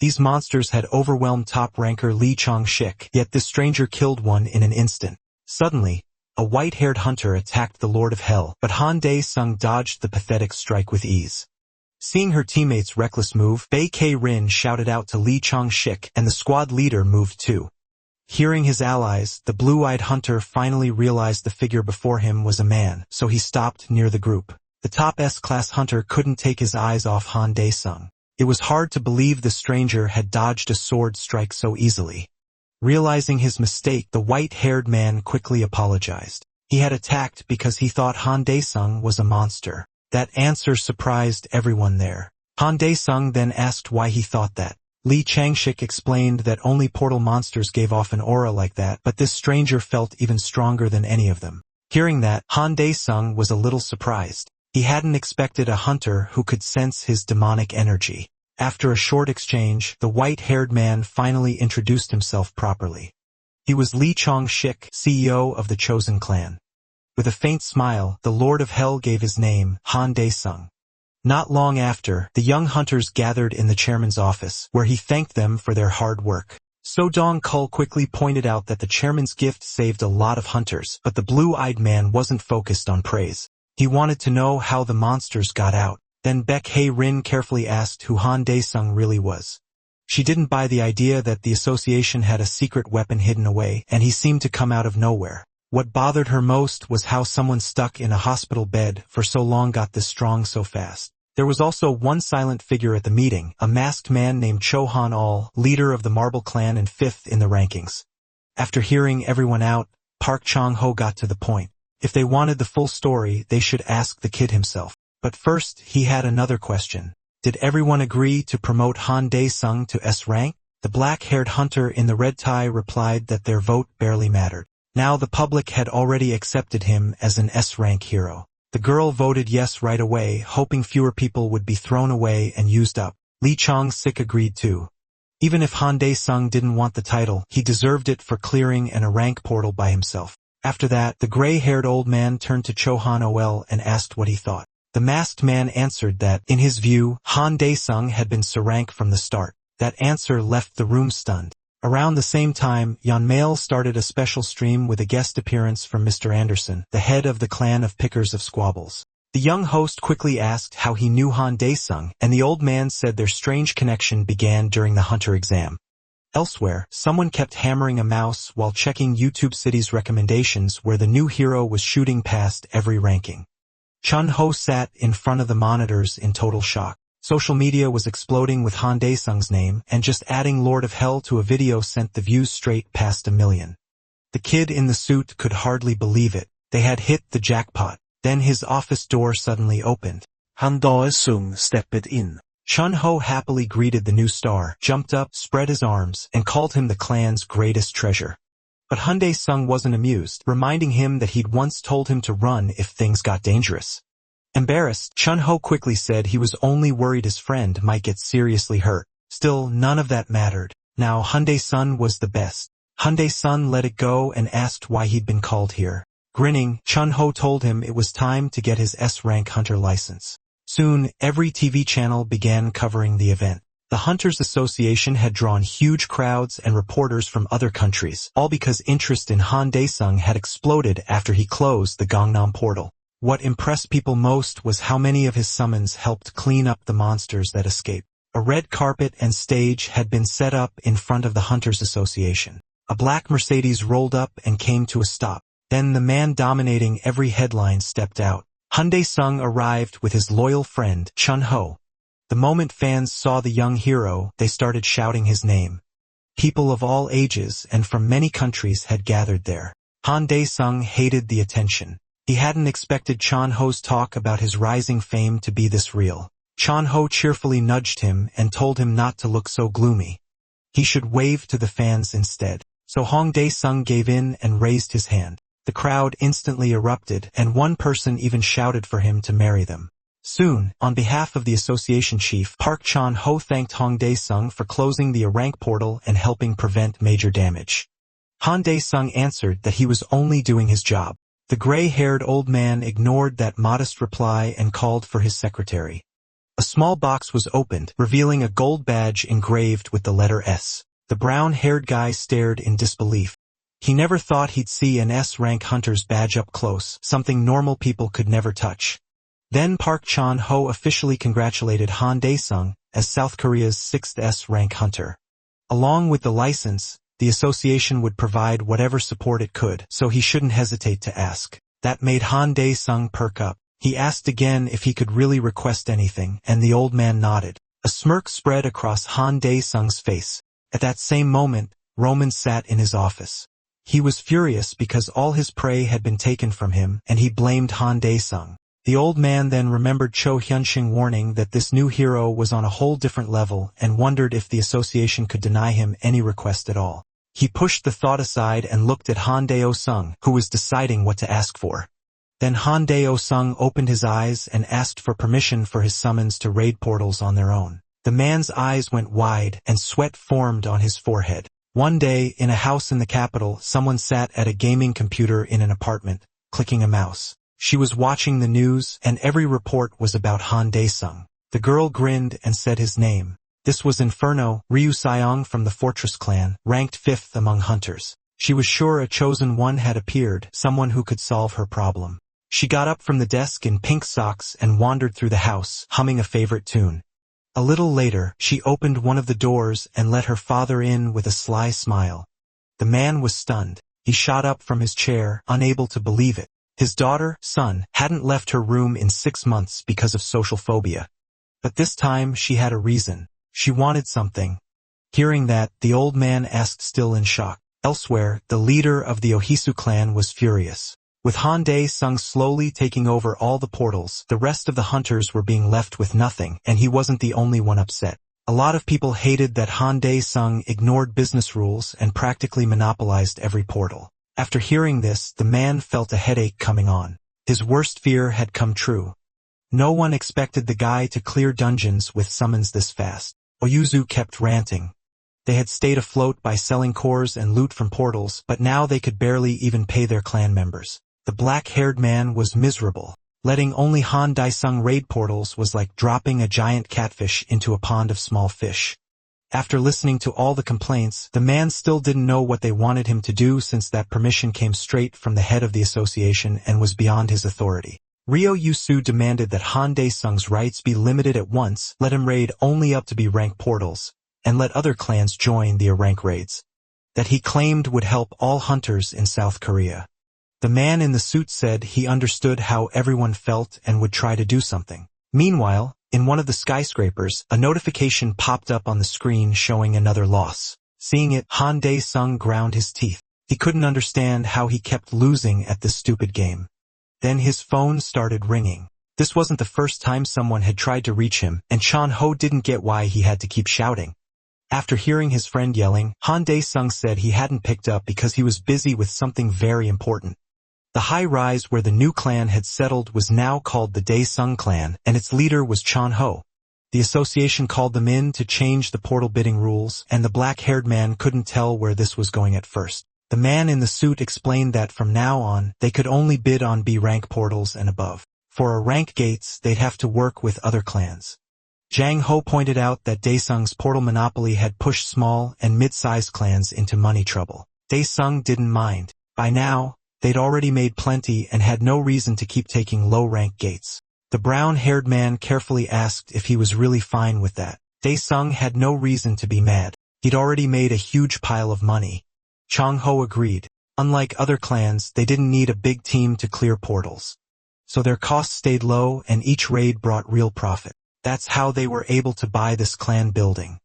These monsters had overwhelmed top-ranker Lee Chong-shik, yet this stranger killed one in an instant. Suddenly, a white-haired hunter attacked the Lord of Hell, but Han Dae-sung dodged the pathetic strike with ease. Seeing her teammates' reckless move, Baek Hae-rin shouted out to Lee Chong-shik, and the squad leader moved too. Hearing his allies, the blue-eyed hunter finally realized the figure before him was a man, so he stopped near the group. The top S-class hunter couldn't take his eyes off Han Dae-sung. It was hard to believe the stranger had dodged a sword strike so easily. Realizing his mistake, the white-haired man quickly apologized. He had attacked because he thought Han Dae-sung was a monster. That answer surprised everyone there. Han Dae-sung then asked why he thought that. Lee Changshik explained that only portal monsters gave off an aura like that, but this stranger felt even stronger than any of them. Hearing that, Han Dae-sung was a little surprised. He hadn't expected a hunter who could sense his demonic energy. After a short exchange, the white-haired man finally introduced himself properly. He was Lee Chong-shik, CEO of the Chosen Clan. With a faint smile, the Lord of Hell gave his name, Han Dae-sung. Not long after, the young hunters gathered in the chairman's office, where he thanked them for their hard work. So Dong-kul quickly pointed out that the chairman's gift saved a lot of hunters, but the blue-eyed man wasn't focused on praise. He wanted to know how the monsters got out. Then Baek Hae-rin carefully asked who Han Dae-sung really was. She didn't buy the idea that the association had a secret weapon hidden away, and he seemed to come out of nowhere. What bothered her most was how someone stuck in a hospital bed for so long got this strong so fast. There was also one silent figure at the meeting, a masked man named Cho Han-al, leader of the Marble Clan and 5th in the rankings. After hearing everyone out, Park Chong-ho got to the point. If they wanted the full story, they should ask the kid himself. But first, he had another question. Did everyone agree to promote Han Dae-sung to S rank? The black-haired hunter in the red tie replied that their vote barely mattered. Now the public had already accepted him as an S rank hero. The girl voted yes right away, hoping fewer people would be thrown away and used up. Lee Chong-sik agreed too. Even if Han Dae-sung didn't want the title, he deserved it for clearing a rank portal by himself. After that, the gray-haired old man turned to Cho Han-ol and asked what he thought. The masked man answered that, in his view, Han Dae-sung had been S-rank from the start. That answer left the room stunned. Around the same time, Yeonmail started a special stream with a guest appearance from Mr. Anderson, the head of the clan of Pickers of Squabbles. The young host quickly asked how he knew Han Dae-sung, and the old man said their strange connection began during the hunter exam. Elsewhere, someone kept hammering a mouse while checking YouTube City's recommendations where the new hero was shooting past every ranking. Chun-ho sat in front of the monitors in total shock. Social media was exploding with Han Dae-sung's name, and just adding Lord of Hell to a video sent the views straight past 1 million. The kid in the suit could hardly believe it. They had hit the jackpot. Then his office door suddenly opened. Han Dae-sung stepped in. Chun-ho happily greeted the new star, jumped up, spread his arms, and called him the clan's greatest treasure. But Han Dae-sung wasn't amused, reminding him that he'd once told him to run if things got dangerous. Embarrassed, Chun-ho quickly said he was only worried his friend might get seriously hurt. Still, none of that mattered. Now Han Dae-sung was the best. Han Dae-sung let it go and asked why he'd been called here. Grinning, Chun-ho told him it was time to get his S-rank hunter license. Soon, every TV channel began covering the event. The Hunters Association had drawn huge crowds and reporters from other countries, all because interest in Han Dae-sung had exploded after he closed the Gangnam portal. What impressed people most was how many of his summons helped clean up the monsters that escaped. A red carpet and stage had been set up in front of the Hunters Association. A black Mercedes rolled up and came to a stop. Then the man dominating every headline stepped out. Han Dae-sung arrived with his loyal friend, Chun-ho. The moment fans saw the young hero, they started shouting his name. People of all ages and from many countries had gathered there. Han Dae-sung hated the attention. He hadn't expected Chun-ho's talk about his rising fame to be this real. Chun-ho cheerfully nudged him and told him not to look so gloomy. He should wave to the fans instead. So Han Dae-sung gave in and raised his hand. The crowd instantly erupted, and one person even shouted for him to marry them. Soon, on behalf of the association chief, Park Chun-ho thanked Han Dae-sung for closing the rank portal and helping prevent major damage. Han Dae-sung answered that he was only doing his job. The gray-haired old man ignored that modest reply and called for his secretary. A small box was opened, revealing a gold badge engraved with the letter S. The brown-haired guy stared in disbelief. He never thought he'd see an S-rank hunter's badge up close, something normal people could never touch. Then Park Chun-ho officially congratulated Han Dae-sung as South Korea's 6th S-rank hunter. Along with the license, the association would provide whatever support it could, so he shouldn't hesitate to ask. That made Han Dae-sung perk up. He asked again if he could really request anything, and the old man nodded. A smirk spread across Han Dae-sung's face. At that same moment, Roman sat in his office. He was furious because all his prey had been taken from him, and he blamed Han Dae-sung. The old man then remembered Cho Hyun-shing's warning that this new hero was on a whole different level and wondered if the association could deny him any request at all. He pushed the thought aside and looked at Han Dae-sung, who was deciding what to ask for. Then Han Dae-sung opened his eyes and asked for permission for his summons to raid portals on their own. The man's eyes went wide and sweat formed on his forehead. One day, in a house in the capital, someone sat at a gaming computer in an apartment, clicking a mouse. She was watching the news, and every report was about Han Dae-sung. The girl grinned and said his name. This was Inferno, Ryu Seong from the Fortress clan, ranked 5th among hunters. She was sure a chosen one had appeared, someone who could solve her problem. She got up from the desk in pink socks and wandered through the house, humming a favorite tune. A little later, she opened one of the doors and let her father in with a sly smile. The man was stunned. He shot up from his chair, unable to believe it. His daughter, Sun, hadn't left her room in 6 months because of social phobia. But this time she had a reason. She wanted something. Hearing that, the old man asked, still in shock. Elsewhere, the leader of the Ohisu clan was furious. With Han Dae-sung slowly taking over all the portals, the rest of the hunters were being left with nothing, and he wasn't the only one upset. A lot of people hated that Han Dae-sung ignored business rules and practically monopolized every portal. After hearing this, the man felt a headache coming on. His worst fear had come true. No one expected the guy to clear dungeons with summons this fast. Oyuzu kept ranting. They had stayed afloat by selling cores and loot from portals, but now they could barely even pay their clan members. The black-haired man was miserable. Letting only Han Dae-sung raid portals was like dropping a giant catfish into a pond of small fish. After listening to all the complaints, the man still didn't know what they wanted him to do since that permission came straight from the head of the association and was beyond his authority. Ryo Yusu demanded that Han Dae-sung's rights be limited at once, let him raid only up to be rank portals, and let other clans join the rank raids. That he claimed would help all hunters in South Korea. The man in the suit said he understood how everyone felt and would try to do something. Meanwhile, in one of the skyscrapers, a notification popped up on the screen showing another loss. Seeing it, Han Dae-sung ground his teeth. He couldn't understand how he kept losing at this stupid game. Then his phone started ringing. This wasn't the first time someone had tried to reach him, and Chun-ho didn't get why he had to keep shouting. After hearing his friend yelling, Han Dae-sung said he hadn't picked up because he was busy with something very important. The high-rise where the new clan had settled was now called the Dae-sung clan, and its leader was Chun-ho. The association called them in to change the portal bidding rules, and the black-haired man couldn't tell where this was going at first. The man in the suit explained that from now on, they could only bid on B-rank portals and above. For A-rank gates, they'd have to work with other clans. Jang Ho pointed out that Dae-sung's portal monopoly had pushed small and mid-sized clans into money trouble. Dae-sung didn't mind. By now, they'd already made plenty and had no reason to keep taking low-rank gates. The brown-haired man carefully asked if he was really fine with that. Daesung had no reason to be mad. He'd already made a huge pile of money. Chang-ho agreed. Unlike other clans, they didn't need a big team to clear portals. So their costs stayed low and each raid brought real profit. That's how they were able to buy this clan building.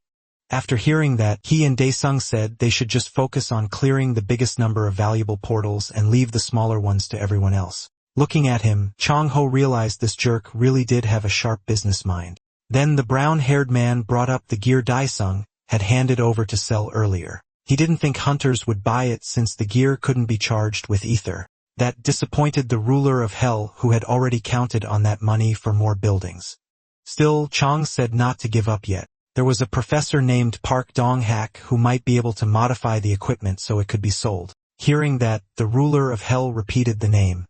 After hearing that, he and Daesung said they should just focus on clearing the biggest number of valuable portals and leave the smaller ones to everyone else. Looking at him, Chang-ho realized this jerk really did have a sharp business mind. Then the brown-haired man brought up the gear Daesung had handed over to sell earlier. He didn't think hunters would buy it since the gear couldn't be charged with ether. That disappointed the ruler of Hell, who had already counted on that money for more buildings. Still, Chang said not to give up yet. There was a professor named Park Dong-hak who might be able to modify the equipment so it could be sold. Hearing that, the ruler of Hell repeated the name.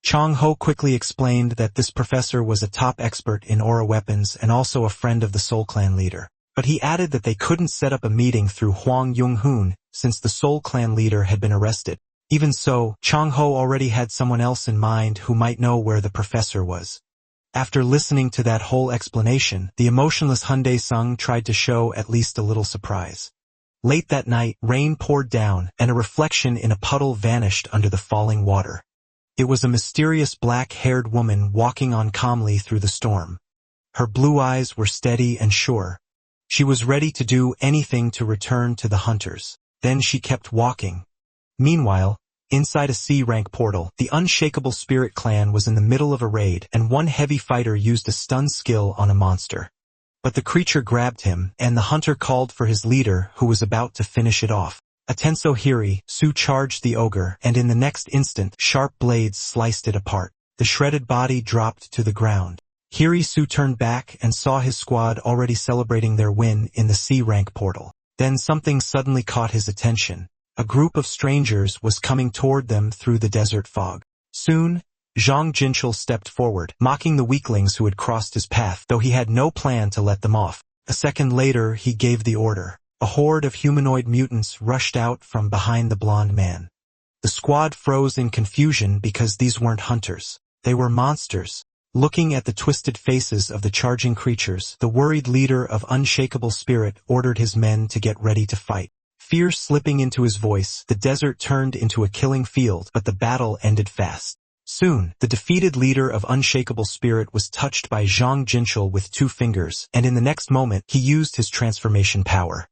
Chang-ho quickly explained that this professor was a top expert in aura weapons and also a friend of the Soul Clan leader. But he added that they couldn't set up a meeting through Hwang Yung-hoon since the Soul Clan leader had been arrested. Even so, Chang-ho already had someone else in mind who might know where the professor was. After listening to that whole explanation, the emotionless Hun Daesung tried to show at least a little surprise. Late that night, rain poured down, and a reflection in a puddle vanished under the falling water. It was a mysterious black-haired woman walking on calmly through the storm. Her blue eyes were steady and sure. She was ready to do anything to return to the hunters. Then she kept walking. Meanwhile, inside a C-rank portal, the Unshakable Spirit clan was in the middle of a raid, and one heavy fighter used a stun skill on a monster. But the creature grabbed him, and the hunter called for his leader, who was about to finish it off. Atenso Hiri, Su charged the ogre, and in the next instant, sharp blades sliced it apart. The shredded body dropped to the ground. Hiri-su turned back and saw his squad already celebrating their win in the C-rank portal. Then something suddenly caught his attention. A group of strangers was coming toward them through the desert fog. Soon, Zhang Jinchul stepped forward, mocking the weaklings who had crossed his path, though he had no plan to let them off. A second later, he gave the order. A horde of humanoid mutants rushed out from behind the blonde man. The squad froze in confusion because these weren't hunters. They were monsters. Looking at the twisted faces of the charging creatures, the worried leader of Unshakable Spirit ordered his men to get ready to fight. Fear slipping into his voice, the desert turned into a killing field, but the battle ended fast. Soon, the defeated leader of Unshakable Spirit was touched by Zhang Jinchul with 2 fingers, and in the next moment, he used his transformation power.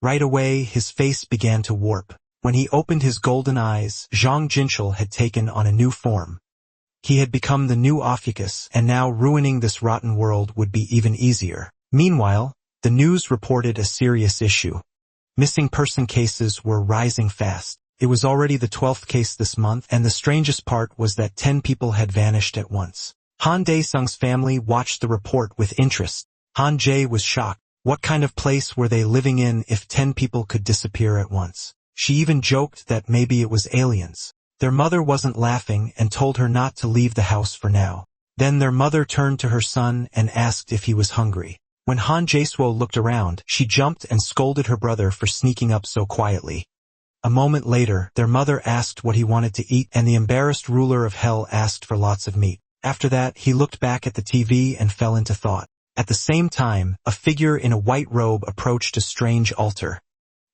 Right away, his face began to warp. When he opened his golden eyes, Zhang Jinchul had taken on a new form. He had become the new Ophiuchus, and now ruining this rotten world would be even easier. Meanwhile, the news reported a serious issue. Missing person cases were rising fast. It was already the 12th case this month, and the strangest part was that 10 people had vanished at once. Han Daesung's family watched the report with interest. Han Jae was shocked. What kind of place were they living in if 10 people could disappear at once? She even joked that maybe it was aliens. Their mother wasn't laughing and told her not to leave the house for now. Then their mother turned to her son and asked if he was hungry. When Han Jae-swo looked around, she jumped and scolded her brother for sneaking up so quietly. A moment later, their mother asked what he wanted to eat, and the embarrassed ruler of Hell asked for lots of meat. After that, he looked back at the TV and fell into thought. At the same time, a figure in a white robe approached a strange altar.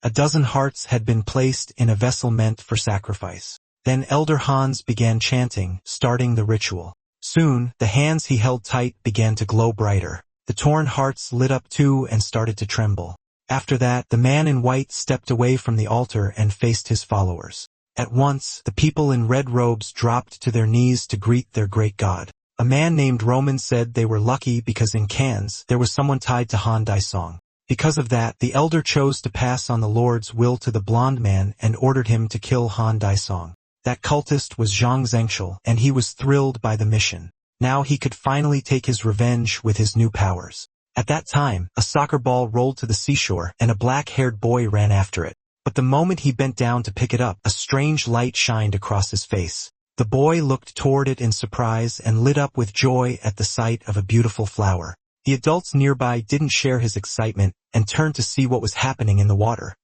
A dozen hearts had been placed in a vessel meant for sacrifice. Then Elder Hans began chanting, starting the ritual. Soon, the hands he held tight began to glow brighter. The torn hearts lit up too and started to tremble. After that, the man in white stepped away from the altar and faced his followers. At once, the people in red robes dropped to their knees to greet their great god. A man named Roman said they were lucky because in Cannes, there was someone tied to Han Daesung. Because of that, the elder chose to pass on the Lord's will to the blonde man and ordered him to kill Han Daesung. That cultist was Zhang Zhengshul, and he was thrilled by the mission. Now he could finally take his revenge with his new powers. At that time, a soccer ball rolled to the seashore, and a black-haired boy ran after it. But the moment he bent down to pick it up, a strange light shined across his face. The boy looked toward it in surprise and lit up with joy at the sight of a beautiful flower. The adults nearby didn't share his excitement and turned to see what was happening in the water.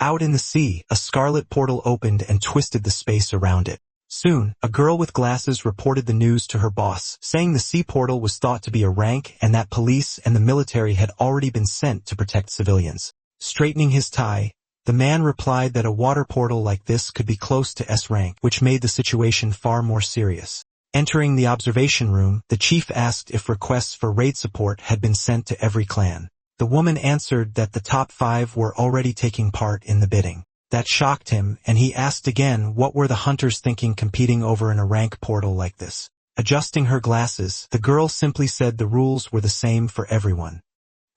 Out in the sea, a scarlet portal opened and twisted the space around it. Soon, a girl with glasses reported the news to her boss, saying the sea portal was thought to be a rank and that police and the military had already been sent to protect civilians. Straightening his tie, the man replied that a water portal like this could be close to S rank, which made the situation far more serious. Entering the observation room, the chief asked if requests for raid support had been sent to every clan. The woman answered that the top 5 were already taking part in the bidding. That shocked him, and he asked again what were the hunters thinking competing over in a rank portal like this. Adjusting her glasses, the girl simply said the rules were the same for everyone.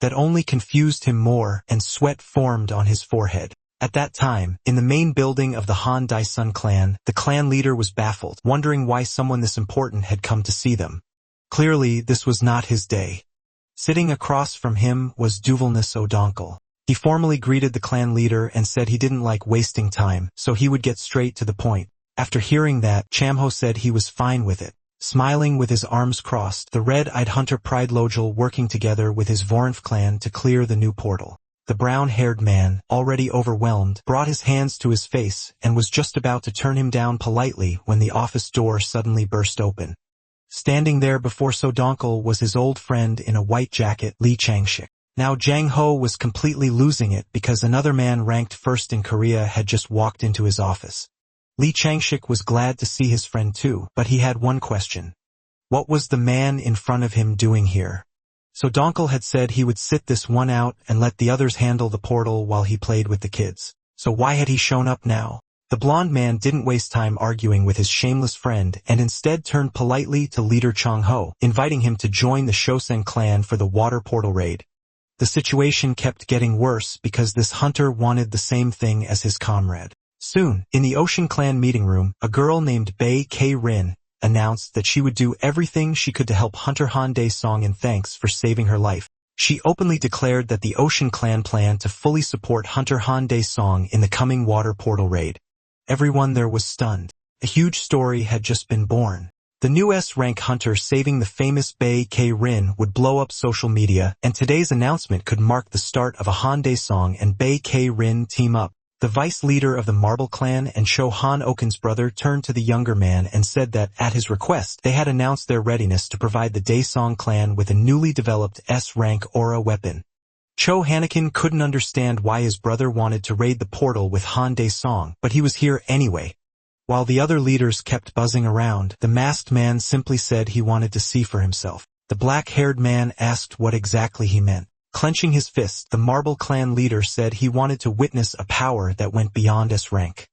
That only confused him more, and sweat formed on his forehead. At that time, in the main building of the Han Dai-sun clan, the clan leader was baffled, wondering why someone this important had come to see them. Clearly, this was not his day. Sitting across from him was Duvalnus O'Donkel. He formally greeted the clan leader and said he didn't like wasting time, so he would get straight to the point. After hearing that, Chamho said he was fine with it. Smiling with his arms crossed, the red-eyed hunter Pride Lojal working together with his Vorinth clan to clear the new portal. The brown-haired man, already overwhelmed, brought his hands to his face and was just about to turn him down politely when the office door suddenly burst open. Standing there before Sodonkel was his old friend in a white jacket, Lee Changshik. Now Jang Ho was completely losing it because another man ranked first in Korea had just walked into his office. Lee Changshik was glad to see his friend too, but he had one question. What was the man in front of him doing here? Sodonkel had said he would sit this one out and let the others handle the portal while he played with the kids. So why had he shown up now? The blonde man didn't waste time arguing with his shameless friend and instead turned politely to leader Chang Ho, inviting him to join the Shosen clan for the water portal raid. The situation kept getting worse because this hunter wanted the same thing as his comrade. Soon, in the Ocean Clan meeting room, a girl named Bae K-rin announced that she would do everything she could to help Hunter Han Dae-song in thanks for saving her life. She openly declared that the Ocean Clan planned to fully support Hunter Han Dae-song in the coming water portal raid. Everyone there was stunned. A huge story had just been born. The new S-rank hunter saving the famous Bae K-rin would blow up social media, and today's announcement could mark the start of a Han Dae-song and Bae K-rin team up. The vice leader of the Marble clan and Cho Han Oken's brother turned to the younger man and said that, at his request, they had announced their readiness to provide the Dae-song clan with a newly developed S-rank aura weapon. Cho Hanakin couldn't understand why his brother wanted to raid the portal with Han Dae-song, but he was here anyway. While the other leaders kept buzzing around, the masked man simply said he wanted to see for himself. The black-haired man asked what exactly he meant. Clenching his fist, the Marble clan leader said he wanted to witness a power that went beyond S rank.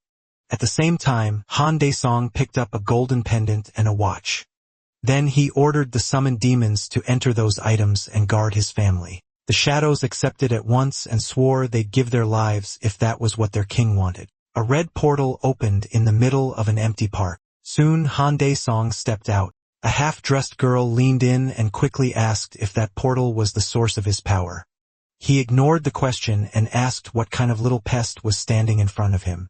At the same time, Han Dae-song picked up a golden pendant and a watch. Then he ordered the summoned demons to enter those items and guard his family. The shadows accepted at once and swore they'd give their lives if that was what their king wanted. A red portal opened in the middle of an empty park. Soon Han Dae-song stepped out. A half-dressed girl leaned in and quickly asked if that portal was the source of his power. He ignored the question and asked what kind of little pest was standing in front of him.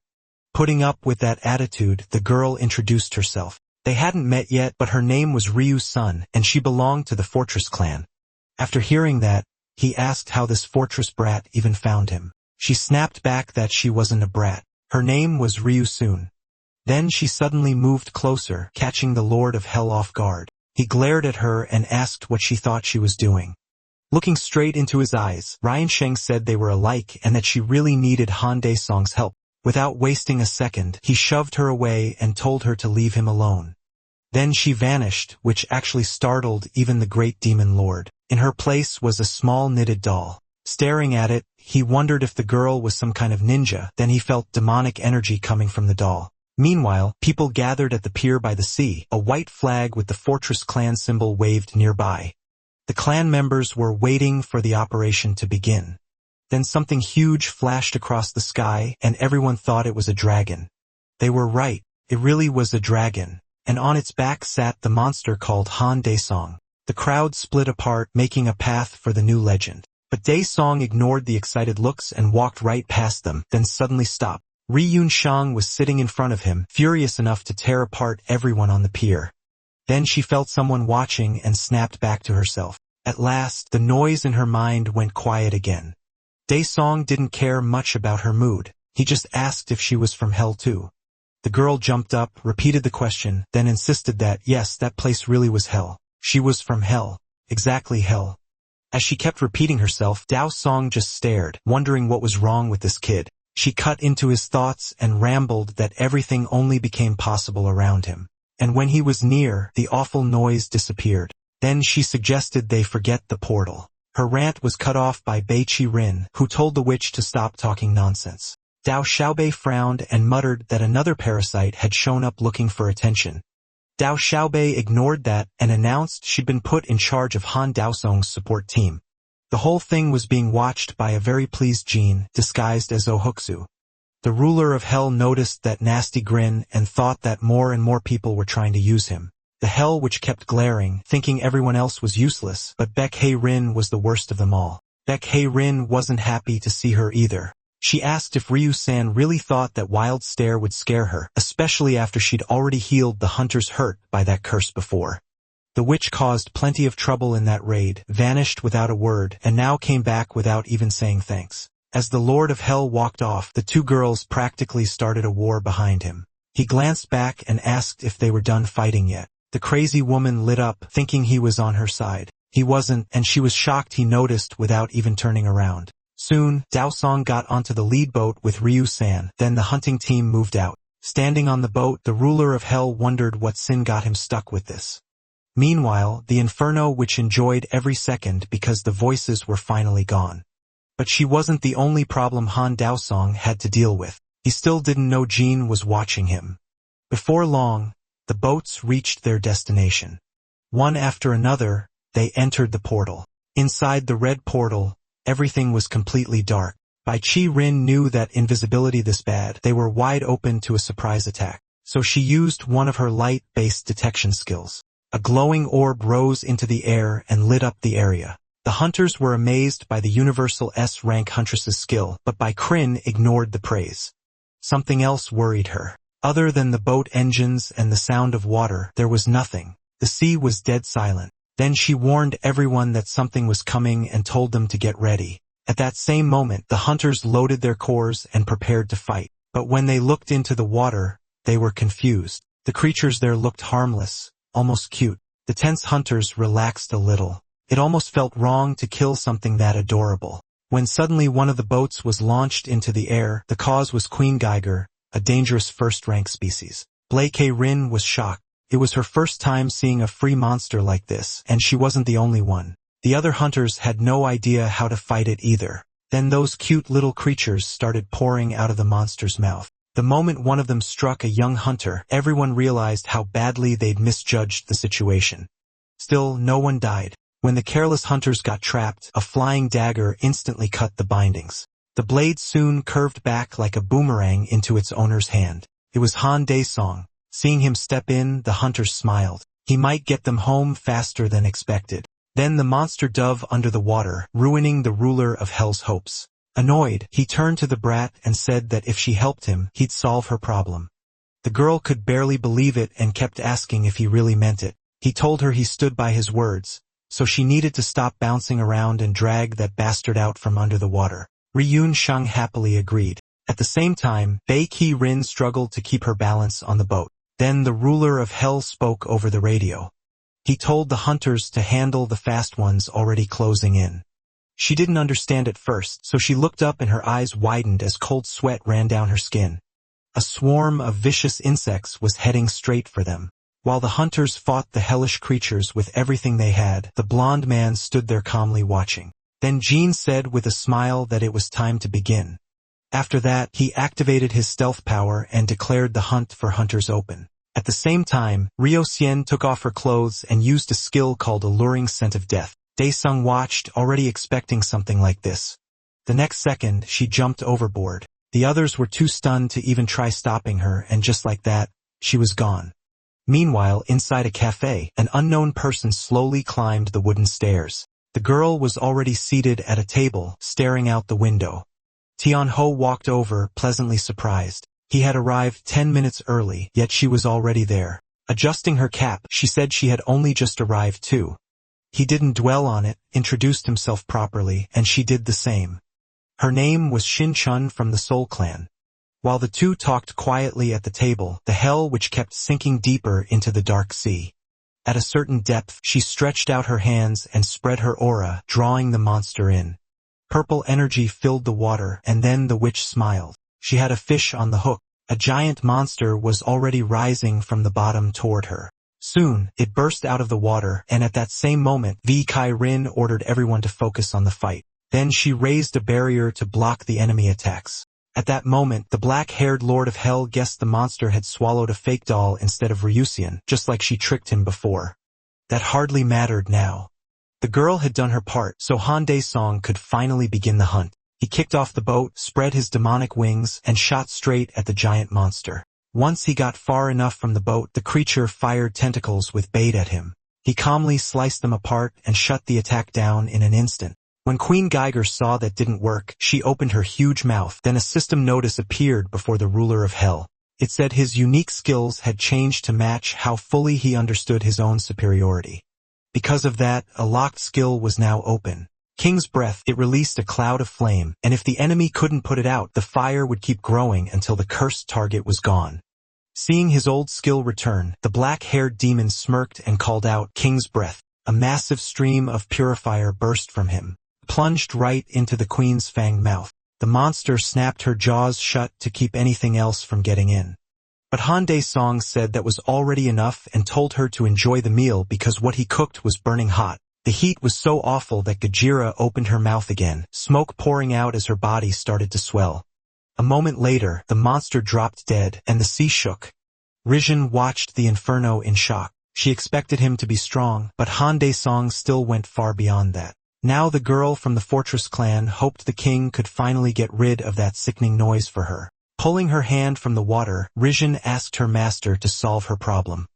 Putting up with that attitude, the girl introduced herself. They hadn't met yet, but her name was Ryu Sun, and she belonged to the Fortress clan. After hearing that, he asked how this Fortress brat even found him. She snapped back that she wasn't a brat. Her name was Ryu Sun. Then she suddenly moved closer, catching the Lord of Hell off guard. He glared at her and asked what she thought she was doing. Looking straight into his eyes, Ryan Sheng said they were alike and that she really needed Han Dae-song's help. Without wasting a second, he shoved her away and told her to leave him alone. Then she vanished, which actually startled even the great demon lord. In her place was a small knitted doll. Staring at it, he wondered if the girl was some kind of ninja, then he felt demonic energy coming from the doll. Meanwhile, people gathered at the pier by the sea. A white flag with the Fortress clan symbol waved nearby. The clan members were waiting for the operation to begin. Then something huge flashed across the sky, and everyone thought it was a dragon. They were right, it really was a dragon, and on its back sat the monster called Han Dae-song. The crowd split apart, making a path for the new legend. But Dae-song ignored the excited looks and walked right past them, then suddenly stopped. Ri Yun-shang was sitting in front of him, furious enough to tear apart everyone on the pier. Then she felt someone watching and snapped back to herself. At last, the noise in her mind went quiet again. Dae-song didn't care much about her mood. He just asked if she was from hell too. The girl jumped up, repeated the question, then insisted that, yes, that place really was hell. She was from hell. Exactly hell. As she kept repeating herself, Dao Song just stared, wondering what was wrong with this kid. She cut into his thoughts and rambled that everything only became possible around him. And when he was near, the awful noise disappeared. Then she suggested they forget the portal. Her rant was cut off by Bei Chi Rin, who told the witch to stop talking nonsense. Dao Xiaobei frowned and muttered that another parasite had shown up looking for attention. Dao Xiaobei ignored that and announced she'd been put in charge of Han Daosong's support team. The whole thing was being watched by a very pleased Jin, disguised as Ohuxu. The ruler of hell noticed that nasty grin and thought that more and more people were trying to use him. The hell which kept glaring, thinking everyone else was useless, but Baek Hei Rin was the worst of them all. Baek Hei Rin wasn't happy to see her either. She asked if Ryu-san really thought that wild stare would scare her, especially after she'd already healed the hunter's hurt by that curse before. The witch caused plenty of trouble in that raid, vanished without a word, and now came back without even saying thanks. As the Lord of Hell walked off, the two girls practically started a war behind him. He glanced back and asked if they were done fighting yet. The crazy woman lit up, thinking he was on her side. He wasn't, and she was shocked he noticed without even turning around. Soon, Dao Song got onto the lead boat with Ryu-san, then the hunting team moved out. Standing on the boat, the ruler of hell wondered what sin got him stuck with this. Meanwhile, the inferno which enjoyed every second because the voices were finally gone. But she wasn't the only problem Han Daosong had to deal with. He still didn't know Jean was watching him. Before long, the boats reached their destination. One after another, they entered the portal. Inside the red portal, everything was completely dark. Bai Chi Rin knew that invisibility this bad, they were wide open to a surprise attack. So she used one of her light-based detection skills. A glowing orb rose into the air and lit up the area. The hunters were amazed by the universal S-rank huntress's skill, but Bai Crin ignored the praise. Something else worried her. Other than the boat engines and the sound of water, there was nothing. The sea was dead silent. Then she warned everyone that something was coming and told them to get ready. At that same moment, the hunters loaded their cores and prepared to fight. But when they looked into the water, they were confused. The creatures there looked harmless, almost cute. The tense hunters relaxed a little. It almost felt wrong to kill something that adorable. When suddenly one of the boats was launched into the air, the cause was Queen Geiger, a dangerous first-rank species. Blake Rin was shocked. It was her first time seeing a free monster like this, and she wasn't the only one. The other hunters had no idea how to fight it either. Then those cute little creatures started pouring out of the monster's mouth. The moment one of them struck a young hunter, everyone realized how badly they'd misjudged the situation. Still, no one died. When the careless hunters got trapped, a flying dagger instantly cut the bindings. The blade soon curved back like a boomerang into its owner's hand. It was Han Daesong. Seeing him step in, the hunters smiled. He might get them home faster than expected. Then the monster dove under the water, ruining the ruler of hell's hopes. Annoyed, he turned to the brat and said that if she helped him, he'd solve her problem. The girl could barely believe it and kept asking if he really meant it. He told her he stood by his words, so she needed to stop bouncing around and drag that bastard out from under the water. Ryun Sheng happily agreed. At the same time, Bei Qi Rin struggled to keep her balance on the boat. Then the ruler of hell spoke over the radio. He told the hunters to handle the fast ones already closing in. She didn't understand at first, so she looked up and her eyes widened as cold sweat ran down her skin. A swarm of vicious insects was heading straight for them. While the hunters fought the hellish creatures with everything they had, the blonde man stood there calmly watching. Then Jean said with a smile that it was time to begin. After that, he activated his stealth power and declared the hunt for hunters open. At the same time, Ryo Xian took off her clothes and used a skill called Alluring Scent of Death. Daesung watched, already expecting something like this. The next second, she jumped overboard. The others were too stunned to even try stopping her, and just like that, she was gone. Meanwhile, inside a cafe, an unknown person slowly climbed the wooden stairs. The girl was already seated at a table, staring out the window. Tianho walked over, pleasantly surprised. He had arrived 10 minutes early, yet she was already there. Adjusting her cap, she said she had only just arrived too. He didn't dwell on it, introduced himself properly, and she did the same. Her name was Shin Chun from the Soul Clan. While the two talked quietly at the table, the hell which kept sinking deeper into the dark sea. At a certain depth, she stretched out her hands and spread her aura, drawing the monster in. Purple energy filled the water, and then the witch smiled. She had a fish on the hook. A giant monster was already rising from the bottom toward her. Soon, it burst out of the water, and at that same moment, Kai Rin ordered everyone to focus on the fight. Then she raised a barrier to block the enemy attacks. At that moment, the black-haired Lord of Hell guessed the monster had swallowed a fake doll instead of Ryuseon, just like she tricked him before. That hardly mattered now. The girl had done her part, so Han Dae-song could finally begin the hunt. He kicked off the boat, spread his demonic wings, and shot straight at the giant monster. Once he got far enough from the boat, the creature fired tentacles with bait at him. He calmly sliced them apart and shut the attack down in an instant. When Queen Geiger saw that didn't work, she opened her huge mouth. Then a system notice appeared before the ruler of hell. It said his unique skills had changed to match how fully he understood his own superiority. Because of that, a locked skill was now open. King's Breath. It released a cloud of flame, and if the enemy couldn't put it out, the fire would keep growing until the cursed target was gone. Seeing his old skill return, the black-haired demon smirked and called out, King's Breath. A massive stream of purifier burst from him, plunged right into the queen's fanged mouth. The monster snapped her jaws shut to keep anything else from getting in. But Han Dae-song said that was already enough and told her to enjoy the meal because what he cooked was burning hot. The heat was so awful that Gajira opened her mouth again, smoke pouring out as her body started to swell. A moment later, the monster dropped dead, and the sea shook. Rizhin watched the inferno in shock. She expected him to be strong, but Han Dae-song still went far beyond that. Now the girl from the Fortress clan hoped the king could finally get rid of that sickening noise for her. Pulling her hand from the water, Rizhin asked her master to solve her problem.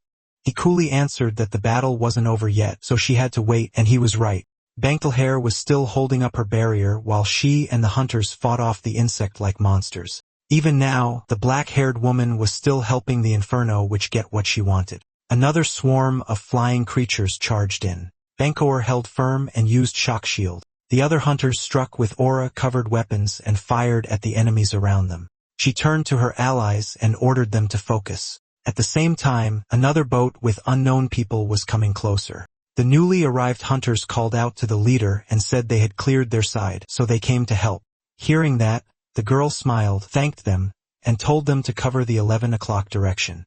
He coolly answered that the battle wasn't over yet, so she had to wait, and he was right. Banktelhair was still holding up her barrier while she and the hunters fought off the insect-like monsters. Even now, the black-haired woman was still helping the inferno which get what she wanted. Another swarm of flying creatures charged in. Bankor held firm and used shock shield. The other hunters struck with aura-covered weapons and fired at the enemies around them. She turned to her allies and ordered them to focus. At the same time, another boat with unknown people was coming closer. The newly arrived hunters called out to the leader and said they had cleared their side, so they came to help. Hearing that, the girl smiled, thanked them, and told them to cover the 11 o'clock direction.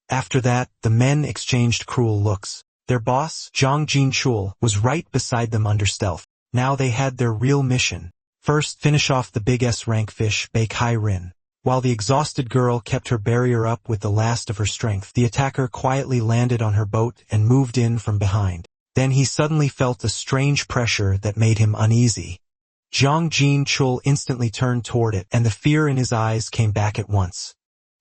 After that, the men exchanged cruel looks. Their boss, Zhang Jinchul, was right beside them under stealth. Now they had their real mission. First, finish off the big S-rank fish, Kai Rin. While the exhausted girl kept her barrier up with the last of her strength, the attacker quietly landed on her boat and moved in from behind. Then he suddenly felt a strange pressure that made him uneasy. Zhang Jinchul instantly turned toward it, and the fear in his eyes came back at once.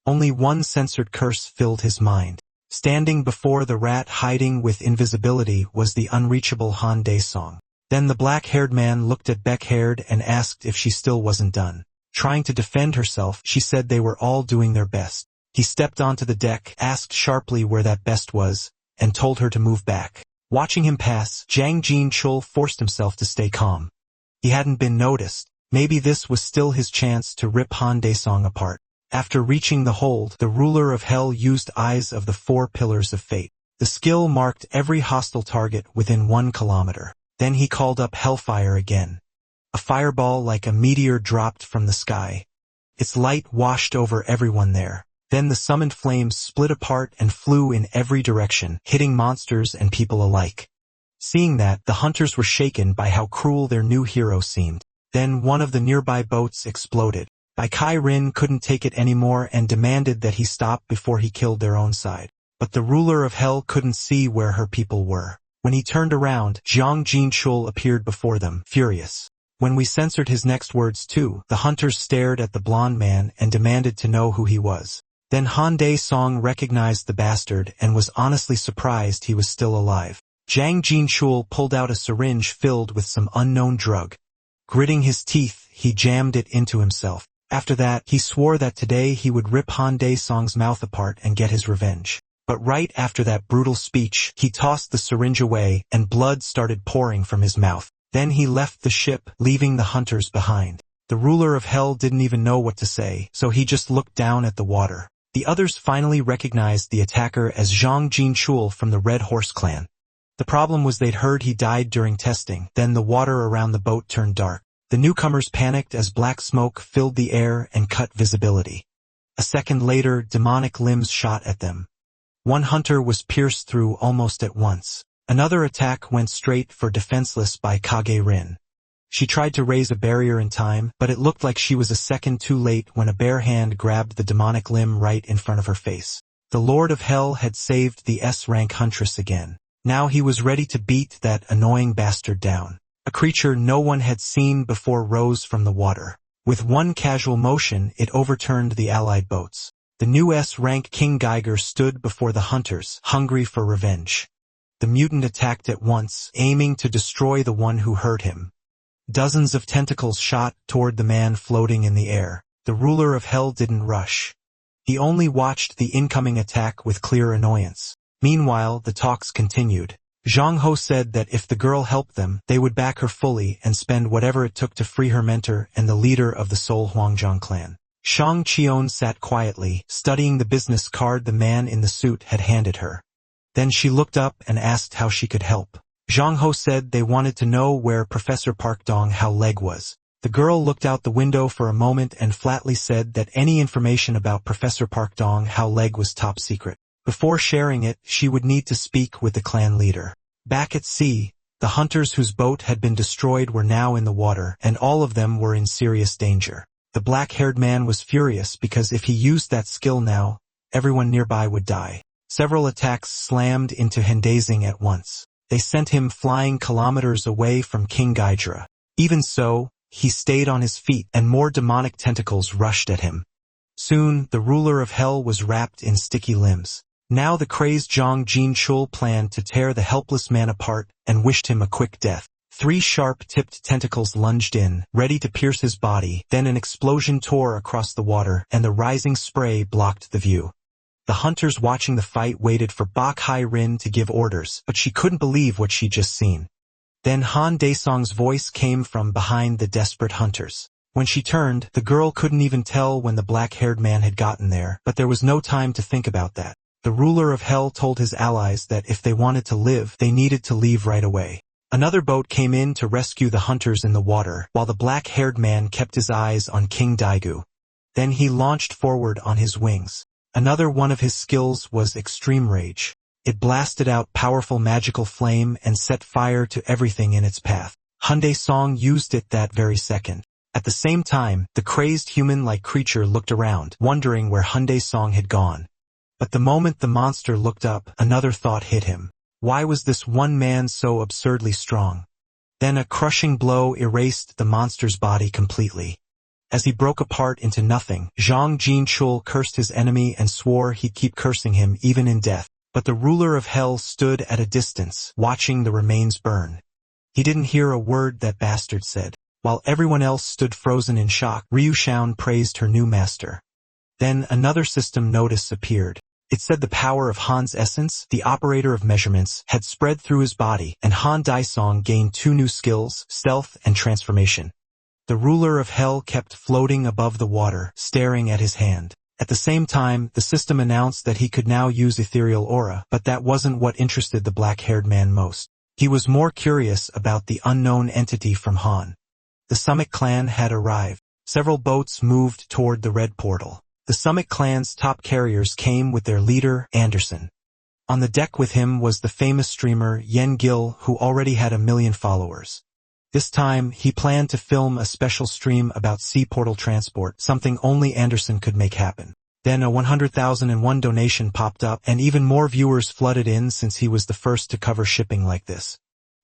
Only one censored curse filled his mind. Standing before the rat hiding with invisibility was the unreachable Han Dae-song. Then the black-haired man looked at Beck-haired and asked if she still wasn't done. Trying to defend herself, she said they were all doing their best. He stepped onto the deck, asked sharply where that best was, and told her to move back. Watching him pass, Zhang Jinchul forced himself to stay calm. He hadn't been noticed. Maybe this was still his chance to rip Han Dae-song apart. After reaching the hold, the ruler of hell used Eyes of the Four Pillars of Fate. The skill marked every hostile target within 1 kilometer. Then he called up Hellfire again. A fireball like a meteor dropped from the sky. Its light washed over everyone there. Then the summoned flames split apart and flew in every direction, hitting monsters and people alike. Seeing that, the hunters were shaken by how cruel their new hero seemed. Then one of the nearby boats exploded. Kai Rin couldn't take it anymore and demanded that he stop before he killed their own side. But the ruler of hell couldn't see where her people were. When he turned around, Zhang Jinchul appeared before them, furious. When we censored his next words too, the hunters stared at the blonde man and demanded to know who he was. Then Han Dae-song recognized the bastard and was honestly surprised he was still alive. Zhang Jinchul pulled out a syringe filled with some unknown drug. Gritting his teeth, he jammed it into himself. After that, he swore that today he would rip Han Dae-song's mouth apart and get his revenge. But right after that brutal speech, he tossed the syringe away and blood started pouring from his mouth. Then he left the ship, leaving the hunters behind. The ruler of hell didn't even know what to say, so he just looked down at the water. The others finally recognized the attacker as Zhang Jinchul from the Red Horse clan. The problem was they'd heard he died during testing, then the water around the boat turned dark. The newcomers panicked as black smoke filled the air and cut visibility. A second later, demonic limbs shot at them. One hunter was pierced through almost at once. Another attack went straight for defenseless by Kage Rin. She tried to raise a barrier in time, but it looked like she was a second too late when a bare hand grabbed the demonic limb right in front of her face. The Lord of Hell had saved the S-rank huntress again. Now he was ready to beat that annoying bastard down. A creature no one had seen before rose from the water. With one casual motion, it overturned the allied boats. The new S-rank King Geiger stood before the hunters, hungry for revenge. The mutant attacked at once, aiming to destroy the one who hurt him. Dozens of tentacles shot toward the man floating in the air. The ruler of hell didn't rush. He only watched the incoming attack with clear annoyance. Meanwhile, the talks continued. Zhang Ho said that if the girl helped them, they would back her fully and spend whatever it took to free her mentor and the leader of the Seoul Huangjiang clan. Shang Qion sat quietly, studying the business card the man in the suit had handed her. Then she looked up and asked how she could help. Zhang Ho said they wanted to know where Professor Park Dong-Hao leg was. The girl looked out the window for a moment and flatly said that any information about Professor Park Dong-Hao leg was top secret. Before sharing it, she would need to speak with the clan leader. Back at sea, the hunters whose boat had been destroyed were now in the water, and all of them were in serious danger. The black-haired man was furious because if he used that skill now, everyone nearby would die. Several attacks slammed into Hendazing at once. They sent him flying kilometers away from King Gaidra. Even so, he stayed on his feet and more demonic tentacles rushed at him. Soon, the ruler of hell was wrapped in sticky limbs. Now the crazed Zhang Jinchul planned to tear the helpless man apart and wished him a quick death. 3 sharp-tipped tentacles lunged in, ready to pierce his body, then an explosion tore across the water and the rising spray blocked the view. The hunters watching the fight waited for Bak Hai-rin to give orders, but she couldn't believe what she'd just seen. Then Han Daesong's voice came from behind the desperate hunters. When she turned, the girl couldn't even tell when the black-haired man had gotten there, but there was no time to think about that. The ruler of hell told his allies that if they wanted to live, they needed to leave right away. Another boat came in to rescue the hunters in the water, while the black-haired man kept his eyes on King Daegu. Then he launched forward on his wings. Another one of his skills was Extreme Rage. It blasted out powerful magical flame and set fire to everything in its path. Hyundai Song used it that very second. At the same time, the crazed human-like creature looked around, wondering where Hyundai Song had gone. But the moment the monster looked up, another thought hit him. Why was this one man so absurdly strong? Then a crushing blow erased the monster's body completely. As he broke apart into nothing, Zhang Jinchul cursed his enemy and swore he'd keep cursing him even in death. But the ruler of hell stood at a distance, watching the remains burn. He didn't hear a word that bastard said. While everyone else stood frozen in shock, Ryu Xian praised her new master. Then another system notice appeared. It said the power of Han's essence, the operator of measurements, had spread through his body, and Han Daisong gained 2 new skills, stealth and transformation. The ruler of hell kept floating above the water, staring at his hand. At the same time, the system announced that he could now use ethereal aura, but that wasn't what interested the black-haired man most. He was more curious about the unknown entity from Han. The Summit clan had arrived. Several boats moved toward the red portal. The Summit clan's top carriers came with their leader, Anderson. On the deck with him was the famous streamer Yen Gil, who already had 1 million followers. This time, he planned to film a special stream about sea portal transport, something only Anderson could make happen. Then a 100,001 donation popped up, and even more viewers flooded in since he was the first to cover shipping like this.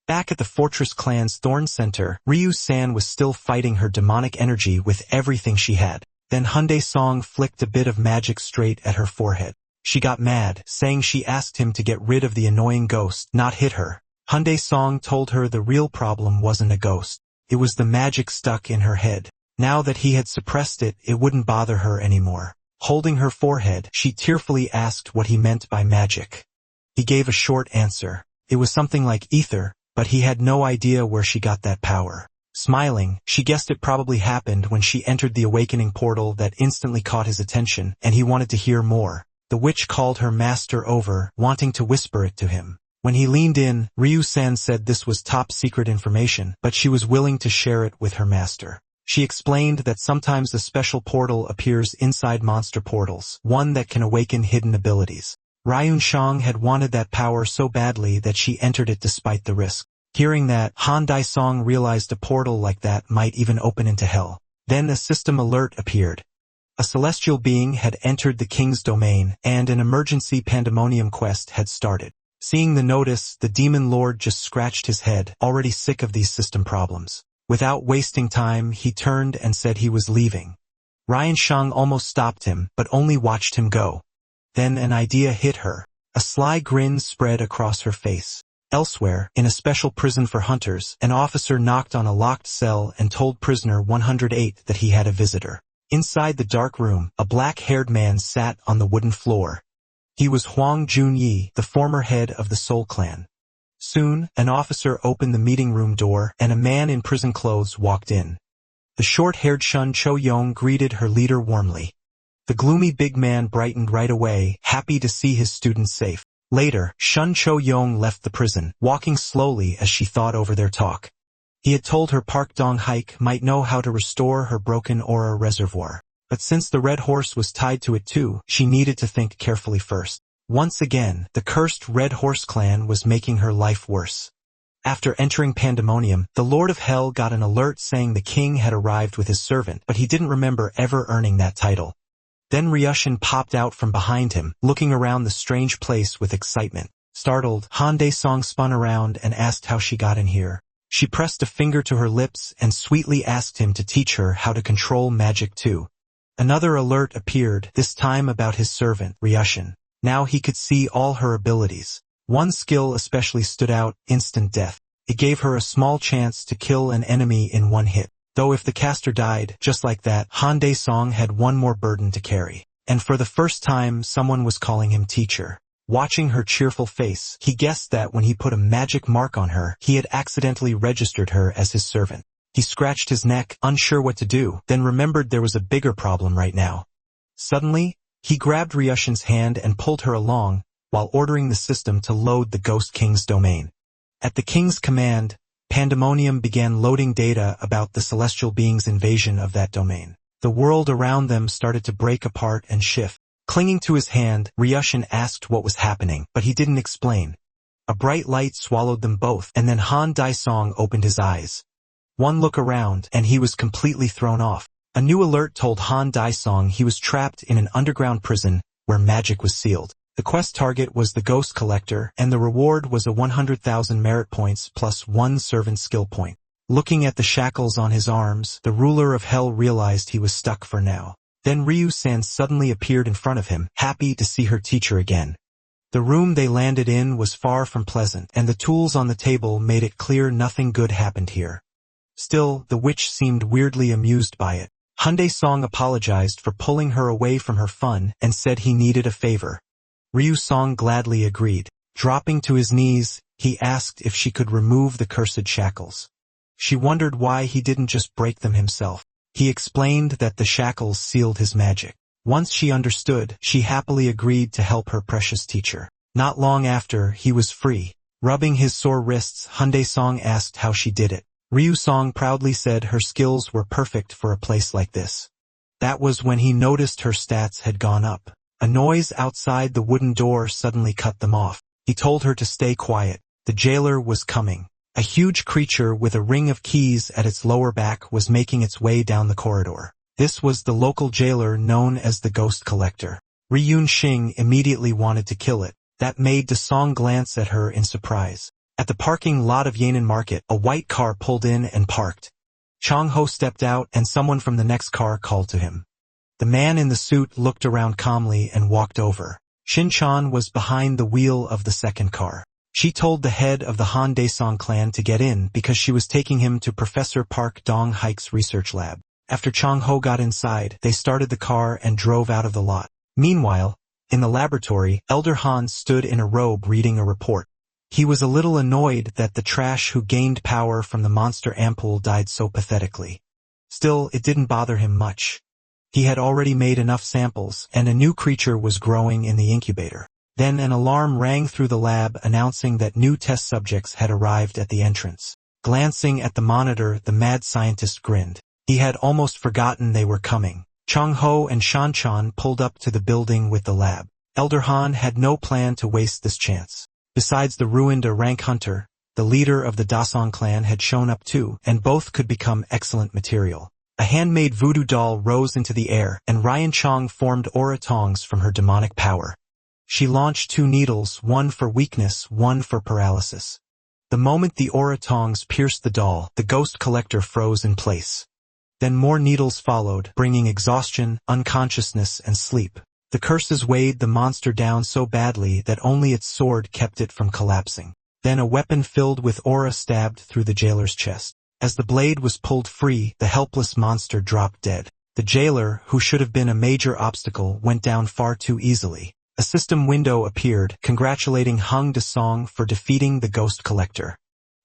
Back at the Fortress Clan's Thorn Center, Ryu-san was still fighting her demonic energy with everything she had. Then Hyundai Song flicked a bit of magic straight at her forehead. She got mad, saying she asked him to get rid of the annoying ghost, not hit her. Hyundai Song told her the real problem wasn't a ghost. It was the magic stuck in her head. Now that he had suppressed it, it wouldn't bother her anymore. Holding her forehead, she tearfully asked what he meant by magic. He gave a short answer. It was something like ether, but he had no idea where she got that power. Smiling, she guessed it probably happened when she entered the awakening portal that instantly caught his attention, and he wanted to hear more. The witch called her master over, wanting to whisper it to him. When he leaned in, Ryu-san said this was top-secret information, but she was willing to share it with her master. She explained that sometimes a special portal appears inside monster portals, one that can awaken hidden abilities. Ryun-shang had wanted that power so badly that she entered it despite the risk. Hearing that, Han Dai-song realized a portal like that might even open into hell. Then a system alert appeared. A celestial being had entered the king's domain, and an emergency pandemonium quest had started. Seeing the notice, the demon lord just scratched his head, already sick of these system problems. Without wasting time, he turned and said he was leaving. Ryan-shang almost stopped him, but only watched him go. Then an idea hit her. A sly grin spread across her face. Elsewhere, in a special prison for hunters, an officer knocked on a locked cell and told prisoner 108 that he had a visitor. Inside the dark room, a black-haired man sat on the wooden floor. He was Huang Junyi, the former head of the Soul Clan. Soon, an officer opened the meeting room door, and a man in prison clothes walked in. The short-haired Shun Cho-yong greeted her leader warmly. The gloomy big man brightened right away, happy to see his students safe. Later, Shun Cho-yong left the prison, walking slowly as she thought over their talk. He had told her Park Dong-haik might know how to restore her broken aura reservoir. But since the red horse was tied to it too, she needed to think carefully first. Once again, the cursed Red Horse clan was making her life worse. After entering Pandemonium, the Lord of Hell got an alert saying the king had arrived with his servant, but he didn't remember ever earning that title. Then Ryushin popped out from behind him, looking around the strange place with excitement. Startled, Han Dae-song spun around and asked how she got in here. She pressed a finger to her lips and sweetly asked him to teach her how to control magic too. Another alert appeared, this time about his servant, Ryushin. Now he could see all her abilities. One skill especially stood out, instant death. It gave her a small chance to kill an enemy in one hit. Though if the caster died, just like that, Han Dae-song had one more burden to carry. And for the first time, someone was calling him teacher. Watching her cheerful face, he guessed that when he put a magic mark on her, he had accidentally registered her as his servant. He scratched his neck, unsure what to do, then remembered there was a bigger problem right now. Suddenly, he grabbed Ryushin's hand and pulled her along, while ordering the system to load the Ghost King's domain. At the king's command, Pandemonium began loading data about the celestial being's invasion of that domain. The world around them started to break apart and shift. Clinging to his hand, Ryushin asked what was happening, but he didn't explain. A bright light swallowed them both, and then Han Dae-song opened his eyes. One look around, and he was completely thrown off. A new alert told Han Dae-song he was trapped in an underground prison where magic was sealed. The quest target was the Ghost Collector, and the reward was a 100,000 merit points plus 1 servant skill point. Looking at the shackles on his arms, the ruler of hell realized he was stuck for now. Then Ryu-san suddenly appeared in front of him, happy to see her teacher again. The room they landed in was far from pleasant, and the tools on the table made it clear nothing good happened here. Still, the witch seemed weirdly amused by it. Han Dae-song apologized for pulling her away from her fun and said he needed a favor. Ryu-song gladly agreed. Dropping to his knees, he asked if she could remove the cursed shackles. She wondered why he didn't just break them himself. He explained that the shackles sealed his magic. Once she understood, she happily agreed to help her precious teacher. Not long after, he was free. Rubbing his sore wrists, Han Dae-song asked how she did it. Ryu-song proudly said her skills were perfect for a place like this. That was when he noticed her stats had gone up. A noise outside the wooden door suddenly cut them off. He told her to stay quiet. The jailer was coming. A huge creature with a ring of keys at its lower back was making its way down the corridor. This was the local jailer known as the Ghost Collector. Ryun-shing immediately wanted to kill it. That made Dae-song glance at her in surprise. At the parking lot of Yan'an Market, a white car pulled in and parked. Chong-ho stepped out and someone from the next car called to him. The man in the suit looked around calmly and walked over. Shin-chan was behind the wheel of the second car. She told the head of the Han Dae-song clan to get in because she was taking him to Professor Park Dong-haik's research lab. After Chong-ho got inside, they started the car and drove out of the lot. Meanwhile, in the laboratory, Elder Han stood in a robe reading a report. He was a little annoyed that the trash who gained power from the monster ampoule died so pathetically. Still, it didn't bother him much. He had already made enough samples, and a new creature was growing in the incubator. Then an alarm rang through the lab announcing that new test subjects had arrived at the entrance. Glancing at the monitor, the mad scientist grinned. He had almost forgotten they were coming. Chang-ho and Shan-chan pulled up to the building with the lab. Elder Han had no plan to waste this chance. Besides the ruined rank hunter, the leader of the Dasong clan had shown up too, and both could become excellent material. A handmade voodoo doll rose into the air, and Ryan Chong formed aura tongs from her demonic power. She launched 2 needles, one for weakness, one for paralysis. The moment the aura tongs pierced the doll, the ghost collector froze in place. Then more needles followed, bringing exhaustion, unconsciousness, and sleep. The curses weighed the monster down so badly that only its sword kept it from collapsing. Then a weapon filled with aura stabbed through the jailer's chest. As the blade was pulled free, the helpless monster dropped dead. The jailer, who should have been a major obstacle, went down far too easily. A system window appeared, congratulating Hung De-song for defeating the ghost collector.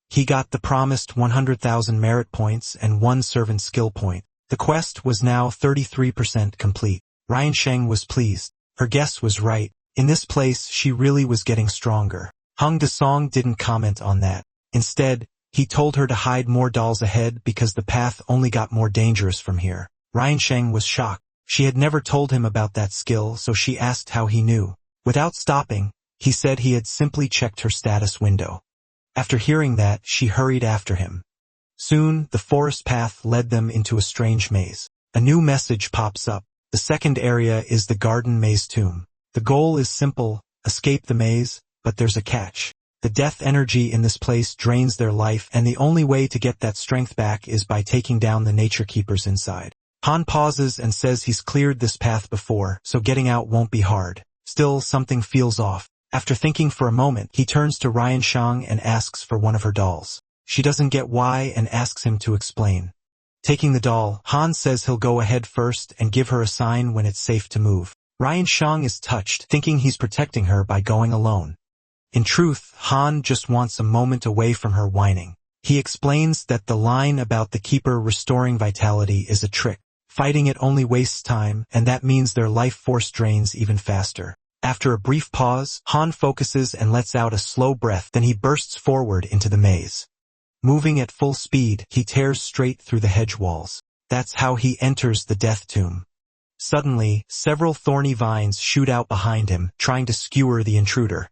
He got the promised 100,000 merit points and 1 servant skill point. The quest was now 33% complete. Ryan Sheng was pleased. Her guess was right. In this place, she really was getting stronger. Hung De-song didn't comment on that. Instead, he told her to hide more dolls ahead because the path only got more dangerous from here. Ryan Sheng was shocked. She had never told him about that skill, so she asked how he knew. Without stopping, he said he had simply checked her status window. After hearing that, she hurried after him. Soon, the forest path led them into a strange maze. A new message pops up. The second area is the garden maze tomb. The goal is simple, escape the maze, but there's a catch. The death energy in this place drains their life, and the only way to get that strength back is by taking down the nature keepers inside. Han pauses and says he's cleared this path before, so getting out won't be hard. Still, something feels off. After thinking for a moment, he turns to Ryan Shang and asks for one of her dolls. She doesn't get why and asks him to explain. Taking the doll, Han says he'll go ahead first and give her a sign when it's safe to move. Ryan Shang is touched, thinking he's protecting her by going alone. In truth, Han just wants a moment away from her whining. He explains that the line about the keeper restoring vitality is a trick. Fighting it only wastes time, and that means their life force drains even faster. After a brief pause, Han focuses and lets out a slow breath, then he bursts forward into the maze. Moving at full speed, he tears straight through the hedge walls. That's how he enters the death tomb. Suddenly, several thorny vines shoot out behind him, trying to skewer the intruder.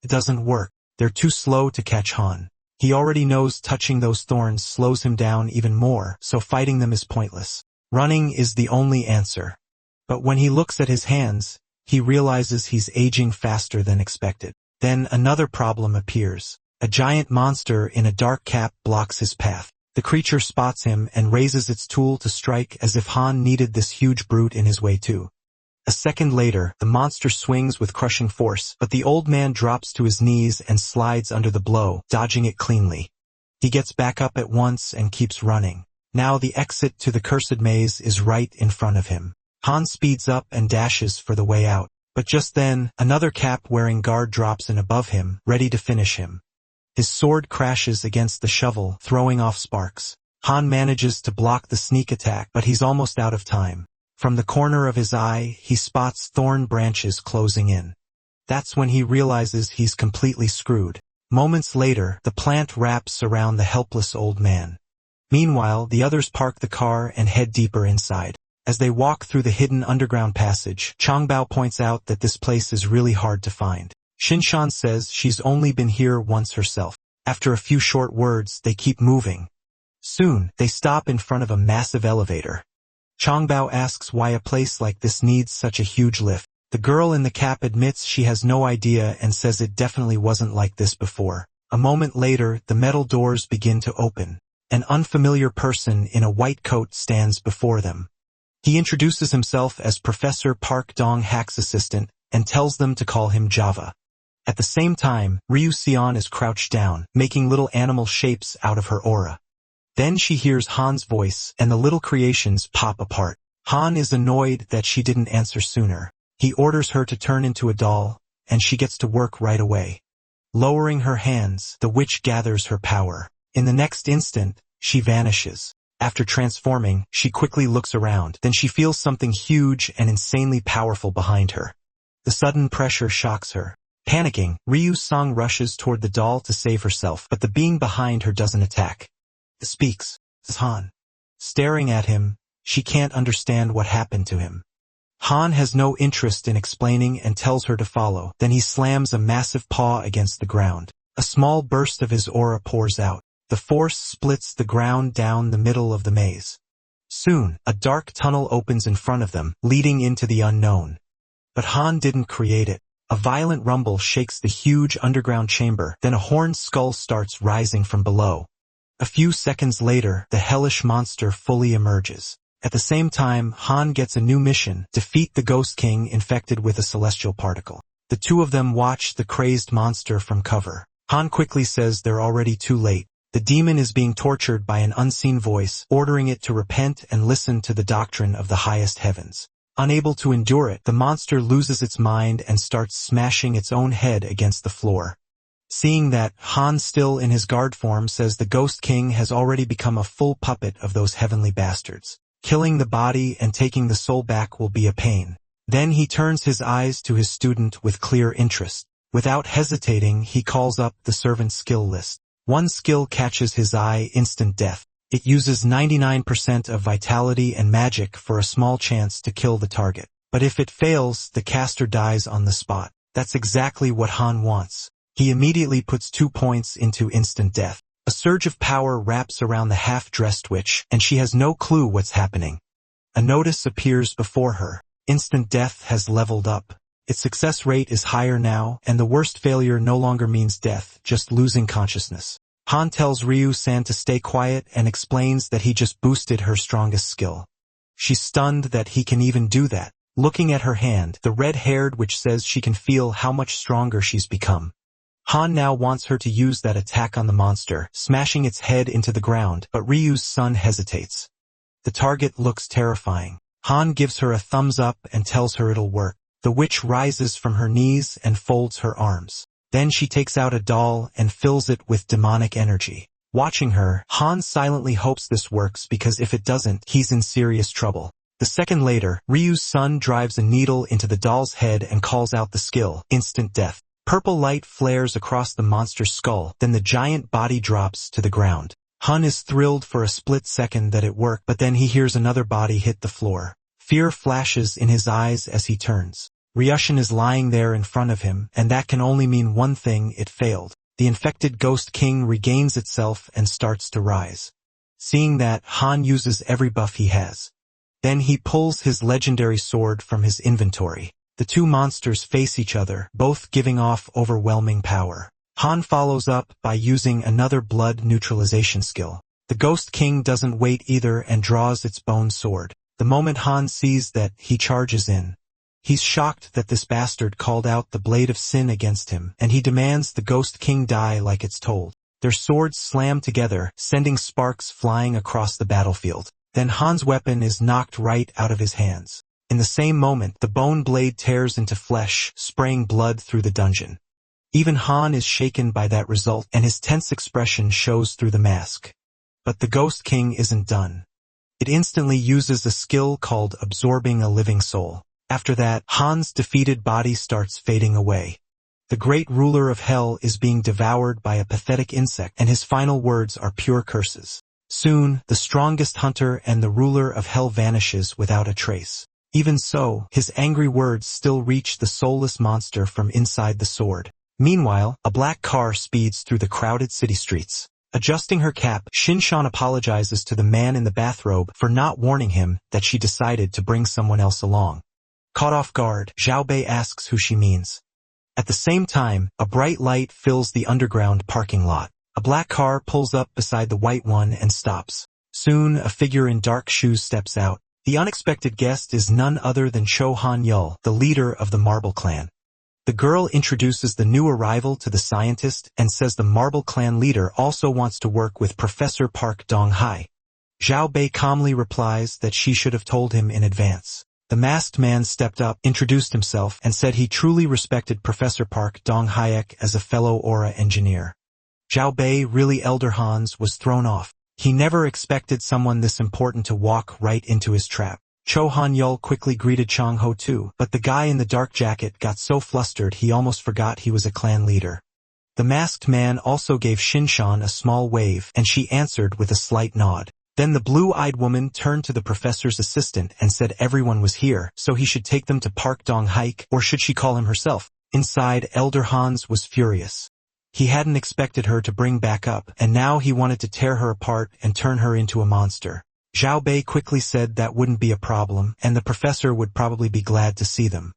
It doesn't work. They're too slow to catch Han. He already knows touching those thorns slows him down even more, so fighting them is pointless. Running is the only answer. But when he looks at his hands, he realizes he's aging faster than expected. Then another problem appears. A giant monster in a dark cap blocks his path. The creature spots him and raises its tool to strike as if Han needed this huge brute in his way too. A second later, the monster swings with crushing force, but the old man drops to his knees and slides under the blow, dodging it cleanly. He gets back up at once and keeps running. Now the exit to the cursed maze is right in front of him. Han speeds up and dashes for the way out. But just then, another cap-wearing guard drops in above him, ready to finish him. His sword crashes against the shovel, throwing off sparks. Han manages to block the sneak attack, but he's almost out of time. From the corner of his eye, he spots thorn branches closing in. That's when he realizes he's completely screwed. Moments later, the plant wraps around the helpless old man. Meanwhile, the others park the car and head deeper inside. As they walk through the hidden underground passage, Changbao points out that this place is really hard to find. Shinshan says she's only been here once herself. After a few short words, they keep moving. Soon, they stop in front of a massive elevator. Changbao asks why a place like this needs such a huge lift. The girl in the cap admits she has no idea and says it definitely wasn't like this before. A moment later, the metal doors begin to open. An unfamiliar person in a white coat stands before them. He introduces himself as Professor Park Dong-hak's assistant and tells them to call him Java. At the same time, Ryu Xian is crouched down, making little animal shapes out of her aura. Then she hears Han's voice, and the little creations pop apart. Han is annoyed that she didn't answer sooner. He orders her to turn into a doll, and she gets to work right away. Lowering her hands, the witch gathers her power. In the next instant, she vanishes. After transforming, she quickly looks around. Then she feels something huge and insanely powerful behind her. The sudden pressure shocks her. Panicking, Ryu-sung rushes toward the doll to save herself, but the being behind her doesn't attack. It speaks. It's Han. Staring at him, she can't understand what happened to him. Han has no interest in explaining and tells her to follow. Then he slams a massive paw against the ground. A small burst of his aura pours out. The force splits the ground down the middle of the maze. Soon, a dark tunnel opens in front of them, leading into the unknown. But Han didn't create it. A violent rumble shakes the huge underground chamber, then a horned skull starts rising from below. A few seconds later, the hellish monster fully emerges. At the same time, Han gets a new mission: defeat the Ghost King infected with a celestial particle. The two of them watch the crazed monster from cover. Han quickly says they're already too late. The demon is being tortured by an unseen voice, ordering it to repent and listen to the doctrine of the highest heavens. Unable to endure it, the monster loses its mind and starts smashing its own head against the floor. Seeing that, Han, still in his guard form, says the Ghost King has already become a full puppet of those heavenly bastards. Killing the body and taking the soul back will be a pain. Then he turns his eyes to his student with clear interest. Without hesitating, he calls up the servant's skill list. One skill catches his eye: instant death. It uses 99% of vitality and magic for a small chance to kill the target. But if it fails, the caster dies on the spot. That's exactly what Han wants. He immediately puts 2 points into instant death. A surge of power wraps around the half-dressed witch, and she has no clue what's happening. A notice appears before her. Instant death has leveled up. Its success rate is higher now, and the worst failure no longer means death, just losing consciousness. Han tells Ryu-san to stay quiet and explains that he just boosted her strongest skill. She's stunned that he can even do that. Looking at her hand, the red-haired witch says she can feel how much stronger she's become. Han now wants her to use that attack on the monster, smashing its head into the ground, but Ryu's son hesitates. The target looks terrifying. Han gives her a thumbs up and tells her it'll work. The witch rises from her knees and folds her arms. Then she takes out a doll and fills it with demonic energy. Watching her, Han silently hopes this works, because if it doesn't, he's in serious trouble. The second later, Ryu's son drives a needle into the doll's head and calls out the skill: instant death. Purple light flares across the monster's skull, then the giant body drops to the ground. Han is thrilled for a split second that it worked, but then he hears another body hit the floor. Fear flashes in his eyes as he turns. Ryushin is lying there in front of him, and that can only mean one thing: it failed. The infected Ghost King regains itself and starts to rise. Seeing that, Han uses every buff he has. Then he pulls his legendary sword from his inventory. The two monsters face each other, both giving off overwhelming power. Han follows up by using another blood neutralization skill. The Ghost King doesn't wait either and draws its bone sword. The moment Han sees that, he charges in. He's shocked that this bastard called out the blade of sin against him, and he demands the Ghost King die like it's told. Their swords slam together, sending sparks flying across the battlefield. Then Han's weapon is knocked right out of his hands. In the same moment, the bone blade tears into flesh, spraying blood through the dungeon. Even Han is shaken by that result, and his tense expression shows through the mask. But the Ghost King isn't done. It instantly uses a skill called absorbing a living soul. After that, Han's defeated body starts fading away. The great ruler of hell is being devoured by a pathetic insect, and his final words are pure curses. Soon, the strongest hunter and the ruler of hell vanishes without a trace. Even so, his angry words still reach the soulless monster from inside the sword. Meanwhile, a black car speeds through the crowded city streets. Adjusting her cap, Shinshan apologizes to the man in the bathrobe for not warning him that she decided to bring someone else along. Caught off guard, Xiaobei asks who she means. At the same time, a bright light fills the underground parking lot. A black car pulls up beside the white one and stops. Soon, a figure in dark shoes steps out. The unexpected guest is none other than Cho Han-yul, the leader of the Marble Clan. The girl introduces the new arrival to the scientist and says the Marble Clan leader also wants to work with Professor Park Dong-hai. Xiaobei calmly replies that she should have told him in advance. The masked man stepped up, introduced himself, and said he truly respected Professor Park Dong-hyuk as a fellow aura engineer. Zhao Bei, really Elder Hans, was thrown off. He never expected someone this important to walk right into his trap. Cho Han-yul quickly greeted Chang Ho too, but the guy in the dark jacket got so flustered he almost forgot he was a clan leader. The masked man also gave Shinshan a small wave, and she answered with a slight nod. Then the blue-eyed woman turned to the professor's assistant and said everyone was here, so he should take them to Park Dong-hyuk, or should she call him herself? Inside, Elder Hans was furious. He hadn't expected her to bring back up, and now he wanted to tear her apart and turn her into a monster. Zhao Bei quickly said that wouldn't be a problem, and the professor would probably be glad to see them.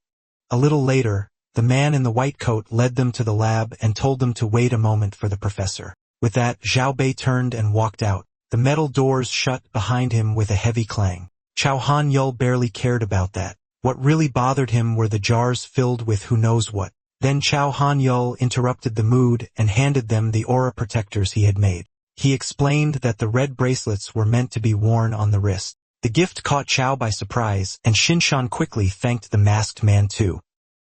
A little later, the man in the white coat led them to the lab and told them to wait a moment for the professor. With that, Zhao Bei turned and walked out. The metal doors shut behind him with a heavy clang. Chao Han-yul barely cared about that. What really bothered him were the jars filled with who knows what. Then Chao Han-yul interrupted the mood and handed them the aura protectors he had made. He explained that the red bracelets were meant to be worn on the wrist. The gift caught Chao by surprise, and Shinshan quickly thanked the masked man too.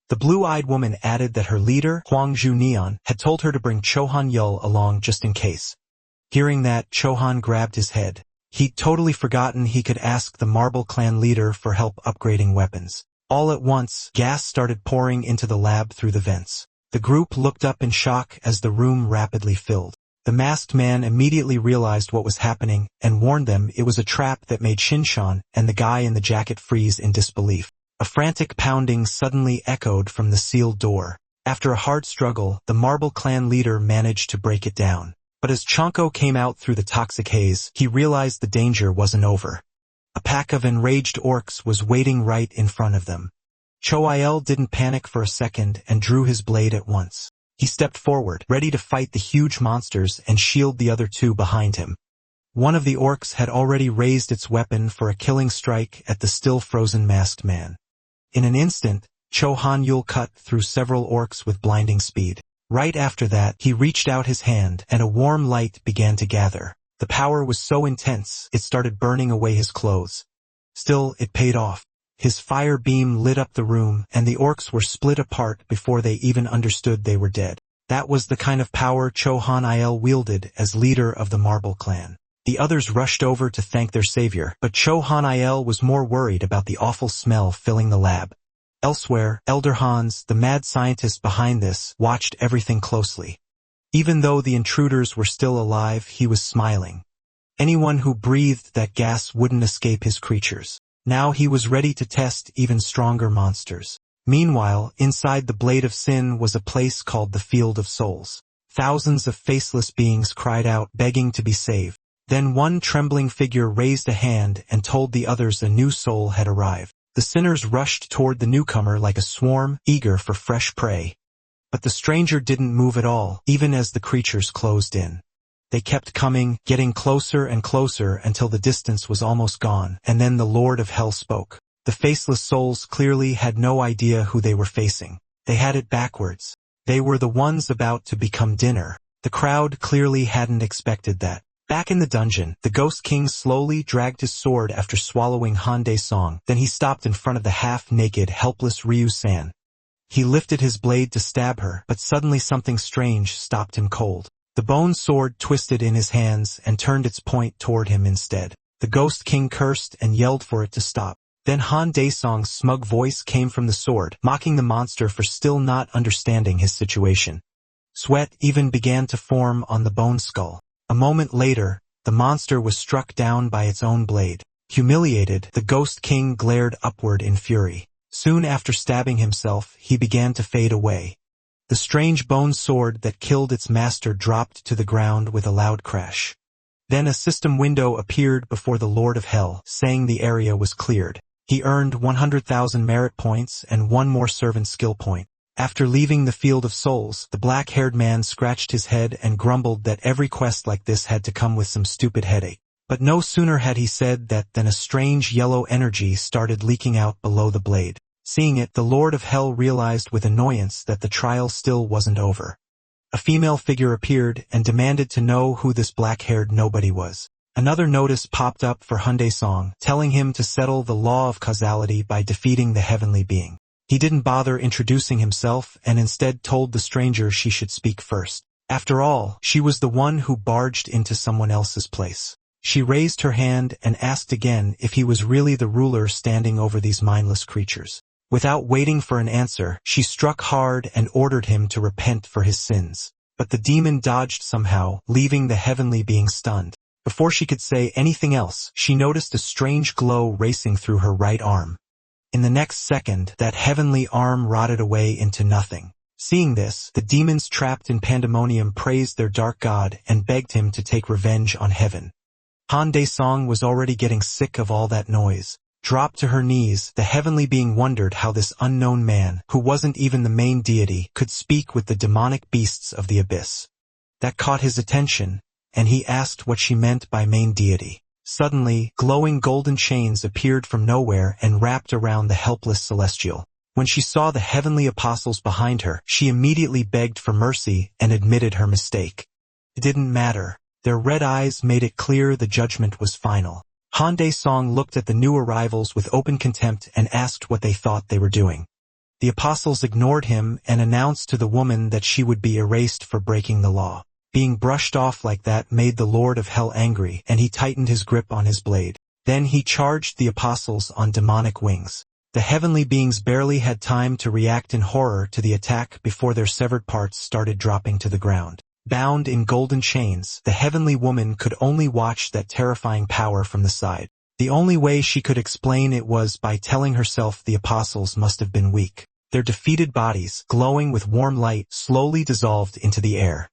The blue-eyed woman added that her leader, Huangzhu Neon, had told her to bring Cho Han-yul along just in case. Hearing that, Chohan grabbed his head. He'd totally forgotten he could ask the Marble Clan leader for help upgrading weapons. All at once, gas started pouring into the lab through the vents. The group looked up in shock as the room rapidly filled. The masked man immediately realized what was happening and warned them it was a trap that made Shinshan and the guy in the jacket freeze in disbelief. A frantic pounding suddenly echoed from the sealed door. After a hard struggle, the Marble Clan leader managed to break it down. But as Chonko came out through the toxic haze, he realized the danger wasn't over. A pack of enraged orcs was waiting right in front of them. Cho-il didn't panic for a second and drew his blade at once. He stepped forward, ready to fight the huge monsters and shield the other two behind him. One of the orcs had already raised its weapon for a killing strike at the still frozen masked man. In an instant, Cho Han-yul cut through several orcs with blinding speed. Right after that, he reached out his hand, and a warm light began to gather. The power was so intense, it started burning away his clothes. Still, it paid off. His fire beam lit up the room, and the orcs were split apart before they even understood they were dead. That was the kind of power Cho Han-il wielded as leader of the Marble Clan. The others rushed over to thank their savior, but Cho Han-il was more worried about the awful smell filling the lab. Elsewhere, Elder Hans, the mad scientist behind this, watched everything closely. Even though the intruders were still alive, he was smiling. Anyone who breathed that gas wouldn't escape his creatures. Now he was ready to test even stronger monsters. Meanwhile, inside the Blade of Sin was a place called the Field of Souls. Thousands of faceless beings cried out, begging to be saved. Then one trembling figure raised a hand and told the others a new soul had arrived. The sinners rushed toward the newcomer like a swarm, eager for fresh prey. But the stranger didn't move at all, even as the creatures closed in. They kept coming, getting closer and closer until the distance was almost gone, and then the Lord of Hell spoke. The faceless souls clearly had no idea who they were facing. They had it backwards. They were the ones about to become dinner. The crowd clearly hadn't expected that. Back in the dungeon, the Ghost King slowly dragged his sword after swallowing Han Dae-song. Then he stopped in front of the half-naked, helpless Ryu-san. He lifted his blade to stab her, but suddenly something strange stopped him cold. The bone sword twisted in his hands and turned its point toward him instead. The Ghost King cursed and yelled for it to stop. Then Han Dae-song's smug voice came from the sword, mocking the monster for still not understanding his situation. Sweat even began to form on the bone skull. A moment later, the monster was struck down by its own blade. Humiliated, the Ghost King glared upward in fury. Soon after stabbing himself, he began to fade away. The strange bone sword that killed its master dropped to the ground with a loud crash. Then a system window appeared before the Lord of Hell, saying the area was cleared. He earned 100,000 merit points and one more servant skill point. After leaving the Field of Souls, the black-haired man scratched his head and grumbled that every quest like this had to come with some stupid headache. But no sooner had he said that than a strange yellow energy started leaking out below the blade. Seeing it, the Lord of Hell realized with annoyance that the trial still wasn't over. A female figure appeared and demanded to know who this black-haired nobody was. Another notice popped up for Hyundai-song, telling him to settle the law of causality by defeating the heavenly being. He didn't bother introducing himself and instead told the stranger she should speak first. After all, she was the one who barged into someone else's place. She raised her hand and asked again if he was really the ruler standing over these mindless creatures. Without waiting for an answer, she struck hard and ordered him to repent for his sins. But the demon dodged somehow, leaving the heavenly being stunned. Before she could say anything else, she noticed a strange glow racing through her right arm. In the next second, that heavenly arm rotted away into nothing. Seeing this, the demons trapped in pandemonium praised their dark god and begged him to take revenge on heaven. Hyundai-song was already getting sick of all that noise. Dropped to her knees, the heavenly being wondered how this unknown man, who wasn't even the main deity, could speak with the demonic beasts of the abyss. That caught his attention, and he asked what she meant by main deity. Suddenly, glowing golden chains appeared from nowhere and wrapped around the helpless celestial. When she saw the heavenly apostles behind her, she immediately begged for mercy and admitted her mistake. It didn't matter. Their red eyes made it clear the judgment was final. Hyundai-song looked at the new arrivals with open contempt and asked what they thought they were doing. The apostles ignored him and announced to the woman that she would be erased for breaking the law. Being brushed off like that made the Lord of Hell angry, and he tightened his grip on his blade. Then he charged the apostles on demonic wings. The heavenly beings barely had time to react in horror to the attack before their severed parts started dropping to the ground. Bound in golden chains, the heavenly woman could only watch that terrifying power from the side. The only way she could explain it was by telling herself the apostles must have been weak. Their defeated bodies, glowing with warm light, slowly dissolved into the air.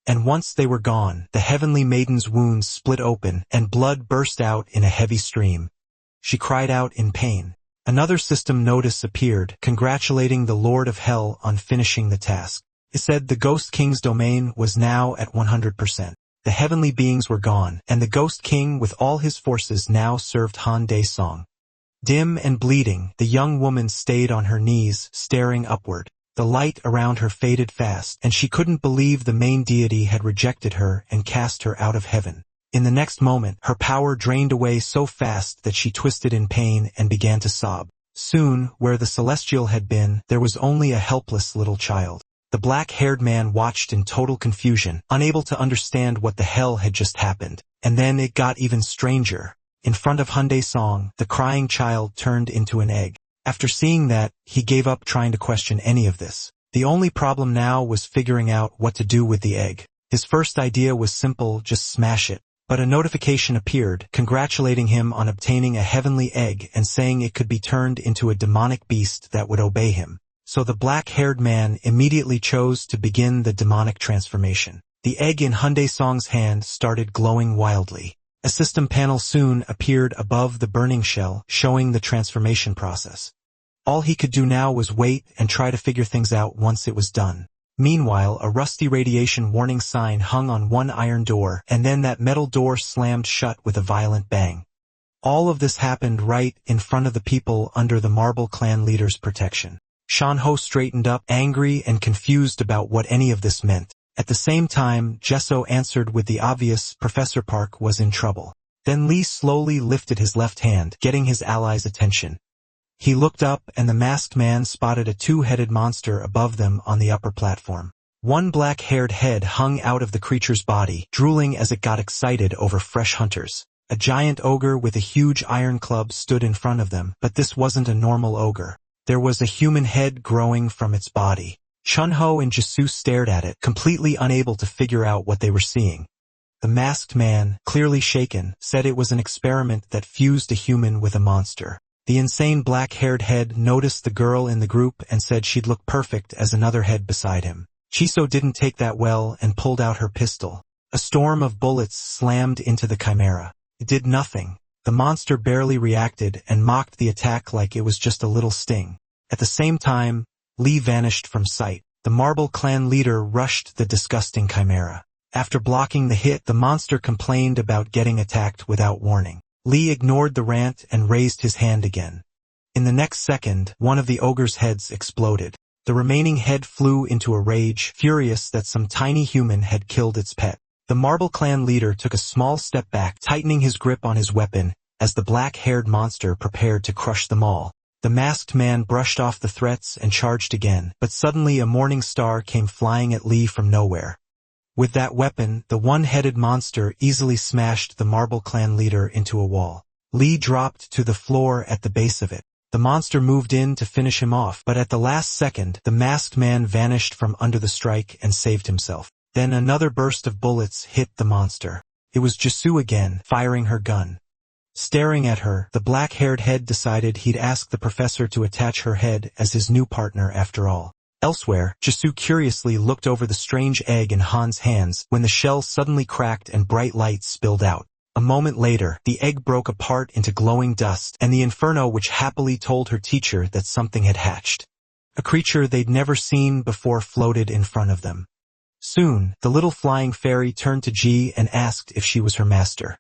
And once they were gone, the heavenly maiden's wounds split open, and blood burst out in a heavy stream. She cried out in pain. Another system notice appeared, congratulating the Lord of Hell on finishing the task. It said the Ghost King's domain was now at 100%. The heavenly beings were gone, and the Ghost King with all his forces now served Hyundai-song. Dim and bleeding, the young woman stayed on her knees, staring upward. The light around her faded fast, and she couldn't believe the main deity had rejected her and cast her out of heaven. In the next moment, her power drained away so fast that she twisted in pain and began to sob. Soon, where the celestial had been, there was only a helpless little child. The black-haired man watched in total confusion, unable to understand what the hell had just happened. And then it got even stranger. In front of Hyundai-song, the crying child turned into an egg. After seeing that, he gave up trying to question any of this. The only problem now was figuring out what to do with the egg. His first idea was simple, just smash it. But a notification appeared, congratulating him on obtaining a heavenly egg and saying it could be turned into a demonic beast that would obey him. So the black-haired man immediately chose to begin the demonic transformation. The egg in Hyundai-song's hand started glowing wildly. A system panel soon appeared above the burning shell, showing the transformation process. All he could do now was wait and try to figure things out once it was done. Meanwhile, a rusty radiation warning sign hung on one iron door, and then that metal door slammed shut with a violent bang. All of this happened right in front of the people under the Marble Clan leader's protection. Shanho straightened up, angry and confused about what any of this meant. At the same time, Jesso answered with the obvious, Professor Park was in trouble. Then Lee slowly lifted his left hand, getting his allies' attention. He looked up and the masked man spotted a two-headed monster above them on the upper platform. One black-haired head hung out of the creature's body, drooling as it got excited over fresh hunters. A giant ogre with a huge iron club stood in front of them, but this wasn't a normal ogre. There was a human head growing from its body. Chunho and Jisoo stared at it, completely unable to figure out what they were seeing. The masked man, clearly shaken, said it was an experiment that fused a human with a monster. The insane black-haired head noticed the girl in the group and said she'd look perfect as another head beside him. Chiso didn't take that well and pulled out her pistol. A storm of bullets slammed into the chimera. It did nothing. The monster barely reacted and mocked the attack like it was just a little sting. At the same time, Lee vanished from sight. The Marble Clan leader rushed the disgusting chimera. After blocking the hit, the monster complained about getting attacked without warning. Lee ignored the rant and raised his hand again. In the next second, one of the ogre's heads exploded. The remaining head flew into a rage, furious that some tiny human had killed its pet. The Marble Clan leader took a small step back, tightening his grip on his weapon, as the black-haired monster prepared to crush them all. The masked man brushed off the threats and charged again, but suddenly a morning star came flying at Lee from nowhere. With that weapon, the one-headed monster easily smashed the Marble Clan leader into a wall. Lee dropped to the floor at the base of it. The monster moved in to finish him off, but at the last second, the masked man vanished from under the strike and saved himself. Then another burst of bullets hit the monster. It was Jisoo again, firing her gun. Staring at her, the black-haired head decided he'd ask the professor to attach her head as his new partner after all. Elsewhere, Jisoo curiously looked over the strange egg in Han's hands when the shell suddenly cracked and bright light spilled out. A moment later, the egg broke apart into glowing dust, and the inferno which happily told her teacher that something had hatched. A creature they'd never seen before floated in front of them. Soon, the little flying fairy turned to Ji and asked if she was her master.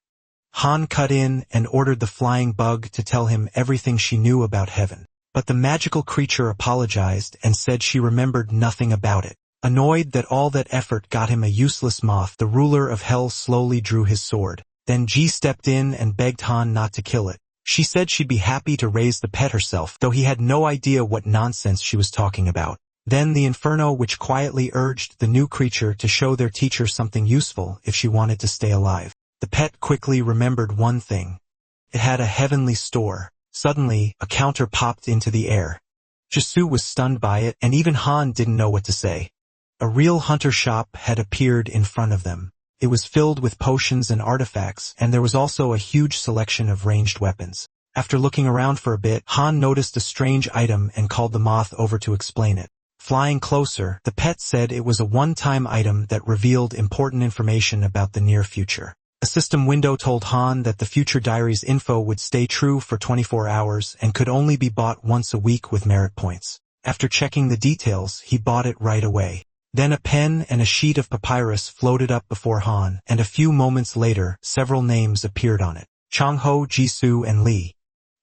Han cut in and ordered the flying bug to tell him everything she knew about heaven. But the magical creature apologized and said she remembered nothing about it. Annoyed that all that effort got him a useless moth, the ruler of hell slowly drew his sword. Then Ji stepped in and begged Han not to kill it. She said she'd be happy to raise the pet herself, though he had no idea what nonsense she was talking about. Then the inferno which quietly urged the new creature to show their teacher something useful if she wanted to stay alive. The pet quickly remembered one thing. It had a heavenly store. Suddenly, a counter popped into the air. Jisoo was stunned by it, and even Han didn't know what to say. A real hunter shop had appeared in front of them. It was filled with potions and artifacts, and there was also a huge selection of ranged weapons. After looking around for a bit, Han noticed a strange item and called the moth over to explain it. Flying closer, the pet said it was a one-time item that revealed important information about the near future. A system window told Han that the future diary's info would stay true for 24 hours and could only be bought once a week with merit points. After checking the details, he bought it right away. Then a pen and a sheet of papyrus floated up before Han, and a few moments later, several names appeared on it. Changho, Jisoo, and Lee.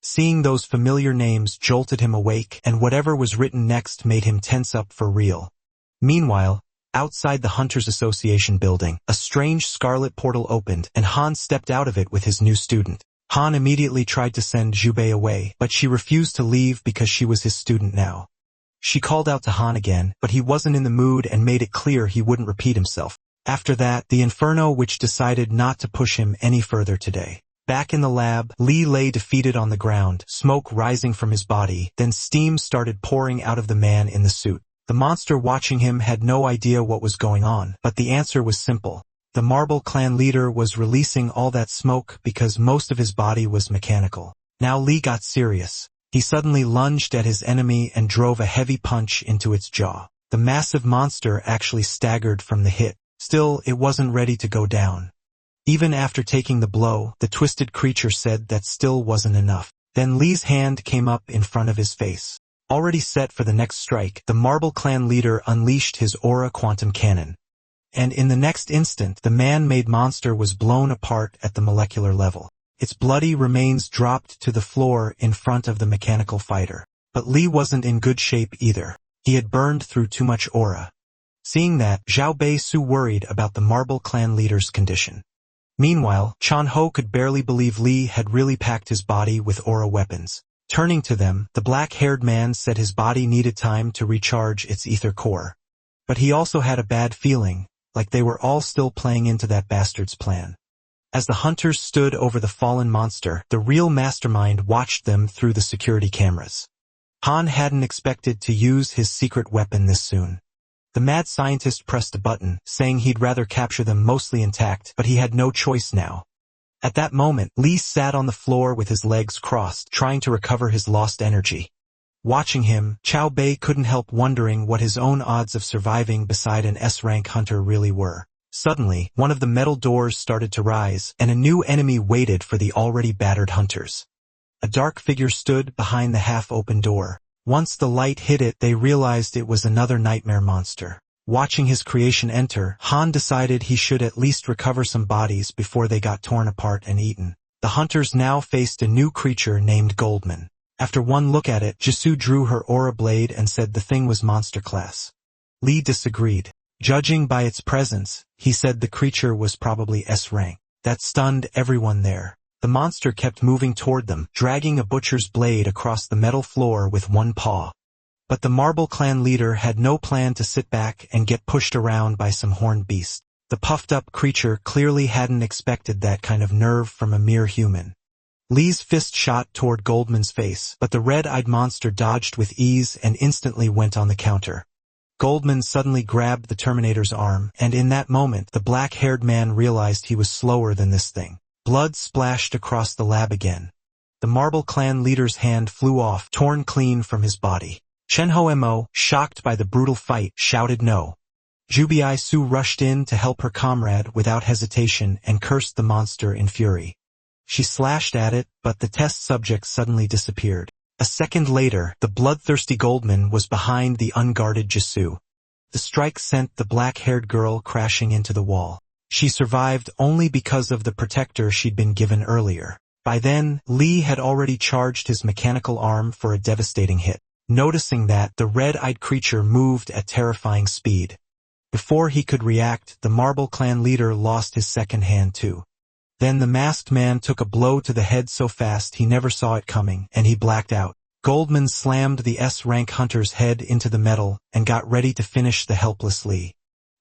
Seeing those familiar names jolted him awake, and whatever was written next made him tense up for real. Meanwhile, outside the Hunters Association building, a strange scarlet portal opened, and Han stepped out of it with his new student. Han immediately tried to send Jubei away, but she refused to leave because she was his student now. She called out to Han again, but he wasn't in the mood and made it clear he wouldn't repeat himself. After that, the inferno which decided not to push him any further today. Back in the lab, Lee lay defeated on the ground, smoke rising from his body, then steam started pouring out of the man in the suit. The monster watching him had no idea what was going on, but the answer was simple. The Marble Clan leader was releasing all that smoke because most of his body was mechanical. Now Lee got serious. He suddenly lunged at his enemy and drove a heavy punch into its jaw. The massive monster actually staggered from the hit. Still, it wasn't ready to go down. Even after taking the blow, the twisted creature said that still wasn't enough. Then Lee's hand came up in front of his face. Already set for the next strike, the Marble Clan leader unleashed his aura quantum cannon. And in the next instant, the man-made monster was blown apart at the molecular level. Its bloody remains dropped to the floor in front of the mechanical fighter. But Lee wasn't in good shape either. He had burned through too much aura. Seeing that, Zhao Bei-su worried about the Marble Clan leader's condition. Meanwhile, Chan-ho could barely believe Lee had really packed his body with aura weapons. Turning to them, the black-haired man said his body needed time to recharge its ether core. But he also had a bad feeling, like they were all still playing into that bastard's plan. As the hunters stood over the fallen monster, the real mastermind watched them through the security cameras. Han hadn't expected to use his secret weapon this soon. The mad scientist pressed a button, saying he'd rather capture them mostly intact, but he had no choice now. At that moment, Lee sat on the floor with his legs crossed, trying to recover his lost energy. Watching him, Chao Bei couldn't help wondering what his own odds of surviving beside an S-rank hunter really were. Suddenly, one of the metal doors started to rise, and a new enemy waited for the already battered hunters. A dark figure stood behind the half-open door. Once the light hit it, they realized it was another nightmare monster. Watching his creation enter, Han decided he should at least recover some bodies before they got torn apart and eaten. The hunters now faced a new creature named Goldman. After one look at it, Jisoo drew her aura blade and said the thing was monster class. Lee disagreed. Judging by its presence, he said the creature was probably S rank. That stunned everyone there. The monster kept moving toward them, dragging a butcher's blade across the metal floor with one paw. But the Marble Clan leader had no plan to sit back and get pushed around by some horned beast. The puffed-up creature clearly hadn't expected that kind of nerve from a mere human. Lee's fist shot toward Goldman's face, but the red-eyed monster dodged with ease and instantly went on the counter. Goldman suddenly grabbed the Terminator's arm, and in that moment the black-haired man realized he was slower than this thing. Blood splashed across the lab again. The Marble Clan leader's hand flew off, torn clean from his body. Shenho Mo, shocked by the brutal fight, shouted no. Jubai Su rushed in to help her comrade without hesitation and cursed the monster in fury. She slashed at it, but the test subject suddenly disappeared. A second later, the bloodthirsty Goldman was behind the unguarded Jisu. The strike sent the black-haired girl crashing into the wall. She survived only because of the protector she'd been given earlier. By then, Lee had already charged his mechanical arm for a devastating hit. Noticing that, the red-eyed creature moved at terrifying speed. Before he could react, the Marble Clan leader lost his second hand too. Then the masked man took a blow to the head so fast he never saw it coming, and he blacked out. Goldman slammed the S-rank hunter's head into the metal and got ready to finish the helpless Lee.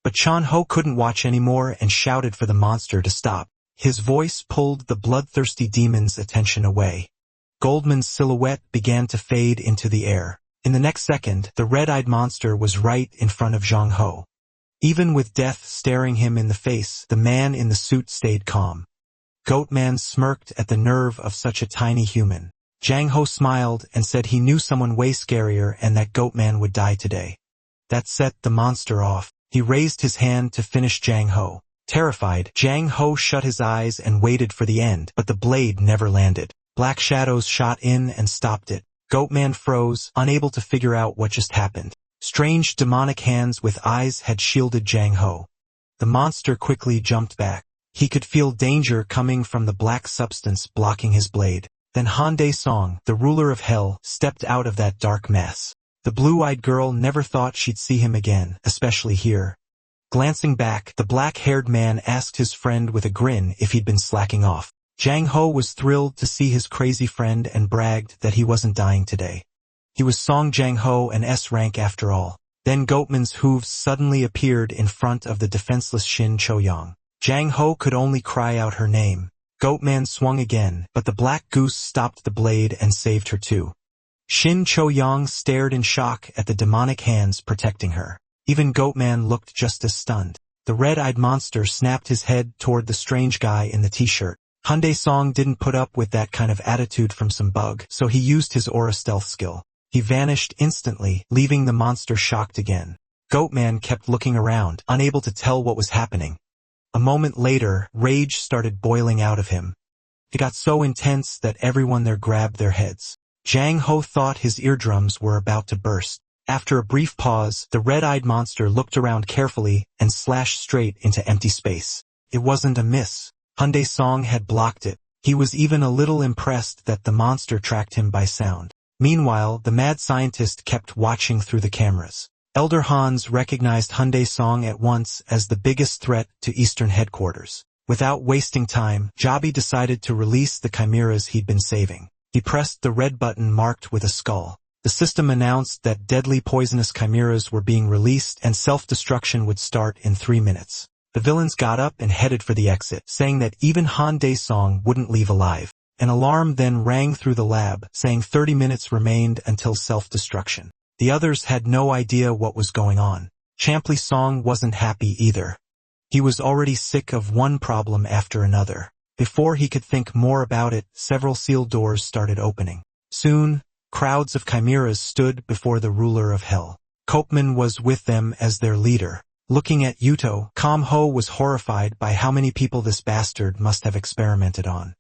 But Chan Ho couldn't watch anymore and shouted for the monster to stop. His voice pulled the bloodthirsty demon's attention away. Goldman's silhouette began to fade into the air. In the next second, the red-eyed monster was right in front of Zhang Ho. Even with death staring him in the face, the man in the suit stayed calm. Goatman smirked at the nerve of such a tiny human. Zhang Ho smiled and said he knew someone way scarier and that Goatman would die today. That set the monster off. He raised his hand to finish Zhang Ho. Terrified, Zhang Ho shut his eyes and waited for the end, but the blade never landed. Black shadows shot in and stopped it. Goatman froze, unable to figure out what just happened. Strange demonic hands with eyes had shielded Zhang Ho. The monster quickly jumped back. He could feel danger coming from the black substance blocking his blade. Then Han Dae-song, the ruler of hell, stepped out of that dark mess. The blue-eyed girl never thought she'd see him again, especially here. Glancing back, the black-haired man asked his friend with a grin if he'd been slacking off. Zhang Ho was thrilled to see his crazy friend and bragged that he wasn't dying today. He was Song Zhang Ho and S-rank after all. Then Goatman's hooves suddenly appeared in front of the defenseless Shin Cho-young. Zhang Ho could only cry out her name. Goatman swung again, but the black goose stopped the blade and saved her too. Shin Cho-young stared in shock at the demonic hands protecting her. Even Goatman looked just as stunned. The red-eyed monster snapped his head toward the strange guy in the t-shirt. Han Dae-song didn't put up with that kind of attitude from some bug, so he used his aura stealth skill. He vanished instantly, leaving the monster shocked again. Goatman kept looking around, unable to tell what was happening. A moment later, rage started boiling out of him. It got so intense that everyone there grabbed their heads. Zhang Ho thought his eardrums were about to burst. After a brief pause, the red-eyed monster looked around carefully and slashed straight into empty space. It wasn't a miss. Han Dae-song had blocked it. He was even a little impressed that the monster tracked him by sound. Meanwhile, the mad scientist kept watching through the cameras. Elder Hans recognized Han Dae-song at once as the biggest threat to Eastern headquarters. Without wasting time, Jabi decided to release the chimeras he'd been saving. He pressed the red button marked with a skull. The system announced that deadly poisonous chimeras were being released and self-destruction would start in 3 minutes. The villains got up and headed for the exit, saying that even Han Dae-song wouldn't leave alive. An alarm then rang through the lab, saying 30 minutes remained until self-destruction. The others had no idea what was going on. Champli Song wasn't happy either. He was already sick of one problem after another. Before he could think more about it, several sealed doors started opening. Soon, crowds of chimeras stood before the ruler of hell. Kopman was with them as their leader. Looking at Yuto, Kam Ho was horrified by how many people this bastard must have experimented on.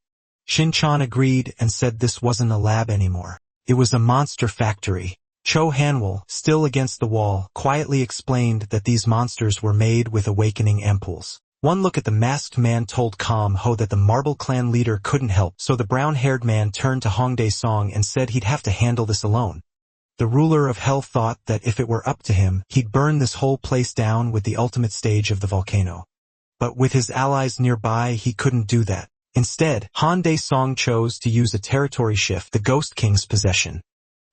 Shin-chan agreed and said this wasn't a lab anymore. It was a monster factory. Cho Hanwol, still against the wall, quietly explained that these monsters were made with awakening ampoules. One look at the masked man told Kam Ho that the Marble Clan leader couldn't help, so the brown-haired man turned to Hong Dae-song and said he'd have to handle this alone. The ruler of hell thought that if it were up to him, he'd burn this whole place down with the ultimate stage of the volcano. But with his allies nearby, he couldn't do that. Instead, Han Dae-song chose to use a territory shift, the Ghost King's possession.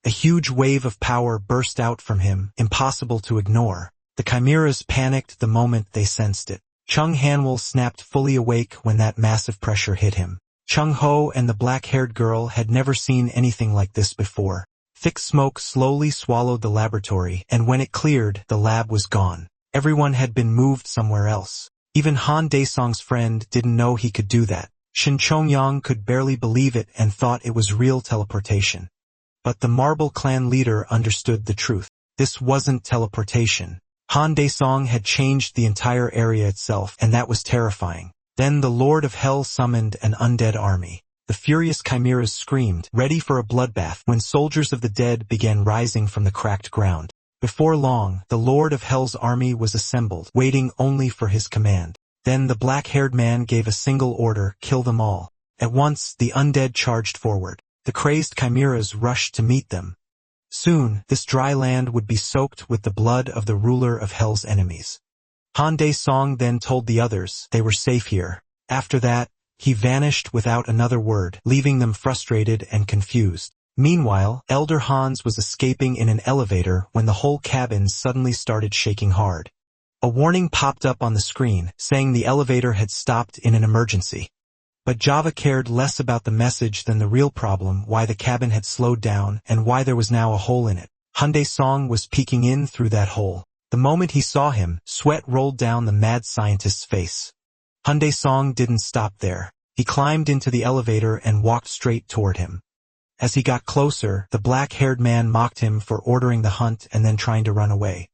A huge wave of power burst out from him, impossible to ignore. The chimeras panicked the moment they sensed it. Chung Hanwol snapped fully awake when that massive pressure hit him. Chung Ho and the black-haired girl had never seen anything like this before. Thick smoke slowly swallowed the laboratory, and when it cleared, the lab was gone. Everyone had been moved somewhere else. Even Han Dae-song's friend didn't know he could do that. Shin Chongyang could barely believe it and thought it was real teleportation. But the Marble Clan leader understood the truth. This wasn't teleportation. Han Dae-song had changed the entire area itself, and that was terrifying. Then the Lord of Hell summoned an undead army. The furious chimeras screamed, ready for a bloodbath, when soldiers of the dead began rising from the cracked ground. Before long, the Lord of Hell's army was assembled, waiting only for his command. Then the black-haired man gave a single order, kill them all. At once, the undead charged forward. The crazed chimeras rushed to meet them. Soon, this dry land would be soaked with the blood of the ruler of Hell's enemies. Han Dae-song then told the others they were safe here. After that, he vanished without another word, leaving them frustrated and confused. Meanwhile, Elder Hans was escaping in an elevator when the whole cabin suddenly started shaking hard. A warning popped up on the screen, saying the elevator had stopped in an emergency. But Java cared less about the message than the real problem, why the cabin had slowed down and why there was now a hole in it. Han Dae-song was peeking in through that hole. The moment he saw him, sweat rolled down the mad scientist's face. Han Dae-song didn't stop there. He climbed into the elevator and walked straight toward him. As he got closer, the black-haired man mocked him for ordering the hunt and then trying to run away.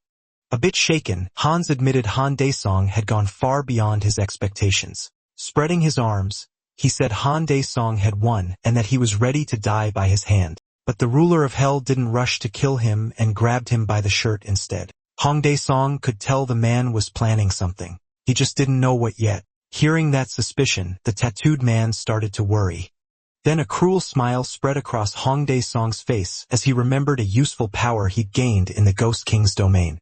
A bit shaken, Hans admitted Han Dae-song had gone far beyond his expectations. Spreading his arms, he said Han Dae-song had won and that he was ready to die by his hand. But the ruler of hell didn't rush to kill him and grabbed him by the shirt instead. Han Dae-song could tell the man was planning something. He just didn't know what yet. Hearing that suspicion, the tattooed man started to worry. Then a cruel smile spread across Han Dae-song's face as he remembered a useful power he'd gained in the Ghost King's domain.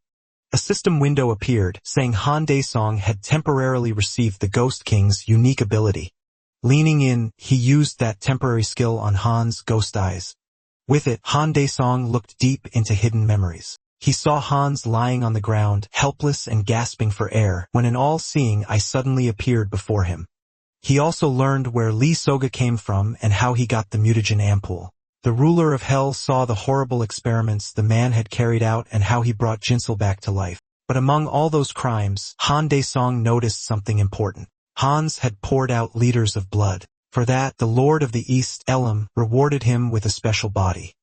A system window appeared, saying Han Dae-song had temporarily received the Ghost King's unique ability. Leaning in, he used that temporary skill on Han's ghost eyes. With it, Han Dae-song looked deep into hidden memories. He saw Hans lying on the ground, helpless and gasping for air, when an all-seeing eye suddenly appeared before him. He also learned where Lee Soga came from and how he got the mutagen ampoule. The ruler of hell saw the horrible experiments the man had carried out and how he brought Jinsel back to life. But among all those crimes, Han Dae-song noticed something important. Hans had poured out liters of blood. For that, the Lord of the East, Elam, rewarded him with a special body.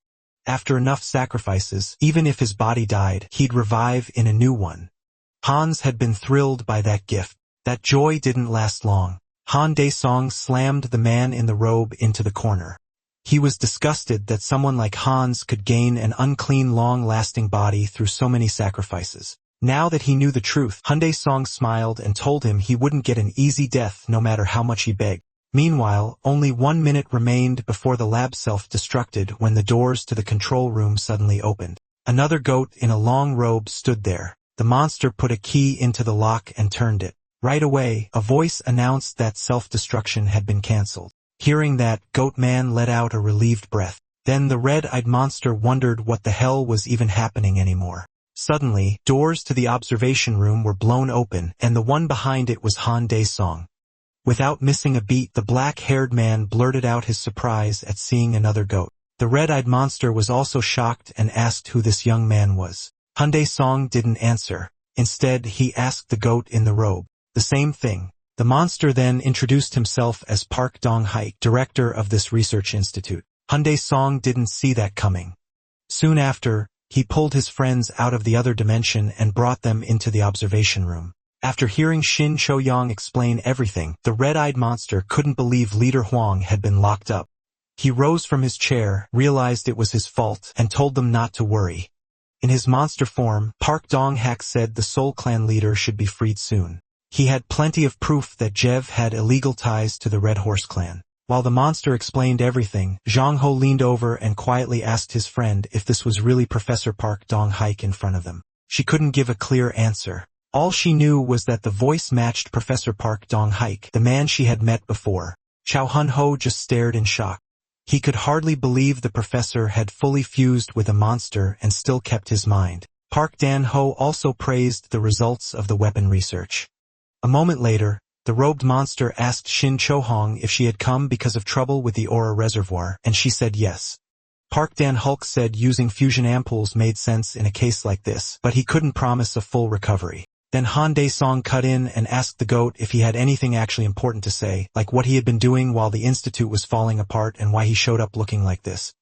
After enough sacrifices, even if his body died, he'd revive in a new one. Hans had been thrilled by that gift. That joy didn't last long. Han Dae-song slammed the man in the robe into the corner. He was disgusted that someone like Hans could gain an unclean, long-lasting body through so many sacrifices. Now that he knew the truth, Han Dae-song smiled and told him he wouldn't get an easy death no matter how much he begged. Meanwhile, only 1 minute remained before the lab self-destructed when the doors to the control room suddenly opened. Another goat in a long robe stood there. The monster put a key into the lock and turned it. Right away, a voice announced that self-destruction had been cancelled. Hearing that, Goat Man let out a relieved breath. Then the red-eyed monster wondered what the hell was even happening anymore. Suddenly, doors to the observation room were blown open, and the one behind it was Han Dae-song. Without missing a beat, the black-haired man blurted out his surprise at seeing another goat. The red-eyed monster was also shocked and asked who this young man was. Han Dae-song didn't answer. Instead, he asked the goat in the robe the same thing. The monster then introduced himself as Park Dong-haik, director of this research institute. Han Dae-song didn't see that coming. Soon after, he pulled his friends out of the other dimension and brought them into the observation room. After hearing Shin Cho-yong explain everything, the red-eyed monster couldn't believe Leader Huang had been locked up. He rose from his chair, realized it was his fault, and told them not to worry. In his monster form, Park Dong-haik said the Seoul Clan leader should be freed soon. He had plenty of proof that Jev had illegal ties to the Red Horse Clan. While the monster explained everything, Zhang Ho leaned over and quietly asked his friend if this was really Professor Park Dong-hike in front of them. She couldn't give a clear answer. All she knew was that the voice matched Professor Park Dong-hike, the man she had met before. Chao Hun-ho just stared in shock. He could hardly believe the professor had fully fused with a monster and still kept his mind. Park Dan-ho also praised the results of the weapon research. A moment later, the robed monster asked Shin Cho-hong if she had come because of trouble with the aura reservoir, and she said yes. Park Dan-hulk said using fusion ampoules made sense in a case like this, but he couldn't promise a full recovery. Then Han Dae-song cut in and asked the goat if he had anything actually important to say, like what he had been doing while the institute was falling apart and why he showed up looking like this.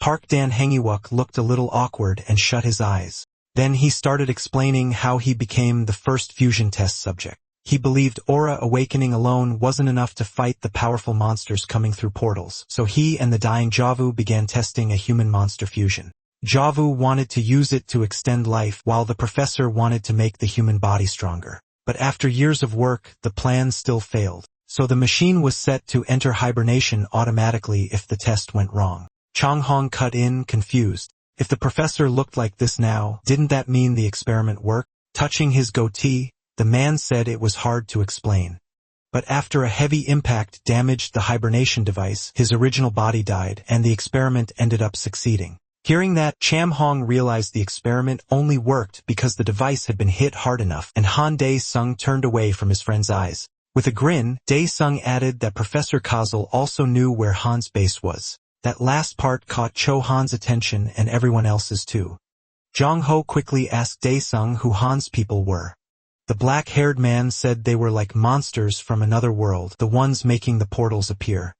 Park Dan-hengiwuk looked a little awkward and shut his eyes. Then he started explaining how he became the first fusion test subject. He believed aura awakening alone wasn't enough to fight the powerful monsters coming through portals, so he and the dying Javu began testing a human-monster fusion. Javu wanted to use it to extend life, while the professor wanted to make the human body stronger. But after years of work, the plan still failed, so the machine was set to enter hibernation automatically if the test went wrong. Chang Hong cut in, confused. If the professor looked like this now, didn't that mean the experiment worked? Touching his goatee, the man said it was hard to explain. But after a heavy impact damaged the hibernation device, his original body died, and the experiment ended up succeeding. Hearing that, Cham Hong realized the experiment only worked because the device had been hit hard enough, and Han Dae-sung turned away from his friend's eyes. With a grin, Dae-sung added that Professor Kazel also knew where Han's base was. That last part caught Cho Han's attention and everyone else's too. Zhang Ho quickly asked Dae-sung who Han's people were. The black-haired man said they were like monsters from another world, the ones making the portals appear.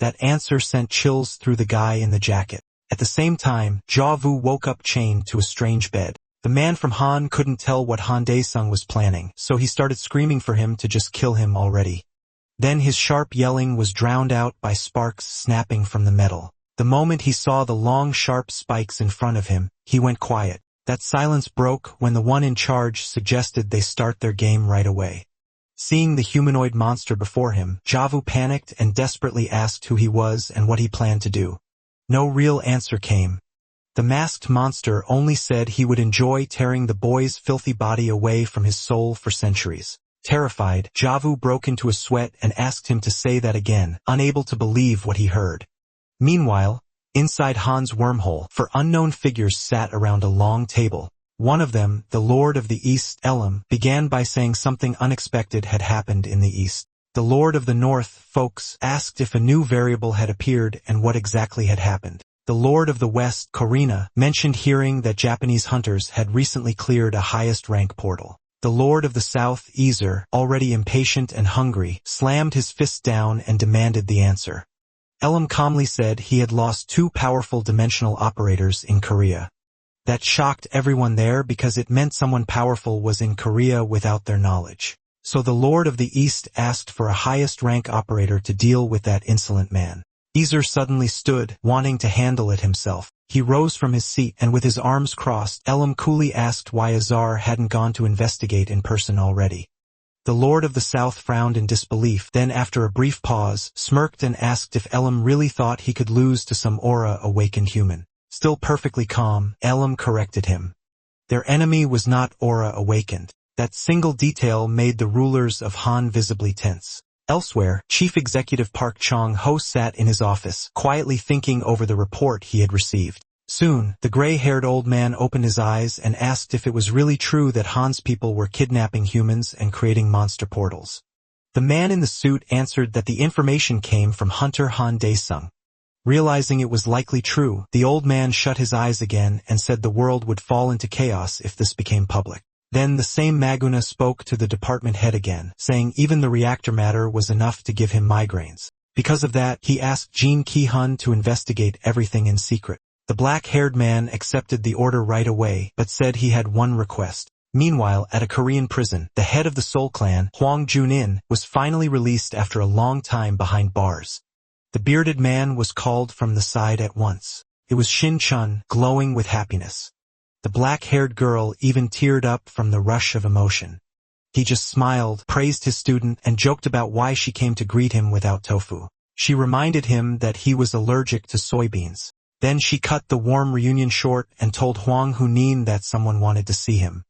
That answer sent chills through the guy in the jacket. At the same time, Javu woke up chained to a strange bed. The man from Han couldn't tell what Han Dae-sung was planning, so he started screaming for him to just kill him already. Then his sharp yelling was drowned out by sparks snapping from the metal. The moment he saw the long sharp spikes in front of him, he went quiet. That silence broke when the one in charge suggested they start their game right away. Seeing the humanoid monster before him, Javu panicked and desperately asked who he was and what he planned to do. No real answer came. The masked monster only said he would enjoy tearing the boy's filthy body away from his soul for centuries. Terrified, Javu broke into a sweat and asked him to say that again, unable to believe what he heard. Meanwhile, inside Han's wormhole, four unknown figures sat around a long table. One of them, the Lord of the East, Elam, began by saying something unexpected had happened in the East. The Lord of the North, Folks, asked if a new variable had appeared and what exactly had happened. The Lord of the West, Korina, mentioned hearing that Japanese hunters had recently cleared a highest rank portal. The Lord of the South, Ezer, already impatient and hungry, slammed his fist down and demanded the answer. Elam calmly said he had lost 2 powerful dimensional operators in Korea. That shocked everyone there because it meant someone powerful was in Korea without their knowledge. So the Lord of the East asked for a highest rank operator to deal with that insolent man. Ezer suddenly stood, wanting to handle it himself. He rose from his seat and with his arms crossed, Elam coolly asked why Azar hadn't gone to investigate in person already. The Lord of the South frowned in disbelief, then after a brief pause, smirked and asked if Elam really thought he could lose to some aura-awakened human. Still perfectly calm, Elam corrected him. Their enemy was not aura-awakened. That single detail made the rulers of Han visibly tense. Elsewhere, Chief Executive Park Chong-ho sat in his office, quietly thinking over the report he had received. Soon, the gray-haired old man opened his eyes and asked if it was really true that Han's people were kidnapping humans and creating monster portals. The man in the suit answered that the information came from Hunter Han Dae-sung. Realizing it was likely true, the old man shut his eyes again and said the world would fall into chaos if this became public. Then the same Maguna spoke to the department head again, saying even the reactor matter was enough to give him migraines. Because of that, he asked Jin Ki-hun to investigate everything in secret. The black-haired man accepted the order right away, but said he had one request. Meanwhile, at a Korean prison, the head of the Seoul clan, Hwang Jun-in, was finally released after a long time behind bars. The bearded man was called from the side at once. It was Shin Chun, glowing with happiness. The black-haired girl even teared up from the rush of emotion. He just smiled, praised his student, and joked about why she came to greet him without tofu. She reminded him that he was allergic to soybeans. Then she cut the warm reunion short and told Huang Hunin that someone wanted to see him.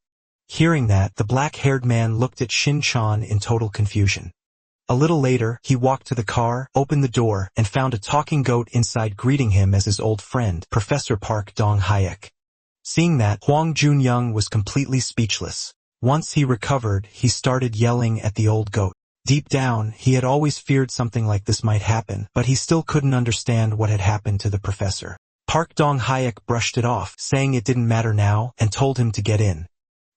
Hearing that, the black-haired man looked at Shin Chan in total confusion. A little later, he walked to the car, opened the door, and found a talking goat inside greeting him as his old friend, Professor Park Dong-hyuk. Seeing that, Huang Junyoung was completely speechless. Once he recovered, he started yelling at the old goat. Deep down, he had always feared something like this might happen, but he still couldn't understand what had happened to the professor. Park Dong-hyuk brushed it off, saying it didn't matter now, and told him to get in.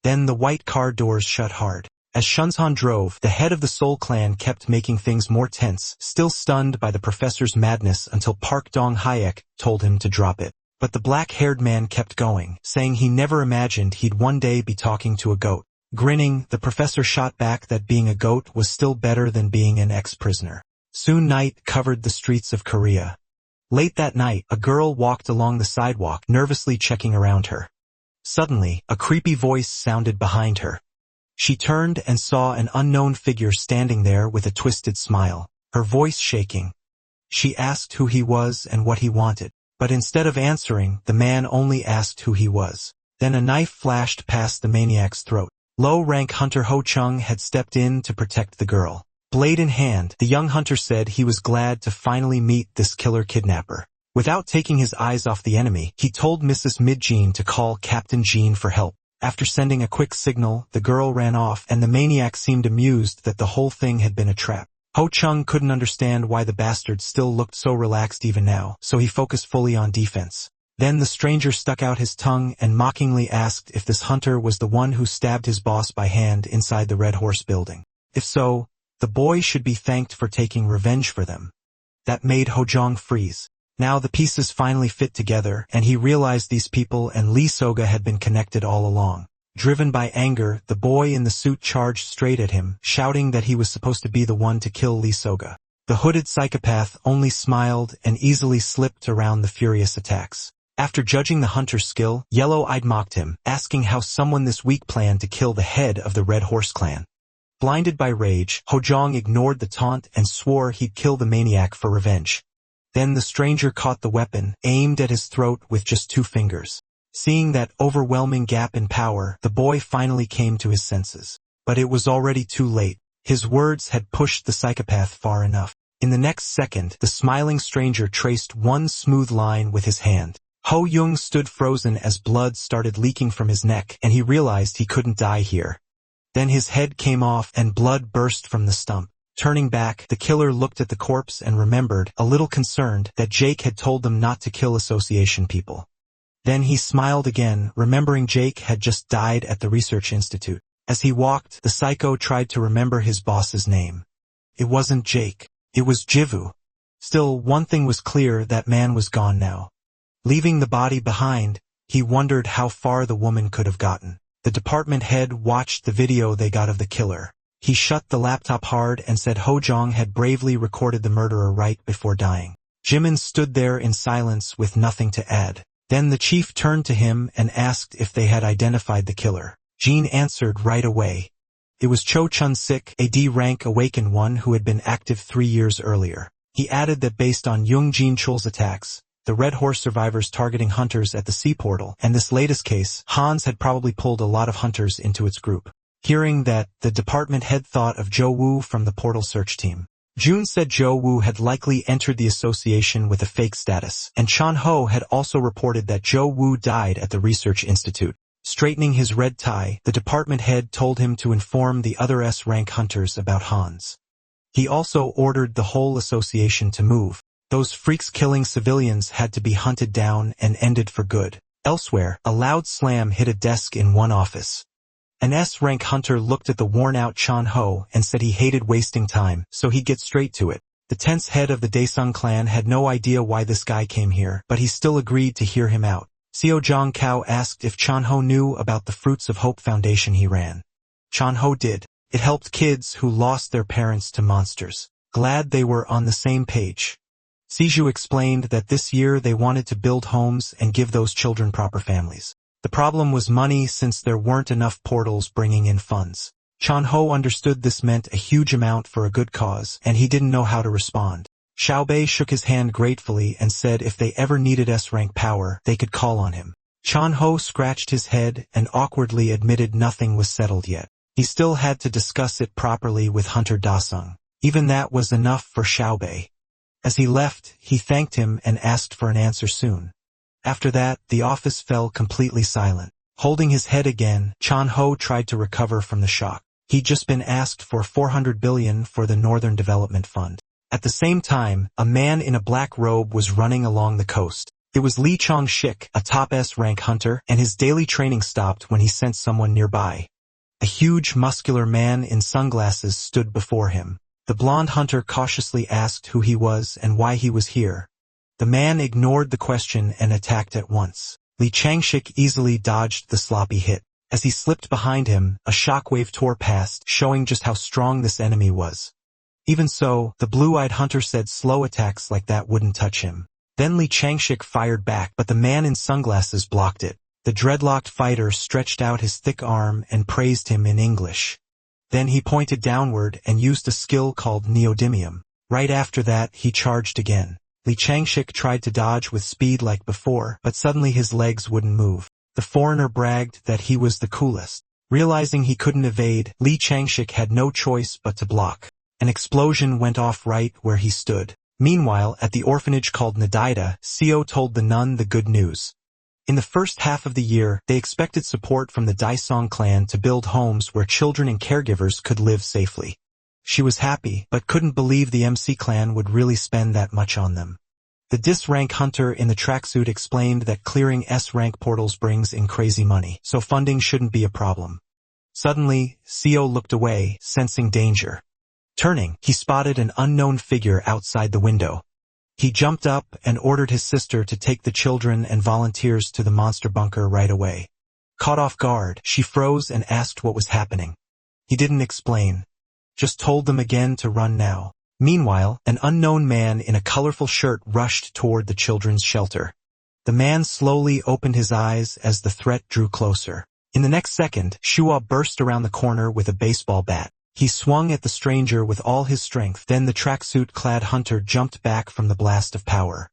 Then the white car doors shut hard. As Shunsan drove, the head of the Seoul clan kept making things more tense, still stunned by the professor's madness until Park Dong-hyuk told him to drop it. But the black-haired man kept going, saying he never imagined he'd one day be talking to a goat. Grinning, the professor shot back that being a goat was still better than being an ex-prisoner. Soon night covered the streets of Korea. Late that night, a girl walked along the sidewalk, nervously checking around her. Suddenly, a creepy voice sounded behind her. She turned and saw an unknown figure standing there with a twisted smile, her voice shaking. She asked who he was and what he wanted, but instead of answering, the man only asked who he was. Then a knife flashed past the maniac's throat. Low-rank hunter Ho Chung had stepped in to protect the girl. Blade in hand, the young hunter said he was glad to finally meet this killer kidnapper. Without taking his eyes off the enemy, he told Mrs. Mid-Jean to call Captain Jean for help. After sending a quick signal, the girl ran off and the maniac seemed amused that the whole thing had been a trap. Ho Chung couldn't understand why the bastard still looked so relaxed even now, so he focused fully on defense. Then the stranger stuck out his tongue and mockingly asked if this hunter was the one who stabbed his boss by hand inside the Red Horse building. If so, the boy should be thanked for taking revenge for them. That made Ho Jong freeze. Now the pieces finally fit together, and he realized these people and Lee Soga had been connected all along. Driven by anger, the boy in the suit charged straight at him, shouting that he was supposed to be the one to kill Lee Soga. The hooded psychopath only smiled and easily slipped around the furious attacks. After judging the hunter's skill, Yellow-eyed mocked him, asking how someone this weak planned to kill the head of the Red Horse clan. Blinded by rage, Ho Jong ignored the taunt and swore he'd kill the maniac for revenge. Then the stranger caught the weapon, aimed at his throat with just 2 fingers. Seeing that overwhelming gap in power, the boy finally came to his senses. But it was already too late. His words had pushed the psychopath far enough. In the next second, the smiling stranger traced one smooth line with his hand. Ho Young stood frozen as blood started leaking from his neck, and he realized he couldn't die here. Then his head came off and blood burst from the stump. Turning back, the killer looked at the corpse and remembered, a little concerned, that Jake had told them not to kill association people. Then he smiled again, remembering Jake had just died at the research institute. As he walked, the psycho tried to remember his boss's name. It wasn't Jake. It was Jivu. Still, one thing was clear, that man was gone now. Leaving the body behind, he wondered how far the woman could have gotten. The department head watched the video they got of the killer. He shut the laptop hard and said Ho Jong had bravely recorded the murderer right before dying. Jimin stood there in silence with nothing to add. Then the chief turned to him and asked if they had identified the killer. Jean answered right away. It was Cho Chun-sik, a D-rank awakened one who had been active 3 years earlier. He added that based on Jung Jin-chul's attacks, the Red Horse survivors targeting hunters at the sea portal, and this latest case, Hans had probably pulled a lot of hunters into its group. Hearing that, the department head thought of Joe Woo from the portal search team. June said Joe Woo had likely entered the association with a fake status, and Chan Ho had also reported that Joe Woo died at the research institute. Straightening his red tie, the department head told him to inform the other S-rank hunters about Hans. He also ordered the whole association to move. Those freaks killing civilians had to be hunted down and ended for good. Elsewhere, a loud slam hit a desk in one office. An S-rank hunter looked at the worn-out Chan Ho and said he hated wasting time, so he'd get straight to it. The tense head of the Daesung clan had no idea why this guy came here, but he still agreed to hear him out. Seo Jong Kao asked if Chan Ho knew about the Fruits of Hope Foundation he ran. Chan Ho did. It helped kids who lost their parents to monsters. Glad they were on the same page. Siju explained that this year they wanted to build homes and give those children proper families. The problem was money, since there weren't enough portals bringing in funds. Chan Ho understood this meant a huge amount for a good cause, and he didn't know how to respond. Xiaobei shook his hand gratefully and said if they ever needed S-rank power, they could call on him. Chanho scratched his head and awkwardly admitted nothing was settled yet. He still had to discuss it properly with Hunter Dasung. Even that was enough for Xiaobei. As he left, he thanked him and asked for an answer soon. After that, the office fell completely silent. Holding his head again, Chanho tried to recover from the shock. He'd just been asked for 400 billion for the Northern Development Fund. At the same time, a man in a black robe was running along the coast. It was Li Chongshik, a top S-rank hunter, and his daily training stopped when he sensed someone nearby. A huge, muscular man in sunglasses stood before him. The blonde hunter cautiously asked who he was and why he was here. The man ignored the question and attacked at once. Li Changshik easily dodged the sloppy hit. As he slipped behind him, a shockwave tore past, showing just how strong this enemy was. Even so, the blue-eyed hunter said slow attacks like that wouldn't touch him. Then Li Changshik fired back, but the man in sunglasses blocked it. The dreadlocked fighter stretched out his thick arm and praised him in English. Then he pointed downward and used a skill called neodymium. Right after that, he charged again. Li Changshik tried to dodge with speed like before, but suddenly his legs wouldn't move. The foreigner bragged that he was the coolest. Realizing he couldn't evade, Li Changshik had no choice but to block. An explosion went off right where he stood. Meanwhile, at the orphanage called Nadaida, Seo told the nun the good news. In the first half of the year, they expected support from the Daisong clan to build homes where children and caregivers could live safely. She was happy, but couldn't believe the MC clan would really spend that much on them. The dis-rank hunter in the tracksuit explained that clearing S-rank portals brings in crazy money, so funding shouldn't be a problem. Suddenly, Seo looked away, sensing danger. Turning, he spotted an unknown figure outside the window. He jumped up and ordered his sister to take the children and volunteers to the monster bunker right away. Caught off guard, she froze and asked what was happening. He didn't explain. Just told them again to run now. Meanwhile, an unknown man in a colorful shirt rushed toward the children's shelter. The man slowly opened his eyes as the threat drew closer. In the next second, Shua burst around the corner with a baseball bat. He swung at the stranger with all his strength, then the tracksuit-clad hunter jumped back from the blast of power.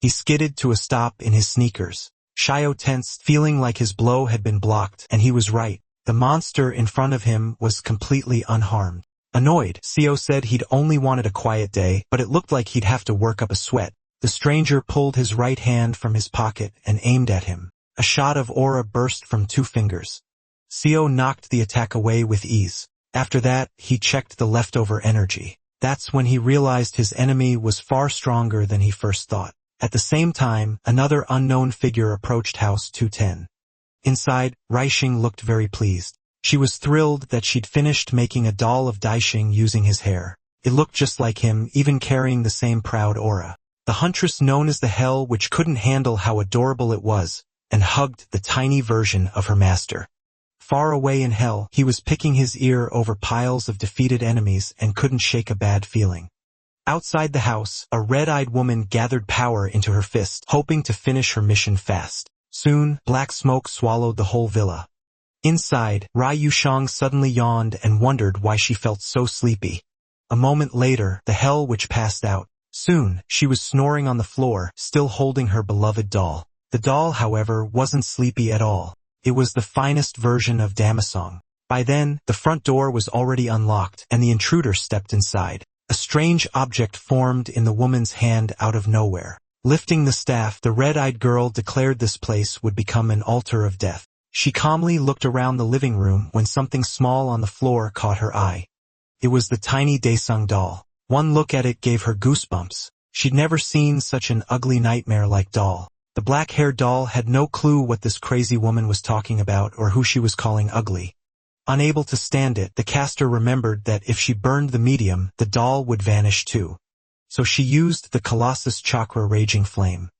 He skidded to a stop in his sneakers. Shio tensed, feeling like his blow had been blocked, and he was right. The monster in front of him was completely unharmed. Annoyed, Seo said he'd only wanted a quiet day, but it looked like he'd have to work up a sweat. The stranger pulled his right hand from his pocket and aimed at him. A shot of aura burst from 2 fingers. Seo knocked the attack away with ease. After that, he checked the leftover energy. That's when he realized his enemy was far stronger than he first thought. At the same time, another unknown figure approached House 210. Inside, Raixing looked very pleased. She was thrilled that she'd finished making a doll of Daixing using his hair. It looked just like him, even carrying the same proud aura. The huntress known as the Hell which couldn't handle how adorable it was, and hugged the tiny version of her master. Far away in Hell, he was picking his ear over piles of defeated enemies and couldn't shake a bad feeling. Outside the house, a red-eyed woman gathered power into her fist, hoping to finish her mission fast. Soon, black smoke swallowed the whole villa. Inside, Rai Yushang suddenly yawned and wondered why she felt so sleepy. A moment later, the Hell witch passed out. Soon, she was snoring on the floor, still holding her beloved doll. The doll, however, wasn't sleepy at all. It was the finest version of Damasong. By then, the front door was already unlocked, and the intruder stepped inside. A strange object formed in the woman's hand out of nowhere. Lifting the staff, the red-eyed girl declared this place would become an altar of death. She calmly looked around the living room when something small on the floor caught her eye. It was the tiny Daesung doll. One look at it gave her goosebumps. She'd never seen such an ugly nightmare-like doll. The black-haired doll had no clue what this crazy woman was talking about or who she was calling ugly. Unable to stand it, the caster remembered that if she burned the medium, the doll would vanish too. So she used the Colossus Chakra Raging Flame.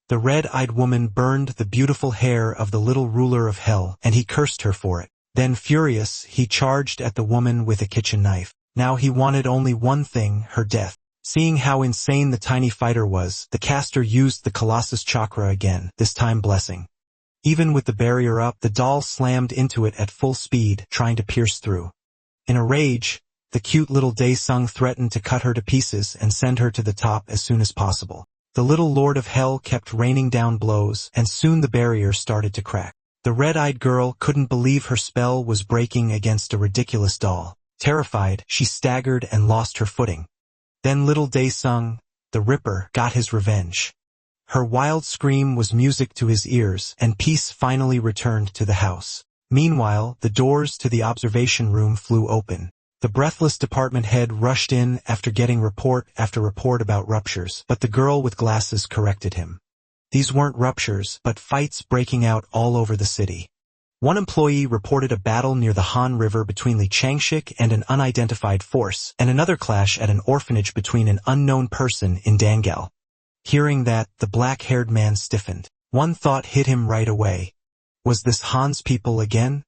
The red-eyed woman burned the beautiful hair of the little ruler of Hell, and he cursed her for it. Then furious, he charged at the woman with a kitchen knife. Now he wanted only one thing, her death. Seeing how insane the tiny fighter was, the caster used the Colossus Chakra again, this time blessing. Even with the barrier up, the doll slammed into it at full speed, trying to pierce through. In a rage, The cute little Dae-sung threatened to cut her to pieces and send her to the top as soon as possible. The little Lord of Hell kept raining down blows, and soon the barrier started to crack. The red-eyed girl couldn't believe her spell was breaking against a ridiculous doll. Terrified, she staggered and lost her footing. Then little Dae-sung, the Ripper, got his revenge. Her wild scream was music to his ears, and peace finally returned to the house. Meanwhile, the doors to the observation room flew open. The breathless department head rushed in after getting report after report about ruptures, but the girl with glasses corrected him. These weren't ruptures, but fights breaking out all over the city. One employee reported a battle near the Han River between Lee Changshik and an unidentified force, and another clash at an orphanage between an unknown person in Dangal. Hearing that, the black-haired man stiffened. One thought hit him right away. Was this Han's people again?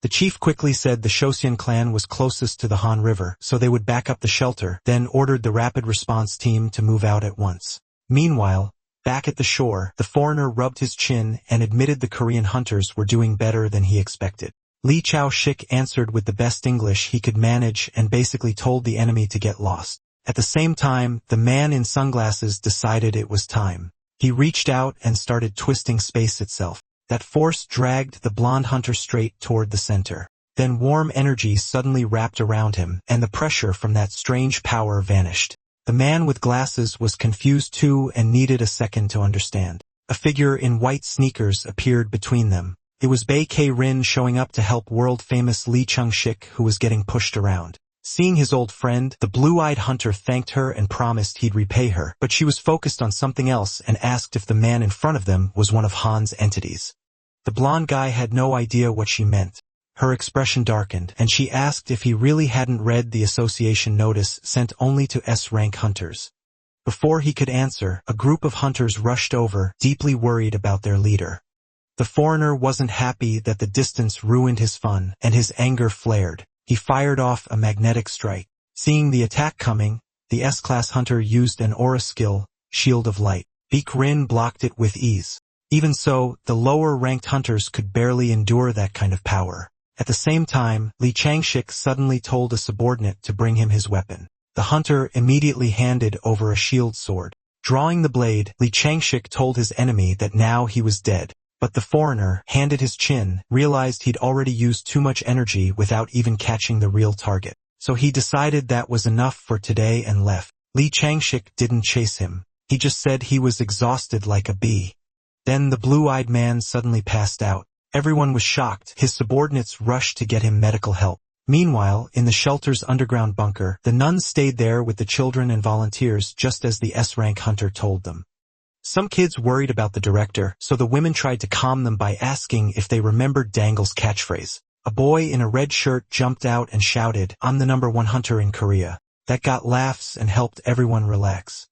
The chief quickly said the Shosian clan was closest to the Han River, so they would back up the shelter, then ordered the rapid response team to move out at once. Meanwhile, back at the shore, the foreigner rubbed his chin and admitted the Korean hunters were doing better than he expected. Lee Chao-shik answered with the best English he could manage and basically told the enemy to get lost. At the same time, the man in sunglasses decided it was time. He reached out and started twisting space itself. That force dragged the blonde hunter straight toward the center. Then warm energy suddenly wrapped around him, and the pressure from that strange power vanished. The man with glasses was confused too and needed a second to understand. A figure in white sneakers appeared between them. It was Bae K-rin showing up to help world-famous Lee Chung-shik, who was getting pushed around. Seeing his old friend, the blue-eyed hunter thanked her and promised he'd repay her, but she was focused on something else and asked if the man in front of them was one of Han's entities. The blonde guy had no idea what she meant. Her expression darkened, and she asked if he really hadn't read the association notice sent only to S-rank hunters. Before he could answer, a group of hunters rushed over, deeply worried about their leader. The foreigner wasn't happy that the distance ruined his fun, and his anger flared. He fired off a magnetic strike. Seeing the attack coming, the S-class hunter used an aura skill, Shield of Light. Bae K-rin blocked it with ease. Even so, the lower-ranked hunters could barely endure that kind of power. At the same time, Lee Changshik suddenly told a subordinate to bring him his weapon. The hunter immediately handed over a shield sword. Drawing the blade, Lee Changshik told his enemy that now he was dead. But the foreigner, handed his chin, realized he'd already used too much energy without even catching the real target. So he decided that was enough for today and left. Lee Changshik didn't chase him. He just said he was exhausted like a bee. Then the blue-eyed man suddenly passed out. Everyone was shocked. His subordinates rushed to get him medical help. Meanwhile, in the shelter's underground bunker, the nuns stayed there with the children and volunteers just as the S-rank hunter told them. Some kids worried about the director, so the women tried to calm them by asking if they remembered Dangle's catchphrase. A boy in a red shirt jumped out and shouted, "I'm the #1 hunter in Korea." That got laughs and helped everyone relax.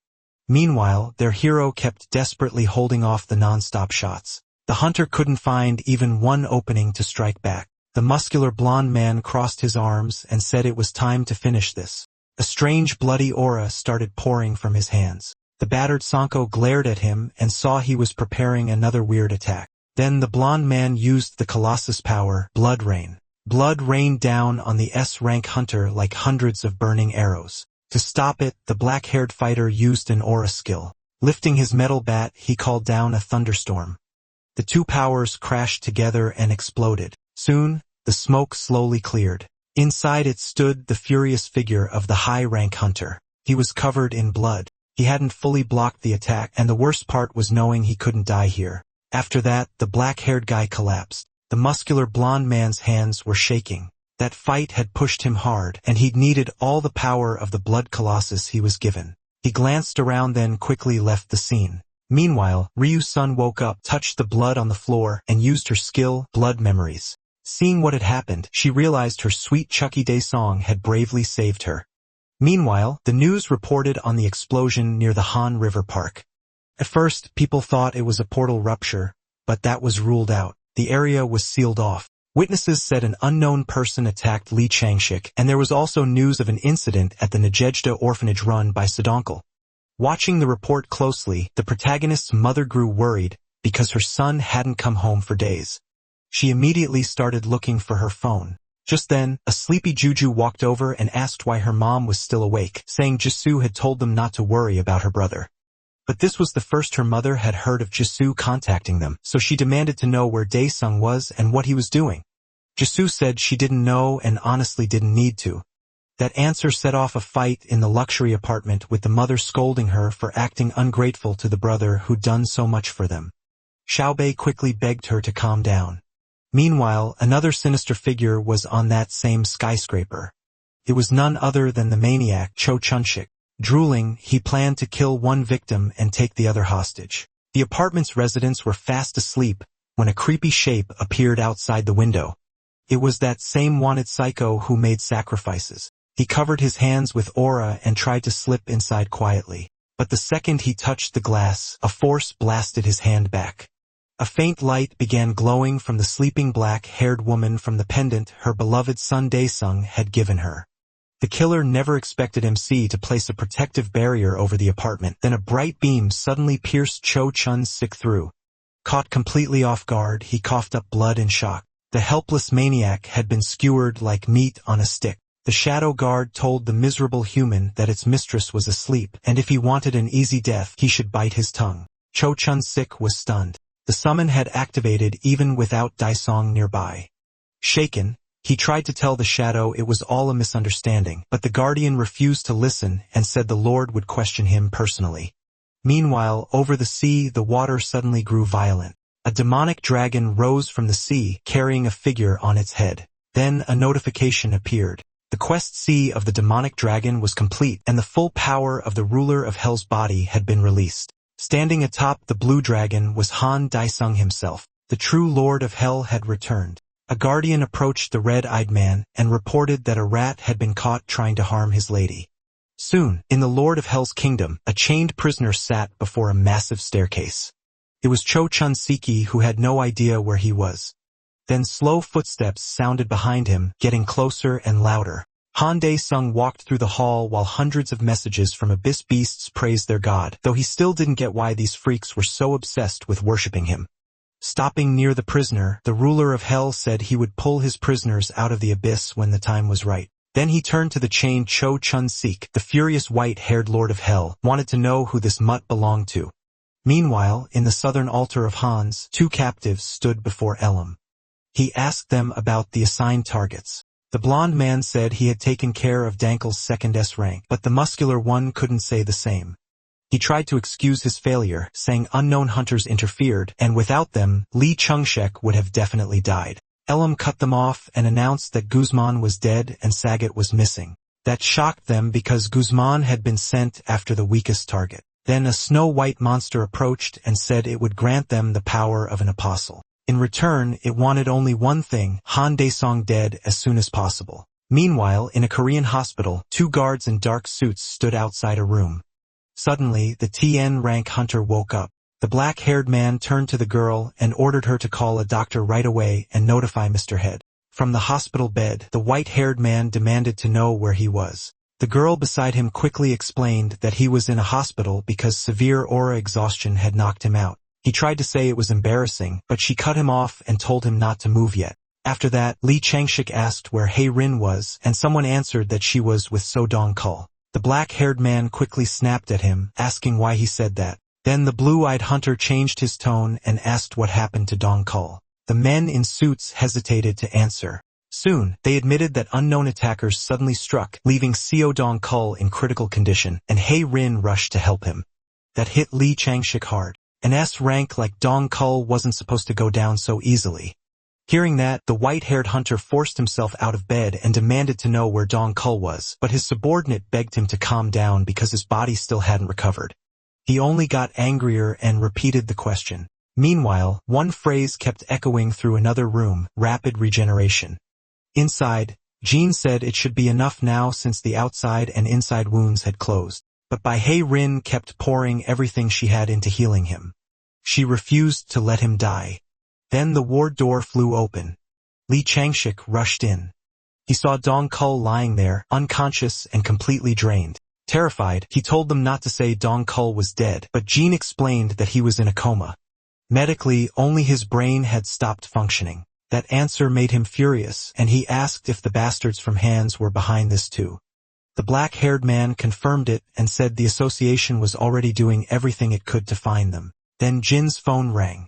Meanwhile, their hero kept desperately holding off the non-stop shots. The hunter couldn't find even one opening to strike back. The muscular blonde man crossed his arms and said it was time to finish this. A strange bloody aura started pouring from his hands. The battered Sanko glared at him and saw he was preparing another weird attack. Then the blonde man used the Colossus power, Blood Rain. Blood rained down on the S-rank hunter like hundreds of burning arrows. To stop it, the black-haired fighter used an aura skill. Lifting his metal bat, he called down a thunderstorm. The two powers crashed together and exploded. Soon, the smoke slowly cleared. Inside it stood the furious figure of the high-rank hunter. He was covered in blood. He hadn't fully blocked the attack, and the worst part was knowing he couldn't die here. After that, the black-haired guy collapsed. The muscular blonde man's hands were shaking. That fight had pushed him hard, and he'd needed all the power of the blood colossus he was given. He glanced around then quickly left the scene. Meanwhile, Ryu-sun woke up, touched the blood on the floor, and used her skill, Blood Memories. Seeing what had happened, she realized her sweet Chucky Day song had bravely saved her. Meanwhile, the news reported on the explosion near the Han River Park. At first, people thought it was a portal rupture, but that was ruled out. The area was sealed off. Witnesses said an unknown person attacked Lee Changshik, and there was also news of an incident at the Nejejda orphanage run by Sadonkel. Watching the report closely, the protagonist's mother grew worried because her son hadn't come home for days. She immediately started looking for her phone. Just then, a sleepy Juju walked over and asked why her mom was still awake, saying Jisoo had told them not to worry about her brother. But this was the first her mother had heard of Jisoo contacting them, so she demanded to know where Daesung was and what he was doing. Jisoo said she didn't know and honestly didn't need to. That answer set off a fight in the luxury apartment, with the mother scolding her for acting ungrateful to the brother who'd done so much for them. Xiaobei quickly begged her to calm down. Meanwhile, another sinister figure was on that same skyscraper. It was none other than the maniac Cho Chunshik. Drooling, he planned to kill one victim and take the other hostage. The apartment's residents were fast asleep when a creepy shape appeared outside the window. It was that same wanted psycho who made sacrifices. He covered his hands with aura and tried to slip inside quietly. But the second he touched the glass, a force blasted his hand back. A faint light began glowing from the sleeping black-haired woman from the pendant her beloved son Daesung had given her. The killer never expected MC to place a protective barrier over the apartment. Then a bright beam suddenly pierced Cho Chun-sik through. Caught completely off guard, he coughed up blood in shock. The helpless maniac had been skewered like meat on a stick. The shadow guard told the miserable human that its mistress was asleep, and if he wanted an easy death, he should bite his tongue. Cho Chun-sik was stunned. The summon had activated even without Daesung nearby. Shaken, he tried to tell the shadow it was all a misunderstanding, but the guardian refused to listen and said the Lord would question him personally. Meanwhile, over the sea, the water suddenly grew violent. A demonic dragon rose from the sea, carrying a figure on its head. Then a notification appeared. The quest C of the demonic dragon was complete, and the full power of the ruler of Hell's body had been released. Standing atop the blue dragon was Han Daesung himself. The true Lord of Hell had returned. A guardian approached the red-eyed man and reported that a rat had been caught trying to harm his lady. Soon, in the Lord of Hell's kingdom, a chained prisoner sat before a massive staircase. It was Cho Chun-sik who had no idea where he was. Then slow footsteps sounded behind him, getting closer and louder. Han Daesung walked through the hall while hundreds of messages from abyss beasts praised their god, though he still didn't get why these freaks were so obsessed with worshipping him. Stopping near the prisoner, the ruler of Hell said he would pull his prisoners out of the abyss when the time was right. Then he turned to the chained Cho Chun-sik. The furious white-haired Lord of Hell wanted to know who this mutt belonged to. Meanwhile, in the southern altar of Hans, two captives stood before Elam. He asked them about the assigned targets. The blond man said he had taken care of Dankel's second S rank, but the muscular one couldn't say the same. He tried to excuse his failure, saying unknown hunters interfered, and without them, Lee Chung-shek would have definitely died. Elam cut them off and announced that Guzman was dead and Saget was missing. That shocked them because Guzman had been sent after the weakest target. Then a snow-white monster approached and said it would grant them the power of an apostle. In return, it wanted only one thing: Han Daesung dead as soon as possible. Meanwhile, in a Korean hospital, two guards in dark suits stood outside a room. Suddenly, the TN rank hunter woke up. The black-haired man turned to the girl and ordered her to call a doctor right away and notify Mr. Head. From the hospital bed, the white-haired man demanded to know where he was. The girl beside him quickly explained that he was in a hospital because severe aura exhaustion had knocked him out. He tried to say it was embarrassing, but she cut him off and told him not to move yet. After that, Lee Changshik asked where Hei Rin was, and someone answered that she was with So Dong-kul. The black-haired man quickly snapped at him, asking why he said that. Then the blue-eyed hunter changed his tone and asked what happened to Dong-kul. The men in suits hesitated to answer. Soon, they admitted that unknown attackers suddenly struck, leaving Seo Dong-kul in critical condition, and Hei Rin rushed to help him. That hit Lee Changshik hard. An S rank like Dong-kul wasn't supposed to go down so easily. Hearing that, the white-haired hunter forced himself out of bed and demanded to know where Dong-kul was, but his subordinate begged him to calm down because his body still hadn't recovered. He only got angrier and repeated the question. Meanwhile, one phrase kept echoing through another room: rapid regeneration. Inside, Jean said it should be enough now since the outside and inside wounds had closed. But Hei Rin kept pouring everything she had into healing him. She refused to let him die. Then the ward door flew open. Lee Changshik rushed in. He saw Dong-kul lying there, unconscious and completely drained. Terrified, he told them not to say Dong-kul was dead, but Jean explained that he was in a coma. Medically, only his brain had stopped functioning. That answer made him furious, and he asked if the bastards from Hands were behind this too. The black-haired man confirmed it and said the association was already doing everything it could to find them. Then Jin's phone rang.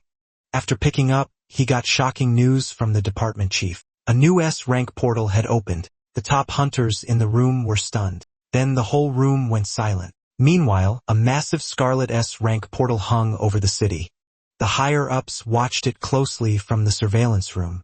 After picking up, he got shocking news from the department chief. A new S-rank portal had opened. The top hunters in the room were stunned. Then the whole room went silent. Meanwhile, a massive scarlet S-rank portal hung over the city. The higher-ups watched it closely from the surveillance room.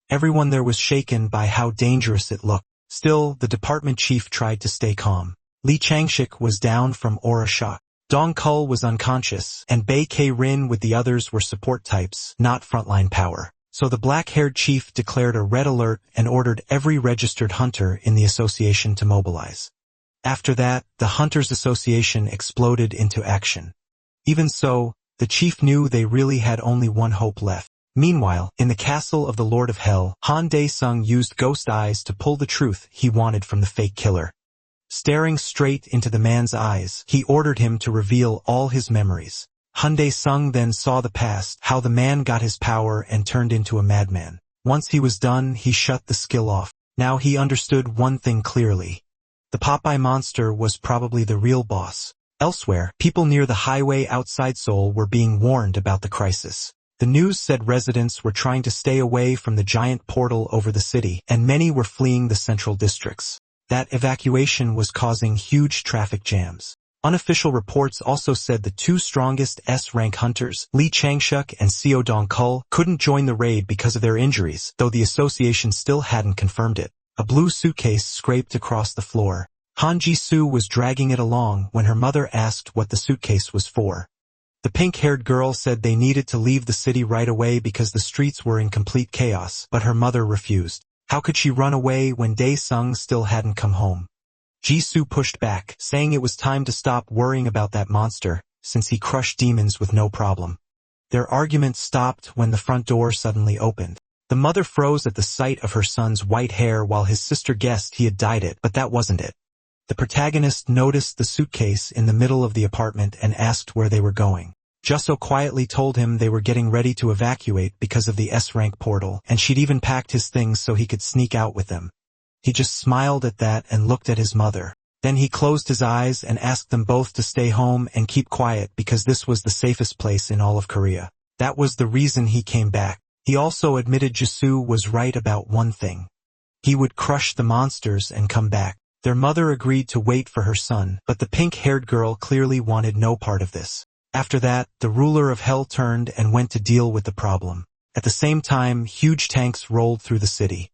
Everyone there was shaken by how dangerous it looked. Still, the department chief tried to stay calm. Li Changshik was down from aura shock. Dong Kul was unconscious, and Bei K-Rin with the others were support types, not frontline power. So the black-haired chief declared a red alert and ordered every registered hunter in the association to mobilize. After that, the Hunters Association exploded into action. Even so, the chief knew they really had only one hope left. Meanwhile, in the castle of the Lord of Hell, Han Dae-sung used ghost eyes to pull the truth he wanted from the fake killer. Staring straight into the man's eyes, he ordered him to reveal all his memories. Han Dae-sung then saw the past, how the man got his power and turned into a madman. Once he was done, he shut the skill off. Now he understood one thing clearly. The Popeye monster was probably the real boss. Elsewhere, people near the highway outside Seoul were being warned about the crisis. The news said residents were trying to stay away from the giant portal over the city, and many were fleeing the central districts. That evacuation was causing huge traffic jams. Unofficial reports also said the two strongest S-rank hunters, Li Changshuk and Seo Dong-kul, couldn't join the raid because of their injuries, though the association still hadn't confirmed it. A blue suitcase scraped across the floor. Han Ji-soo was dragging it along when her mother asked what the suitcase was for. The pink-haired girl said they needed to leave the city right away because the streets were in complete chaos, but her mother refused. How could she run away when Dae-sung still hadn't come home? Ji-soo pushed back, saying it was time to stop worrying about that monster, since he crushed demons with no problem. Their argument stopped when the front door suddenly opened. The mother froze at the sight of her son's white hair while his sister guessed he had dyed it, but that wasn't it. The protagonist noticed the suitcase in the middle of the apartment and asked where they were going. Jusso quietly told him they were getting ready to evacuate because of the S-rank portal, and she'd even packed his things so he could sneak out with them. He just smiled at that and looked at his mother. Then he closed his eyes and asked them both to stay home and keep quiet because this was the safest place in all of Korea. That was the reason he came back. He also admitted Jisoo was right about one thing. He would crush the monsters and come back. Their mother agreed to wait for her son, but the pink-haired girl clearly wanted no part of this. After that, the ruler of hell turned and went to deal with the problem. At the same time, huge tanks rolled through the city.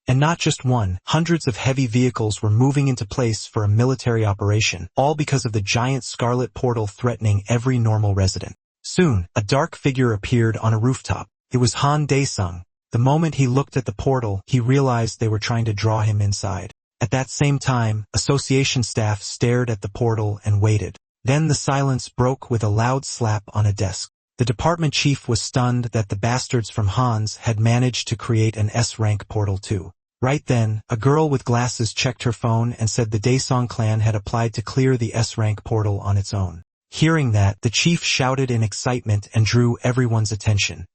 And not just one, hundreds of heavy vehicles were moving into place for a military operation, all because of the giant scarlet portal threatening every normal resident. Soon, a dark figure appeared on a rooftop. It was Han Dae-sung. The moment he looked at the portal, he realized they were trying to draw him inside. At that same time, association staff stared at the portal and waited. Then the silence broke with a loud slap on a desk. The department chief was stunned that the bastards from Hans had managed to create an S-rank portal too. Right then, a girl with glasses checked her phone and said the Daesung clan had applied to clear the S-rank portal on its own. Hearing that, the chief shouted in excitement and drew everyone's attention.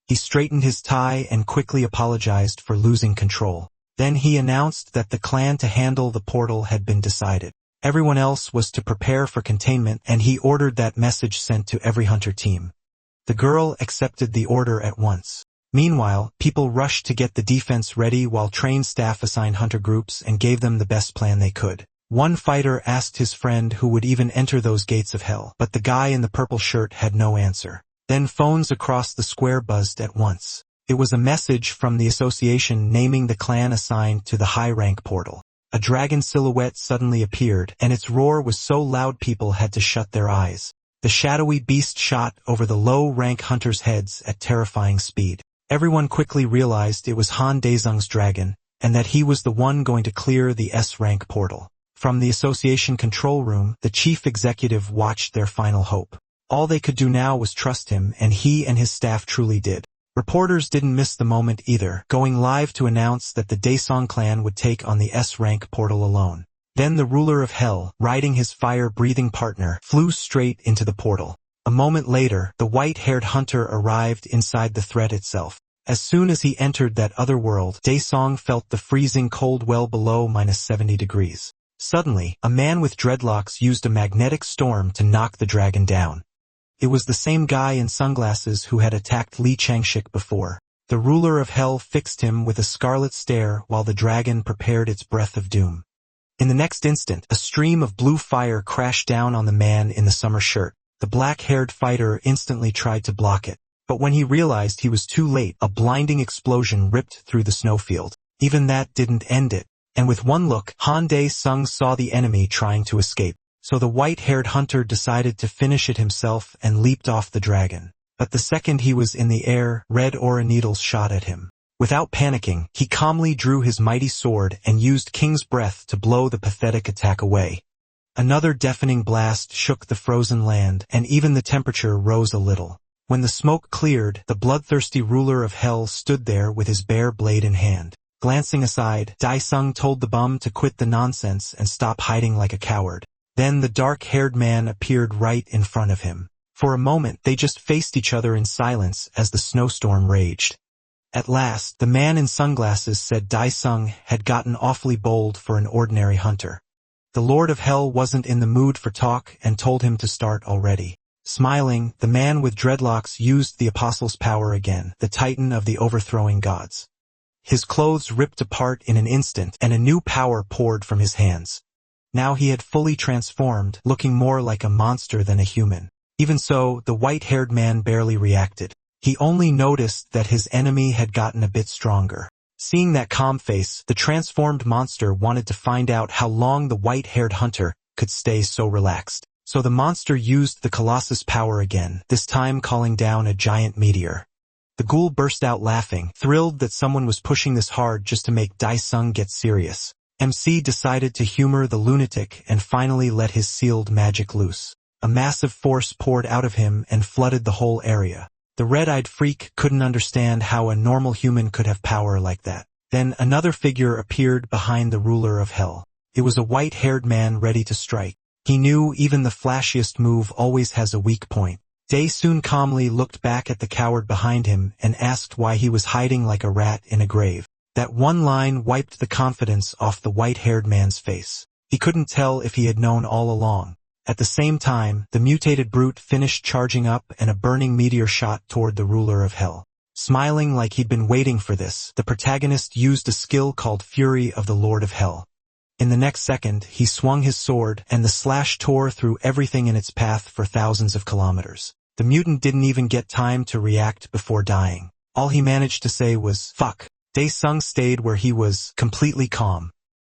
He straightened his tie and quickly apologized for losing control. Then he announced that the clan to handle the portal had been decided. Everyone else was to prepare for containment, and he ordered that message sent to every hunter team. The girl accepted the order at once. Meanwhile, people rushed to get the defense ready while trained staff assigned hunter groups and gave them the best plan they could. One fighter asked his friend who would even enter those gates of hell, but the guy in the purple shirt had no answer. Then phones across the square buzzed at once. It was a message from the association naming the clan assigned to the high-rank portal. A dragon silhouette suddenly appeared, and its roar was so loud people had to shut their eyes. The shadowy beast shot over the low-rank hunters' heads at terrifying speed. Everyone quickly realized it was Han Daesung's dragon, and that he was the one going to clear the S-rank portal. From the association control room, the chief executive watched their final hope. All they could do now was trust him, and he and his staff truly did. Reporters didn't miss the moment either, going live to announce that the Daesung clan would take on the S-rank portal alone. Then the ruler of hell, riding his fire-breathing partner, flew straight into the portal. A moment later, the white-haired hunter arrived inside the threat itself. As soon as he entered that other world, Daesung felt the freezing cold well below -70 degrees. Suddenly, a man with dreadlocks used a magnetic storm to knock the dragon down. It was the same guy in sunglasses who had attacked Li Changshik before. The ruler of hell fixed him with a scarlet stare while the dragon prepared its breath of doom. In the next instant, a stream of blue fire crashed down on the man in the summer shirt. The black-haired fighter instantly tried to block it. But when he realized he was too late, a blinding explosion ripped through the snowfield. Even that didn't end it. And with one look, Han Dae-sung saw the enemy trying to escape. So the white-haired hunter decided to finish it himself and leaped off the dragon. But the second he was in the air, red aura needles shot at him. Without panicking, he calmly drew his mighty sword and used King's Breath to blow the pathetic attack away. Another deafening blast shook the frozen land, and even the temperature rose a little. When the smoke cleared, the bloodthirsty ruler of hell stood there with his bare blade in hand. Glancing aside, Daesung told the bum to quit the nonsense and stop hiding like a coward. Then the dark-haired man appeared right in front of him. For a moment, they just faced each other in silence as the snowstorm raged. At last, the man in sunglasses said Daesung had gotten awfully bold for an ordinary hunter. The Lord of Hell wasn't in the mood for talk and told him to start already. Smiling, the man with dreadlocks used the apostle's power again, the titan of the overthrowing gods. His clothes ripped apart in an instant and a new power poured from his hands. Now he had fully transformed, looking more like a monster than a human. Even so, the white-haired man barely reacted. He only noticed that his enemy had gotten a bit stronger. Seeing that calm face, the transformed monster wanted to find out how long the white-haired hunter could stay so relaxed. So the monster used the Colossus power again, this time calling down a giant meteor. The ghoul burst out laughing, thrilled that someone was pushing this hard just to make Daesung get serious. MC decided to humor the lunatic and finally let his sealed magic loose. A massive force poured out of him and flooded the whole area. The red-eyed freak couldn't understand how a normal human could have power like that. Then another figure appeared behind the ruler of hell. It was a white-haired man ready to strike. He knew even the flashiest move always has a weak point. Dae-soon calmly looked back at the coward behind him and asked why he was hiding like a rat in a grave. That one line wiped the confidence off the white-haired man's face. He couldn't tell if he had known all along. At the same time, the mutated brute finished charging up and a burning meteor shot toward the ruler of hell. Smiling like he'd been waiting for this, the protagonist used a skill called Fury of the Lord of Hell. In the next second, he swung his sword, and the slash tore through everything in its path for thousands of kilometers. The mutant didn't even get time to react before dying. All he managed to say was, "Fuck." Daesung stayed where he was, completely calm.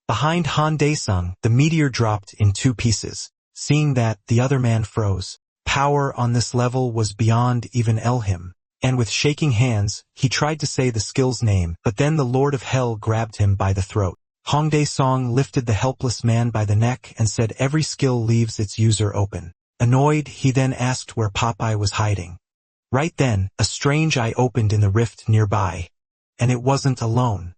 Behind Han Daesung, the meteor dropped in 2 pieces. Seeing that, the other man froze. Power on this level was beyond even Elhim. And with shaking hands, he tried to say the skill's name, but then the Lord of Hell grabbed him by the throat. Hong Daesung lifted the helpless man by the neck and said every skill leaves its user open. Annoyed, he then asked where Popeye was hiding. Right then, a strange eye opened in the rift nearby. And it wasn't alone.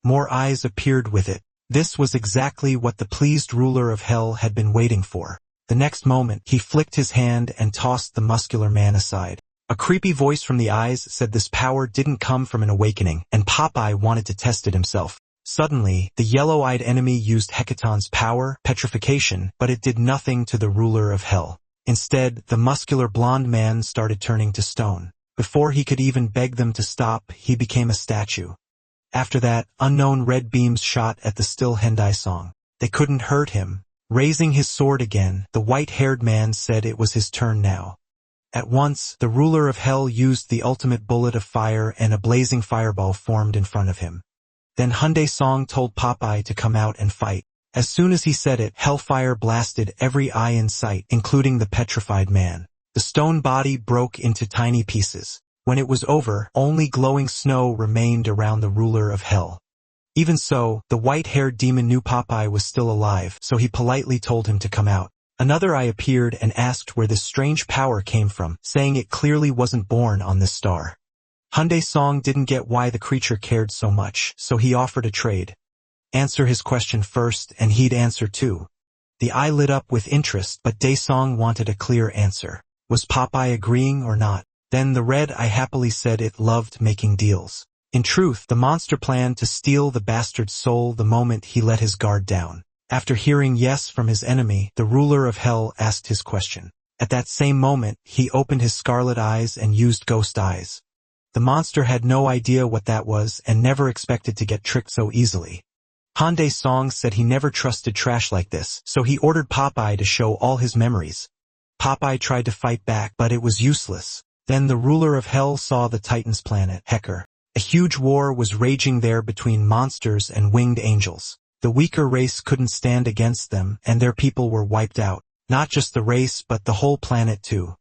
More eyes appeared with it. This was exactly what the pleased ruler of hell had been waiting for. The next moment, he flicked his hand and tossed the muscular man aside. A creepy voice from the eyes said this power didn't come from an awakening, and Popeye wanted to test it himself. Suddenly, the yellow-eyed enemy used Hecaton's power, petrification, but it did nothing to the ruler of hell. Instead, the muscular blonde man started turning to stone. Before he could even beg them to stop, he became a statue. After that, unknown red beams shot at the still Hendai song. They couldn't hurt him. Raising his sword again, the white-haired man said it was his turn now. At once, the ruler of hell used the ultimate bullet of fire and a blazing fireball formed in front of him. Then Hyundai Song told Popeye to come out and fight. As soon as he said it, hellfire blasted every eye in sight, including the petrified man. The stone body broke into tiny pieces. When it was over, only glowing snow remained around the ruler of hell. Even so, the white-haired demon knew Popeye was still alive, so he politely told him to come out. Another eye appeared and asked where this strange power came from, saying it clearly wasn't born on this star. Hyundai Song didn't get why the creature cared so much, so he offered a trade. Answer his question first, and he'd answer too. The eye lit up with interest, but Daesung wanted a clear answer. Was Popeye agreeing or not? Then the red eye happily said it loved making deals. In truth, the monster planned to steal the bastard's soul the moment he let his guard down. After hearing yes from his enemy, the ruler of hell asked his question. At that same moment, he opened his scarlet eyes and used ghost eyes. The monster had no idea what that was and never expected to get tricked so easily. Han Dae-song said he never trusted trash like this, so he ordered Popeye to show all his memories. Popeye tried to fight back, but it was useless. Then the ruler of hell saw the Titan's planet, Hecker. A huge war was raging there between monsters and winged angels. The weaker race couldn't stand against them, and their people were wiped out. Not just the race, but the whole planet too.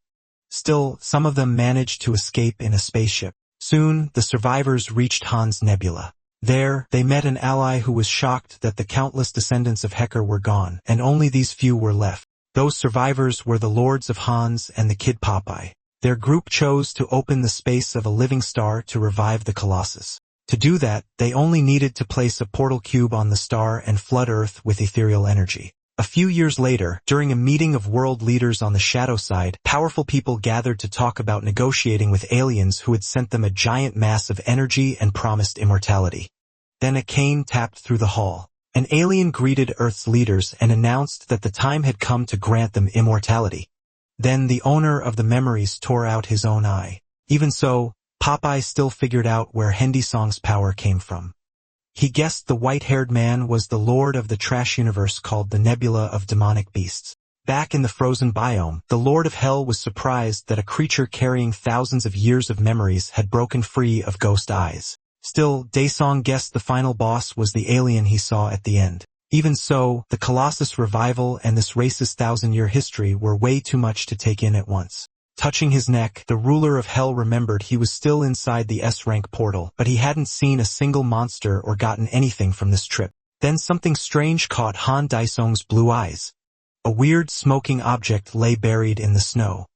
Still, some of them managed to escape in a spaceship. Soon, the survivors reached Han's nebula. There, they met an ally who was shocked that the countless descendants of Hecker were gone, and only these few were left. Those survivors were the lords of Hans and the kid Popeye. Their group chose to open the space of a living star to revive the Colossus. To do that, they only needed to place a portal cube on the star and flood Earth with ethereal energy. A few years later, during a meeting of world leaders on the shadow side, powerful people gathered to talk about negotiating with aliens who had sent them a giant mass of energy and promised immortality. Then a cane tapped through the hall. An alien greeted Earth's leaders and announced that the time had come to grant them immortality. Then the owner of the memories tore out his own eye. Even so, Popeye still figured out where Dae-song's power came from. He guessed the white-haired man was the lord of the trash universe called the Nebula of Demonic Beasts. Back in the frozen biome, the Lord of Hell was surprised that a creature carrying thousands of years of memories had broken free of ghost eyes. Still, Dae-song guessed the final boss was the alien he saw at the end. Even so, the Colossus revival and this race's 1,000-year history were way too much to take in at once. Touching his neck, the ruler of hell remembered he was still inside the S-rank portal, but he hadn't seen a single monster or gotten anything from this trip. Then something strange caught Han Dae-song's blue eyes. A weird smoking object lay buried in the snow.